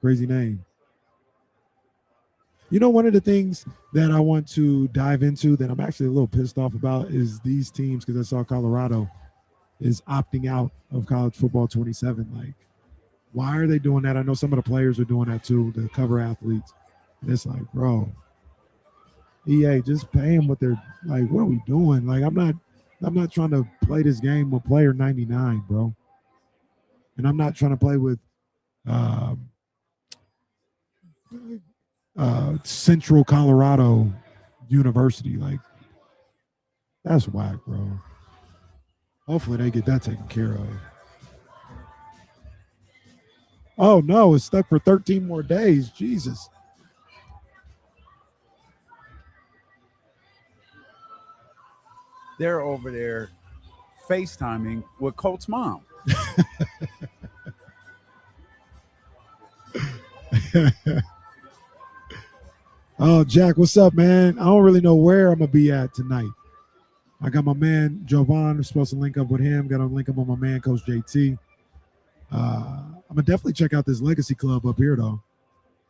Crazy name. You know, one of the things that I want to dive into that I'm actually a little pissed off about is these teams, because I saw Colorado is opting out of college football 27. Like, why are they doing that? I know some of the players are doing that too, the cover athletes. And it's like, bro, EA, just pay them what they're like. What are we doing? Like, I'm not trying to play this game with player 99, bro. And I'm not trying to play with Central Colorado University. Like, that's whack, bro. Hopefully they get that taken care of. Oh no, it's stuck for 13 more days. Jesus. They're over there FaceTiming with Colt's mom. Oh, Jack, what's up, man? I don't really know where I'm going to be at tonight. I got my man, Jovan. I'm supposed to link up with him. Got to link up with my man, Coach JT. I'm going to definitely check out this Legacy Club up here, though,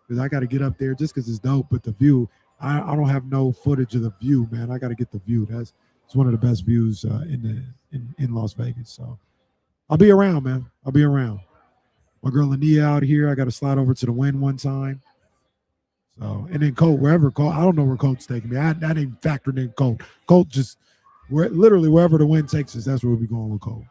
because I got to get up there just because it's dope. But the view, I don't have no footage of the view, man. I got to get the view. It's one of the best views in Las Vegas. So I'll be around, man. I'll be around. My girl Ania out here. I got to slide over to the Win one time. So, and then Colt, wherever Colt, I don't know where Colt's taking me. I didn't factor in Colt. Colt just literally wherever the Win takes us, that's where we'll be going with Colt.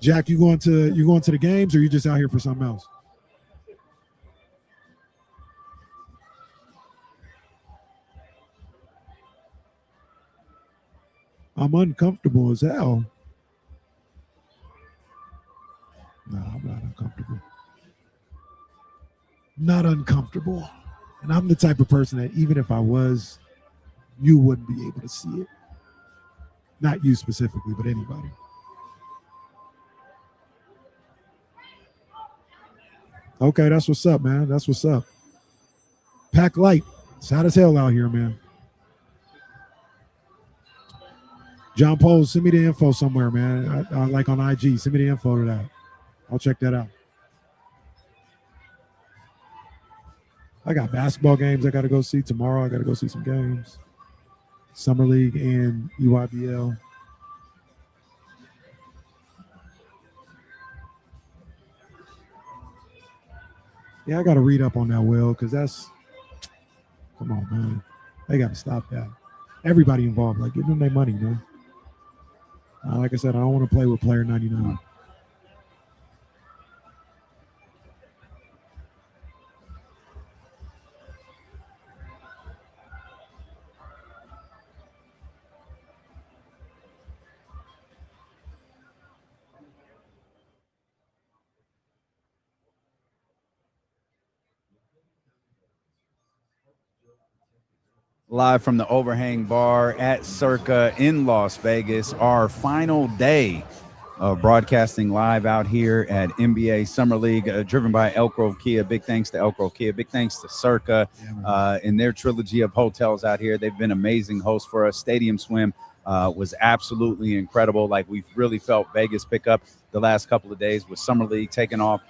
Jack, you going to the games, or you just out here for something else? I'm uncomfortable as hell. No, I'm not uncomfortable. Not uncomfortable. And I'm the type of person that even if I was, you wouldn't be able to see it. Not you specifically, but anybody. Okay, that's what's up, man. That's what's up. Pack light. It's hot as hell out here, man. John Paul, send me the info somewhere, man. I like on IG. Send me the info to that. I'll check that out. I got basketball games I got to go see tomorrow. I got to go see some games. Summer League and EYBL. Yeah, I got to read up on that, Will, because come on, man. They got to stop that. Everybody involved, like, give them their money, man. Like I said, I don't want to play with player 99. live from the Overhang Bar at Circa in Las Vegas. Our final day of broadcasting live out here at NBA Summer League, driven by Elk Grove Kia. Big thanks to Elk Grove Kia. Big thanks to Circa in their trilogy of hotels out here. They've been amazing hosts for us. Stadium Swim was absolutely incredible. Like, we've really felt Vegas pick up the last couple of days with Summer League taking off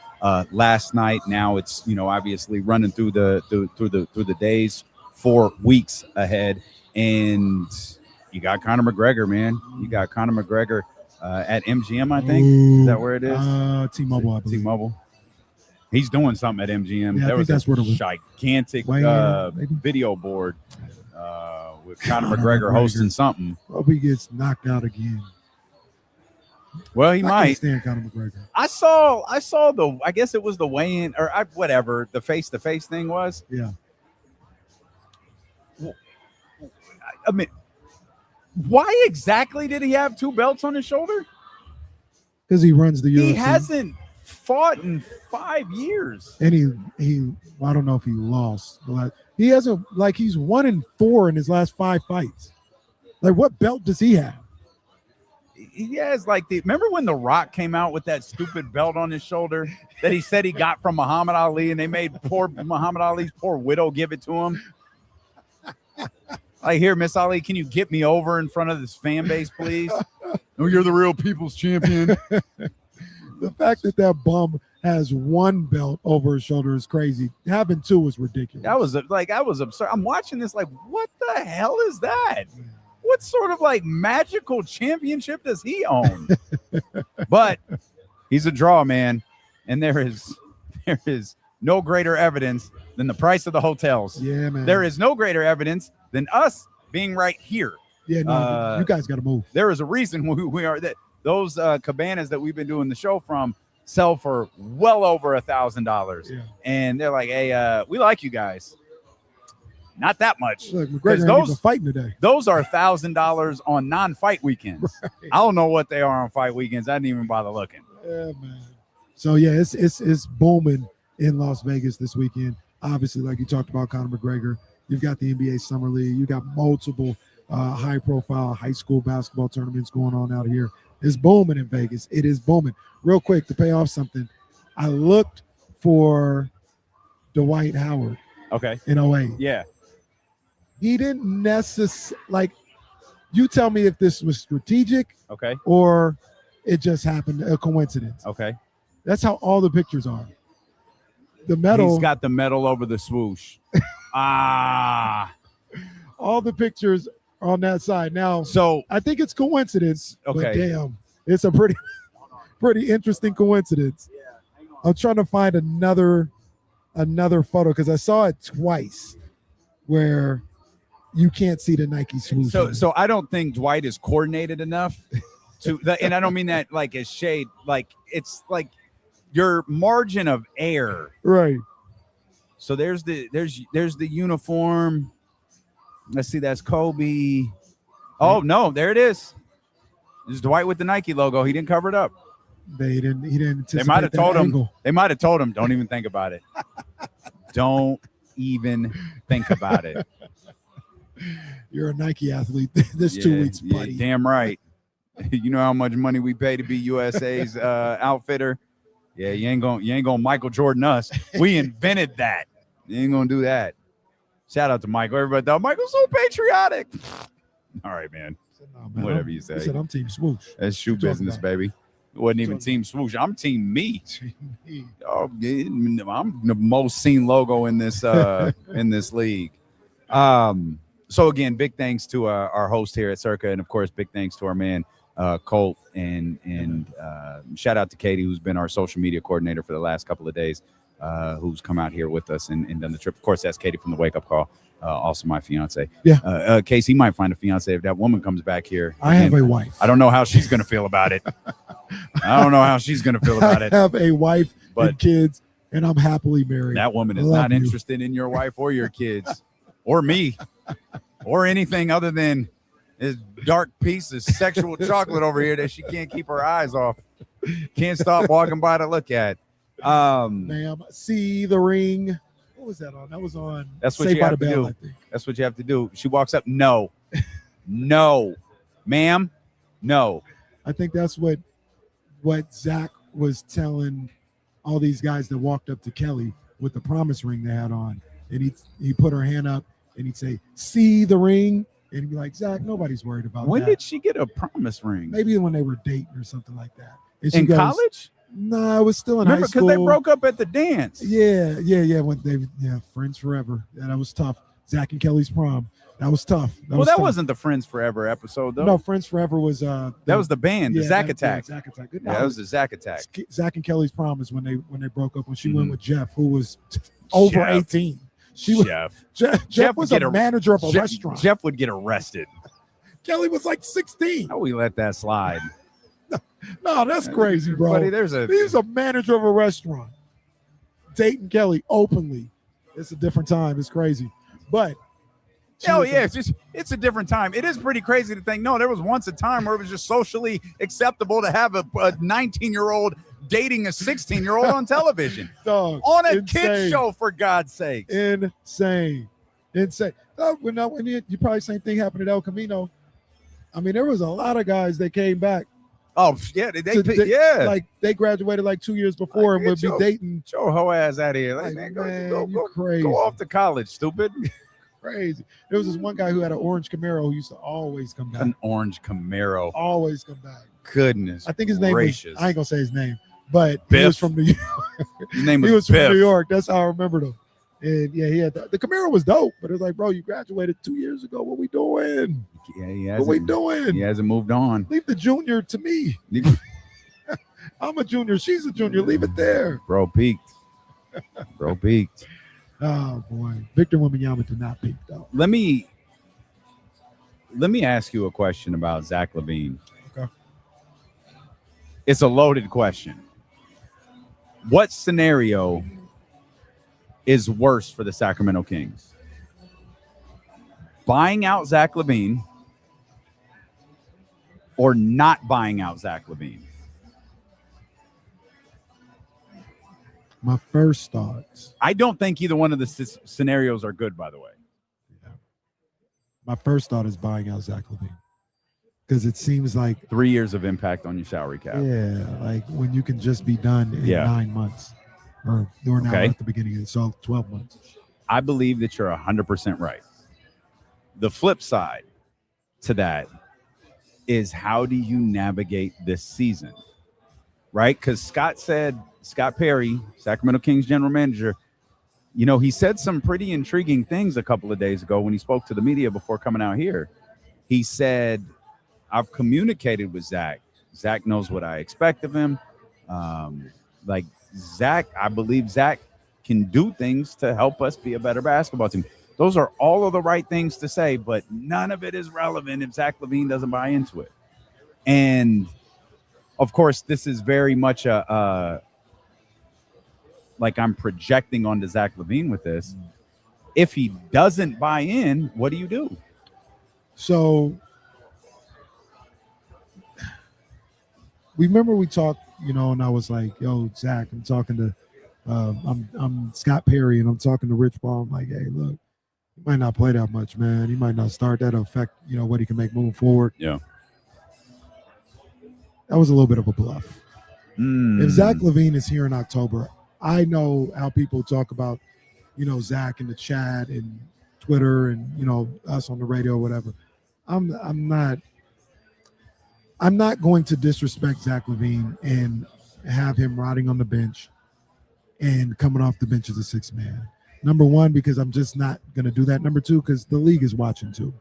last night. Now it's, obviously running through the days, 4 weeks ahead. And you got Conor McGregor, man. You got Conor McGregor at MGM, I think. Is that where it is? T-Mobile, I believe. T-Mobile. He's doing something at MGM. Yeah, There I think was that's a what it was. gigantic video board with Conor Conor McGregor McGregor. hosting something. Hope he gets knocked out again. Well, he I might. can't stand Conor McGregor. I saw I guess it was the weigh-in, or whatever the face-to-face thing was. Yeah. I mean, why exactly did he have 2 belts on his shoulder? Because he runs the UFC. He hasn't fought in 5 years. And he I don't know if he lost. But he hasn't, he's 1-4 in his last 5 fights. Like, what belt does he have? He has remember when The Rock came out with that stupid belt on his shoulder that he said he got from Muhammad Ali, and they made poor Muhammad Ali's poor widow give it to him? Here, Miss Ali, can you get me over in front of this fan base, please? Oh, you're the real people's champion. The fact that bum has 1 belt over his shoulder is crazy. Having 2 is ridiculous. That was absurd. I'm watching this what the hell is that? What sort of magical championship does he own? But he's a draw, man. And there is no greater evidence than the price of the hotels. Yeah, man. There is no greater evidence than us being right here. Yeah, no, you guys got to move. There is a reason we are that those cabanas that we've been doing the show from sell for well over $1,000. Yeah. And they're like, hey, we like you guys. Not that much. Look, McGregor ain't even fighting today. Those are $1,000 on non-fight weekends. Right. I don't know what they are on fight weekends. I didn't even bother looking. Yeah, man. So yeah, it's booming in Las Vegas this weekend. Obviously, like you talked about, Conor McGregor. You've got the NBA Summer League. You got multiple high-profile high school basketball tournaments going on out here. It's booming in Vegas. It is booming. Real quick, to pay off something, I looked for Dwight Howard. Okay. In 08. Yeah. He didn't necessarily you tell me if this was strategic, okay, or it just happened, a coincidence. Okay. That's how all the pictures are. The medal. He's got the medal over the swoosh. All the pictures are on that side. Now, so I think it's coincidence. Okay. But damn, it's a pretty interesting coincidence. I'm trying to find another photo because I saw it twice where you can't see the Nike swoosh. So I don't think Dwight is coordinated enough to, and I don't mean that as shade. It's your margin of error. Right. So there's the uniform. Let's see, that's Kobe. Oh no, there it is. This is Dwight with the Nike logo. He didn't cover it up. He didn't anticipate They might have told him. angle. They might have told him, don't even think about it. Don't even think about it. You're a Nike athlete. This 2 weeks, buddy. Yeah, damn right. You know how much money we pay to be USA's outfitter? Yeah, you ain't gonna Michael Jordan us. We invented that. You ain't gonna do that. Shout out to Michael. Everybody thought Michael's so patriotic. All right, man. Man, Whatever you say. I said I'm Team Swoosh. That's shoe business, baby. It wasn't even Team Swoosh. I'm Team Me. Oh, yeah, I'm the most seen logo in this in this league. So again, big thanks to our host here at Circa, and of course, big thanks to our man Colt, and shout out to Katie, who's been our social media coordinator for the last couple of days, who's come out here with us and done the trip. Of course, that's Katie from the Wake Up Call, also my fiance. Yeah. Casey might find a fiance if that woman comes back here. I have a wife. I don't know how she's gonna feel about it. I have a wife But- and kids, and I'm happily married. That woman is Love not you. interested in your wife or your kids or me or anything other than this dark piece of sexual chocolate over here that she can't keep her eyes off. Can't stop walking by to look at. Ma'am, see the ring. What was that on? That was on. That's what Saved you by have the to Bell, do. I think. That's what you have to do. She walks up. No, no, ma'am, no. I think that's what Zach was telling all these guys that walked up to Kelly with the promise ring they had on, and he put her hand up and he'd say, "See the ring," and he'd be like, "Zach, nobody's worried about When that." did she get a promise ring? Maybe when they were dating or something like that. And she In goes, college? No, it was still in Remember, high school. because they broke up at the dance. Yeah. When friends forever. Yeah, that was tough. Zach and Kelly's prom. That was tough. That tough. wasn't the Friends Forever episode, though. No, Friends Forever was that was the band, the Zack Attack. Zack Attack. Good that was the Zack Attack. Zach and Kelly's prom is when they broke up, when she went with Jeff, who was over 18. Jeff was a manager of a restaurant. Jeff would get arrested. Kelly was like 16. How we let that slide? No, that's crazy, bro. Buddy, he's a manager of a restaurant. Dating Kelly openly. It's a different time. It's crazy. But it's a different time. It is pretty crazy to think, no, there was once a time where it was just socially acceptable to have a 19-year-old dating a 16-year-old on television. Dog, on a kid show, for God's sake. Insane. Oh, when you probably same thing happened at El Camino. I mean, there was a lot of guys that came back. Oh, yeah. Like they graduated like 2 years before and would be dating. Your hoe ass out of here. Like, man, you're crazy. Go off to college, stupid. Crazy. There was this one guy who had an orange Camaro who used to always come back. An orange Camaro. Always come back. Goodness. I think his name was, I ain't gonna say his name, but Biff. he was from New York. His name was He was Biff. from New York. That's how I remembered him. And yeah, he had the Camaro was dope, but it was like, bro, you graduated 2 years ago. What we doing? Yeah, what we doing? He hasn't moved on. Leave the junior to me. I'm a junior. She's a junior. Leave it there. Bro peaked. Oh boy, Victor Wembanyama did not peak though. Let me ask you a question about Zach LaVine. Okay. It's a loaded question. What scenario is worse for the Sacramento Kings? Buying out Zach LaVine or not buying out Zach LaVine? My first thoughts. I don't think either one of the scenarios are good, by the way. Yeah. My first thought is buying out Zach LaVine, because it seems like 3 years of impact on your salary cap. Yeah, like when you can just be done in 9 months, or now at the beginning of 12 months. I believe that you're 100% right. The flip side to that is, how do you navigate this season? Right? Because Scott Perry, Sacramento Kings general manager, he said some pretty intriguing things a couple of days ago when he spoke to the media before coming out here. He said, I've communicated with Zach. Zach knows what I expect of him. Zach, I believe Zach can do things to help us be a better basketball team. Those are all of the right things to say, but none of it is relevant if Zach LaVine doesn't buy into it. And of course, this is very much like I'm projecting onto Zach LaVine with this. If he doesn't buy in, what do you do? So remember we talked, and I was like, yo, Zach, I'm talking to I'm Scott Perry, and I'm talking to Rich Paul. I'm like, hey, look, he might not play that much, man. He might not start. That'll affect, what he can make moving forward. Yeah. That was a little bit of a bluff. If Zach LaVine is here in October, I know how people talk about, Zach in the chat and Twitter and, us on the radio, whatever. I'm not going to disrespect Zach LaVine and have him rotting on the bench and coming off the bench as a sixth man. Number one, because I'm just not going to do that. Number two, because the league is watching too.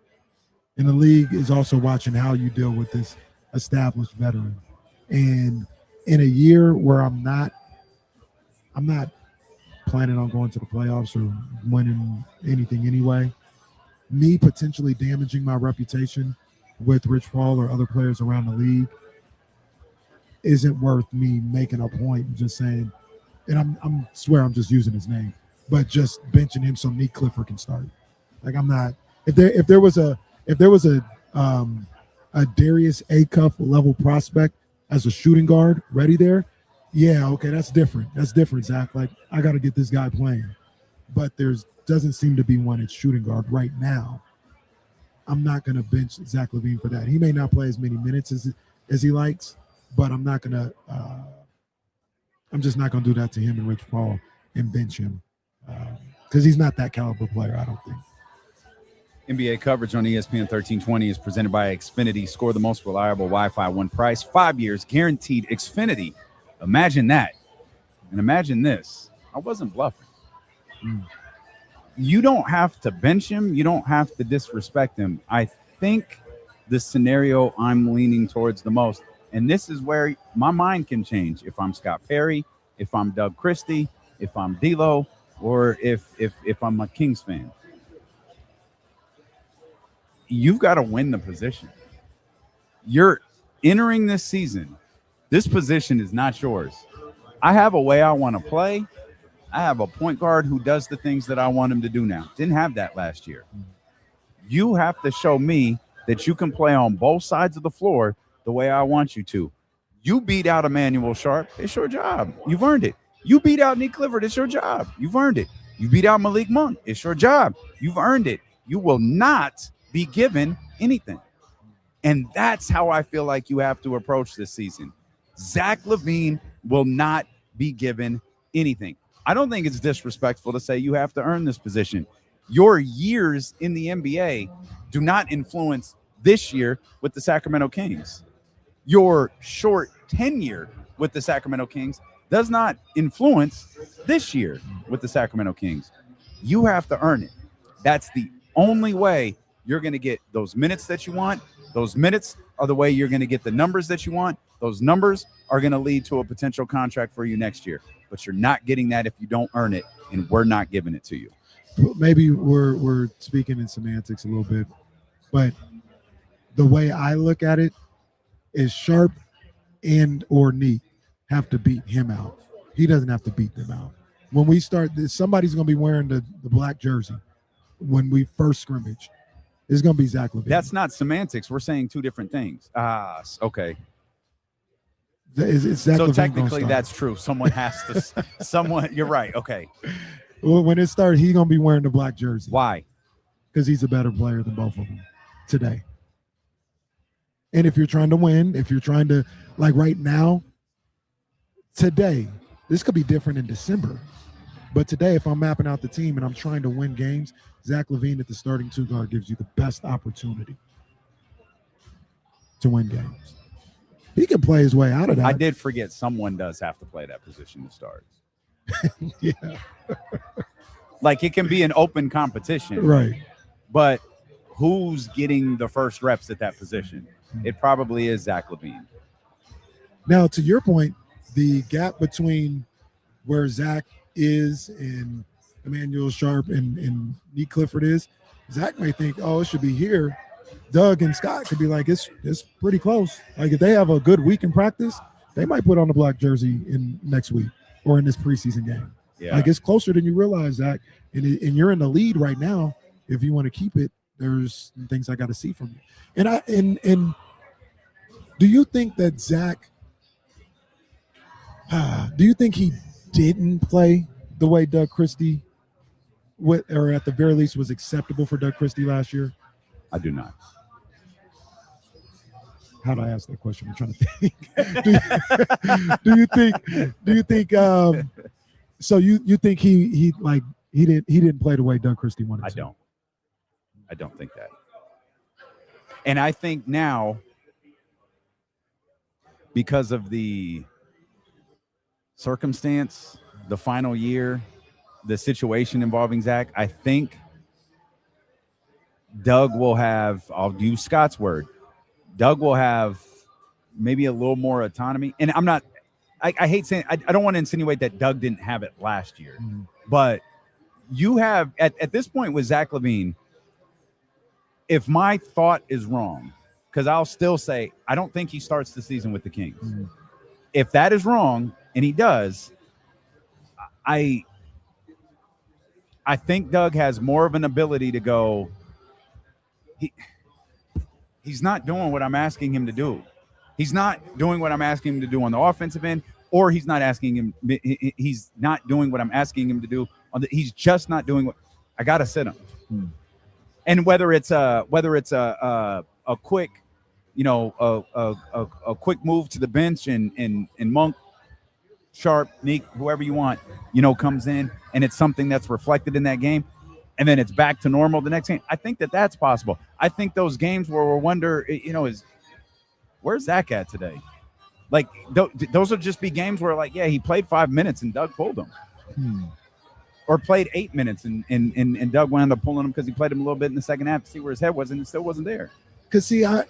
And the league is also watching how you deal with this established veteran. And in a year where I'm not planning on going to the playoffs or winning anything anyway, me potentially damaging my reputation with Rich Paul or other players around the league isn't worth me making a point and just saying, and I'm swear I'm just using his name, but just benching him so Nick Clifford can start. Like, I'm not, if there was a Darius Acuff level prospect as a shooting guard ready there, yeah, okay, that's different. That's different, Zach. Like, I got to get this guy playing. but doesn't seem to be one at shooting guard right now. I'm not going to bench Zach LaVine for that. He may not play as many minutes as he likes, but I'm just not going to do that to him and Rich Paul and bench him because he's not that caliber player, I don't think. NBA coverage on ESPN 1320 is presented by Xfinity. Score the most reliable Wi-Fi, one price, 5 years, guaranteed. Xfinity. Imagine that. And imagine this. I wasn't bluffing. You don't have to bench him. You don't have to disrespect him. I think the scenario I'm leaning towards the most, and this is where my mind can change. If I'm Scott Perry, if I'm Doug Christie, if I'm D'Lo, or if I'm a Kings fan. You've got to win the position. You're entering this season. This position is not yours. I have a way I want to play. I have a point guard who does the things that I want him to do now. Didn't have that last year. You have to show me that you can play on both sides of the floor the way I want you to. You beat out Emmanuel Sharp. It's your job. You've earned it. You beat out Nick Clifford. It's your job. You've earned it. You beat out Malik Monk. It's your job. You've earned it. You will not be given anything. And that's how I feel like you have to approach this season. Zach LaVine will not be given anything. I don't think it's disrespectful to say you have to earn this position. Your years in the NBA do not influence this year with the Sacramento Kings. Your short tenure with the Sacramento Kings does not influence this year with the Sacramento Kings. You have to earn it. That's the only way you're going to get those minutes that you want. Those minutes are the way you're going to get the numbers that you want. Those numbers are going to lead to a potential contract for you next year. But you're not getting that if you don't earn it, and we're not giving it to you. Maybe we're speaking in semantics a little bit, but the way I look at it is Sharp and or Neat have to beat him out. He doesn't have to beat them out. When we start this, somebody's going to be wearing the black jersey when we first scrimmage. It's going to be Zach LaVine. That's not semantics. We're saying two different things. Okay. So technically that's true. Someone has to you're right. Okay. Well, when it starts, he's going to be wearing the black jersey. Why? Because he's a better player than both of them today. And if you're trying to win, if you're trying to, like right now, today, this could be different in December. But today, if I'm mapping out the team and I'm trying to win games, Zach LaVine at the starting two guard gives you the best opportunity to win games. He can play his way out of that. I did forget someone does have to play that position to start. Yeah. Like it can be an open competition. Right. But who's getting the first reps at that position? It probably is Zach LaVine. Now, to your point, the gap between where Zach is and Emmanuel Sharp and Nick Clifford is, Zach may think, oh, it should be here. Doug and Scott could be like, it's pretty close. Like if they have a good week in practice, they might put on the black jersey in next week or in this preseason game. Yeah. Like it's closer than you realize, Zach. And you're in the lead right now. If you want to keep it, there's things I got to see from you. And do you think that Zach, do you think he didn't play the way Doug Christie, or at the very least was acceptable for Doug Christie last year? I do not. How do I ask that question? I'm trying to think. do you think so you think he didn't play the way Doug Christie wanted to? I don't think that. And I think now, because of the circumstance, the final year, the situation involving Zach, I think Doug will have, I'll use Scott's word, Doug will have maybe a little more autonomy. And I hate saying, I don't want to insinuate that Doug didn't have it last year, but you have, at this point with Zach LaVine, if my thought is wrong, because I'll still say, I don't think he starts the season with the Kings. If that is wrong, and he does, I think Doug has more of an ability to go, he's not doing what I'm asking him to do. He's not doing what I'm asking him to do on the offensive end, or he's not doing what I'm asking him to do He's just not doing what I got to sit him. And whether it's a quick, a quick move to the bench and Monk, Sharp, Meek, whoever you want, comes in and it's something that's reflected in that game, and then it's back to normal the next game. I think that's possible. I think those games where we wonder, is where's Zach at today? Like those will just be games where he played 5 minutes and Doug pulled him. Or played 8 minutes and Doug wound up pulling him because he played him a little bit in the second half to see where his head was, and it still wasn't there. Because see, I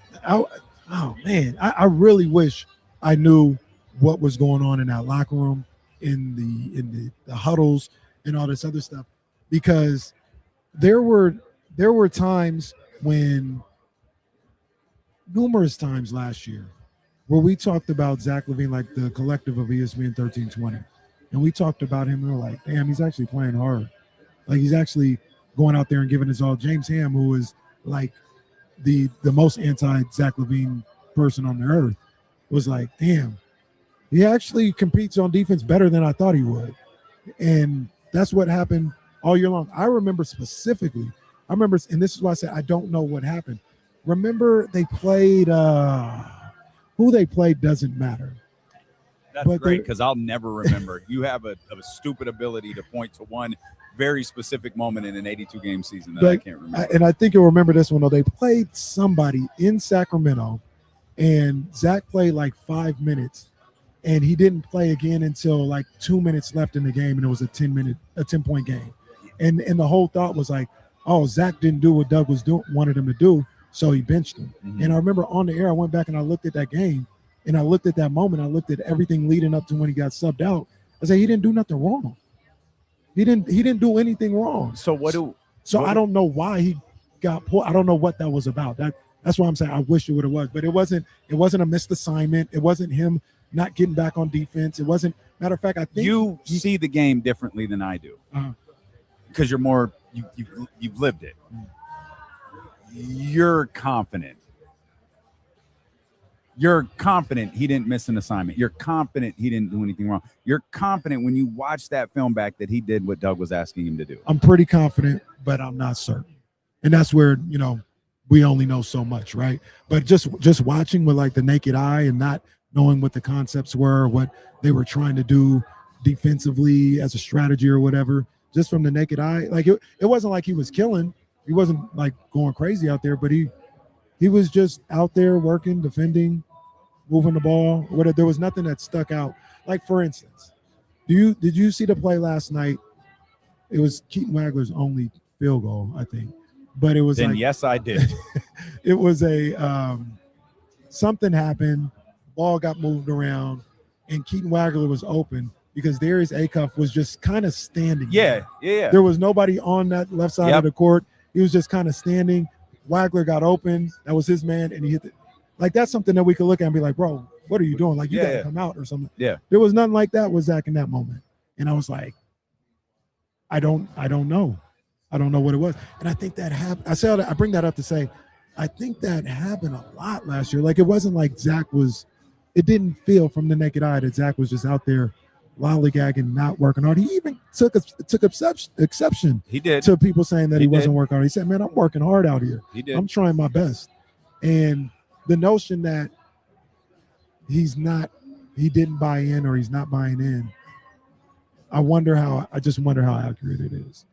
really wish I knew what was going on in that locker room, in the huddles and all this other stuff, because there were times numerous times last year where we talked about Zach LaVine, like the collective of ESPN 1320. And we talked about him, and we were like, damn, he's actually playing hard. Like, he's actually going out there and giving his all. James Ham, who is like the most anti-Zach LaVine person on the earth, was like, damn, he actually competes on defense better than I thought he would. And that's what happened all year long. I remember specifically, and this is why I said I don't know what happened. Remember they played, who they played doesn't matter. That's great, because I'll never remember. You have a stupid ability to point to one very specific moment in an 82-game season that I can't remember. And I think you'll remember this one, though. They played somebody in Sacramento, and Zach played like 5 minutes, and he didn't play again until like 2 minutes left in the game, and it was a 10-point game. And the whole thought was like, oh, Zach didn't do what Doug wanted him to do, so he benched him. Mm-hmm. And I remember on the air, I went back and I looked at that game. And I looked at that moment. I looked at everything leading up to when he got subbed out. I said he didn't do nothing wrong. He didn't do anything wrong. So I don't know why he got pulled. I don't know what that was about. That's why I'm saying I wish it would have was. But it wasn't a missed assignment. It wasn't him not getting back on defense. It wasn't. Matter of fact, I think you see the game differently than I do because you're more you've lived it. You're confident. You're confident he didn't miss an assignment. You're confident he didn't do anything wrong. You're confident when you watch that film back that he did what Doug was asking him to do. I'm pretty confident, but I'm not certain. And that's where, we only know so much, right? But just watching with like the naked eye and not knowing what the concepts were, what they were trying to do defensively as a strategy or whatever, just from the naked eye, like it wasn't like he was killing. He wasn't like going crazy out there, but he was just out there working, defending, moving the ball. There was nothing that stuck out. Like, for instance, did you see the play last night? It was Keaton Wagler's only field goal, I think. But it was yes, I did. It was something happened, ball got moved around, and Keaton Wagler was open because Darius Acuff was just kind of standing. Yeah. There was nobody on that left side of the court. He was just kind of standing. Wagler got open. That was his man, and he hit it. Like, that's something that we could look at and be like, bro, what are you doing? Like, you got to come out or something. Yeah. There was nothing like that with Zach in that moment. And I was like, I don't know. I don't know what it was. And I think that happened. I bring that up to say, I think that happened a lot last year. Like, it wasn't like it didn't feel from the naked eye that Zach was just out there lollygagging, not working hard. He even took exception he did to people saying that he wasn't working hard. He said, man, I'm working hard out here. He did. I'm trying my best. And the notion that he didn't buy in or he's not buying in, I just wonder how accurate it is.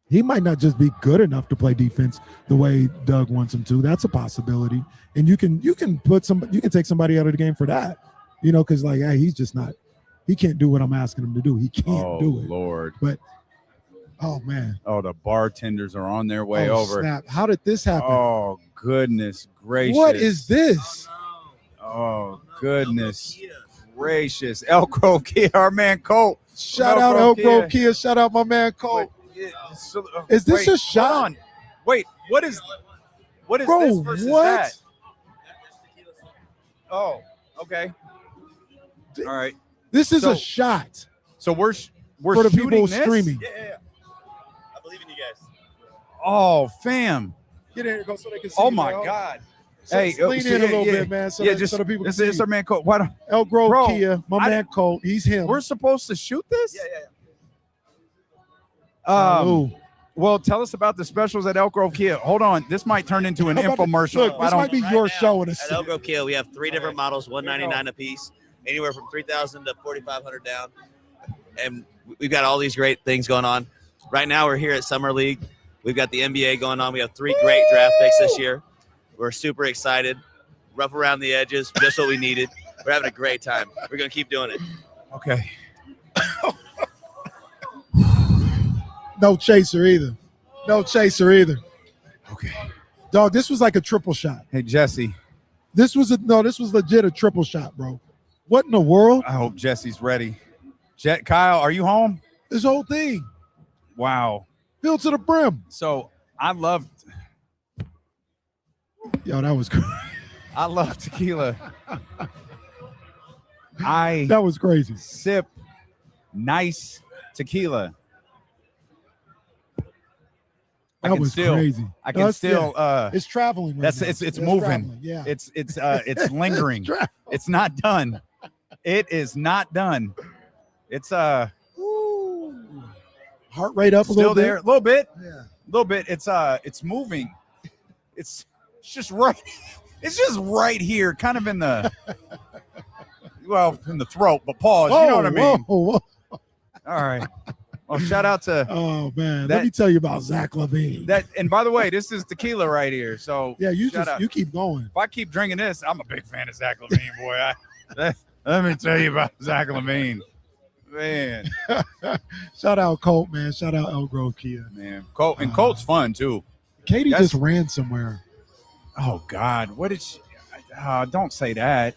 He might not just be good enough to play defense the way Doug wants him to. That's a possibility. And you can take somebody out of the game for that. Because like, hey, he's just not. He can't do what I'm asking him to do. He can't do it. Lord. But, oh, man. Oh, the bartenders are on their way over. Snap. How did this happen? Oh, goodness gracious. What is this? Oh, goodness gracious. Elk Grove Kia, our man Colt. Shout out Elk Grove Kia. Shout out my man Colt. Is this a shot? Wait, what is Bro, this versus what? that? Oh, okay. All right. This is a shot. So we're for the shooting people this? streaming. Yeah. I believe in you guys. Oh, fam. Get in here, go so they can see. Oh my God. Hey, lean in a little bit, man. So the people can see. It's our man Colt. Why don't Elk Grove Kia, my man Colt. He's him. We're supposed to shoot this? Yeah. Well, tell us about the specials at Elk Grove Kia. Hold on. This might turn into an infomercial. Look, this might be your show in a At Elk Grove Kia, we have 3 different models, $199 a piece, anywhere from $3,000 to $4,500 down. And we've got all these great things going on. Right now, we're here at Summer League. We've got the NBA going on. We have 3 great draft picks this year. We're super excited. Rough around the edges, just what we needed. We're having a great time. We're going to keep doing it. Okay. No chaser either. Okay. Dog, this was like a triple shot. Hey, Jesse. This was legit a triple shot, bro. What in the world? I hope Jesse's ready. Kyle, are you home? This whole thing. Wow. Filled to the brim. So I loved. Yo, that was crazy. I love tequila. That was crazy. Sip nice tequila. That was crazy. I can still. It's traveling. Right now. It's moving. Yeah. It's lingering. It's not done. It is not done. It's heart rate up a little bit. There, a little bit. Yeah. A little bit. It's moving. It's just right. It's just right here, kind of in the in the throat. But pause. You know what I mean? Whoa. All right. Well, shout out to. Oh man, let me tell you about Zach LaVine. And by the way, this is tequila right here. So yeah, you keep going. If I keep drinking this, I'm a big fan of Zach LaVine, boy. Let me tell you about Zach LaVine, man. Shout out Colt, man. Shout out Elk Grove Kia, man. Colt and Colt's fun too. Katie just ran somewhere. Oh God, what did she? Don't say that.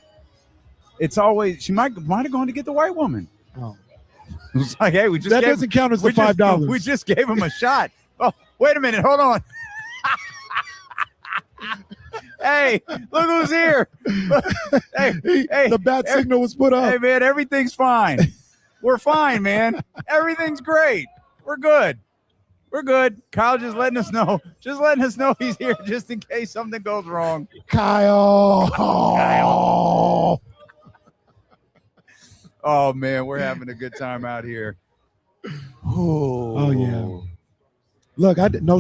It's always she might have gone to get the white woman. Oh. It's like, hey, that doesn't count as the $5. We just gave him a shot. Oh, wait a minute, hold on. Hey, look who's here. Hey, the bat signal was put up. Hey, man, everything's fine. We're fine, man. Everything's great. We're good. Kyle just letting us know. Just letting us know he's here just in case something goes wrong. Kyle. Oh man, we're having a good time out here. Oh yeah. Look, I did no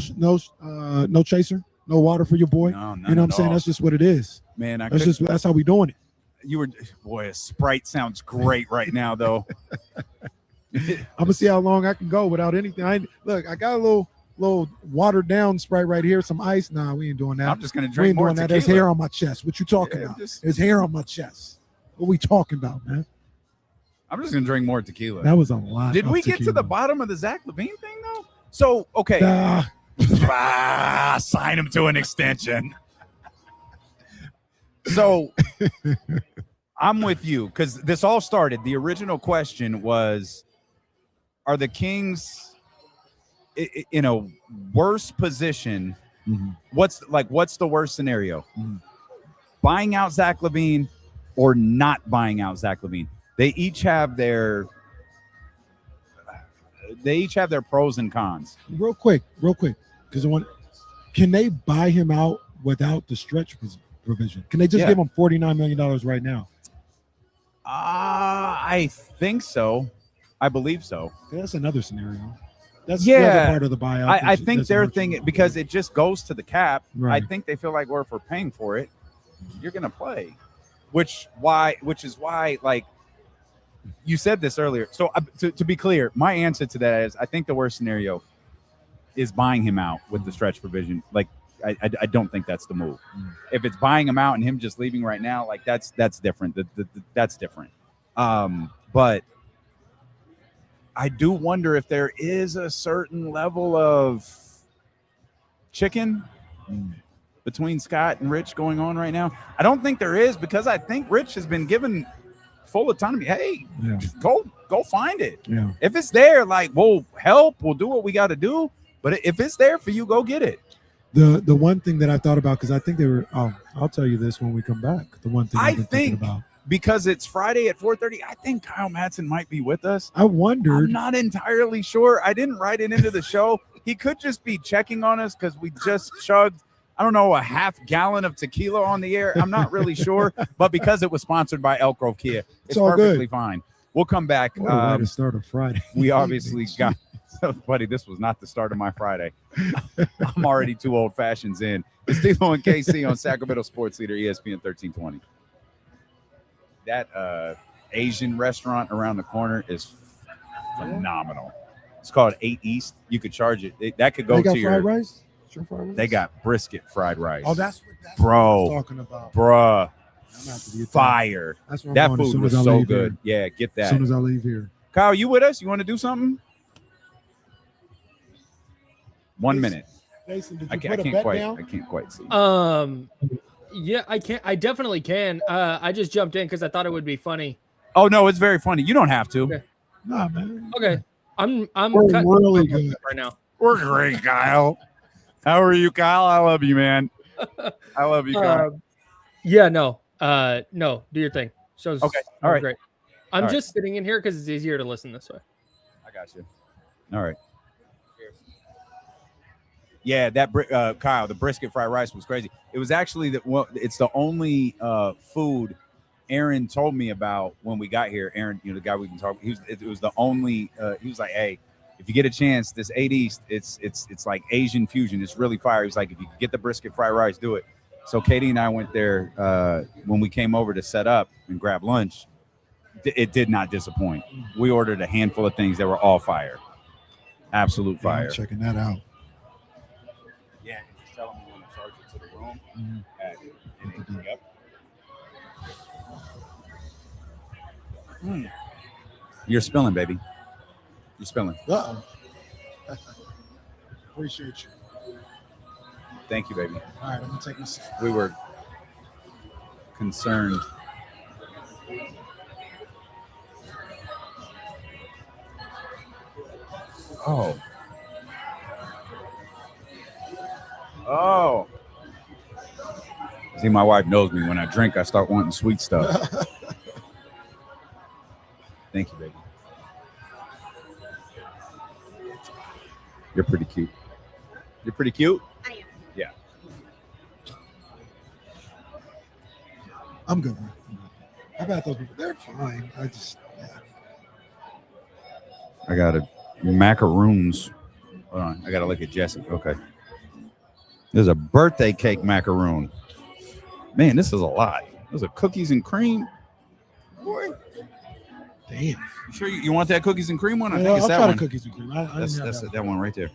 chaser, no water for your boy. No, you know what I'm saying? That's just what it is. Man, that's how we doing it. A Sprite sounds great right now though. I'm gonna see how long I can go without anything. I got a little watered down Sprite right here, some ice. Nah, we ain't doing that. I'm just gonna drink more tequila. There's hair on my chest. What you talking about? There's hair on my chest. What we talking about, man? I'm just gonna drink more tequila. That was a lot. Did we get to the bottom of the Zach LaVine thing though? So okay, sign him to an extension. So I'm with you because this all started. The original question was, are the Kings in a worse position? Mm-hmm. What's the worst scenario? Mm-hmm. Buying out Zach LaVine or not buying out Zach LaVine? They each have their pros and cons. Real quick, because can they buy him out without the stretch provision? Can they just give him $49 million right now? I think so. I believe so. That's another scenario. That's the other part of the buyout. I think their thing, because it just goes to the cap. Right. I think they feel like, well, if we're paying for it, you're going to play. Which is why, like, you said this earlier. So to be clear, my answer to that is I think the worst scenario is buying him out with the stretch provision. Like, I don't think that's the move. If it's buying him out and him just leaving right now, like that's different. That's different. But I do wonder if there is a certain level of chicken between Scott and Rich going on right now. I don't think there is, because I think Rich has been given full autonomy. Hey, go find it. Yeah. If it's there, like, we'll help. We'll do what we got to do. But if it's there for you, go get it. The one thing that I thought about, because I think they were, I'll tell you this when we come back. The one thing I've been thinking about. Because it's Friday at 4:30, I think Kyle Madson might be with us. I wondered. I'm not entirely sure. I didn't write it into the show. He could just be checking on us because we just chugged, I don't know, a half gallon of tequila on the air. I'm not really sure. But because it was sponsored by Elk Grove Kia, it's all perfectly good. fine. We'll come back. What a way to start a Friday. We obviously So, buddy, this was not the start of my Friday. I'm already 2 old fashions in. It's D'Lo and KC on Sacramento Sports Leader, ESPN 1320. That Asian restaurant around the corner is phenomenal. It's called 8 East. You could charge it. That could go they got to your fried rice? Sure, fried rice? They got brisket fried rice. Oh, that's what bro, I was talking about. Bruh. That. Fire. That's what I'm that going food was so good. Here. Yeah, get that. As soon as I leave here. Kyle, you with us? You want to do something? 1 minute. Jason, did you I can't quite see. Yeah, I can't. I definitely can. I just jumped in because I thought it would be funny. Oh no, it's very funny. You don't have to. Okay. Nah, man. Okay. I'm We're really good right now. We're great, Kyle. How are you, Kyle? I love you, man. I love you, Kyle. Yeah, no. No, do your thing. Show's okay. All right. Great. I'm All just sitting in here because it's easier to listen this way. I got you. All right. Yeah, that Kyle, the brisket fried rice was crazy. It was actually it's the only food Aaron told me about when we got here. Aaron, the guy we've been talking. It was the only. He was like, "Hey, if you get a chance, this 8 East, it's like Asian fusion. It's really fire." He's like, "If you get the brisket fried rice, do it." So Katie and I went there when we came over to set up and grab lunch. It did not disappoint. We ordered a handful of things that were all fire, absolute fire. I'm checking that out. Yeah, just tell them you want to charge it to the room. Yep. You're spilling, baby. You're spilling. Uh-oh. Appreciate you. Thank you, baby. All right, I'm going to take my seat. We were concerned. Oh. See, my wife knows me. When I drink, I start wanting sweet stuff. Thank you, baby. You're pretty cute. You're pretty cute? I am. Yeah. I'm good. I've had those before. They're fine. I got macaroons. Hold on. I got to look at Jesse. Okay. There's a birthday cake macaroon. Man, this is a lot. There's a cookies and cream. Boy. Damn. You sure you want that cookies and cream one? I Yeah, think it's I'll that try one. the cookies and cream. That's that one right there.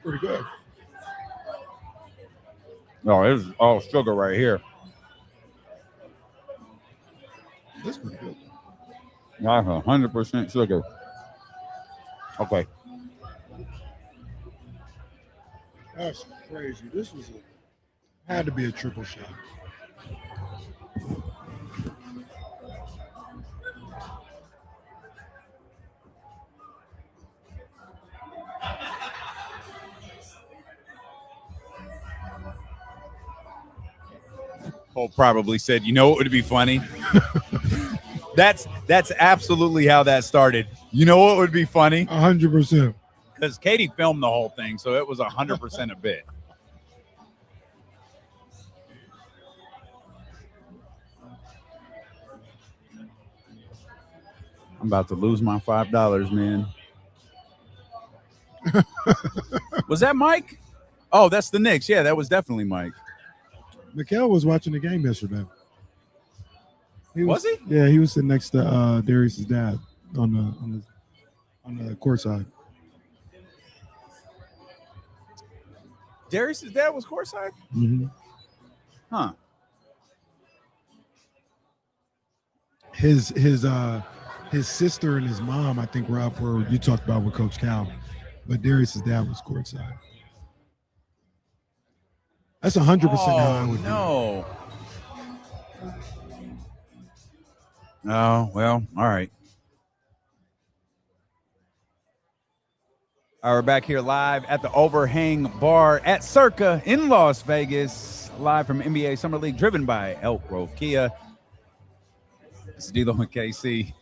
Pretty good. No, it's all sugar right here. That's pretty good. That's 100% sugar. Okay. That's crazy. This was had to be a triple shot. Cole probably said, "You know what would be funny?" That's absolutely how that started. You know what would be funny? 100%. Because Katie filmed the whole thing, so it was 100% a bit. I'm about to lose my $5, man. Was that Mike? Oh, that's the Knicks. Yeah, that was definitely Mike. Mikhail was watching the game yesterday. Was he? Yeah, he was sitting next to Darius's dad on the court side. Darius's dad was courtside? Mm-hmm. Huh. His sister and his mom, I think, were up where you talked about with Coach Cal, but Darius's dad was courtside. That's 100% how I would do. No. Oh, well, all right. All right, we're back here live at the Overhang Bar at Circa in Las Vegas, live from NBA Summer League, driven by Elk Grove Kia. This is D'Lo and KC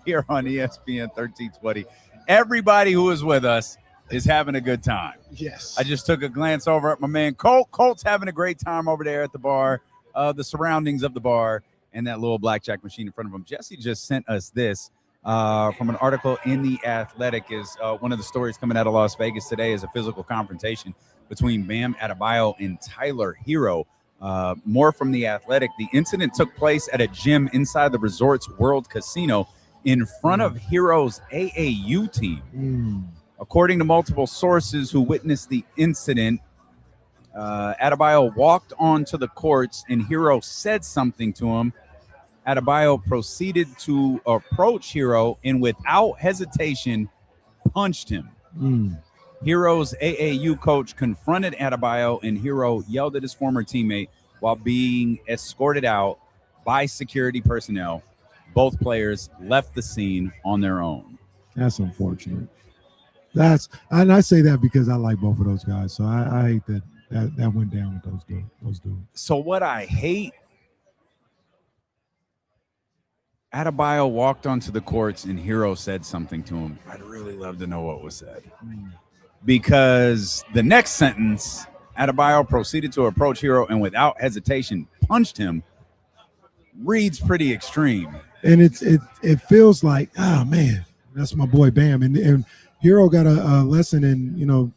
here on ESPN 1320. Everybody who is with us is having a good time. Yes. I just took a glance over at my man Colt. Colt's having a great time over there at the bar, the surroundings of the bar. and that little blackjack machine in front of him. Jesse just sent us this from an article in The Athletic. Is one of the stories coming out of Las Vegas today is a physical confrontation between Bam Adebayo and Tyler Herro. More from The Athletic. The incident took place at a gym inside the resort's World Casino in front of Herro's AAU team. According to multiple sources who witnessed the incident, Adebayo walked onto the courts and Herro said something to him. Adebayo proceeded to approach Herro and without hesitation punched him. Herro's AAU coach confronted Adebayo and Herro yelled at his former teammate while being escorted out by security personnel. Both players left the scene on their own. That's unfortunate. And I say that because I like both of those guys. So I hate that went down with those dudes. So what I hate, Adebayo walked onto the courts and Herro said something to him. I'd really love to know what was said. Because the next sentence, Adebayo proceeded to approach Herro and without hesitation punched him, reads pretty extreme. And it feels like, oh man, that's my boy Bam. And Herro got a lesson in,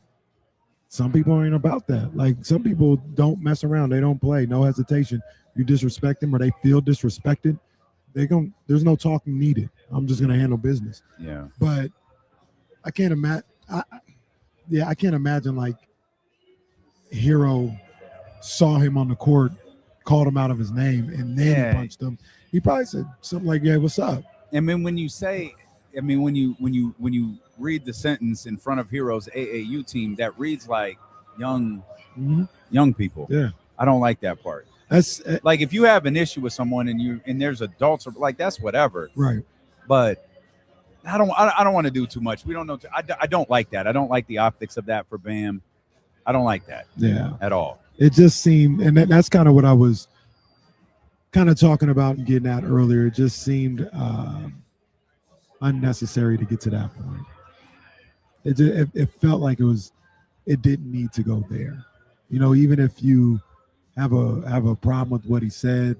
some people ain't about that. Like some people don't mess around. They don't play. No hesitation. You disrespect them or they feel disrespected. There's no talking needed. I'm just gonna handle business. Yeah. But I can't imagine. I can't imagine like Herro saw him on the court, called him out of his name, and then he punched him. He probably said something like, "Yeah, what's up?" I mean, when you read the sentence in front of Herro's AAU team, that reads like young people. Yeah, I don't like that part. That's like if you have an issue with someone and there's adults, like that's whatever. Right. But I don't want to do too much. We don't know. I don't like that. I don't like the optics of that for Bam. I don't like that. Yeah. At all. It just seemed, and that's kind of what I was kind of talking about and getting at earlier. It just seemed unnecessary to get to that point. It felt like it didn't need to go there. Even if you have a problem with what he said.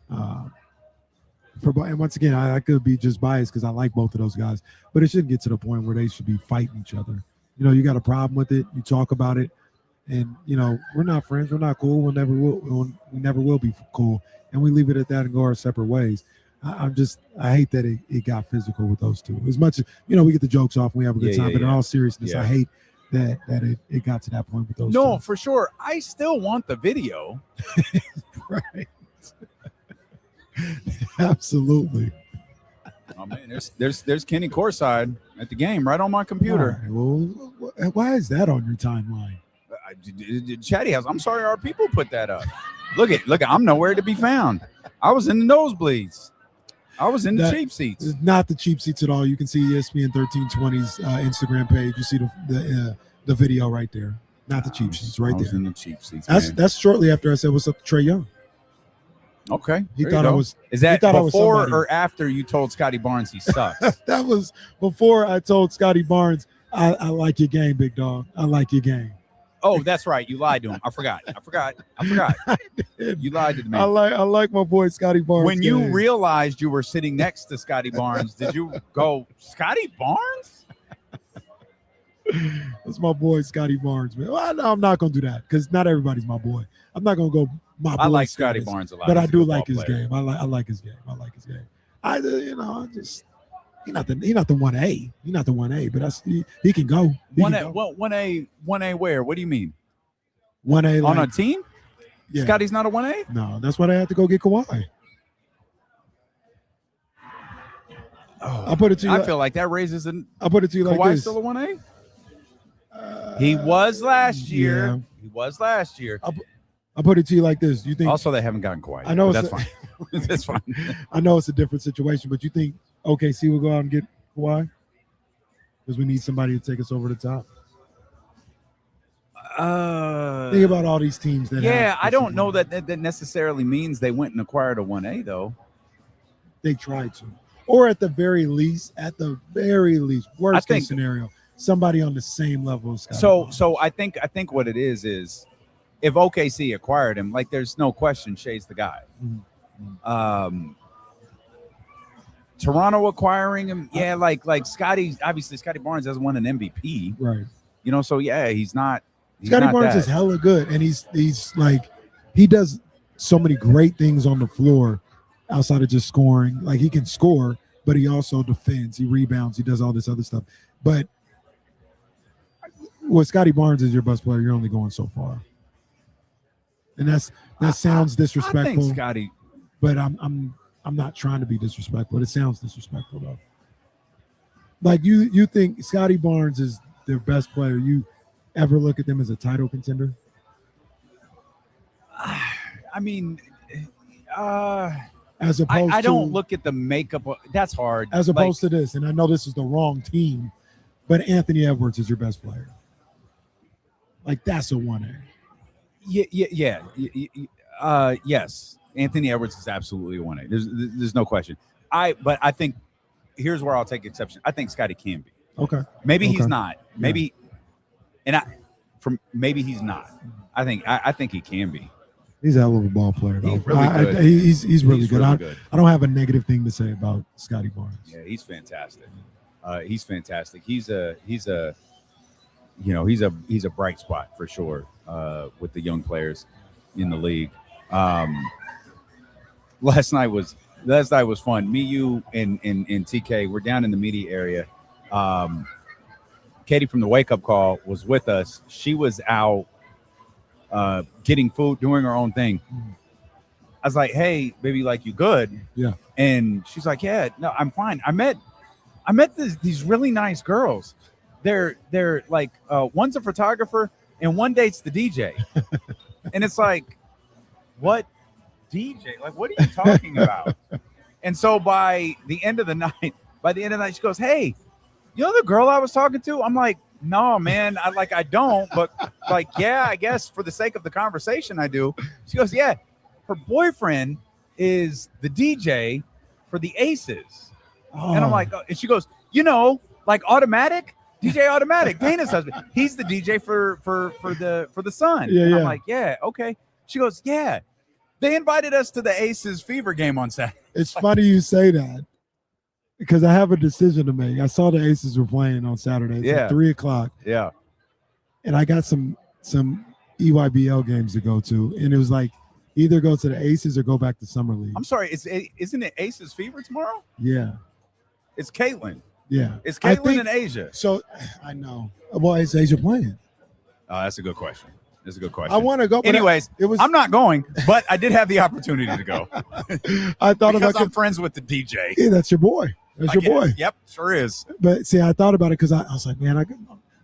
And once again, I could be just biased because I like both of those guys, but it shouldn't get to the point where they should be fighting each other. You got a problem with it, you talk about it, and we're not friends, we're not cool, we never will be cool, and we leave it at that and go our separate ways. I hate that it got physical with those two. As much as we get the jokes off and we have a good time, but in all seriousness, I hate that it got to that point with those two. No, for sure. I still want the video. Right. Absolutely. Oh man, there's Kenny Corside at the game right on my computer. Right. Well, why is that on your timeline? Chatty House. I'm sorry, our people put that up. Look, I'm nowhere to be found. I was in the nosebleeds. I was in the cheap seats. Not the cheap seats at all. You can see ESPN 1320's Instagram page. You see the video right there. Not the cheap seats, right there. In the cheap seats. That's shortly after I said, "What's up, Trae Young?" Okay. He thought I was. Is that before or after you told Scottie Barnes he sucks? That was before I told Scottie Barnes, I like your game, big dog. I like your game. Oh, that's right. You lied to him. I forgot. You lied to me. I like my boy Scottie Barnes. When you realized you were sitting next to Scottie Barnes, did you go, Scottie Barnes? That's my boy Scottie Barnes, man. Well, I'm not gonna do that because not everybody's my boy. I'm not gonna go my boy. I like Scottie Barnes a lot, but I do like his game. I like his game. He's not the 1A. He's not the 1A, but he can go. 1A where? What do you mean? 1A on a team? Yeah. Scotty's not a 1A? No, that's why they had to go get Kawhi. Oh, I'll put it to you. I feel like that raises an. I'll put it to you like Kawhi's this. Still a 1A? He was last year. Yeah. He was last year. I'll put it to you like this. You think? Also, they haven't gotten Kawhi. I know that's fine. That's fine. I know it's a different situation, but you think OKC will go out and get Kawhi? Because we need somebody to take us over the top. Think about all these teams that. Yeah, I don't know that necessarily means they went and acquired a 1A though. They tried to, or at the very least, worst case scenario, somebody on the same level as Scottie. So I think what it is if OKC acquired him, like there's no question Shea's the guy. Mm-hmm. Toronto acquiring him, yeah, like Scottie. Obviously, Scottie Barnes hasn't won an MVP, right? You know, so yeah, he's not. Scottie Barnes is hella good, and he's like he does so many great things on the floor outside of just scoring. Like he can score, but he also defends, he rebounds, he does all this other stuff. But with Scottie Barnes as your best player, you're only going so far, and that sounds disrespectful. I think Scottie, but I'm not trying to be disrespectful. It sounds disrespectful though. Like you think Scottie Barnes is their best player? You ever look at them as a title contender? I mean, as opposed I don't to, look at the makeup. That's hard. As opposed to this, and I know this is the wrong team, but Anthony Edwards is your best player. Like that's a 1A. Yeah. Yes, Anthony Edwards is absolutely a 1A. There's no question. But I think here's where I'll take exception. I think Scottie can be. Okay. Maybe he's not. Maybe, maybe he's not. I think he can be. He's a hell of a ball player, though. He's really good. He's really good. Really good. I don't have a negative thing to say about Scottie Barnes. Yeah, he's fantastic. He's fantastic. He's a bright spot for sure with the young players in the league. Last night was fun. Me, you, and TK, we're down in the media area. Katie from the Wake Up Call was with us. She was out getting food, doing her own thing. I was like, "Hey, baby, like you good?" Yeah. And she's like, "Yeah, no, I'm fine. I met these really nice girls. They're like one's a photographer and one dates the DJ." And it's like, what DJ? Like, what are you talking about? And so by the end of the night, she goes, "Hey, you know the girl I was talking to?" I'm like, "No, man, I don't, but like, yeah, I guess for the sake of the conversation, I do." She goes, "Yeah, her boyfriend is the DJ for the Aces." Oh. And I'm like, and she goes, "You know, like Automatic, DJ Automatic, Dana's husband. He's the DJ for the Sun." Yeah, and yeah. I'm like, "Yeah, okay." She goes, "Yeah, they invited us to the Aces Fever game on Saturday." It's funny you say that because I have a decision to make. I saw the Aces were playing on Saturday. It's at 3:00. Yeah. And I got some EYBL games to go to, and it was like either go to the Aces or go back to Summer League. I'm sorry, isn't it Aces Fever tomorrow? Yeah. It's Caitlin. Yeah. It's Caitlin in Asia. So I know. Well, is Asia playing? Oh, that's a good question. That's a good question. I want to go. But anyways, I'm not going, but I did have the opportunity to go. I thought because about I'm friends with the DJ. Yeah, that's your boy. That's your boy. Yep, sure is. But see, I thought about it because I was like, man,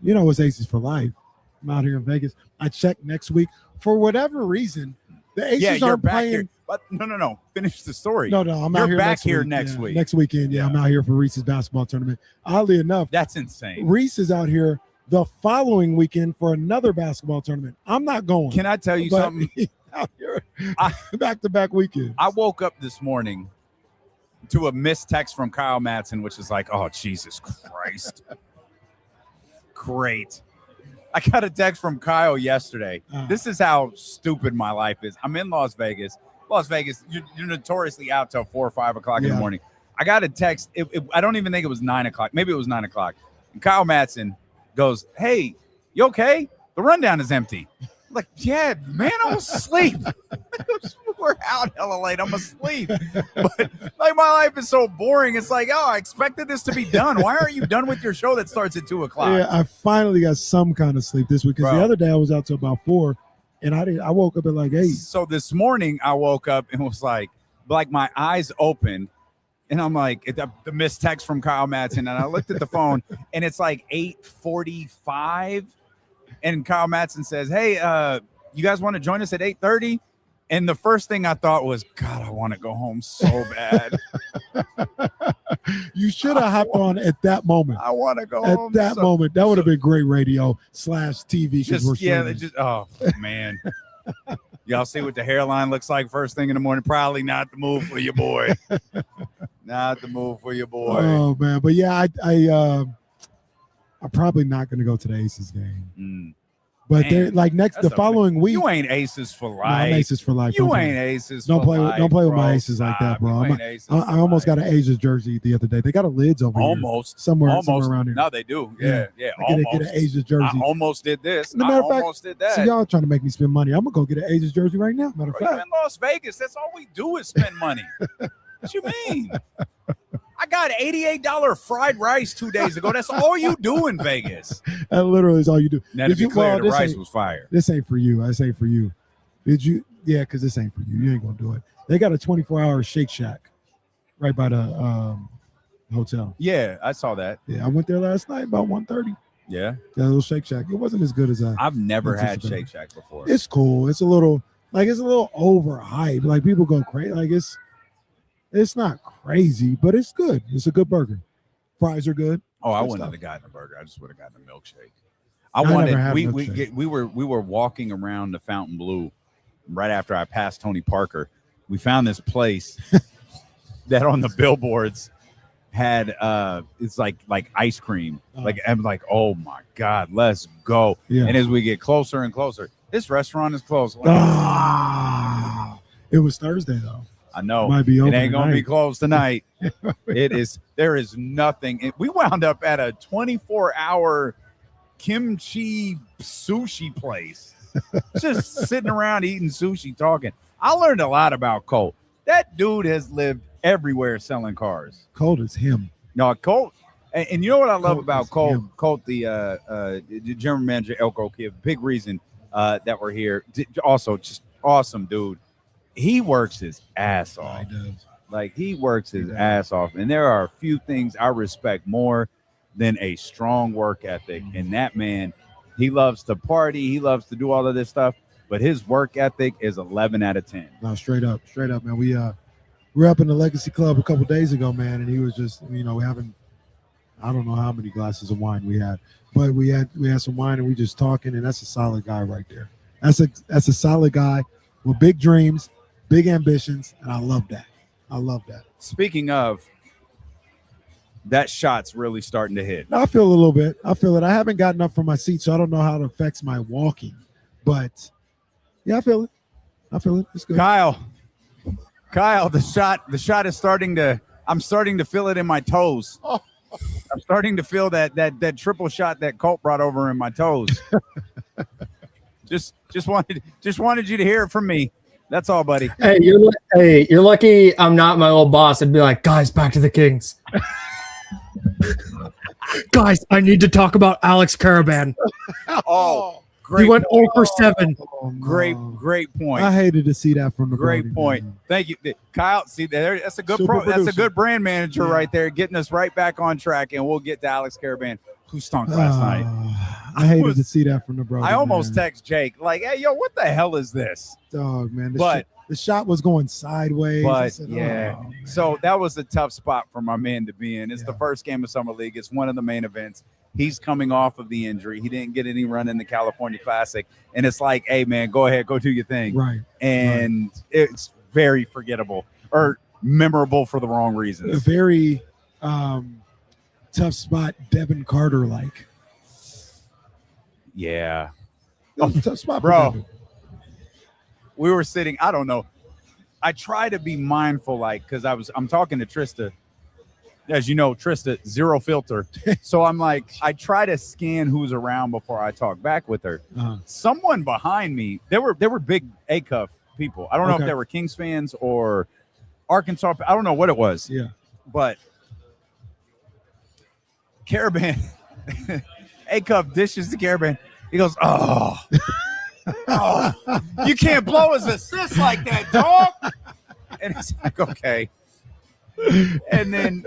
it's Aces for life. I'm out here in Vegas. I checked next week. For whatever reason, the Aces aren't back playing. here. But no. Finish the story. No, I'm out here. You're back next here week. next week. Next weekend, I'm out here for Reese's basketball tournament. Oddly enough, that's insane. Reese is out here the following weekend for another basketball tournament. I'm not going. Can I tell you something? Out here, back-to-back weekend. I woke up this morning to a missed text from Kyle Madson, which is like, "Oh, Jesus Christ." Great. I got a text from Kyle yesterday. This is how stupid my life is. I'm in Las Vegas. You're notoriously out till 4 or 5 o'clock in the morning. I got a text. I don't even think it was 9 o'clock. Maybe it was 9 o'clock. And Kyle Madson goes, "Hey, you okay? The rundown is empty." I'm like, "Yeah, man, I'm asleep." We're out hella late. I'm asleep. But like my life is so boring. It's like, I expected this to be done. Why aren't you done with your show that starts at 2 o'clock? Yeah, I finally got some kind of sleep this week because the other day I was out till about 4, and I woke up at like 8. So this morning I woke up and was like my eyes opened, and I'm like, the missed text from Kyle Madson, and I looked at the phone, and it's like 8:45, and Kyle Madson says, "Hey, you guys want to join us at 8:30?" And the first thing I thought was, God, I want to go home so bad. You should have hopped on at that moment. I want to go at home. That moment. That would have been great radio / TV. Oh, man. Y'all see what the hairline looks like first thing in the morning? Probably not the move for your boy. Not the move for your boy. Oh, man. But, yeah, I'm probably not going to go to the Aces game. But they're like the following week. You ain't aces for life. No, I'm aces for life. You ain't aces. Don't play. Life, don't play with bro. my aces like that, bro. I almost got an Aces jersey the other day. They got a Lids over here. Somewhere around here. No, they do. Yeah. I get an Aces jersey. I almost did this. As a matter of fact, almost did that. See, y'all trying to make me spend money. I'm gonna go get an Aces jersey right now. Matter of fact, you're in Las Vegas. That's all we do is spend money. What you mean? I got $88 fried rice 2 days ago. That's all you do in Vegas. That literally is all you do. Now, to be clear, the rice was fire. This ain't for you. This ain't for you. Did you? Yeah, because this ain't for you. You ain't gonna do it. They got a 24-hour Shake Shack right by the hotel. Yeah, I saw that. Yeah, I went there last night about 1:30. Yeah, that little Shake Shack. It wasn't as good as I've never had Shake Shack before. It's cool. It's a little overhyped. Like people go crazy. Like it's not crazy, but it's good. It's a good burger. Fries are good. Oh, I wouldn't have gotten a burger. I just would have gotten a milkshake. We were walking around the Fountain Blue right after I passed Tony Parker. We found this place that on the billboards had it's like ice cream. Like I'm like, oh my God, let's go. Yeah. And as we get closer and closer, this restaurant is closed. It was Thursday though. I know. Might be open it ain't gonna tonight. be closed tonight. There is nothing. We wound up at a 24-hour kimchi sushi place. Just sitting around eating sushi, talking. I learned a lot about Colt. That dude has lived everywhere selling cars. Colt is him. No, Colt. And you know what I love about Colt? him. Colt, the general manager, Elko Kid, big reason that we're here. Also, just awesome dude. He works his ass off. He does. Like, he works his ass off. And there are a few things I respect more than a strong work ethic. And that man, he loves to party. He loves to do all of this stuff. But his work ethic is 11 out of 10. No, straight up, man. We were up in the Legacy Club a couple days ago, man, and he was just, having, I don't know how many glasses of wine we had, but we had some wine and we just talking, and that's a solid guy right there. That's a solid guy with big dreams, big ambitions, and I love that. Speaking of, that shot's really starting to hit. I feel a little bit. I feel it. I haven't gotten up from my seat, so I don't know how it affects my walking, but yeah, I feel it. It's good. Kyle, the shot is starting to. I'm starting to feel it in my toes. I'm starting to feel that triple shot that Colt brought over in my toes. just wanted you to hear it from me. That's all, buddy. Hey, you're lucky I'm not my old boss. I'd be like, guys, back to the Kings. Guys, I need to talk about Alex Caravan. Oh, great. He went 0 for 7. Oh, no. Great point. I hated to see that from the great point. Man. Thank you, Kyle. See, that's a good Producer. that's a good brand manager right there, getting us right back on track. And we'll get to Alex Caravan, who stunk last night. I hated to see that from the brother. I almost text Jake like, "Hey, yo, what the hell is this?" Dog, man. But the shot was going sideways. But said, yeah, so that was a tough spot for my man to be in. It's the first game of Summer League. It's one of the main events. He's coming off of the injury. He didn't get any run in the California Classic, and it's like, hey, man, go ahead, go do your thing. Right. And it's very forgettable or memorable for the wrong reasons. A very tough spot, Devin Carter like. Yeah. Tough spot, bro. We were sitting, I don't know. I try to be mindful, like, because I'm talking to Trista. As you know, Trista, zero filter. So I'm like, I try to scan who's around before I talk back with her. Someone behind me, there were big A-Cuff people. I don't know if they were Kings fans or Arkansas. I don't know what it was. Yeah. But Caravan, A-Cuff dishes the Caravan. He goes, oh, you can't blow his assist like that, dog. And it's like, okay. And then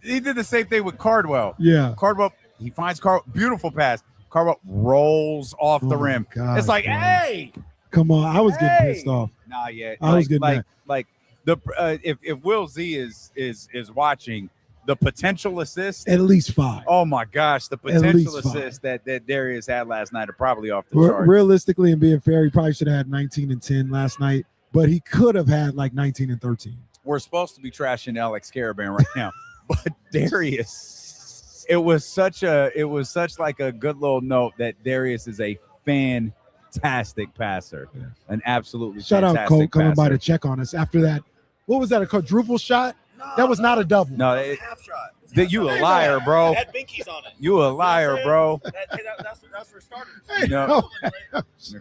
he did the same thing with Cardwell. Yeah. Cardwell, he finds beautiful pass. Cardwell rolls off the rim. God, it's like, bro. hey. Come on. I was getting pissed off. Nah, yeah. I was getting mad. Like the if Will Z is watching, the potential assist, at least 5. Oh my gosh, the potential assist that Darius had last night are probably off the chart. Realistically, and being fair, he probably should have had 19 and 10 last night, but he could have had like 19 and 13. We're supposed to be trashing Alex Caravan right now, but Darius it was such like a good little note that Darius is a fantastic passer, an absolutely shout out fantastic Colt coming by passer. to check on us after that. What was that? A quadruple shot? That was not a double. No, half shot. You a liar, bro. It had binkies on it. You a liar, bro. That's where it started. No,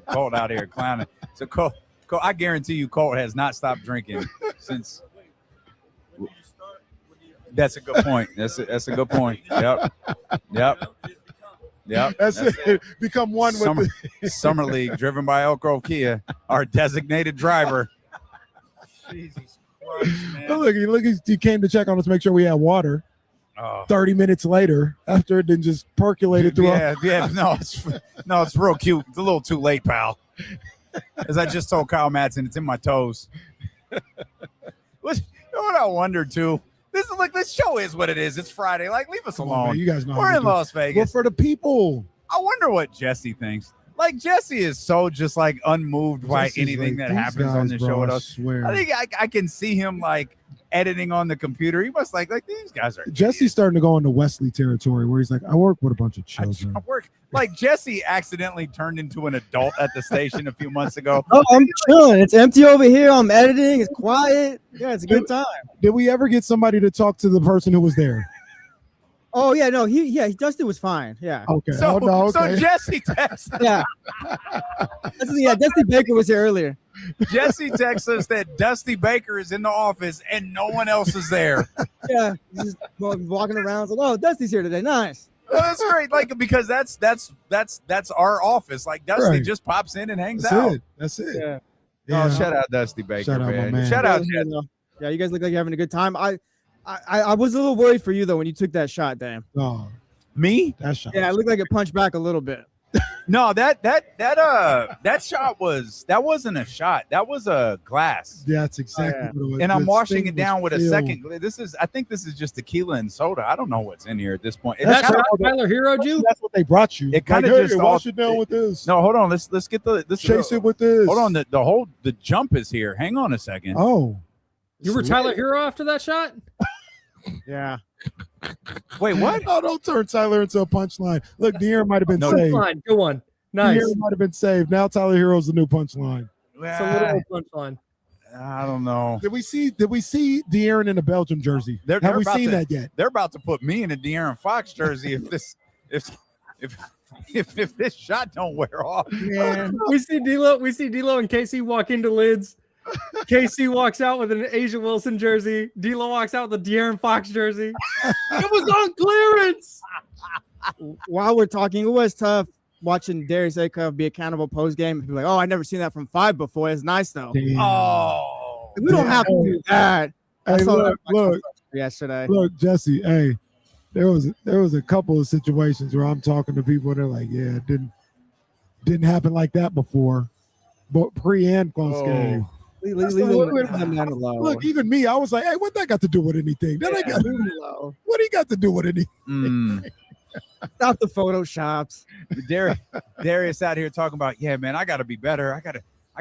Colt out here clowning. So Colt, I guarantee you, Colt has not stopped drinking since. That's a good point. That's a good point. Yep. That's it. Become one with the Summer League, driven by Elk Grove Kia, our designated driver. Jesus Christ, man. Oh, look, he came to check on us, make sure we had water. 30 minutes later, after it didn't just percolate through. No, it's real cute. It's a little too late, pal. As I just told Kyle Madson, it's in my toes. What I wonder too. This show is what it is. It's Friday. Like, leave us alone. Man, you guys know we're in Las Vegas. Well, for the people. I wonder what Jesse thinks. Like, Jesse is so just like unmoved by Jesse's anything like, that "These happens on guys, the bro, show with I us. swear." I think I can see him like editing on the computer. He must like these guys are. Jesse's starting to go into Wesley territory where he's like, I work with a bunch of children. I work like Jesse accidentally turned into an adult at the station a few months ago. Oh, I'm chilling. It's empty over here. I'm editing. It's quiet. Yeah, it's a good time. Did we ever get somebody to talk to the person who was there? Oh yeah, no, Dusty was fine. Yeah. Okay. So, so Jesse texted. Yeah. Dusty Baker was here earlier. Jesse texts us that Dusty Baker is in the office and no one else is there. Yeah, he's just walking around. It's like, oh, Dusty's here today. Nice. Well, that's great. Like, because that's our office. Like, Dusty just pops in and hangs out. That's it. Yeah. Oh, shout out Dusty Baker, Shout out, my man. Shout out. Yeah, you guys look like you're having a good time. I was a little worried for you though when you took that shot, Dan. Oh, me? That shot. Yeah, it looked like it punched back a little bit. No, that shot wasn't a shot. That was a glass. Yeah, that's exactly what it was. And I'm The washing thing it down was with a filled. second. I think this is just tequila and soda. I don't know what's in here at this point. That's how Tyler heroed you? That's what they brought you. It kind of hey, just wash it down with this. No, hold on. Let's get this. Chase it with this. Hold on. The jump is here. Hang on a second. Oh, you were Tyler Hero after that shot? Yeah. Wait, what? Oh, don't turn Tyler into a punchline. Look, De'Aaron might have been saved. Punchline. Good one. Nice. De'Aaron might have been saved. Now Tyler Hero's the new punchline. It's a little punchline. I don't know. Did we see De'Aaron in a Belgium jersey? Have we seen that yet? They're about to put me in a De'Aaron Fox jersey if this shot don't wear off. Yeah. We see D'Lo and Casey walk into lids. Casey walks out with an Asia Wilson jersey. D'Lo walks out with a De'Aaron Fox jersey. It was on clearance. While we're talking, it was tough watching Darius Acuff be accountable post game. People like, oh, I never seen that from 5 before. It's nice though. Damn. Oh, we don't have to do that. I Hey, saw that look, yesterday. look, Jesse. Hey, there was a couple of situations where I'm talking to people and they're like, yeah, it didn't happen like that before, but pre and post game. Look, even me, I was like, hey, what that got to do with anything? What do you got to do with anything? Stop the photoshops. Darius out here talking about, yeah, man, I got to be better. I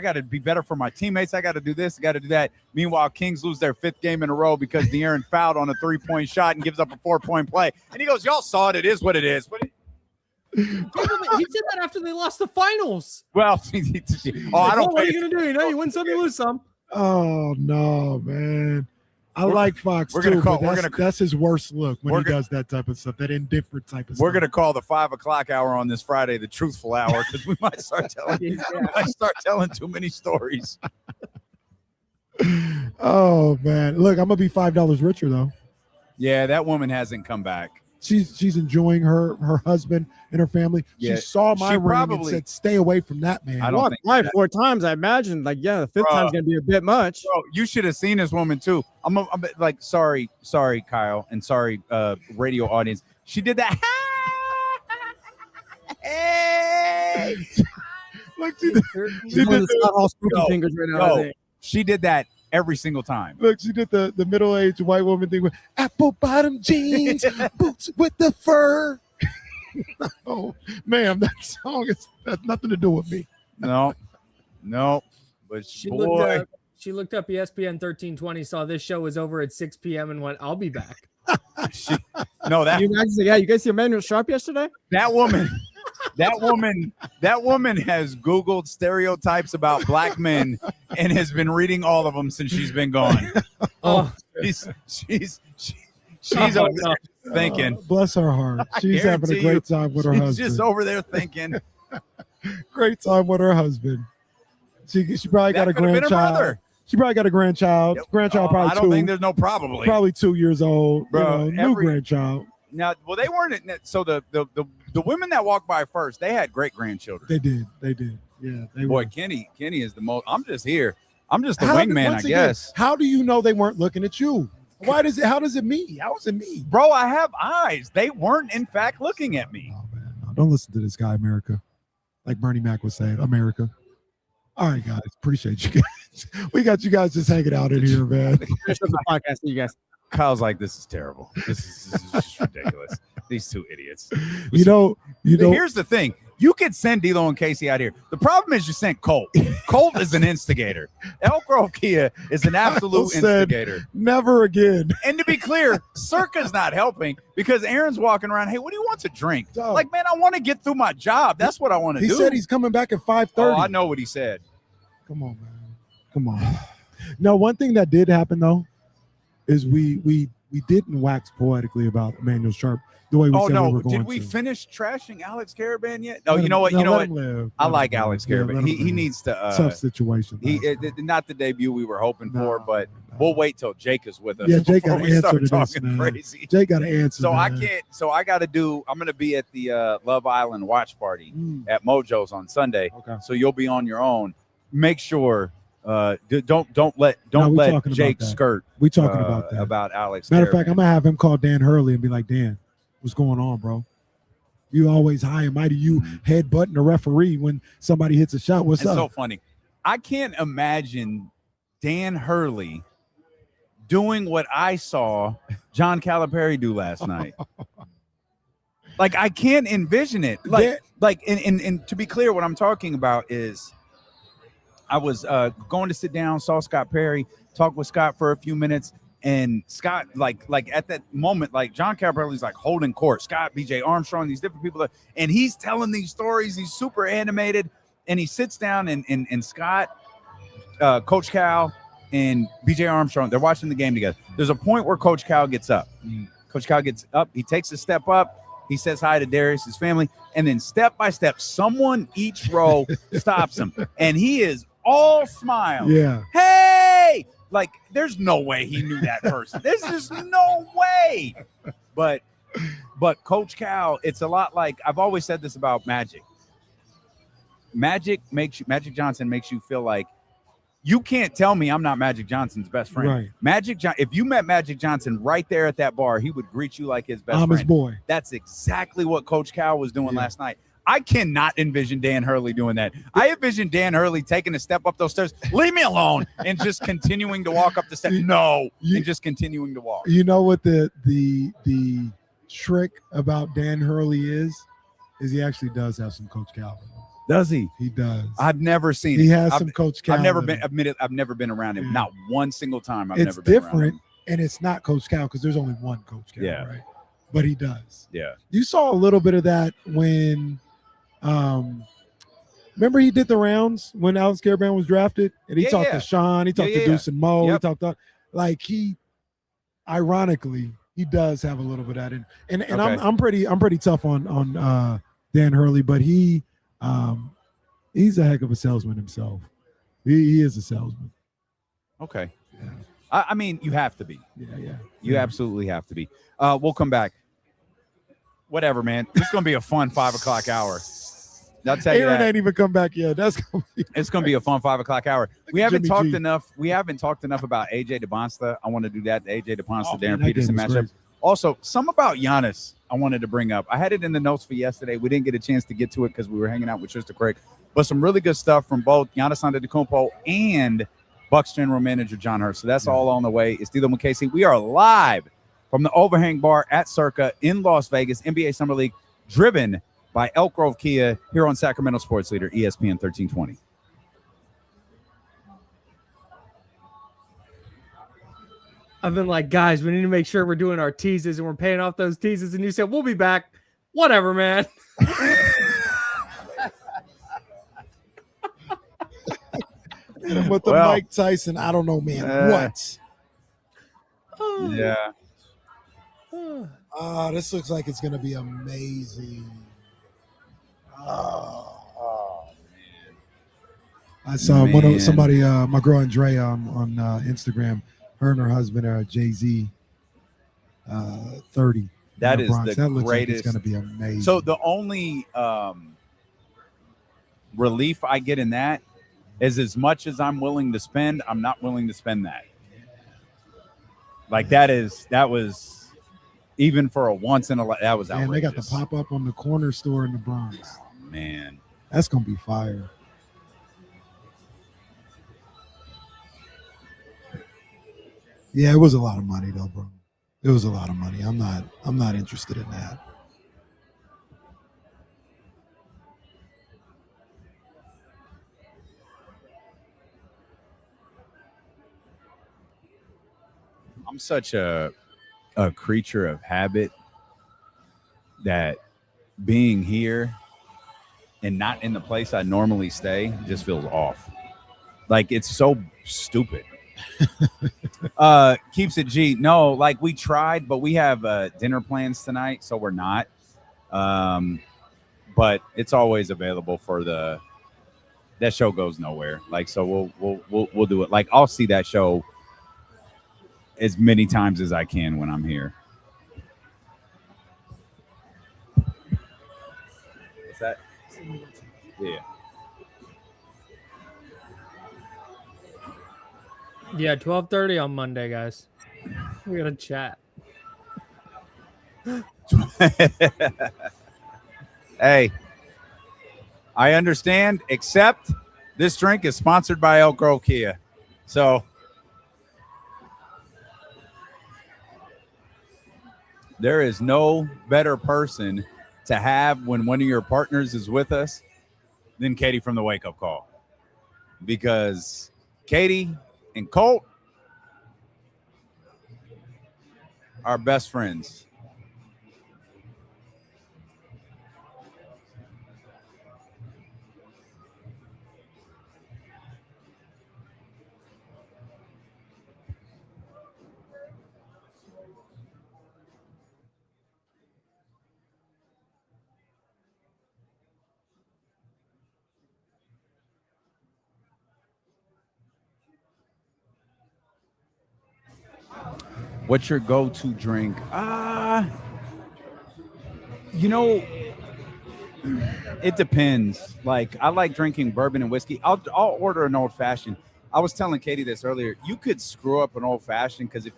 got to be better for my teammates. I got to do this. I got to do that. Meanwhile, Kings lose their 5th game in a row because De'Aaron fouled on a 3-point shot and gives up a 4-point play. And he goes, y'all saw it. It is what it is. He did that after they lost the finals. Well, I don't. What are you gonna do? You win some, you lose some. Oh no, man! I like Fox too. That's his worst look when he does that type of stuff. That indifferent type of stuff. We're gonna call the 5 o'clock hour on this Friday the truthful hour because we might start telling too many stories. Oh man! Look, I'm gonna be $5 richer though. Yeah, that woman hasn't come back. She's enjoying her husband and her family. Yeah, she saw my ring and said, "Stay away from that man." I don't think 4 times. I imagine. Like, yeah, the 5th time's gonna be a bit much. Bro, you should have seen this woman too. I'm like, sorry, Kyle, and sorry, radio audience. She did that. Hey! Like she did the fingers right now. I think. She did that every single time. Look, she did the middle-aged white woman thing with apple bottom jeans, boots with the fur. Oh, ma'am, that song has nothing to do with me. No. But She looked up ESPN 1320, saw this show was over at 6 p.m. and went, I'll be back. No, that you guys see Emmanuel Sharp yesterday? That woman has Googled stereotypes about black men and has been reading all of them since she's been gone. She's over there thinking. Bless her heart. She's having a great time with her husband. She's just over there thinking. Great time with her husband. She probably got a grandchild. She probably got a grandchild. Grandchild probably I don't think there's no probably. Probably 2 years old. Bro, new grandchild. Now, well, they weren't. So the women that walked by first, they had great grandchildren. They did. Yeah. Boy, Kenny is the most. I'm just here. I'm just the wingman, I guess. How do you know they weren't looking at you? How does it me? How is it me? Bro, I have eyes. They weren't, in fact, looking at me. Oh, man. No, don't listen to this guy, America. Like Bernie Mac was saying, America. All right, guys. Appreciate you guys. We got you guys just hanging out in here, man. Podcast, you guys. Kyle's like, this is terrible. This is just ridiculous. These two idiots. You know. Here's the thing. You could send D'Lo and Casey out here. The problem is you sent Colt. Colt is an instigator. Elk Grove Kia is an absolute instigator. Never again. And to be clear, Circa's not helping because Aaron's walking around. Hey, what do you want to drink? Oh. Like, man, I want to get through my job. That's what I want to do. He said he's coming back at 5:30. Oh, I know what he said. Come on, man. Come on. No, one thing that did happen though is we didn't wax poetically about Emmanuel Sharp the way we said we were going Did we to. finish trashing Alex Caravan yet? No, you know what? I like Alex Caravan. He needs to tough situation. Not the debut we were hoping for, but we'll wait till Jake is with us. Yeah, Jake got to answer start to talking this, man. crazy. Jake got to answer. So man. I can't. So I got to do. I'm going to be at the Love Island watch party at Mojo's on Sunday. Okay. So you'll be on your own. Make sure. Don't let Jake skirt. We talking about that. About Alex. Matter of fact, I'm gonna have him call Dan Hurley and be like, Dan, what's going on, bro? You always high and mighty. You headbutting the referee when somebody hits a shot. What's up? It's so funny. I can't imagine Dan Hurley doing what I saw John Calipari do last night. Like, I can't envision it. And to be clear, what I'm talking about is I was going to sit down, saw Scott Perry, talked with Scott for a few minutes, and Scott, like at that moment, like John Calipari's like holding court. Scott, BJ Armstrong, these different people, and he's telling these stories. He's super animated, and he sits down, and Scott, Coach Cal, and BJ Armstrong, they're watching the game together. There's a point where Coach Cal gets up. Coach Cal gets up. He takes a step up. He says hi to Darius, his family, and then step by step, someone each row stops him, and he is all smiles. Yeah. Hey, like there's no way he knew that person. There's just no way. But Coach Cal, it's a lot like I've always said this about Magic. Magic Johnson makes you feel like you can't tell me I'm not Magic Johnson's best friend. Right. If you met Magic Johnson right there at that bar, he would greet you like his best friend. I'm his boy. That's exactly what Coach Cal was doing last night. I cannot envision Dan Hurley doing that. I envision Dan Hurley taking a step up those stairs, leave me alone, and just continuing to walk up the steps. And just continuing to walk. You know what the trick about Dan Hurley is he actually does have some Coach Calvin. Does he? He does. I've never seen he it. He has some Coach Cal. I've never been around him. Not one single time. It's different, and it's not Coach Cal because there's only one Coach Cal, right? But he does. Yeah. You saw a little bit of that when, remember he did the rounds when Alex Caravan was drafted, and he talked to Sean, he talked to Deuce and Mo, he talked to ironically, he does have a little bit of that. And I'm pretty tough on Dan Hurley, but he's a heck of a salesman himself. He is a salesman. Okay. Yeah. I mean, you have to be. Yeah. You absolutely have to be. We'll come back. Whatever, man. It's going to be a fun 5 o'clock hour. I'll tell you Aaron that. ain't even come back yet. It's going to be a fun 5 o'clock hour. We haven't talked enough. We haven't talked enough about AJ DeBonsta. I want to do that. The AJ DeBonsta, Darren Peterson matchup. Great. Also, some about Giannis I wanted to bring up. I had it in the notes for yesterday. We didn't get a chance to get to it because we were hanging out with Trista Craig. But some really good stuff from both Giannis Antetokounmpo and Bucks general manager John Hurst. So that's all on the way. It's D'Lo and Casey. We are live from the Overhang Bar at Circa in Las Vegas, NBA Summer League, driven by Elk Grove Kia here on Sacramento Sports Leader, ESPN 1320. I've been like, guys, we need to make sure we're doing our teases and we're paying off those teases. And you said, we'll be back. Whatever, man. With the Mike Tyson, I don't know, man. What? Yeah. This looks like it's going to be amazing. I saw somebody, my girl Andrea on Instagram, her and her husband are Jay-Z 30. That is Bronx. the That looks greatest. like it's going to be amazing. So the only relief I get in that is as much as I'm willing to spend, I'm not willing to spend that. Like that was even for a once in a that was outrageous. And they got the pop-up on the corner store in the Bronx. Oh, man. That's going to be fire. Yeah, it was a lot of money though, bro. It was a lot of money. I'm not interested in that. I'm such a creature of habit that being here and not in the place I normally stay just feels off. Like it's so stupid. Keeps it G. No, like we tried, but we have dinner plans tonight, so we're not. But it's always available for that show goes nowhere. Like so we'll do it. Like I'll see that show as many times as I can when I'm here. What's that? Yeah. Yeah, 12:30 on Monday, guys. We gotta chat. Hey, I understand, except this drink is sponsored by Elk Grove Kia. So there is no better person to have when one of your partners is with us than Katie from the Wake Up Call. Because Katie and Colt are best friends. What's your go-to drink? It depends. Like I like drinking bourbon and whiskey. I'll order an old fashioned. I was telling Katie this earlier. You could screw up an old fashioned because if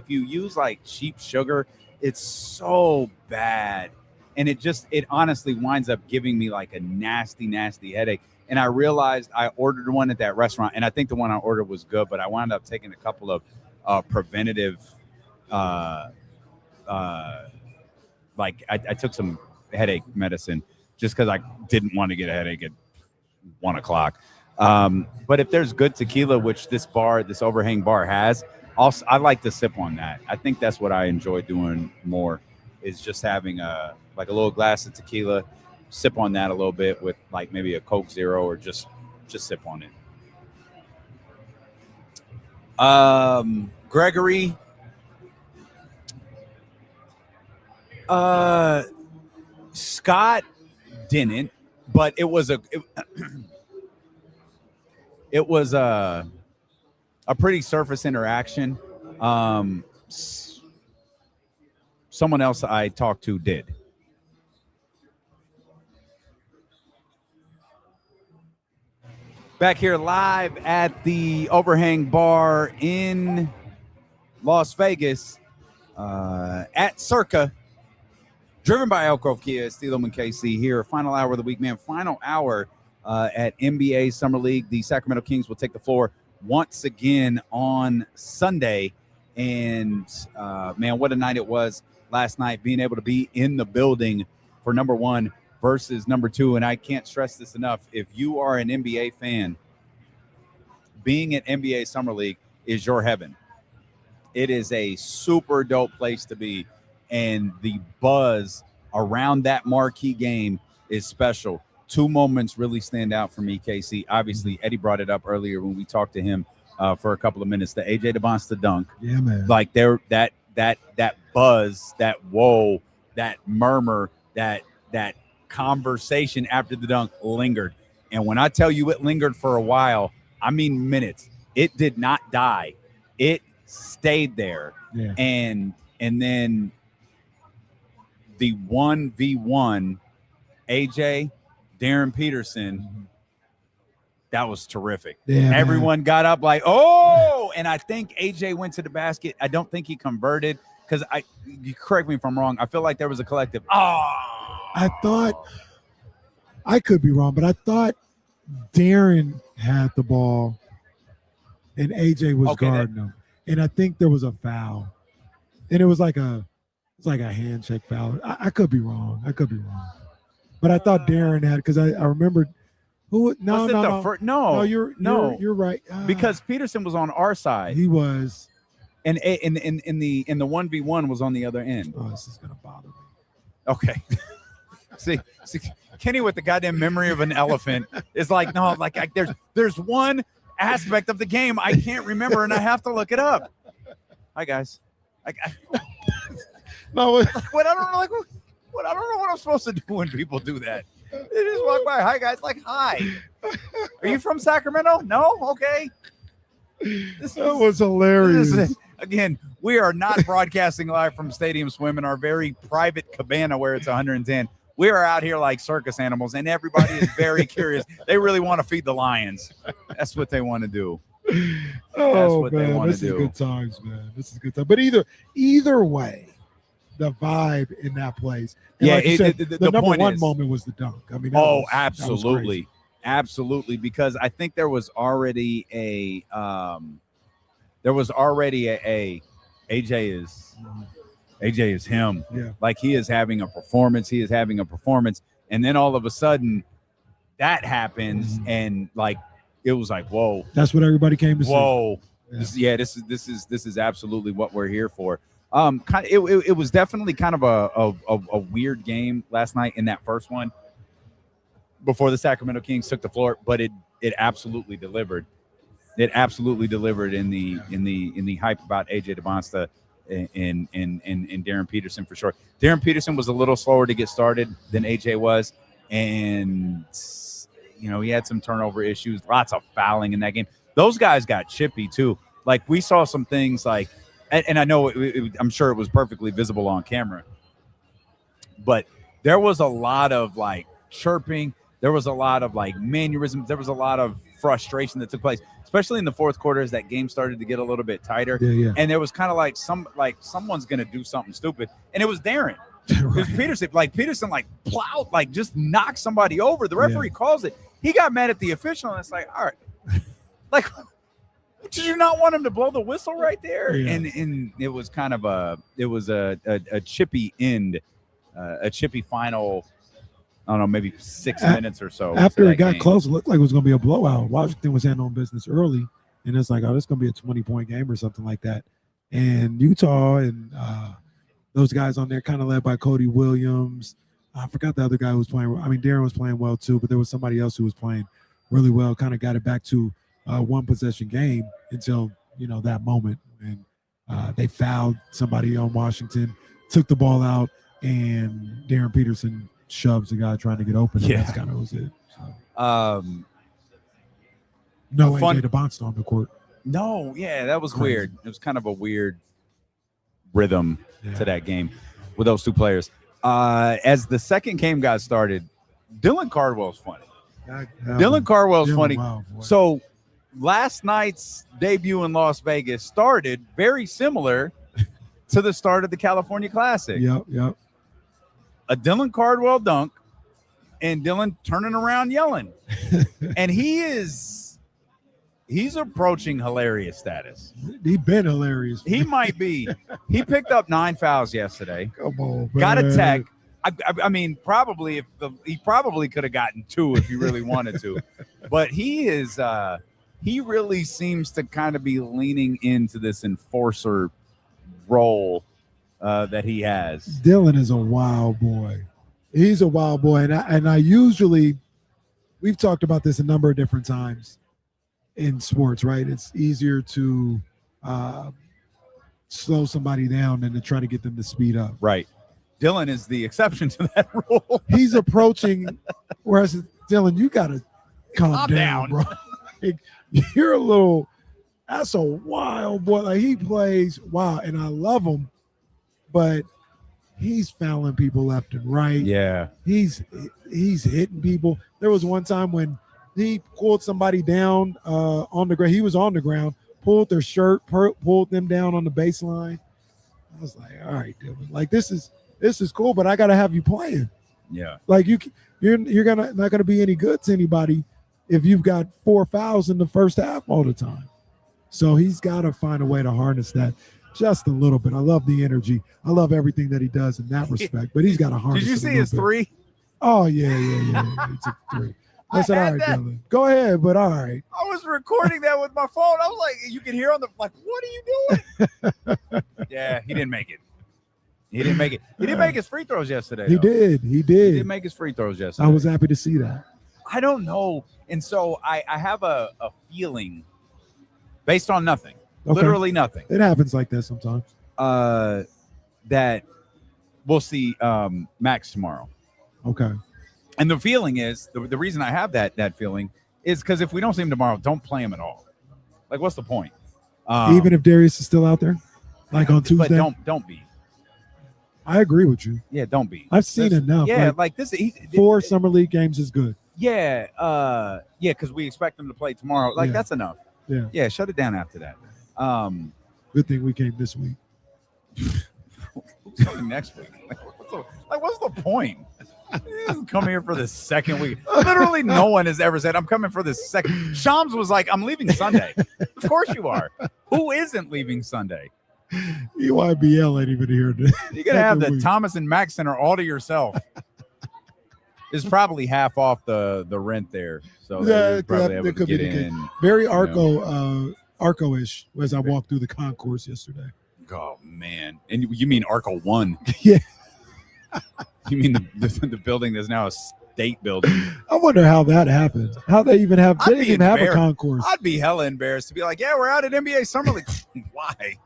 you use like cheap sugar, it's so bad, and it honestly winds up giving me like a nasty headache. And I realized I ordered one at that restaurant, and I think the one I ordered was good, but I wound up taking a couple of preventative like I took some headache medicine just because I didn't want to get a headache at 1 o'clock. But if there's good tequila, which this overhang bar has, I like to sip on that. I think that's what I enjoy doing more is just having a little glass of tequila, sip on that a little bit with like maybe a Coke Zero or just sip on it. Gregory, Scott didn't, but it was a pretty surface interaction. Someone else I talked to did. Back here live at the Overhang Bar in Las Vegas at Circa, driven by Elk Grove Kia, Steelum and KC here. Final hour of the week, man. Final hour at NBA Summer League. The Sacramento Kings will take the floor once again on Sunday. And, man, what a night it was last night, being able to be in the building for number one versus number two. And I can't stress this enough. If you are an NBA fan, being at NBA Summer League is your heaven. It is a super dope place to be, and the buzz around that marquee game is special. Two moments really stand out for me, Casey. Obviously, Eddie brought it up earlier when we talked to him for a couple of minutes. The AJ DeBonsta dunk, yeah, man. Like there, that buzz, that whoa, that murmur, that conversation after the dunk lingered. And when I tell you it lingered for a while, I mean minutes. It did not die. It stayed there. Yeah. And then the 1v1 AJ, Darren Peterson, that was terrific. Yeah, everyone got up like, oh, and I think AJ went to the basket. I don't think he converted because you correct me if I'm wrong. I feel like there was a collective. I thought, I could be wrong, but I thought Darren had the ball and AJ was guarding him. And I think there was a foul. And it was like a handshake foul. I could be wrong. But I thought Darren had, because I remembered who. No, you're right. Because Peterson was on our side. He was, and in the 1v1 was on the other end. Oh, this is gonna bother me. Okay. see, Kenny with the goddamn memory of an elephant is like, no, like there's one aspect of the game I can't remember and I have to look it up. Hi guys. No, what I don't know what I'm supposed to do when people do that. They just walk by. Hi guys, like hi. Are you from Sacramento? No? Okay. That was hilarious. Again, we are not broadcasting live from Stadium Swim in our very private cabana where it's 110. We are out here like circus animals, and everybody is very curious. They really want to feed the lions. That's what they want to do. Oh, man, this is good times, man. This is good time. But either way, the vibe in that place. And yeah, like you said, the number point one is, moment was the dunk. I mean, absolutely. Absolutely, because I think there was already a AJ is him. Yeah. Like he is having a performance. And then all of a sudden that happens and like it was like, whoa. That's what everybody came to see. Whoa. Yeah. This is absolutely what we're here for. It was definitely kind of a weird game last night in that first one before the Sacramento Kings took the floor, but it absolutely delivered. It absolutely delivered in the hype about AJ DeBonsta and Darren Peterson for sure. Darren Peterson was a little slower to get started than AJ was, and he had some turnover issues, lots of fouling in that game. Those guys got chippy too. Like we saw some things like, and I know I'm sure it was perfectly visible on camera, but there was a lot of like chirping. There was a lot of like mannerisms. There was a lot of frustration that took place, especially in the fourth quarter as that game started to get a little bit tighter. Yeah. And there was kind of like someone's going to do something stupid. And it was Darren. Right. It was Peterson. Like Peterson plowed, just knocked somebody over. The referee calls it. He got mad at the official and it's like, all right. Like, did you not want him to blow the whistle right there? Yeah. And it was kind of a chippy end, a chippy final. I don't know, maybe 6 minutes or so. After it got close, it looked like it was going to be a blowout. Washington was handling business early, and it's like, oh, this is going to be a 20-point game or something like that. And Utah and those guys on there kind of led by Cody Williams. I forgot the other guy who was playing. I mean, Darren was playing well too, but there was somebody else who was playing really well, kind of got it back to one-possession game until, that moment. And they fouled somebody on Washington, took the ball out, and Darren Peterson shoves the guy trying to get open. Yeah, that's kind of was it. So. No AJ DeBonsta on the court. No, yeah, that was weird. It was kind of a weird rhythm to that game with those two players. As the second game got started, Dylan Cardwell's funny. Dylan Cardwell's funny. Wow, so last night's debut in Las Vegas started very similar to the start of the California Classic. Yep. A Dylan Cardwell dunk and Dylan turning around yelling. And he's approaching hilarious status. He's been hilarious. He might be. He picked up 9 fouls yesterday. Come on, got man. a tech. I mean, probably he probably could have gotten 2 if he really wanted to. But he really seems to kind of be leaning into this enforcer role that he has. Dylan is a wild boy. He's a wild boy, and I usually, we've talked about this a number of different times in sports, right? It's easier to slow somebody down than to try to get them to speed up. Right. Dylan is the exception to that rule. He's approaching, whereas Dylan, you got to calm down, bro. Like, you're a little, that's a wild boy. Like, he plays wild, and I love him, but he's fouling people left and right. Yeah. He's hitting people. There was one time when he pulled somebody down on the ground. He was on the ground, pulled their shirt, pulled them down on the baseline. I was like, all right, Dylan, like this is cool, but I got to have you playing. Yeah. Like you're not gonna be any good to anybody if you've got 4 fouls in the first half all the time. So he's got to find a way to harness that just a little bit. I love the energy. I love everything that he does in that respect, but he's got to harness. Did you it see a his little bit. 3? Oh, yeah. He took 3. I said, all right, Dylan. Go ahead, but all right. I was recording that with my phone. I was like, you can hear on the, like, what are you doing? Yeah, he didn't make it. He didn't make it. He didn't make his free throws yesterday. He though. did. He did make his free throws yesterday. I was happy to see that. I don't know. And so I have a feeling based on nothing, literally nothing. It happens like that sometimes. That we'll see Max tomorrow. Okay. And the feeling is, the reason I have that feeling is because if we don't see him tomorrow, don't play him at all. Like, what's the point? Even if Darius is still out there, like on Tuesday. But don't be. I agree with you. Yeah, don't be. I've seen enough. Yeah, like this. 4 summer league games is good. Yeah, because we expect him to play tomorrow. Like, that's enough. Yeah. Shut it down after that. Good thing we came this week. Next week. What's the point? Come here for the second week. Literally, no one has ever said, I'm coming for the second. Shams was like, I'm leaving Sunday. Of course you are. Who isn't leaving Sunday? EYBL ain't even here. You're going to have the Thomas and Max Center all to yourself. It's probably half off the rent there. So yeah, probably able that could to be get the case. in. Very Arco-ish as I walked through the concourse yesterday. Oh, man. And you mean Arco 1? Yeah. You mean the building that's now a state building? I wonder how that happened. How they even have? They didn't even have a concourse. I'd be hella embarrassed to be like, yeah, we're out at NBA Summer League. Why?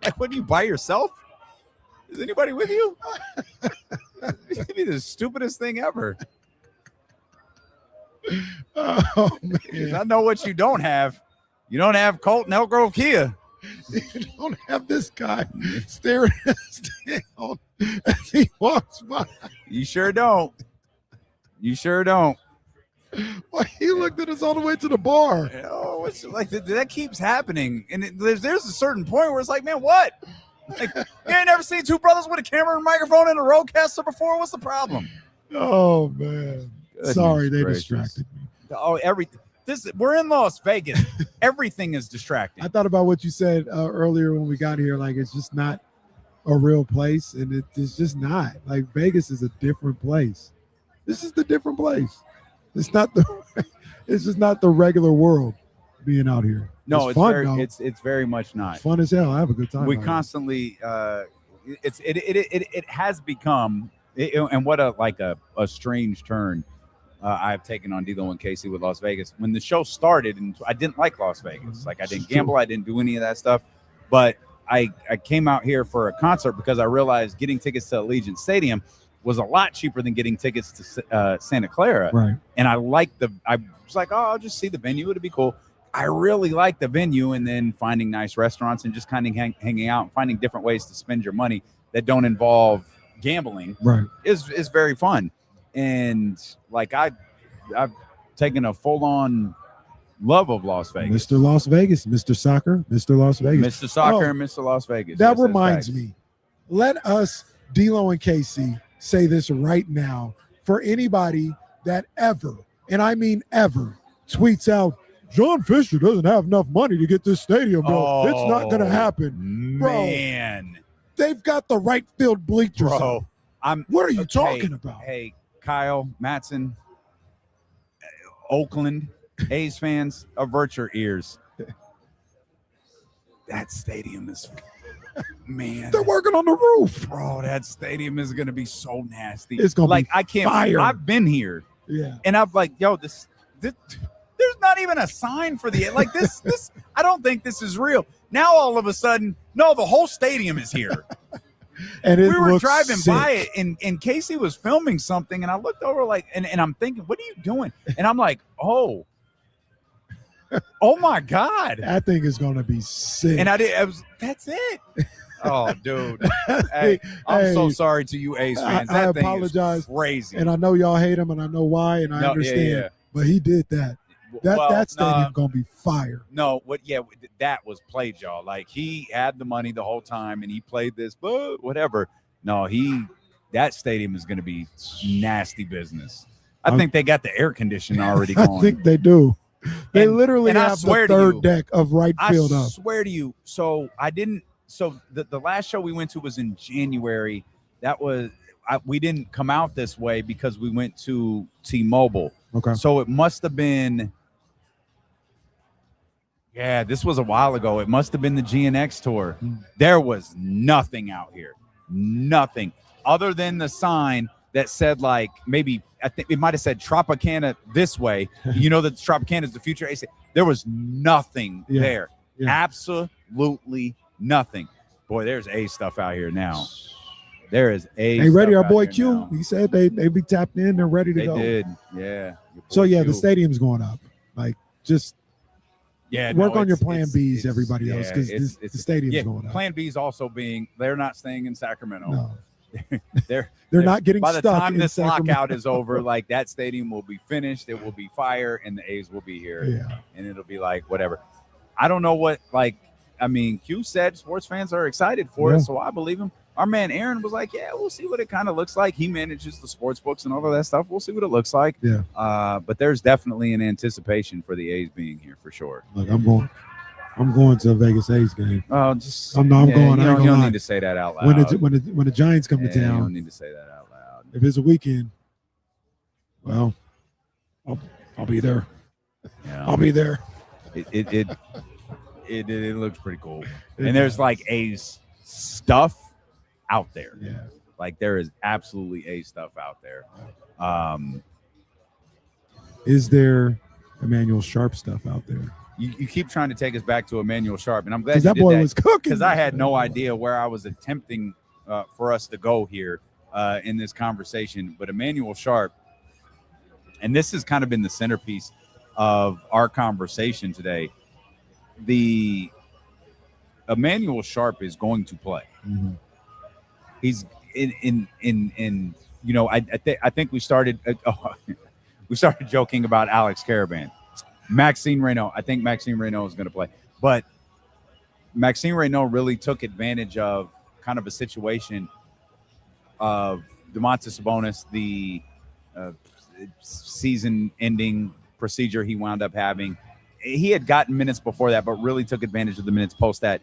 Like, what, do you by yourself? Is anybody with you? It'd be the stupidest thing ever. Oh, man. I know what you don't have. You don't have Colt and Elk Grove Kia. You don't have this guy staring us down as he walks by. You sure don't. You sure don't. Well, he looked at us all the way to the bar. Oh, it's like that keeps happening, and there's a certain point where it's like, man, what? Like, you ain't never seen two brothers with a camera and microphone and a roadcaster before. What's the problem? Oh man, sorry they distracted me. Oh, everything. We're in Las Vegas. Everything is distracting. I thought about what you said earlier when we got here. Like, it's just not a real place, and it's just not. Like, Vegas is a different place. This is the different place. It's not the. It's just not the regular world being out here. No, it's fun, very, though. it's very much not. It's fun as hell. I have a good time. We constantly. It has become, and what a strange turn. I've taken on D'Lo and Casey with Las Vegas. When the show started, and I didn't like Las Vegas. Like, I didn't gamble. I didn't do any of that stuff. But I came out here for a concert because I realized getting tickets to Allegiant Stadium was a lot cheaper than getting tickets to Santa Clara. Right. And I was like, oh, I'll just see the venue. It'll be cool. I really like the venue, and then finding nice restaurants and just kind of hanging out and finding different ways to spend your money that don't involve gambling is very fun. And like I've taken a full-on love of Las Vegas. Mr. Las Vegas, Mr. Soccer, Mr. Las Vegas. Mr. Soccer and Mr. Las Vegas. That reminds me. Let us, D'Lo and Casey, say this right now for anybody that ever, and I mean ever, tweets out, John Fisher doesn't have enough money to get this stadium built. It's not going to happen. Man. Bro, they've got the right field bleachers. Bro, what are you talking about? Hey, Kyle, Madson, Oakland, A's fans, avert your ears. That stadium is Man, they're working on the roof. Bro, that stadium is gonna be so nasty. It's gonna like be I can't. fire. I've been here, and I'm like, yo, this. There's not even a sign for the like this. I don't think this is real. Now all of a sudden, no, the whole stadium is here. And we were looks driving sick. by it, and Casey was filming something, and I looked over like, and I'm thinking, what are you doing? And I'm like, oh my God, that thing is gonna be sick. And that's it. Oh, dude. Hey, I'm so sorry to you A's fans. I That thing apologize. is crazy. And I know y'all hate him, and I know why, and I understand. Yeah. But he did that. That stadium gonna be fire. No, that was played, y'all. Like he had the money the whole time, and he played this, but whatever. No, that stadium is gonna be nasty business. I think they got the air conditioning already going. I think they do. They literally and I have swear the to third you, deck of right field I up. swear to you. So the last show we went to was in January. That was we didn't come out this way because we went to T-Mobile. Okay. So it must have been. Yeah, this was a while ago. It must have been the GNX tour. There was nothing out here. Nothing other than the sign that said, like, maybe I think it might have said Tropicana this way. You know that Tropicana is the future. There was nothing there. Yeah. Absolutely nothing. Boy, there's A stuff out here now. There is A. Hey, ready? Our boy Q. Now. He said they be tapped in. They're ready to go. They did. Yeah. So yeah, the stadium's going up. Like just. Yeah, work on your plan Bs, everybody else, because the stadium's going up. Plan B is also being they're not staying in Sacramento. No. they're not getting by the stuck time in this Sacramento. lockout is over, like that stadium will be finished. It will be fire, and the A's will be here. Yeah. And it'll be like whatever. I don't know what Q said sports fans are excited for it, so I believe him. Our man Aaron was like, yeah, we'll see what it kind of looks like. He manages the sports books and all of that stuff. We'll see what it looks like. Yeah. But there's definitely an anticipation for the A's being here for sure. Look, I'm going to a Vegas A's game. Oh, just I'm going. You don't need to say that out loud. When the Giants come to town, you don't need to say that out loud. If it's a weekend, well, I'll be there. Yeah. I'll be there. It looks pretty cool, and there's like A's stuff out there. Yeah, like there is absolutely A stuff out there. Is there Emmanuel Sharp stuff out there? You keep trying to take us back to Emmanuel Sharp, and I'm glad that boy was cooking. Because I had no idea where I was attempting for us to go here in this conversation. But Emmanuel Sharp, and this has kind of been the centerpiece of our conversation today. The Emmanuel Sharp is going to play. Mm-hmm. He's in you know, I think we started joking about Alex Caravan. Maxime Reynaud. I think Maxime Reynaud is going to play. But Maxime Reynaud really took advantage of kind of a situation of Domantas Sabonis, the season-ending procedure he wound up having. He had gotten minutes before that, but really took advantage of the minutes post that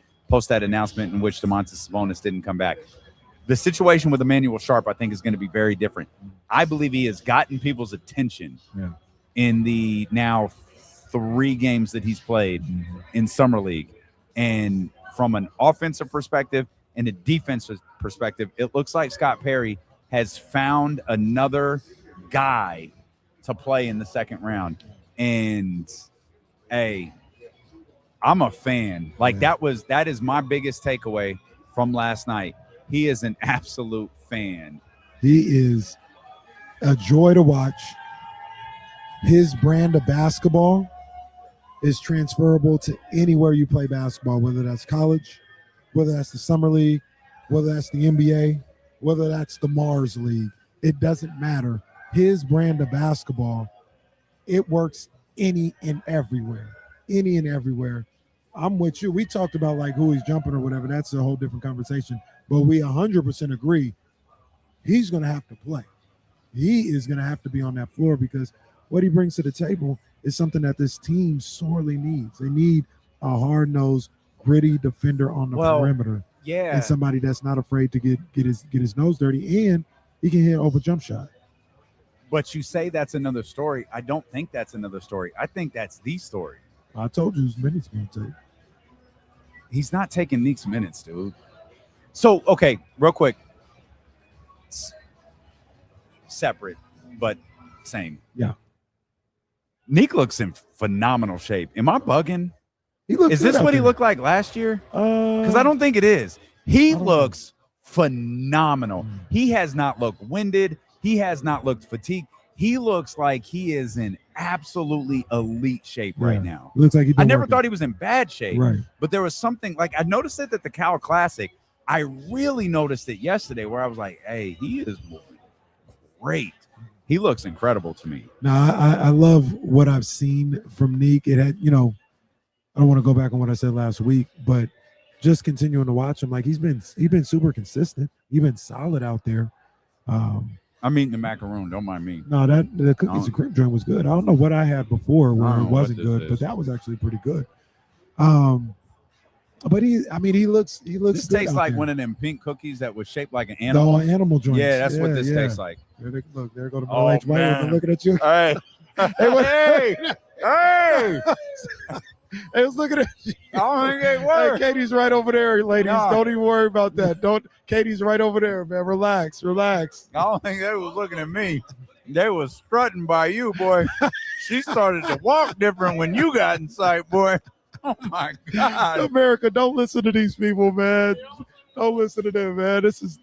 announcement in which Domantas Sabonis didn't come back. The situation with Emmanuel Sharp, I think, is going to be very different. I believe he has gotten people's attention in the now 3 games that he's played in Summer League. And from an offensive perspective and a defensive perspective, it looks like Scott Perry has found another guy to play in the second round. And, hey, I'm a fan. Like, that is my biggest takeaway from last night. He is an absolute fan. He is a joy to watch. His brand of basketball is transferable to anywhere you play basketball, whether that's college, whether that's the Summer League, whether that's the NBA, whether that's the Mars League. It doesn't matter. His brand of basketball, it works any and everywhere. I'm with you. We talked about like who he's jumping or whatever. That's a whole different conversation. But we 100% agree he's going to have to play. He is going to have to be on that floor because what he brings to the table is something that this team sorely needs. They need a hard-nosed, gritty defender on the perimeter. Yeah. And somebody that's not afraid to get his nose dirty, and he can hit an open jump shot. But you say that's another story. I don't think that's another story. I think that's the story. I told you his minutes going to take. He's not taking Nick's minutes, dude. So, okay, real quick. Separate, but same. Yeah. Nick looks in phenomenal shape. Am I bugging? Is this what he looked like last year? Because I don't think it is. He looks phenomenal. He has not looked winded. He has not looked fatigued. He looks like he is in absolutely elite shape right now. Looks like I never thought he was in bad shape. Right. But there was something like I noticed it at the Cal Classic. I really noticed it yesterday where I was like, hey, he is moving great. He looks incredible to me. No, I love what I've seen from Nick. It had, I don't want to go back on what I said last week, but just continuing to watch him, like he's been super consistent. He's been solid out there. I'm eating the macaroon. Don't mind me. No, the cookies and cream joint was good. I don't know what I had before where it wasn't good, but that was actually pretty good. But he looks. This tastes like one of them pink cookies that was shaped like an The animal. animal joints. Yeah, that's what this tastes like. Look, there go to Mo H. White. Man. Looking at you. Hey, hey, hey. I was looking at you. I don't think it works. Hey, Katie's right over there, ladies. No. Don't even worry about that. Katie's right over there, man. Relax. I don't think they was looking at me. They was strutting by you, boy. She started to walk different when you got in sight, boy. Oh my God. America, don't listen to these people, man. Don't listen to them, man. This is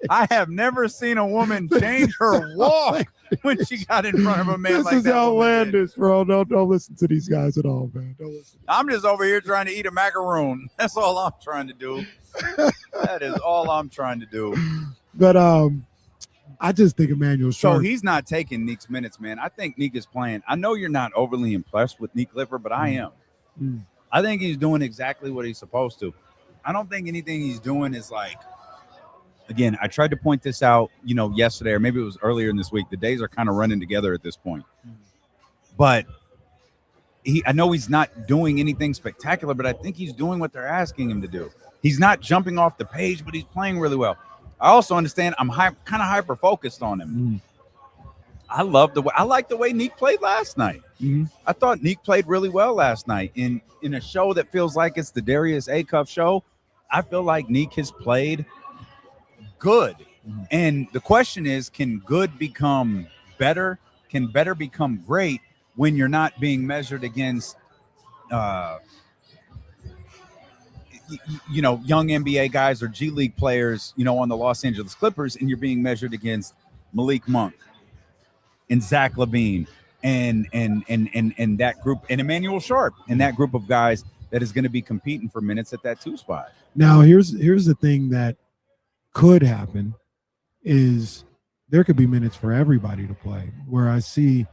I have never seen a woman change her walk when she got in front of a man this like is that. outlandish, bro. Don't listen to these guys at all, man. Don't listen. I'm just over here trying to eat a macaroon. That's all I'm trying to do. That is all I'm trying to do. But I just think Emmanuel Sharp. So he's not taking Nick's minutes, man. I think Nick is playing. I know you're not overly impressed with Nick Clifford, but I am. I think he's doing exactly what he's supposed to. I don't think anything he's doing is like, again, I tried to point this out, yesterday, or maybe it was earlier in this week. The days are kind of running together at this point. But I know he's not doing anything spectacular, but I think he's doing what they're asking him to do. He's not jumping off the page, but he's playing really well. I also understand I'm kind of hyper focused on him. I like the way Nick played last night. I thought Nick played really well last night in a show that feels like it's the Darius Acuff show. I feel like Nick has played good. And the question is, can good become better? Can better become great when you're not being measured against young NBA guys or G League players, on the Los Angeles Clippers, and you're being measured against Malik Monk and Zach LaVine and that group, and Emmanuel Sharp, and that group of guys that is going to be competing for minutes at that 2 spot. Now, here's the thing that could happen is there could be minutes for everybody to play, where I see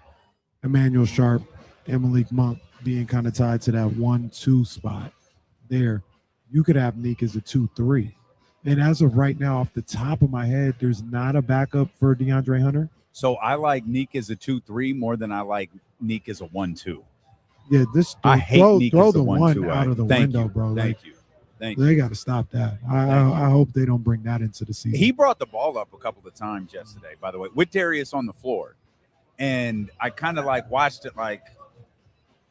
Emmanuel Sharp and Malik Monk being kind of tied to that 1-2 spot there. You could have Nick as a 2-3. And as of right now, off the top of my head, there's not a backup for DeAndre Hunter. So I like Nick as a 2-3 more than I like Nick as a 1-2. Yeah, I hate Nick throw as a the 1-2. one out of the window, bro. Thank you. They got to stop that. I hope they don't bring that into the season. He brought the ball up a couple of times yesterday, by the way, with Darius on the floor. And I kind of watched it like,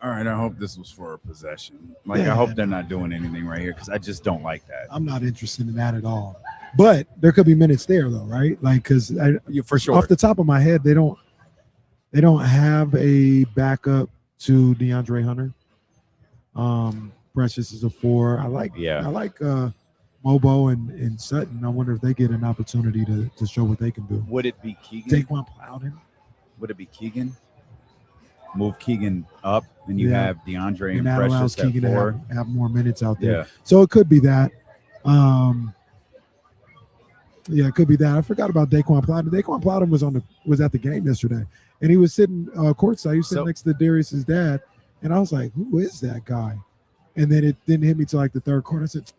all right, I hope this was for a possession. I hope they're not doing anything right here because I just don't like that. I'm not interested in that at all. But there could be minutes there, though, right? Because for sure, off the top of my head, they don't have a backup to DeAndre Hunter. Precious is a 4. I like Mobo and Sutton. I wonder if they get an opportunity to show what they can do. Would it be Keegan? Daquan Plowden? Would it be Keegan? Move Keegan up, and you have DeAndre and that Precious allows at Keegan 4. to have more minutes out there. Yeah. So it could be that. It could be that. I forgot about Daquan Plowden. Daquan Plowden was at the game yesterday, and he was sitting courtside. He was sitting next to Darius's dad, and I was like, "Who is that guy?" And then it didn't hit me till the third quarter. I said,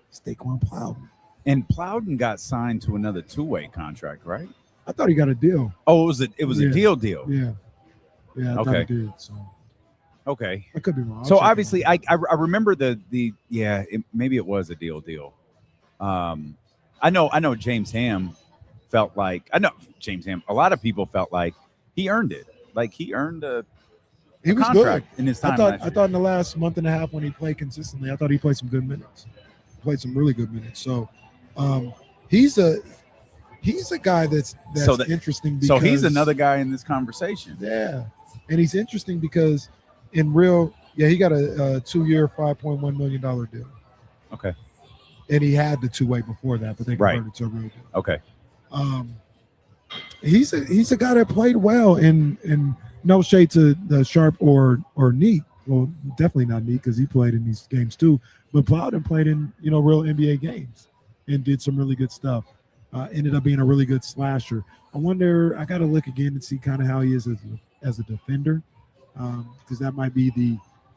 "It's Daquan Plowden." And Plowden got signed to another 2-way contract, right? I thought he got a deal. Oh, it was a deal. Yeah. I thought he did. So. Okay. I could be wrong. So obviously, I remember maybe it was a deal. I know James Ham felt like a lot of people felt like he earned it. Like he earned a was contract good in his time. I thought in the last month and a half when he played consistently, I thought he played some good minutes. played some really good minutes. So he's a guy that's interesting. Because, so he's another guy in this conversation. Yeah, and he's interesting because in real, he got a 2-year, $5.1 million deal. Okay. And he had the two-way before that, but they converted to a real deal. Okay. He's a guy that played well, and no shade to the Sharp or Neat. Well, definitely not Neat because he played in these games too. But Plowden played in real NBA games and did some really good stuff. Ended up being a really good slasher. I wonder. I got to look again and see kind of how he is as a defender, because that might be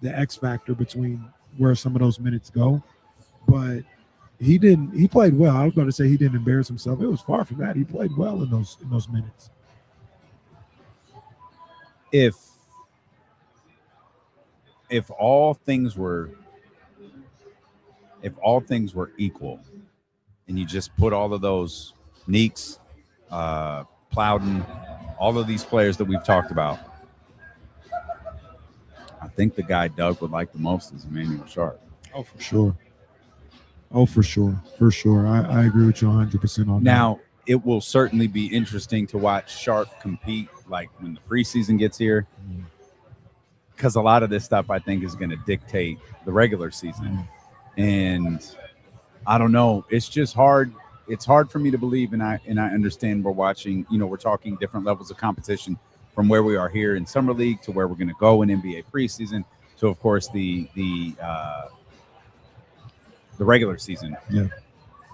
the X factor between where some of those minutes go. But he played well. I was about to say he didn't embarrass himself. It was far from that. He played well in those minutes. If all things were equal, and you just put all of those Neeks, Plowden, all of these players that we've talked about, I think the guy Doug would like the most is Emmanuel Sharp. Oh, for sure. For sure. I agree with you 100% on that. Now, it will certainly be interesting to watch Sharp compete, like when the preseason gets here, because a lot of this stuff I think is going to dictate the regular season. And I don't know. It's just hard. It's hard for me to believe, and I understand we're watching. We're talking different levels of competition from where we are here in Summer League to where we're going to go in NBA preseason to, of course, the regular season. Yeah.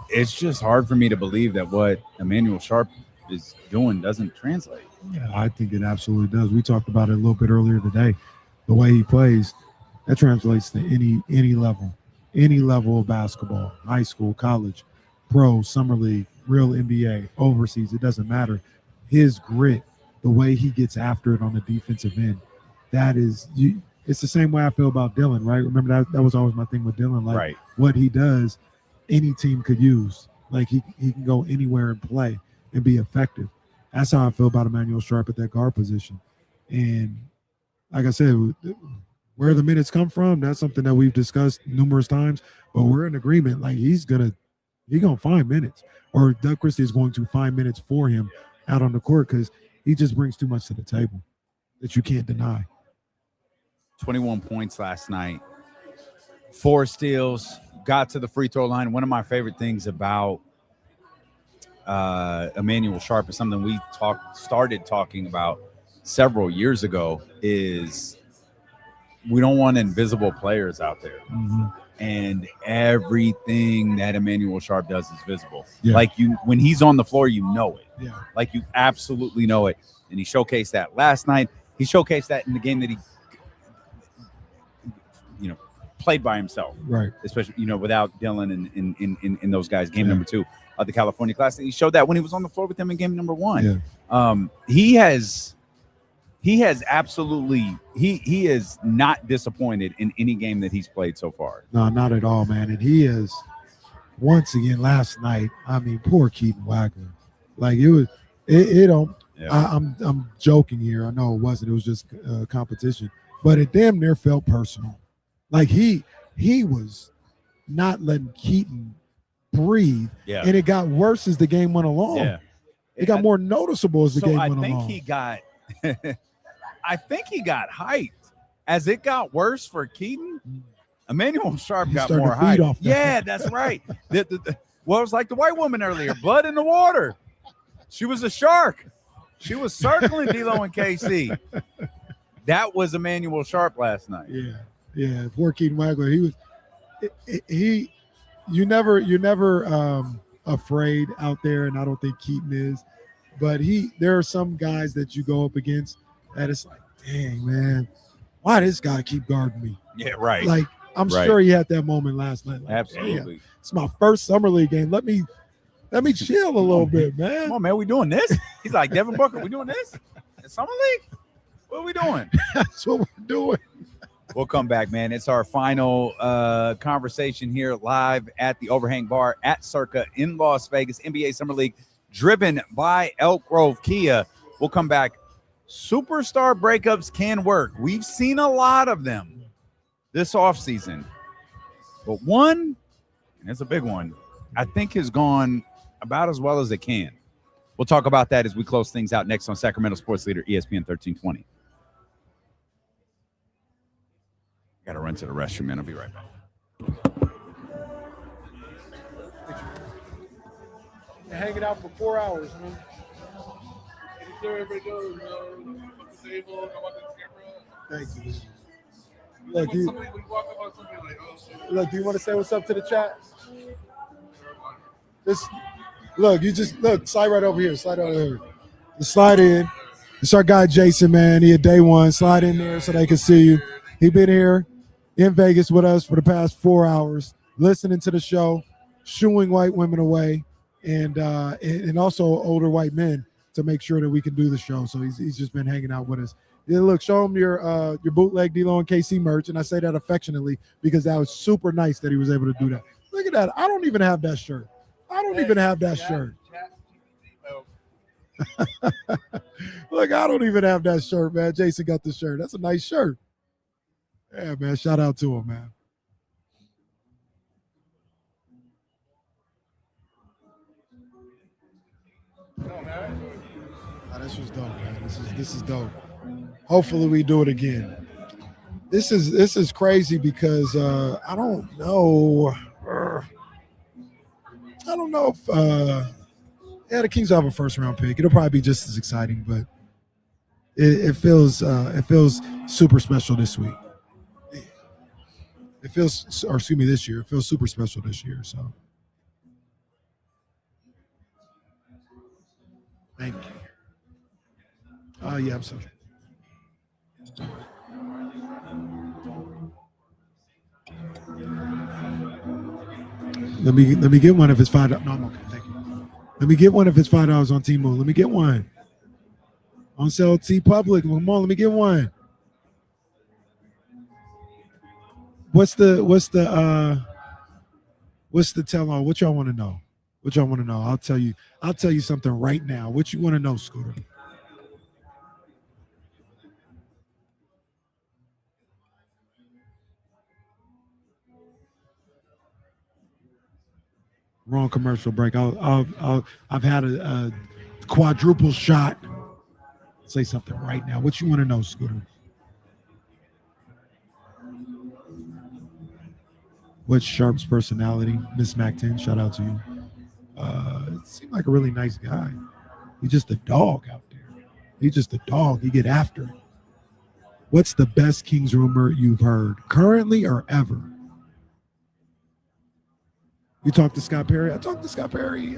It's just hard for me to believe that what Emmanuel Sharp is doing doesn't translate. Yeah, I think it absolutely does. We talked about it a little bit earlier today. The way he plays, that translates to any level of basketball, high school, college, pro, summer league, real NBA, overseas. It doesn't matter. His grit, the way he gets after it on the defensive end, it's the same way I feel about Dylan, right? Remember that was always my thing with Dylan. Like, right. What he does, any team could use. Like, he can go anywhere and play and be effective. That's how I feel about Emmanuel Sharp at that guard position. And like I said, where the minutes come from, that's something that we've discussed numerous times. But we're in agreement. Like, he's gonna find minutes, or Doug Christie is going to find minutes for him out on the court because he just brings too much to the table that you can't deny. 21 points last night, 4 steals, got to the free throw line. One of my favorite things about Emmanuel Sharp is something we started talking about several years ago is we don't want invisible players out there. Mm-hmm. And everything that Emmanuel Sharp does is visible. Yeah. Like, when he's on the floor, you know it. Yeah. Like, you absolutely know it. And he showcased that last night. He showcased that in the game that he played by himself. Right. Especially, without Dylan and in those guys. Game number 2 of the California Classic. He showed that when he was on the floor with them in game number 1. Yeah. He has absolutely he is not disappointed in any game that he's played so far. No, not at all, man. And he is, once again, last night, I mean, poor Keaton Wagner. Like, I'm joking here. I know it wasn't. It was just competition. But it damn near felt personal. Like, he was not letting Keaton breathe. Yeah. And it got worse as the game went along. Yeah. It got more noticeable as the game went along. I think he got hyped. As it got worse for Keaton, Emmanuel Sharp got more hype. Yeah, that's right. It was like the white woman earlier, blood in the water. She was a shark. She was circling D'Lo and KC. That was Emmanuel Sharp last night. Yeah. Poor Keaton Wagner. You're never afraid out there, and I don't think Keaton is. But there are some guys that you go up against that it's like, dang, man, why this guy keep guarding me? Yeah, right. Like, I'm sure he had that moment last night. Like, absolutely. It's my first summer league game. Let me chill a little bit, man. Come on, man, we doing this? He's like, Devin Booker, we doing this? In summer league? What are we doing? That's what we're doing. We'll come back, man. It's our final conversation here live at the Overhang Bar at Circa in Las Vegas, NBA Summer League, driven by Elk Grove Kia. We'll come back. Superstar breakups can work. We've seen a lot of them this offseason. But one It's a big one. I think has gone about as well as it can. We'll talk about that as we close things out next on Sacramento Sports Leader ESPN 1320. Got to run to the restroom, man. I'll be right back. Hanging out for 4 hours, man. Thank you. Look, do you want to say what's up to the chat? Slide right over here. Slide over here. Just slide in. It's our guy Jason, man. He at day one. Slide in there so they can see you. He been here in Vegas with us for the past 4 hours, listening to the show, shooing white women away, and also older white men to make sure that we can do the show. So he's just been hanging out with us. Yeah, look, show him your bootleg D-Lo and KC merch, and I say that affectionately because that was super nice that he was able to do that. Look at that. I don't even have that shirt. Look, I don't even have that shirt, man. Jason got the shirt. That's a nice shirt. Yeah, man. Shout out to him, man. Oh, this was dope, man. This is dope. Hopefully we do it again. This is crazy because I don't know. I don't know if the Kings will have a first round pick. It'll probably be just as exciting, but it feels super special this week. This year. It feels super special this year. So thank you. Oh yeah, I'm sorry. Let me get one if it's $5. No, I'm okay. Thank you. Let me get one if it's $5 on Tmall. Let me get one. On sale T Public. Come on, let me get one. What's the tell all? What y'all want to know? I'll tell you something right now. What you want to know, Scooter? Wrong commercial break. I've had a quadruple shot. Say something right now. What you want to know, Scooter? What's Sharp's personality? Miss Mac 10, shout out to you. It seemed like a really nice guy. He's just a dog out there. He's just a dog. He get after it. What's the best Kings rumor you've heard, currently or ever? You talked to Scott Perry? I talked to Scott Perry,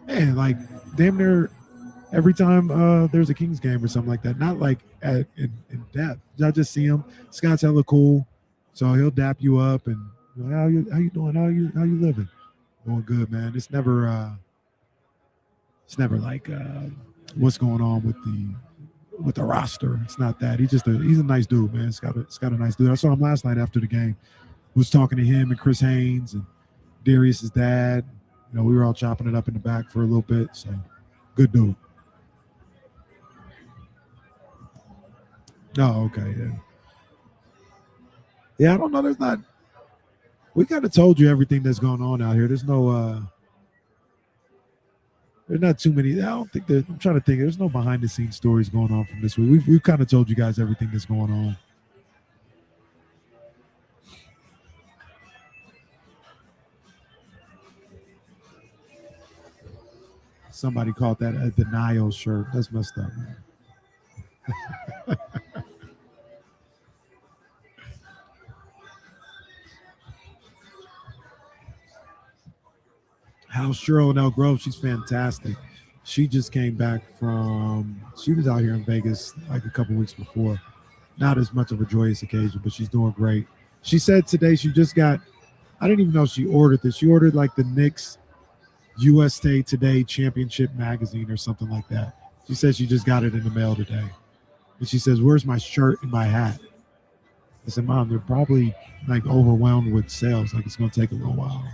man, like damn near every time there's a Kings game or something like that. Not like in depth. I just see him. Scott's hella cool, so he'll dap you up and how you doing? How you living? Going good, man. It's never like what's going on with the roster. It's not that. He's a nice dude, man. Scott a nice dude. I saw him last night after the game. Was talking to him and Chris Haynes and Darius's dad. You know, we were all chopping it up in the back for a little bit. So, good dude. Oh, okay, yeah. Yeah, I don't know. There's not. We kind of told you everything that's going on out here. There's no. There's not too many. I don't think that. I'm trying to think. There's no behind the scenes stories going on from this week. We've kind of told you guys everything that's going on. Somebody called that a denial shirt. That's messed up, man. How's Cheryl in Elk Grove? She's fantastic. She just came back she was out here in Vegas like a couple weeks before. Not as much of a joyous occasion, but she's doing great. She said today she just got, I didn't even know she ordered this. She ordered like the Knicks USA Today Championship magazine or something like that. She says she just got it in the mail today. And she says, where's my shirt and my hat? I said, Mom, they're probably like overwhelmed with sales. Like it's going to take a little while.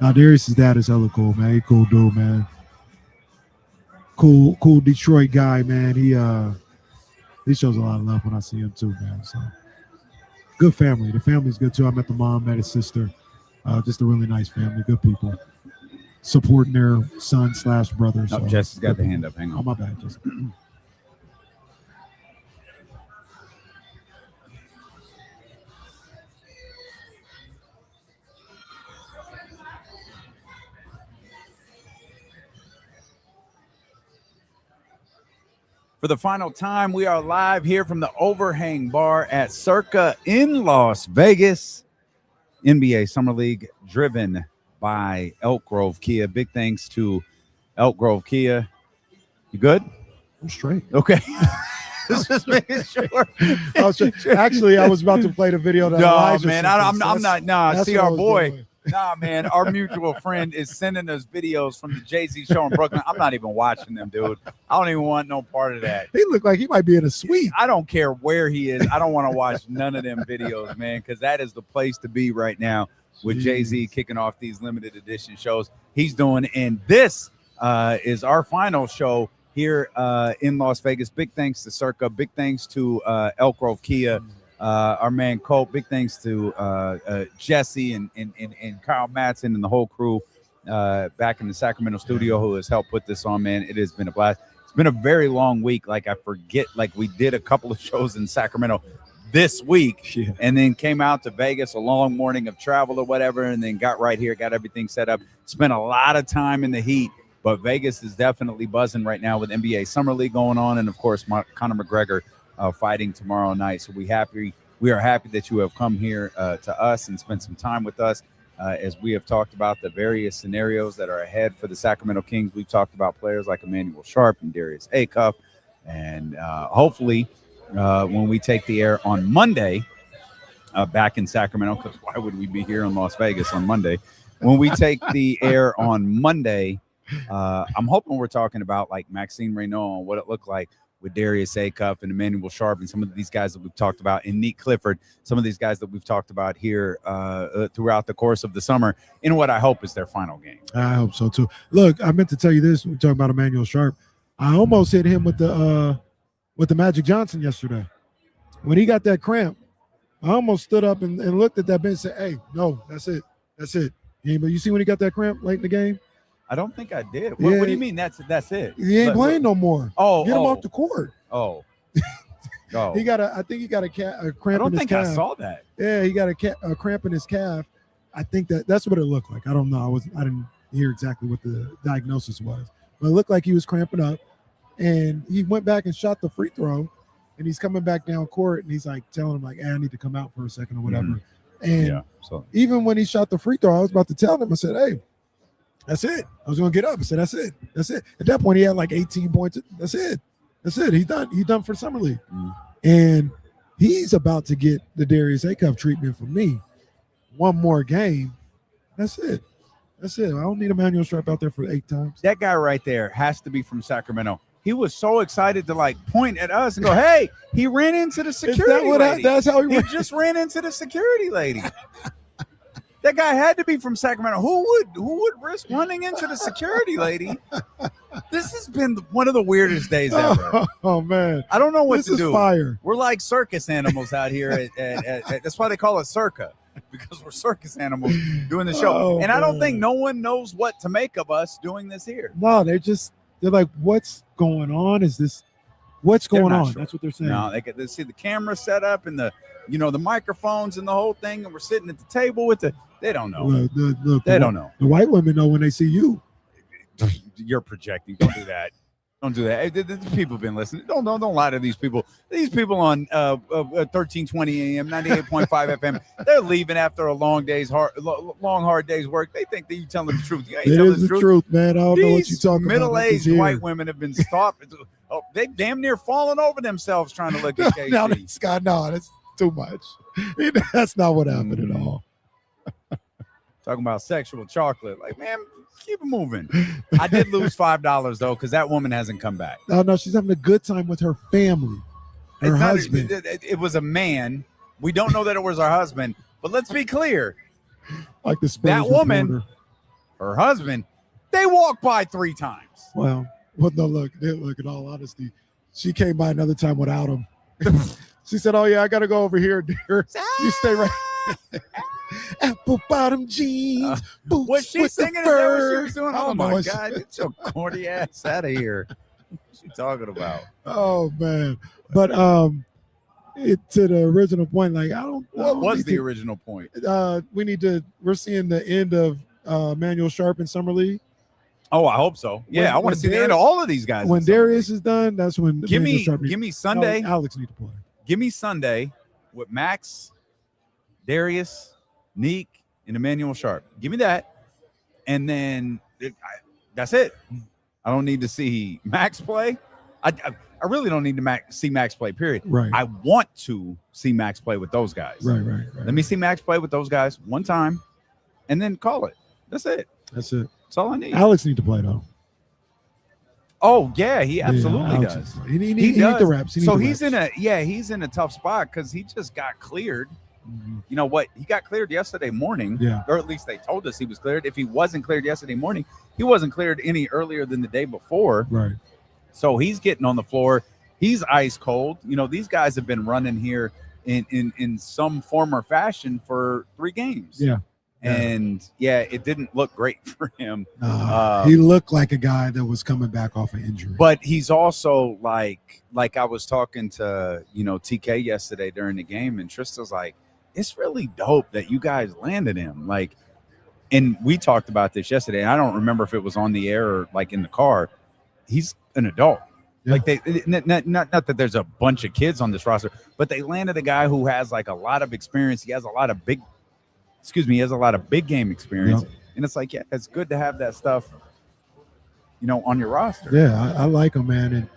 Now, Darius's dad is hella cool, man. He cool dude, man. Cool Detroit guy, man. He shows a lot of love when I see him too, man. So good family. The family's good too. I met the mom, met his sister. Just a really nice family, good people. Supporting their son/brother. Oh, Jesse's got the hand up. Hang on. Oh, my bad, Jesse. For the final time, we are live here from the Overhang Bar at Circa in Las Vegas. NBA Summer League driven by Elk Grove Kia. Big thanks to Elk Grove Kia. You good? I'm straight. Okay. Just making sure. Actually, I was about to play the video that Elijah man, sent us. I'm not. Nah, see what I our was boy. doing. Nah, man, our mutual friend is sending us videos from the Jay-Z show in Brooklyn. I'm not even watching them, dude. I don't even want no part of that. He looked like he might be in a suite. I don't care where he is. I don't want to watch none of them videos, man, because that is the place to be right now with Jay-Z kicking off these limited edition shows he's doing. And this is our final show here in Las Vegas. Big thanks to Circa. Big thanks to Elk Grove Kia. Our man Colt, big thanks to Jesse and Kyle Madson and the whole crew back in the Sacramento studio who has helped put this on, man. It has been a blast. It's been a very long week. Like I forget, like we did a couple of shows in Sacramento this week and then came out to Vegas, a long morning of travel or whatever, and then got right here, got everything set up. Spent a lot of time in the heat, but Vegas is definitely buzzing right now with NBA Summer League going on, and of course, Conor McGregor fighting tomorrow night. So we are happy that you have come here to us and spent some time with us as we have talked about the various scenarios that are ahead for the Sacramento Kings. We've talked about players like Emmanuel Sharp and Darius Acuff, and hopefully when we take the air on Monday back in Sacramento, because why would we be here in Las Vegas on Monday? When we take the air on Monday, I'm hoping we're talking about like Maxime Reynaud and what it looked like with Darius Acuff and Emmanuel Sharp and some of these guys that we've talked about, and Nick Clifford, some of these guys that we've talked about here throughout the course of the summer in what I hope is their final game. I hope so too. Look, I meant to tell you this. We're talking about Emmanuel Sharp. I almost hit him with the Magic Johnson yesterday. When he got that cramp, I almost stood up and looked at that bench and said, hey, no, that's it. That's it. But you see when he got that cramp late in the game? I don't think I did. What do you mean? That's it. He ain't playing no more. Oh, get him off the court. Oh, he got I think he got a cramp in his calf. I don't think I saw that. Yeah, he got a cramp in his calf. I think that's what it looked like. I don't know. I didn't hear exactly what the diagnosis was, but it looked like he was cramping up. And he went back and shot the free throw, and he's coming back down court, and he's like telling him like, hey, I need to come out for a second or whatever. Mm-hmm. And even when he shot the free throw, I was about to tell him. I said, hey, that's it. I was going to get up. I said, that's it. That's it. At that point, he had like 18 points. That's it. That's it. He's done. He's done for Summer League. Mm-hmm. And he's about to get the Darius Acuff treatment from me. One more game. That's it. That's it. I don't need Emmanuel Sharp out there for 8 times. That guy right there has to be from Sacramento. He was so excited to like point at us and go, hey, he ran into the security lady. That's how he just ran into the security lady. That guy had to be from Sacramento. Who would risk running into the security lady? This has been one of the weirdest days ever. Oh man. I don't know what this to is do. Fire. We're like circus animals out here. At that's why they call it Circa, because we're circus animals doing the show. Oh, and I don't think no one knows what to make of us doing this here. No, they're like, what's going on? What's going on? Sure. That's what they're saying. No, they see the camera set up and the microphones and the whole thing, and we're sitting at the table with they don't know. Look, they don't know. The white women know when they see you. You're projecting. Don't do that. Don't do that. The people have been listening. Don't lie to these people. These people on 1320 AM, 98.5 FM, they're leaving after a long hard day's work. They think that you telling the truth. You ain't telling the truth, man. I don't know what you're talking about. Middle-aged white women have been stopped. They damn near falling over themselves trying to look at KC. Scott, no, that's too much. That's not what happened at all. Talking about sexual chocolate. Like, man, keep it moving. I did lose $5 though, because that woman hasn't come back. No, she's having a good time with her family. Her husband. It was a man. We don't know that it was her husband, but let's be clear. Like the Spurs that woman, reporter. her husband, they walked by 3 times. Well, no, look, in all honesty, she came by another time without him. She said, "Oh yeah, I got to go over here, dear. You stay right." Apple bottom jeans, boots Was she with singing? the Is that what she fur. was doing? I Oh don't know my what she- God! Get your corny ass out of here. What's she talking about? Oh man, but to the original point, like I don't. What was the original point? We're seeing the end of Manuel Sharp in Summer League. Oh, I hope so. Yeah, I want to see the end of all of these guys. When Darius is done, that's when give Manuel me Sharp give me Sunday. Alex need to play. Give me Sunday with Max, Darius, Neek, and Emmanuel Sharp. Give me that, and then that's it. I don't need to see Max play. I really don't need to see Max play, period. Right. I want to see Max play with those guys. Right. Let me see Max play with those guys one time, and then call it. That's it. That's it. That's all I need. Alex need to play though. Oh yeah, he absolutely Alex does. He need the reps. He need So the he's reps. he's in a tough spot because he just got cleared. You know what? He got cleared yesterday morning. Yeah. Or at least they told us he was cleared. If he wasn't cleared yesterday morning, he wasn't cleared any earlier than the day before. Right. So he's getting on the floor. He's ice cold. You know, these guys have been running here in some form or fashion for 3 games. Yeah. And it didn't look great for him. He looked like a guy that was coming back off an injury. But he's also like I was talking to, TK yesterday during the game, and Trista's like, it's really dope that you guys landed him. Like, and we talked about this yesterday, and I don't remember if it was on the air or like in the car. He's an adult. Yeah. Like not that there's a bunch of kids on this roster, but they landed a guy who has like a lot of experience. He has a lot of big game experience. Yep. And it's like, it's good to have that stuff, on your roster. Yeah, I like him, man. And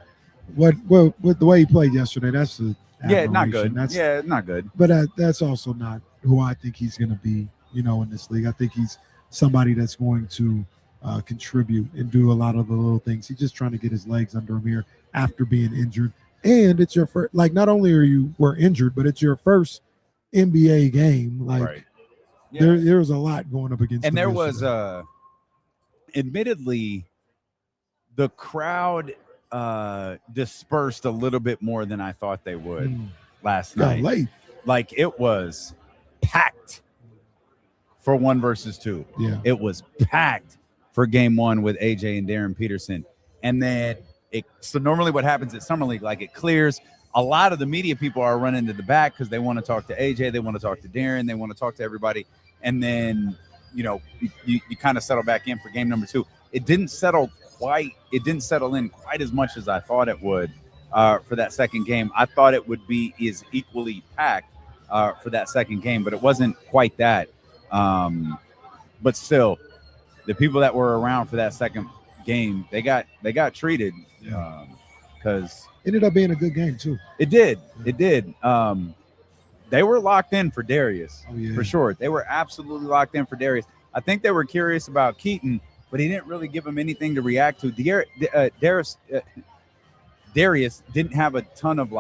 what with the way he played yesterday, that's not good. That's, not good. But that's also not who I think he's going to be, in this league. I think he's somebody that's going to contribute and do a lot of the little things. He's just trying to get his legs under him here after being injured. And it's your first, like, not only were injured, but it's your first NBA game. Like, right. Yeah. There was a lot going up against and them there yesterday. was admittedly the crowd dispersed a little bit more than I thought they would last Got night. late. Like, it was packed for 1 versus 2. Yeah. It was packed for game 1 with AJ and Darren Peterson. And then so normally what happens at Summer League, like, it clears. A lot of the media people are running to the back because they want to talk to AJ, they want to talk to Darren, they want to talk to everybody. And then, you kind of settle back in for game number 2. It didn't settle in quite as much as I thought it would for that second game. I thought it would be equally packed for that second game, but it wasn't quite that. But still, the people that were around for that second game, they got treated because ended up being a good game too. It did. They were locked in for Darius, for sure. They were absolutely locked in for Darius. I think they were curious about Keaton, but he didn't really give them anything to react to. Darius didn't have a ton of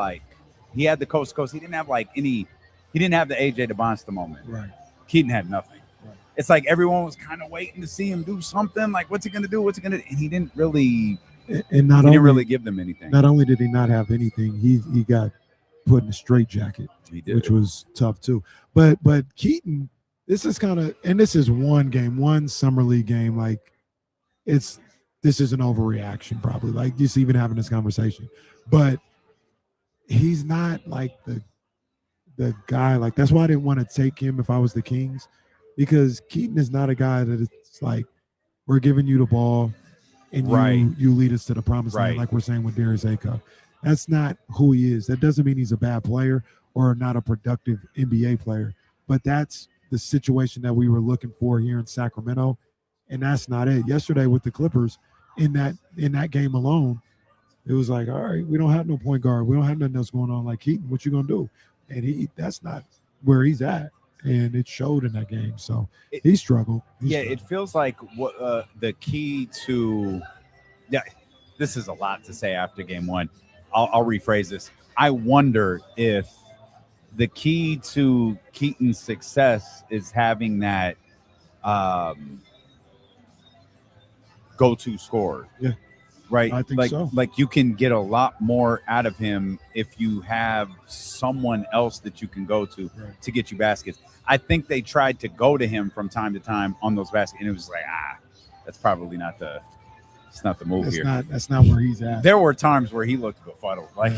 he had the coast to coast. He didn't have he didn't have the AJ DeBonsta moment. Right. Keaton had nothing. Right. It's like everyone was kind of waiting to see him do something. Like, what's he going to do? And he didn't really. And he didn't really give them anything. Not only did he not have anything, he got put in a straitjacket, which was tough too. But Keaton, this is one game, one Summer League game. Like, this is an overreaction, probably. Like, just even having this conversation, but he's not like the guy. Like, that's why I didn't want to take him if I was the Kings, because Keaton is not a guy that it's like, we're giving you the ball and you lead us to the promised land, like we're saying with Darius Acuff. That's not who he is. That doesn't mean he's a bad player or not a productive NBA player, but that's the situation that we were looking for here in Sacramento, and that's not it. Yesterday with the Clippers, in that game alone, it was like, all right, we don't have no point guard. We don't have nothing else going on. Like, Keaton, what you gonna do? And that's not where he's at, and it showed in that game. So he struggled. It feels like what the key to this is a lot to say after game 1. I'll rephrase this. I wonder if the key to Keaton's success is having that go-to scorer. Yeah. right? I think so. Like you can get a lot more out of him if you have someone else that you can go to get you baskets. I think they tried to go to him from time to time on those baskets, and it was like, that's probably not the move here. That's not where he's at. There were times where he looked befuddled. Like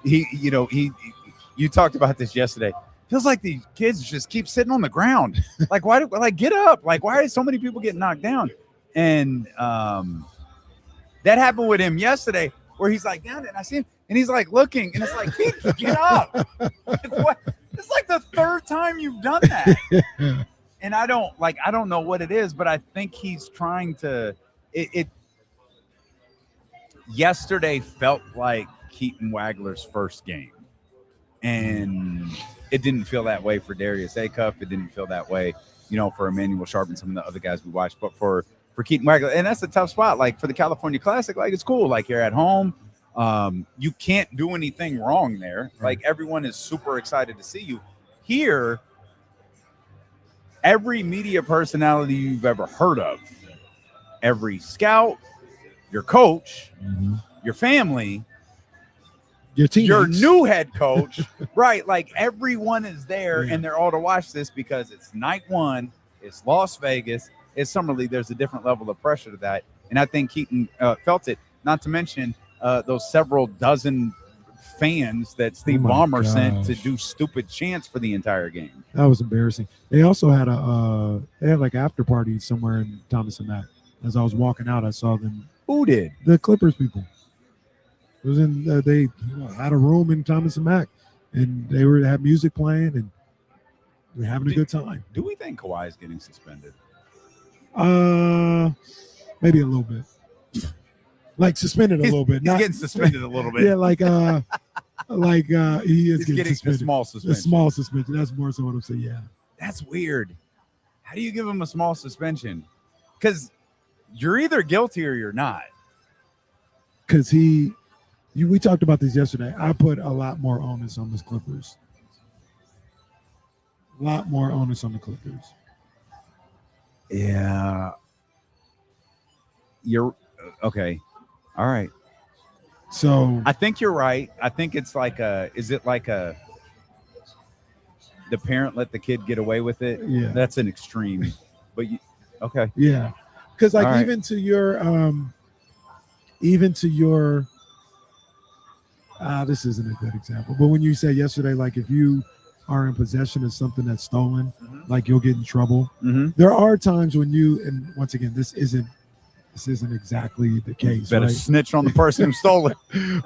you talked about this yesterday. Feels like these kids just keep sitting on the ground. Like, why? Get up! Like, why are so many people getting knocked down? And that happened with him yesterday, where he's like down there, and I see him, and he's like looking, and it's like, get up! It's like the third time you've done that, and I don't know what it is, but I think he's trying to. It yesterday felt like Keaton Wagler's first game, and it didn't feel that way for Darius Acuff. It didn't feel that way, for Emmanuel Sharp and some of the other guys we watched. But for Keaton Wagler, and that's a tough spot. Like for the California Classic, like it's cool. Like you're at home. You can't do anything wrong there. Like everyone is super excited to see you. Here, every media personality you've ever heard of, every scout, your coach, your family, your new head coach, right? Like everyone is there and they're all to watch this because it's night one, it's Las Vegas, it's Summer League. There's a different level of pressure to that. And I think Keaton felt it, not to mention those several dozen fans that Steve Ballmer sent to do stupid chants for the entire game. That was embarrassing. They also had like after party somewhere in Thomas and Mack. As I was walking out, I saw them. Who did? The Clippers people. It was in they had a room in Thomas and Mack, and they had music playing, and we're having a good time. Do we think Kawhi is getting suspended? Maybe a little bit. Like suspended a little bit. He's getting suspended a little bit. Yeah, like he is getting suspended. A small suspension. A small suspension. That's more so what I'm saying. Yeah. That's weird. How do you give him a small suspension? Because you're either guilty or you're not. Because we talked about this yesterday. I put a lot more onus on the Clippers. A lot more onus on the Clippers. Yeah. You're okay. All right. So I think you're right. I think it's like the parent let the kid get away with it? Yeah. That's an extreme. But okay. Yeah. Because like right. even to your this isn't a good example, but when you say yesterday, like if you are in possession of something that's stolen, like you'll get in trouble. There are times when and once again, this isn't exactly the case. Better snitch on the person who stole it.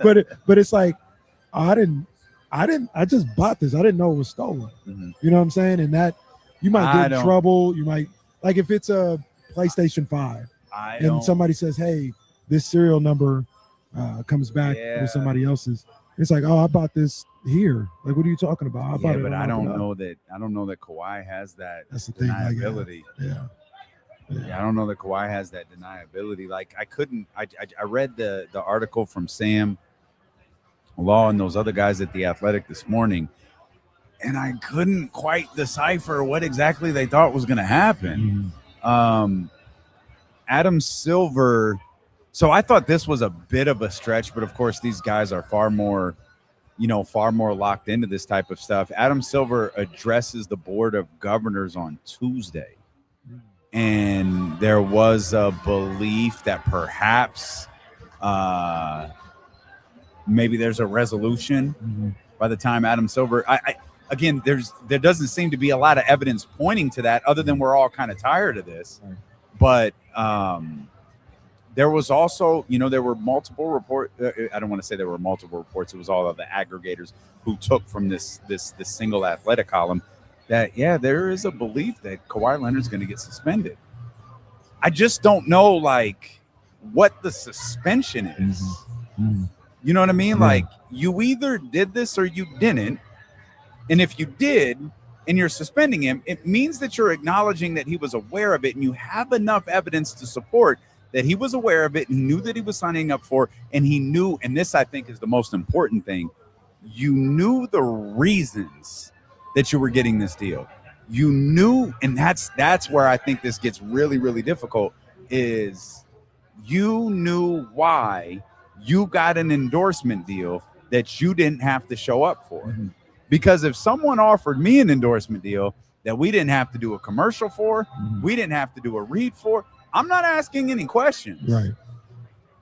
but it's like, I just bought this. I didn't know it was stolen. You know what I'm saying? And that you might get in trouble. You might, like if it's a PlayStation 5 and somebody says, hey, this serial number comes back with somebody else's. It's like, oh, I bought this here. Like, what are you talking about? I bought it. But I don't know that Kawhi has that. That's the thing. Deniability. Yeah, I don't know that Kawhi has that deniability. Like I read the article from Sam Law and those other guys at The Athletic this morning, and I couldn't quite decipher what exactly they thought was going to happen. Adam Silver. So I thought this was a bit of a stretch, but of course these guys are far more locked into this type of stuff. Adam Silver addresses the Board of Governors on Tuesday. And there was a belief that perhaps maybe there's a resolution by the time Adam Silver. Again, there doesn't seem to be a lot of evidence pointing to that, other than we're all kind of tired of this. But there was also, there were multiple reports. I don't want to say there were multiple reports. It was all of the aggregators who took from this single Athletic column that, there is a belief that Kawhi Leonard's going to get suspended. I just don't know, like, what the suspension is. You know what I mean? Like, you either did this or you didn't. And if you did and you're suspending him, it means that you're acknowledging that he was aware of it and you have enough evidence to support that he was aware of it and knew that he was signing up for, and he knew, and this I think is the most important thing, you knew the reasons that you were getting this deal. You knew, and that's where I think this gets really, really difficult, is you knew why you got an endorsement deal that you didn't have to show up for. Mm-hmm. Because if someone offered me an endorsement deal that we didn't have to do a commercial for, Mm-hmm. we didn't have to do a read for, I'm not asking any questions. Right.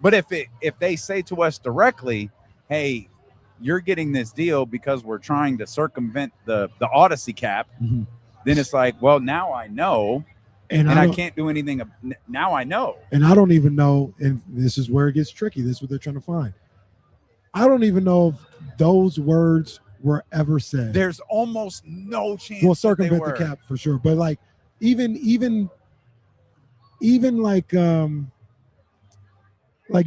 But if they say to us directly, hey, you're getting this deal because we're trying to circumvent the Odyssey cap, Mm-hmm. then it's like, well, now I know, and I can't do anything. Now I know. And I don't even know, and this is where it gets tricky. This is what they're trying to find. I don't even know if those words were ever said. There's almost no chance. We'll circumvent the cap for sure. But like even like you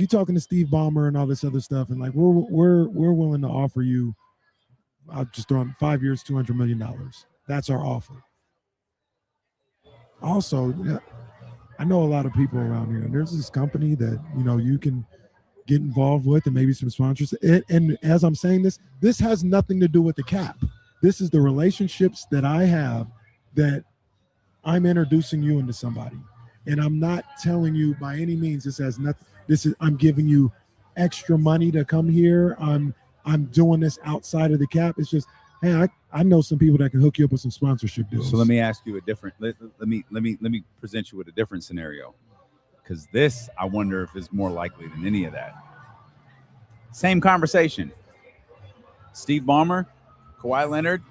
talking to Steve Ballmer and all this other stuff, and like we're willing to offer you, I'll just throw in 5 years, $200 million. That's our offer. Also, I know a lot of people around here, and there's this company that you can get involved with, and maybe some sponsors. And as I'm saying this has nothing to do with the cap. This is the relationships that I have, that I'm introducing you into somebody, and I'm not telling you by any means this has nothing. I'm giving you extra money to come here. I'm doing this outside of the cap. It's just, hey, I know some people that can hook you up with some sponsorship deals. So let me ask you a different. Let me present you with a different scenario, because this, I wonder if is more likely than any of that. Same conversation. Steve Ballmer, Kawhi Leonard,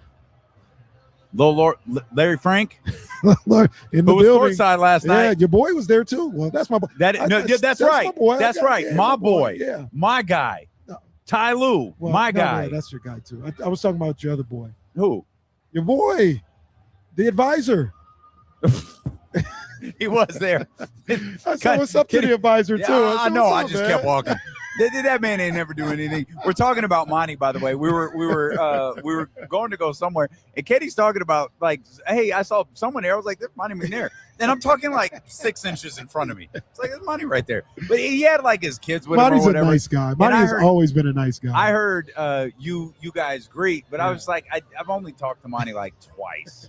Larry Frank, in the who was building courtside last night. Yeah, your boy was there too. Well, that's my boy. That's right. My boy. That's right. My boy. Yeah. My guy. Ty Lue. Well, my no, guy. no, that's your guy too. I was talking about your other boy. Who? Your boy, the advisor. He was there. I said what's up to the advisor too. I know. I What's just up, kept man? walking. That man ain't never do anything. We're talking about Monty, by the way. We were going to go somewhere, and Katie's talking about like, hey, I saw someone there. I was like, there's Monty McNair, and I'm talking like 6 inches in front of me. It's like, there's Monty right there. But he had like his kids with Monty's him or whatever. a nice guy. Monty has always been a nice guy. I heard you guys greet, but I was like, I've only talked to Monty like twice.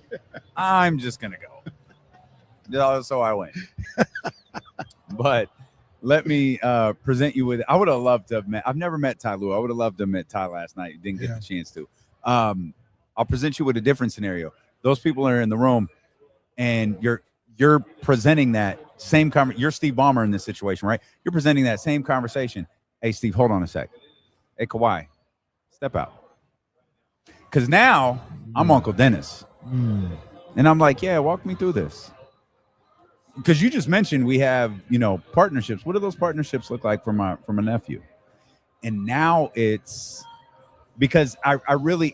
I'm just gonna go. So I went. But let me present you with. I would have loved to have met. I've never met Ty Lue. I would have loved to have met Ty last night. Didn't get the chance to. I'll present you with a different scenario. Those people are in the room, and you're presenting that same You're Steve Ballmer in this situation, right? You're presenting that same conversation. Hey, Steve, hold on a sec. Hey, Kawhi, step out. Because now I'm Uncle Dennis, and I'm like, yeah, walk me through this. Because you just mentioned we have, partnerships. What do those partnerships look like for my nephew? And now it's because I really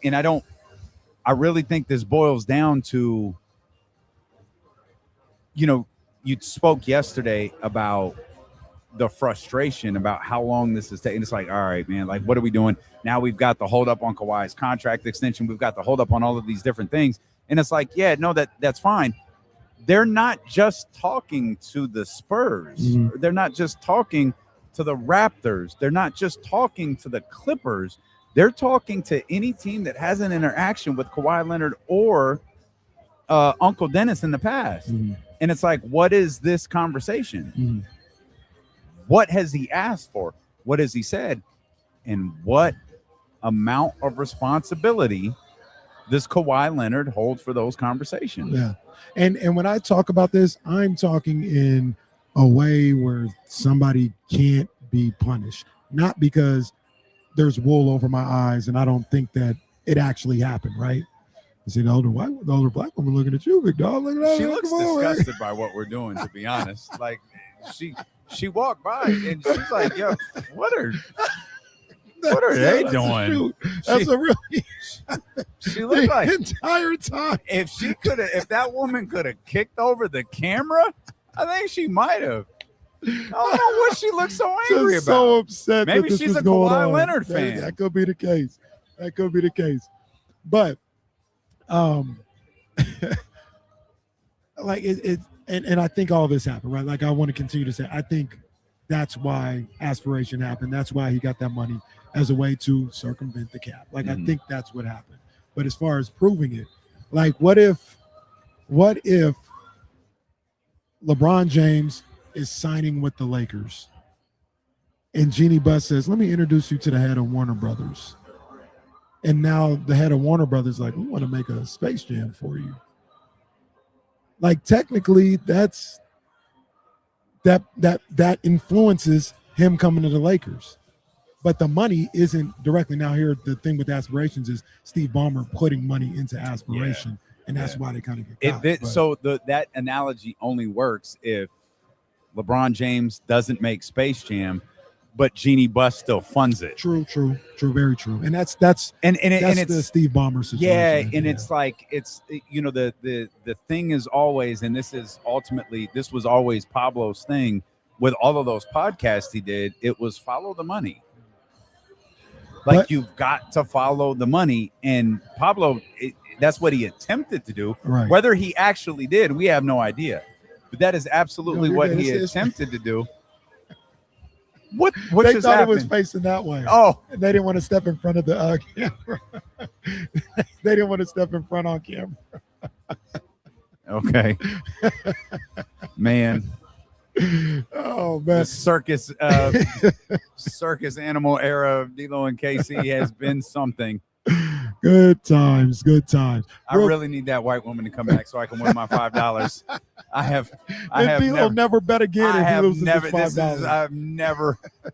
think this boils down to, you spoke yesterday about the frustration about how long this is taking. It's like, all right, man, like, what are we doing? Now we've got the hold up on Kawhi's contract extension. We've got the hold up on all of these different things. And it's like, yeah, no, that's fine. They're not just talking to the Spurs. Mm-hmm. They're not just talking to the Raptors. They're not just talking to the Clippers. They're talking to any team that has an interaction with Kawhi Leonard or Uncle Dennis in the past. Mm-hmm. And it's like, what is this conversation? Mm-hmm. What has he asked for? What has he said? And what amount of responsibility does Kawhi Leonard hold for those conversations? Yeah. And when I talk about this, I'm talking in a way where somebody can't be punished, not because there's wool over my eyes and I don't think that it actually happened, right? You see the older black woman looking at you, big dog. Look at that. She looks disgusted by what we're doing, to be honest. Like she walked by and she's like, yo, what are they doing? That's a really she looked like entire time. If that woman could have kicked over the camera, I think she might have. I don't know what she looks so angry about. So upset. Maybe that she's a going Kawhi on. Leonard fan. That could be the case. But like it and I think all this happened, right? Like I want to continue to say, I think that's why aspiration happened. That's why he got that money as a way to circumvent the cap. Like I think that's what happened. But as far as proving it, like what if LeBron James is signing with the Lakers. And Jeannie Buss says, let me introduce you to the head of Warner Brothers. And now the head of Warner Brothers like, we want to make a Space Jam for you. Like technically that influences him coming to the Lakers. But the money isn't directly. Now here, the thing with aspirations is Steve Ballmer putting money into aspiration. And that's why they kind of get caught. That analogy only works if LeBron James doesn't make Space Jam, but Jeannie Buss still funds it. True, very true. And that's it's the Steve Ballmer situation. Yeah, and it's like the thing is always, and this was always Pablo's thing with all of those podcasts he did. It was follow the money. Like you've got to follow the money, and Pablo. That's what he attempted to do. Right. Whether he actually did, we have no idea. But that is absolutely what he attempted to do. What they just thought happened? It was facing that way. Oh, and they didn't want to step in front of the camera. They didn't want to step in front on camera. Okay, man. Oh man, the circus animal era of D'Lo and KC has been something. Good times. I really need that white woman to come back so I can win my $5. I have never bet again if he loses $5.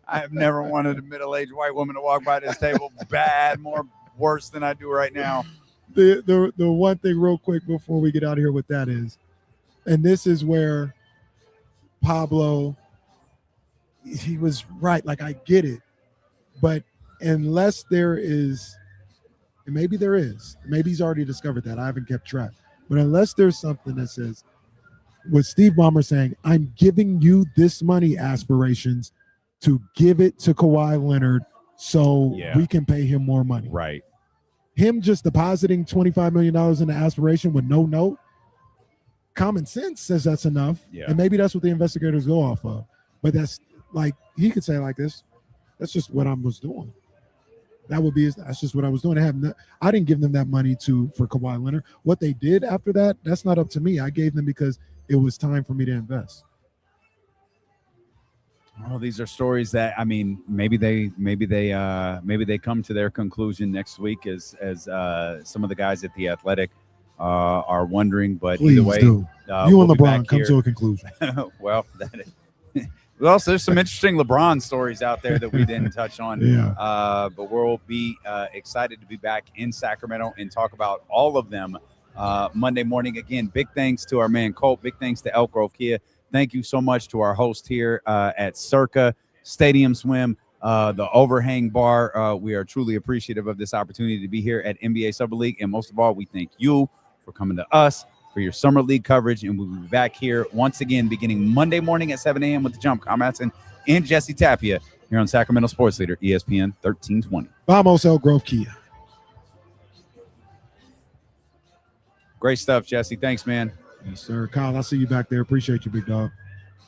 I have never wanted a middle-aged white woman to walk by this table worse than I do right now. The one thing real quick before we get out of here with that is, and this is where Pablo, he was right. Like I get it, but unless there is. And maybe there is. Maybe he's already discovered that. I haven't kept track. But unless there's something that says, with Steve Ballmer saying, I'm giving you this money, aspirations, to give it to Kawhi Leonard so we can pay him more money. Right. Him just depositing $25 million in the aspiration with no note, common sense says that's enough. Yeah. And maybe that's what the investigators go off of. But that's like, he could say like this, that's just what I was doing. That's just what I was doing. I didn't give them that money for Kawhi Leonard. What they did after that, that's not up to me. I gave them because it was time for me to invest. Well, these are stories that maybe they come to their conclusion next week as some of the guys at The Athletic are wondering. But please either way, do. You and LeBron come to a conclusion. Well, well, there's some interesting LeBron stories out there that we didn't touch on. Yeah. But we'll be excited to be back in Sacramento and talk about all of them Monday morning. Again, big thanks to our man Colt. Big thanks to Elk Grove Kia. Thank you so much to our host here at Circa Stadium Swim, the Overhang Bar. We are truly appreciative of this opportunity to be here at NBA Summer League. And most of all, we thank you for coming to us for your Summer League coverage. And we'll be back here once again beginning Monday morning at 7 a.m. with The Jump. Kyle Madson and Jesse Tapia here on Sacramento Sports Leader, ESPN 1320. Vamos, Elk Grove Kia. Great stuff, Jesse. Thanks, man. Yes, sir. Kyle, I'll see you back there. Appreciate you, big dog.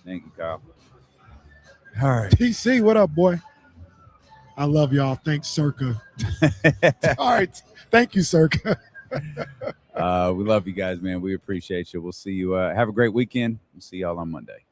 Thank you, Kyle. All right. TC, what up, boy? I love y'all. Thanks, Circa. All right. Thank you, Circa. We love you guys, man. We appreciate you. We'll see you. Have a great weekend. We'll see y'all on Monday.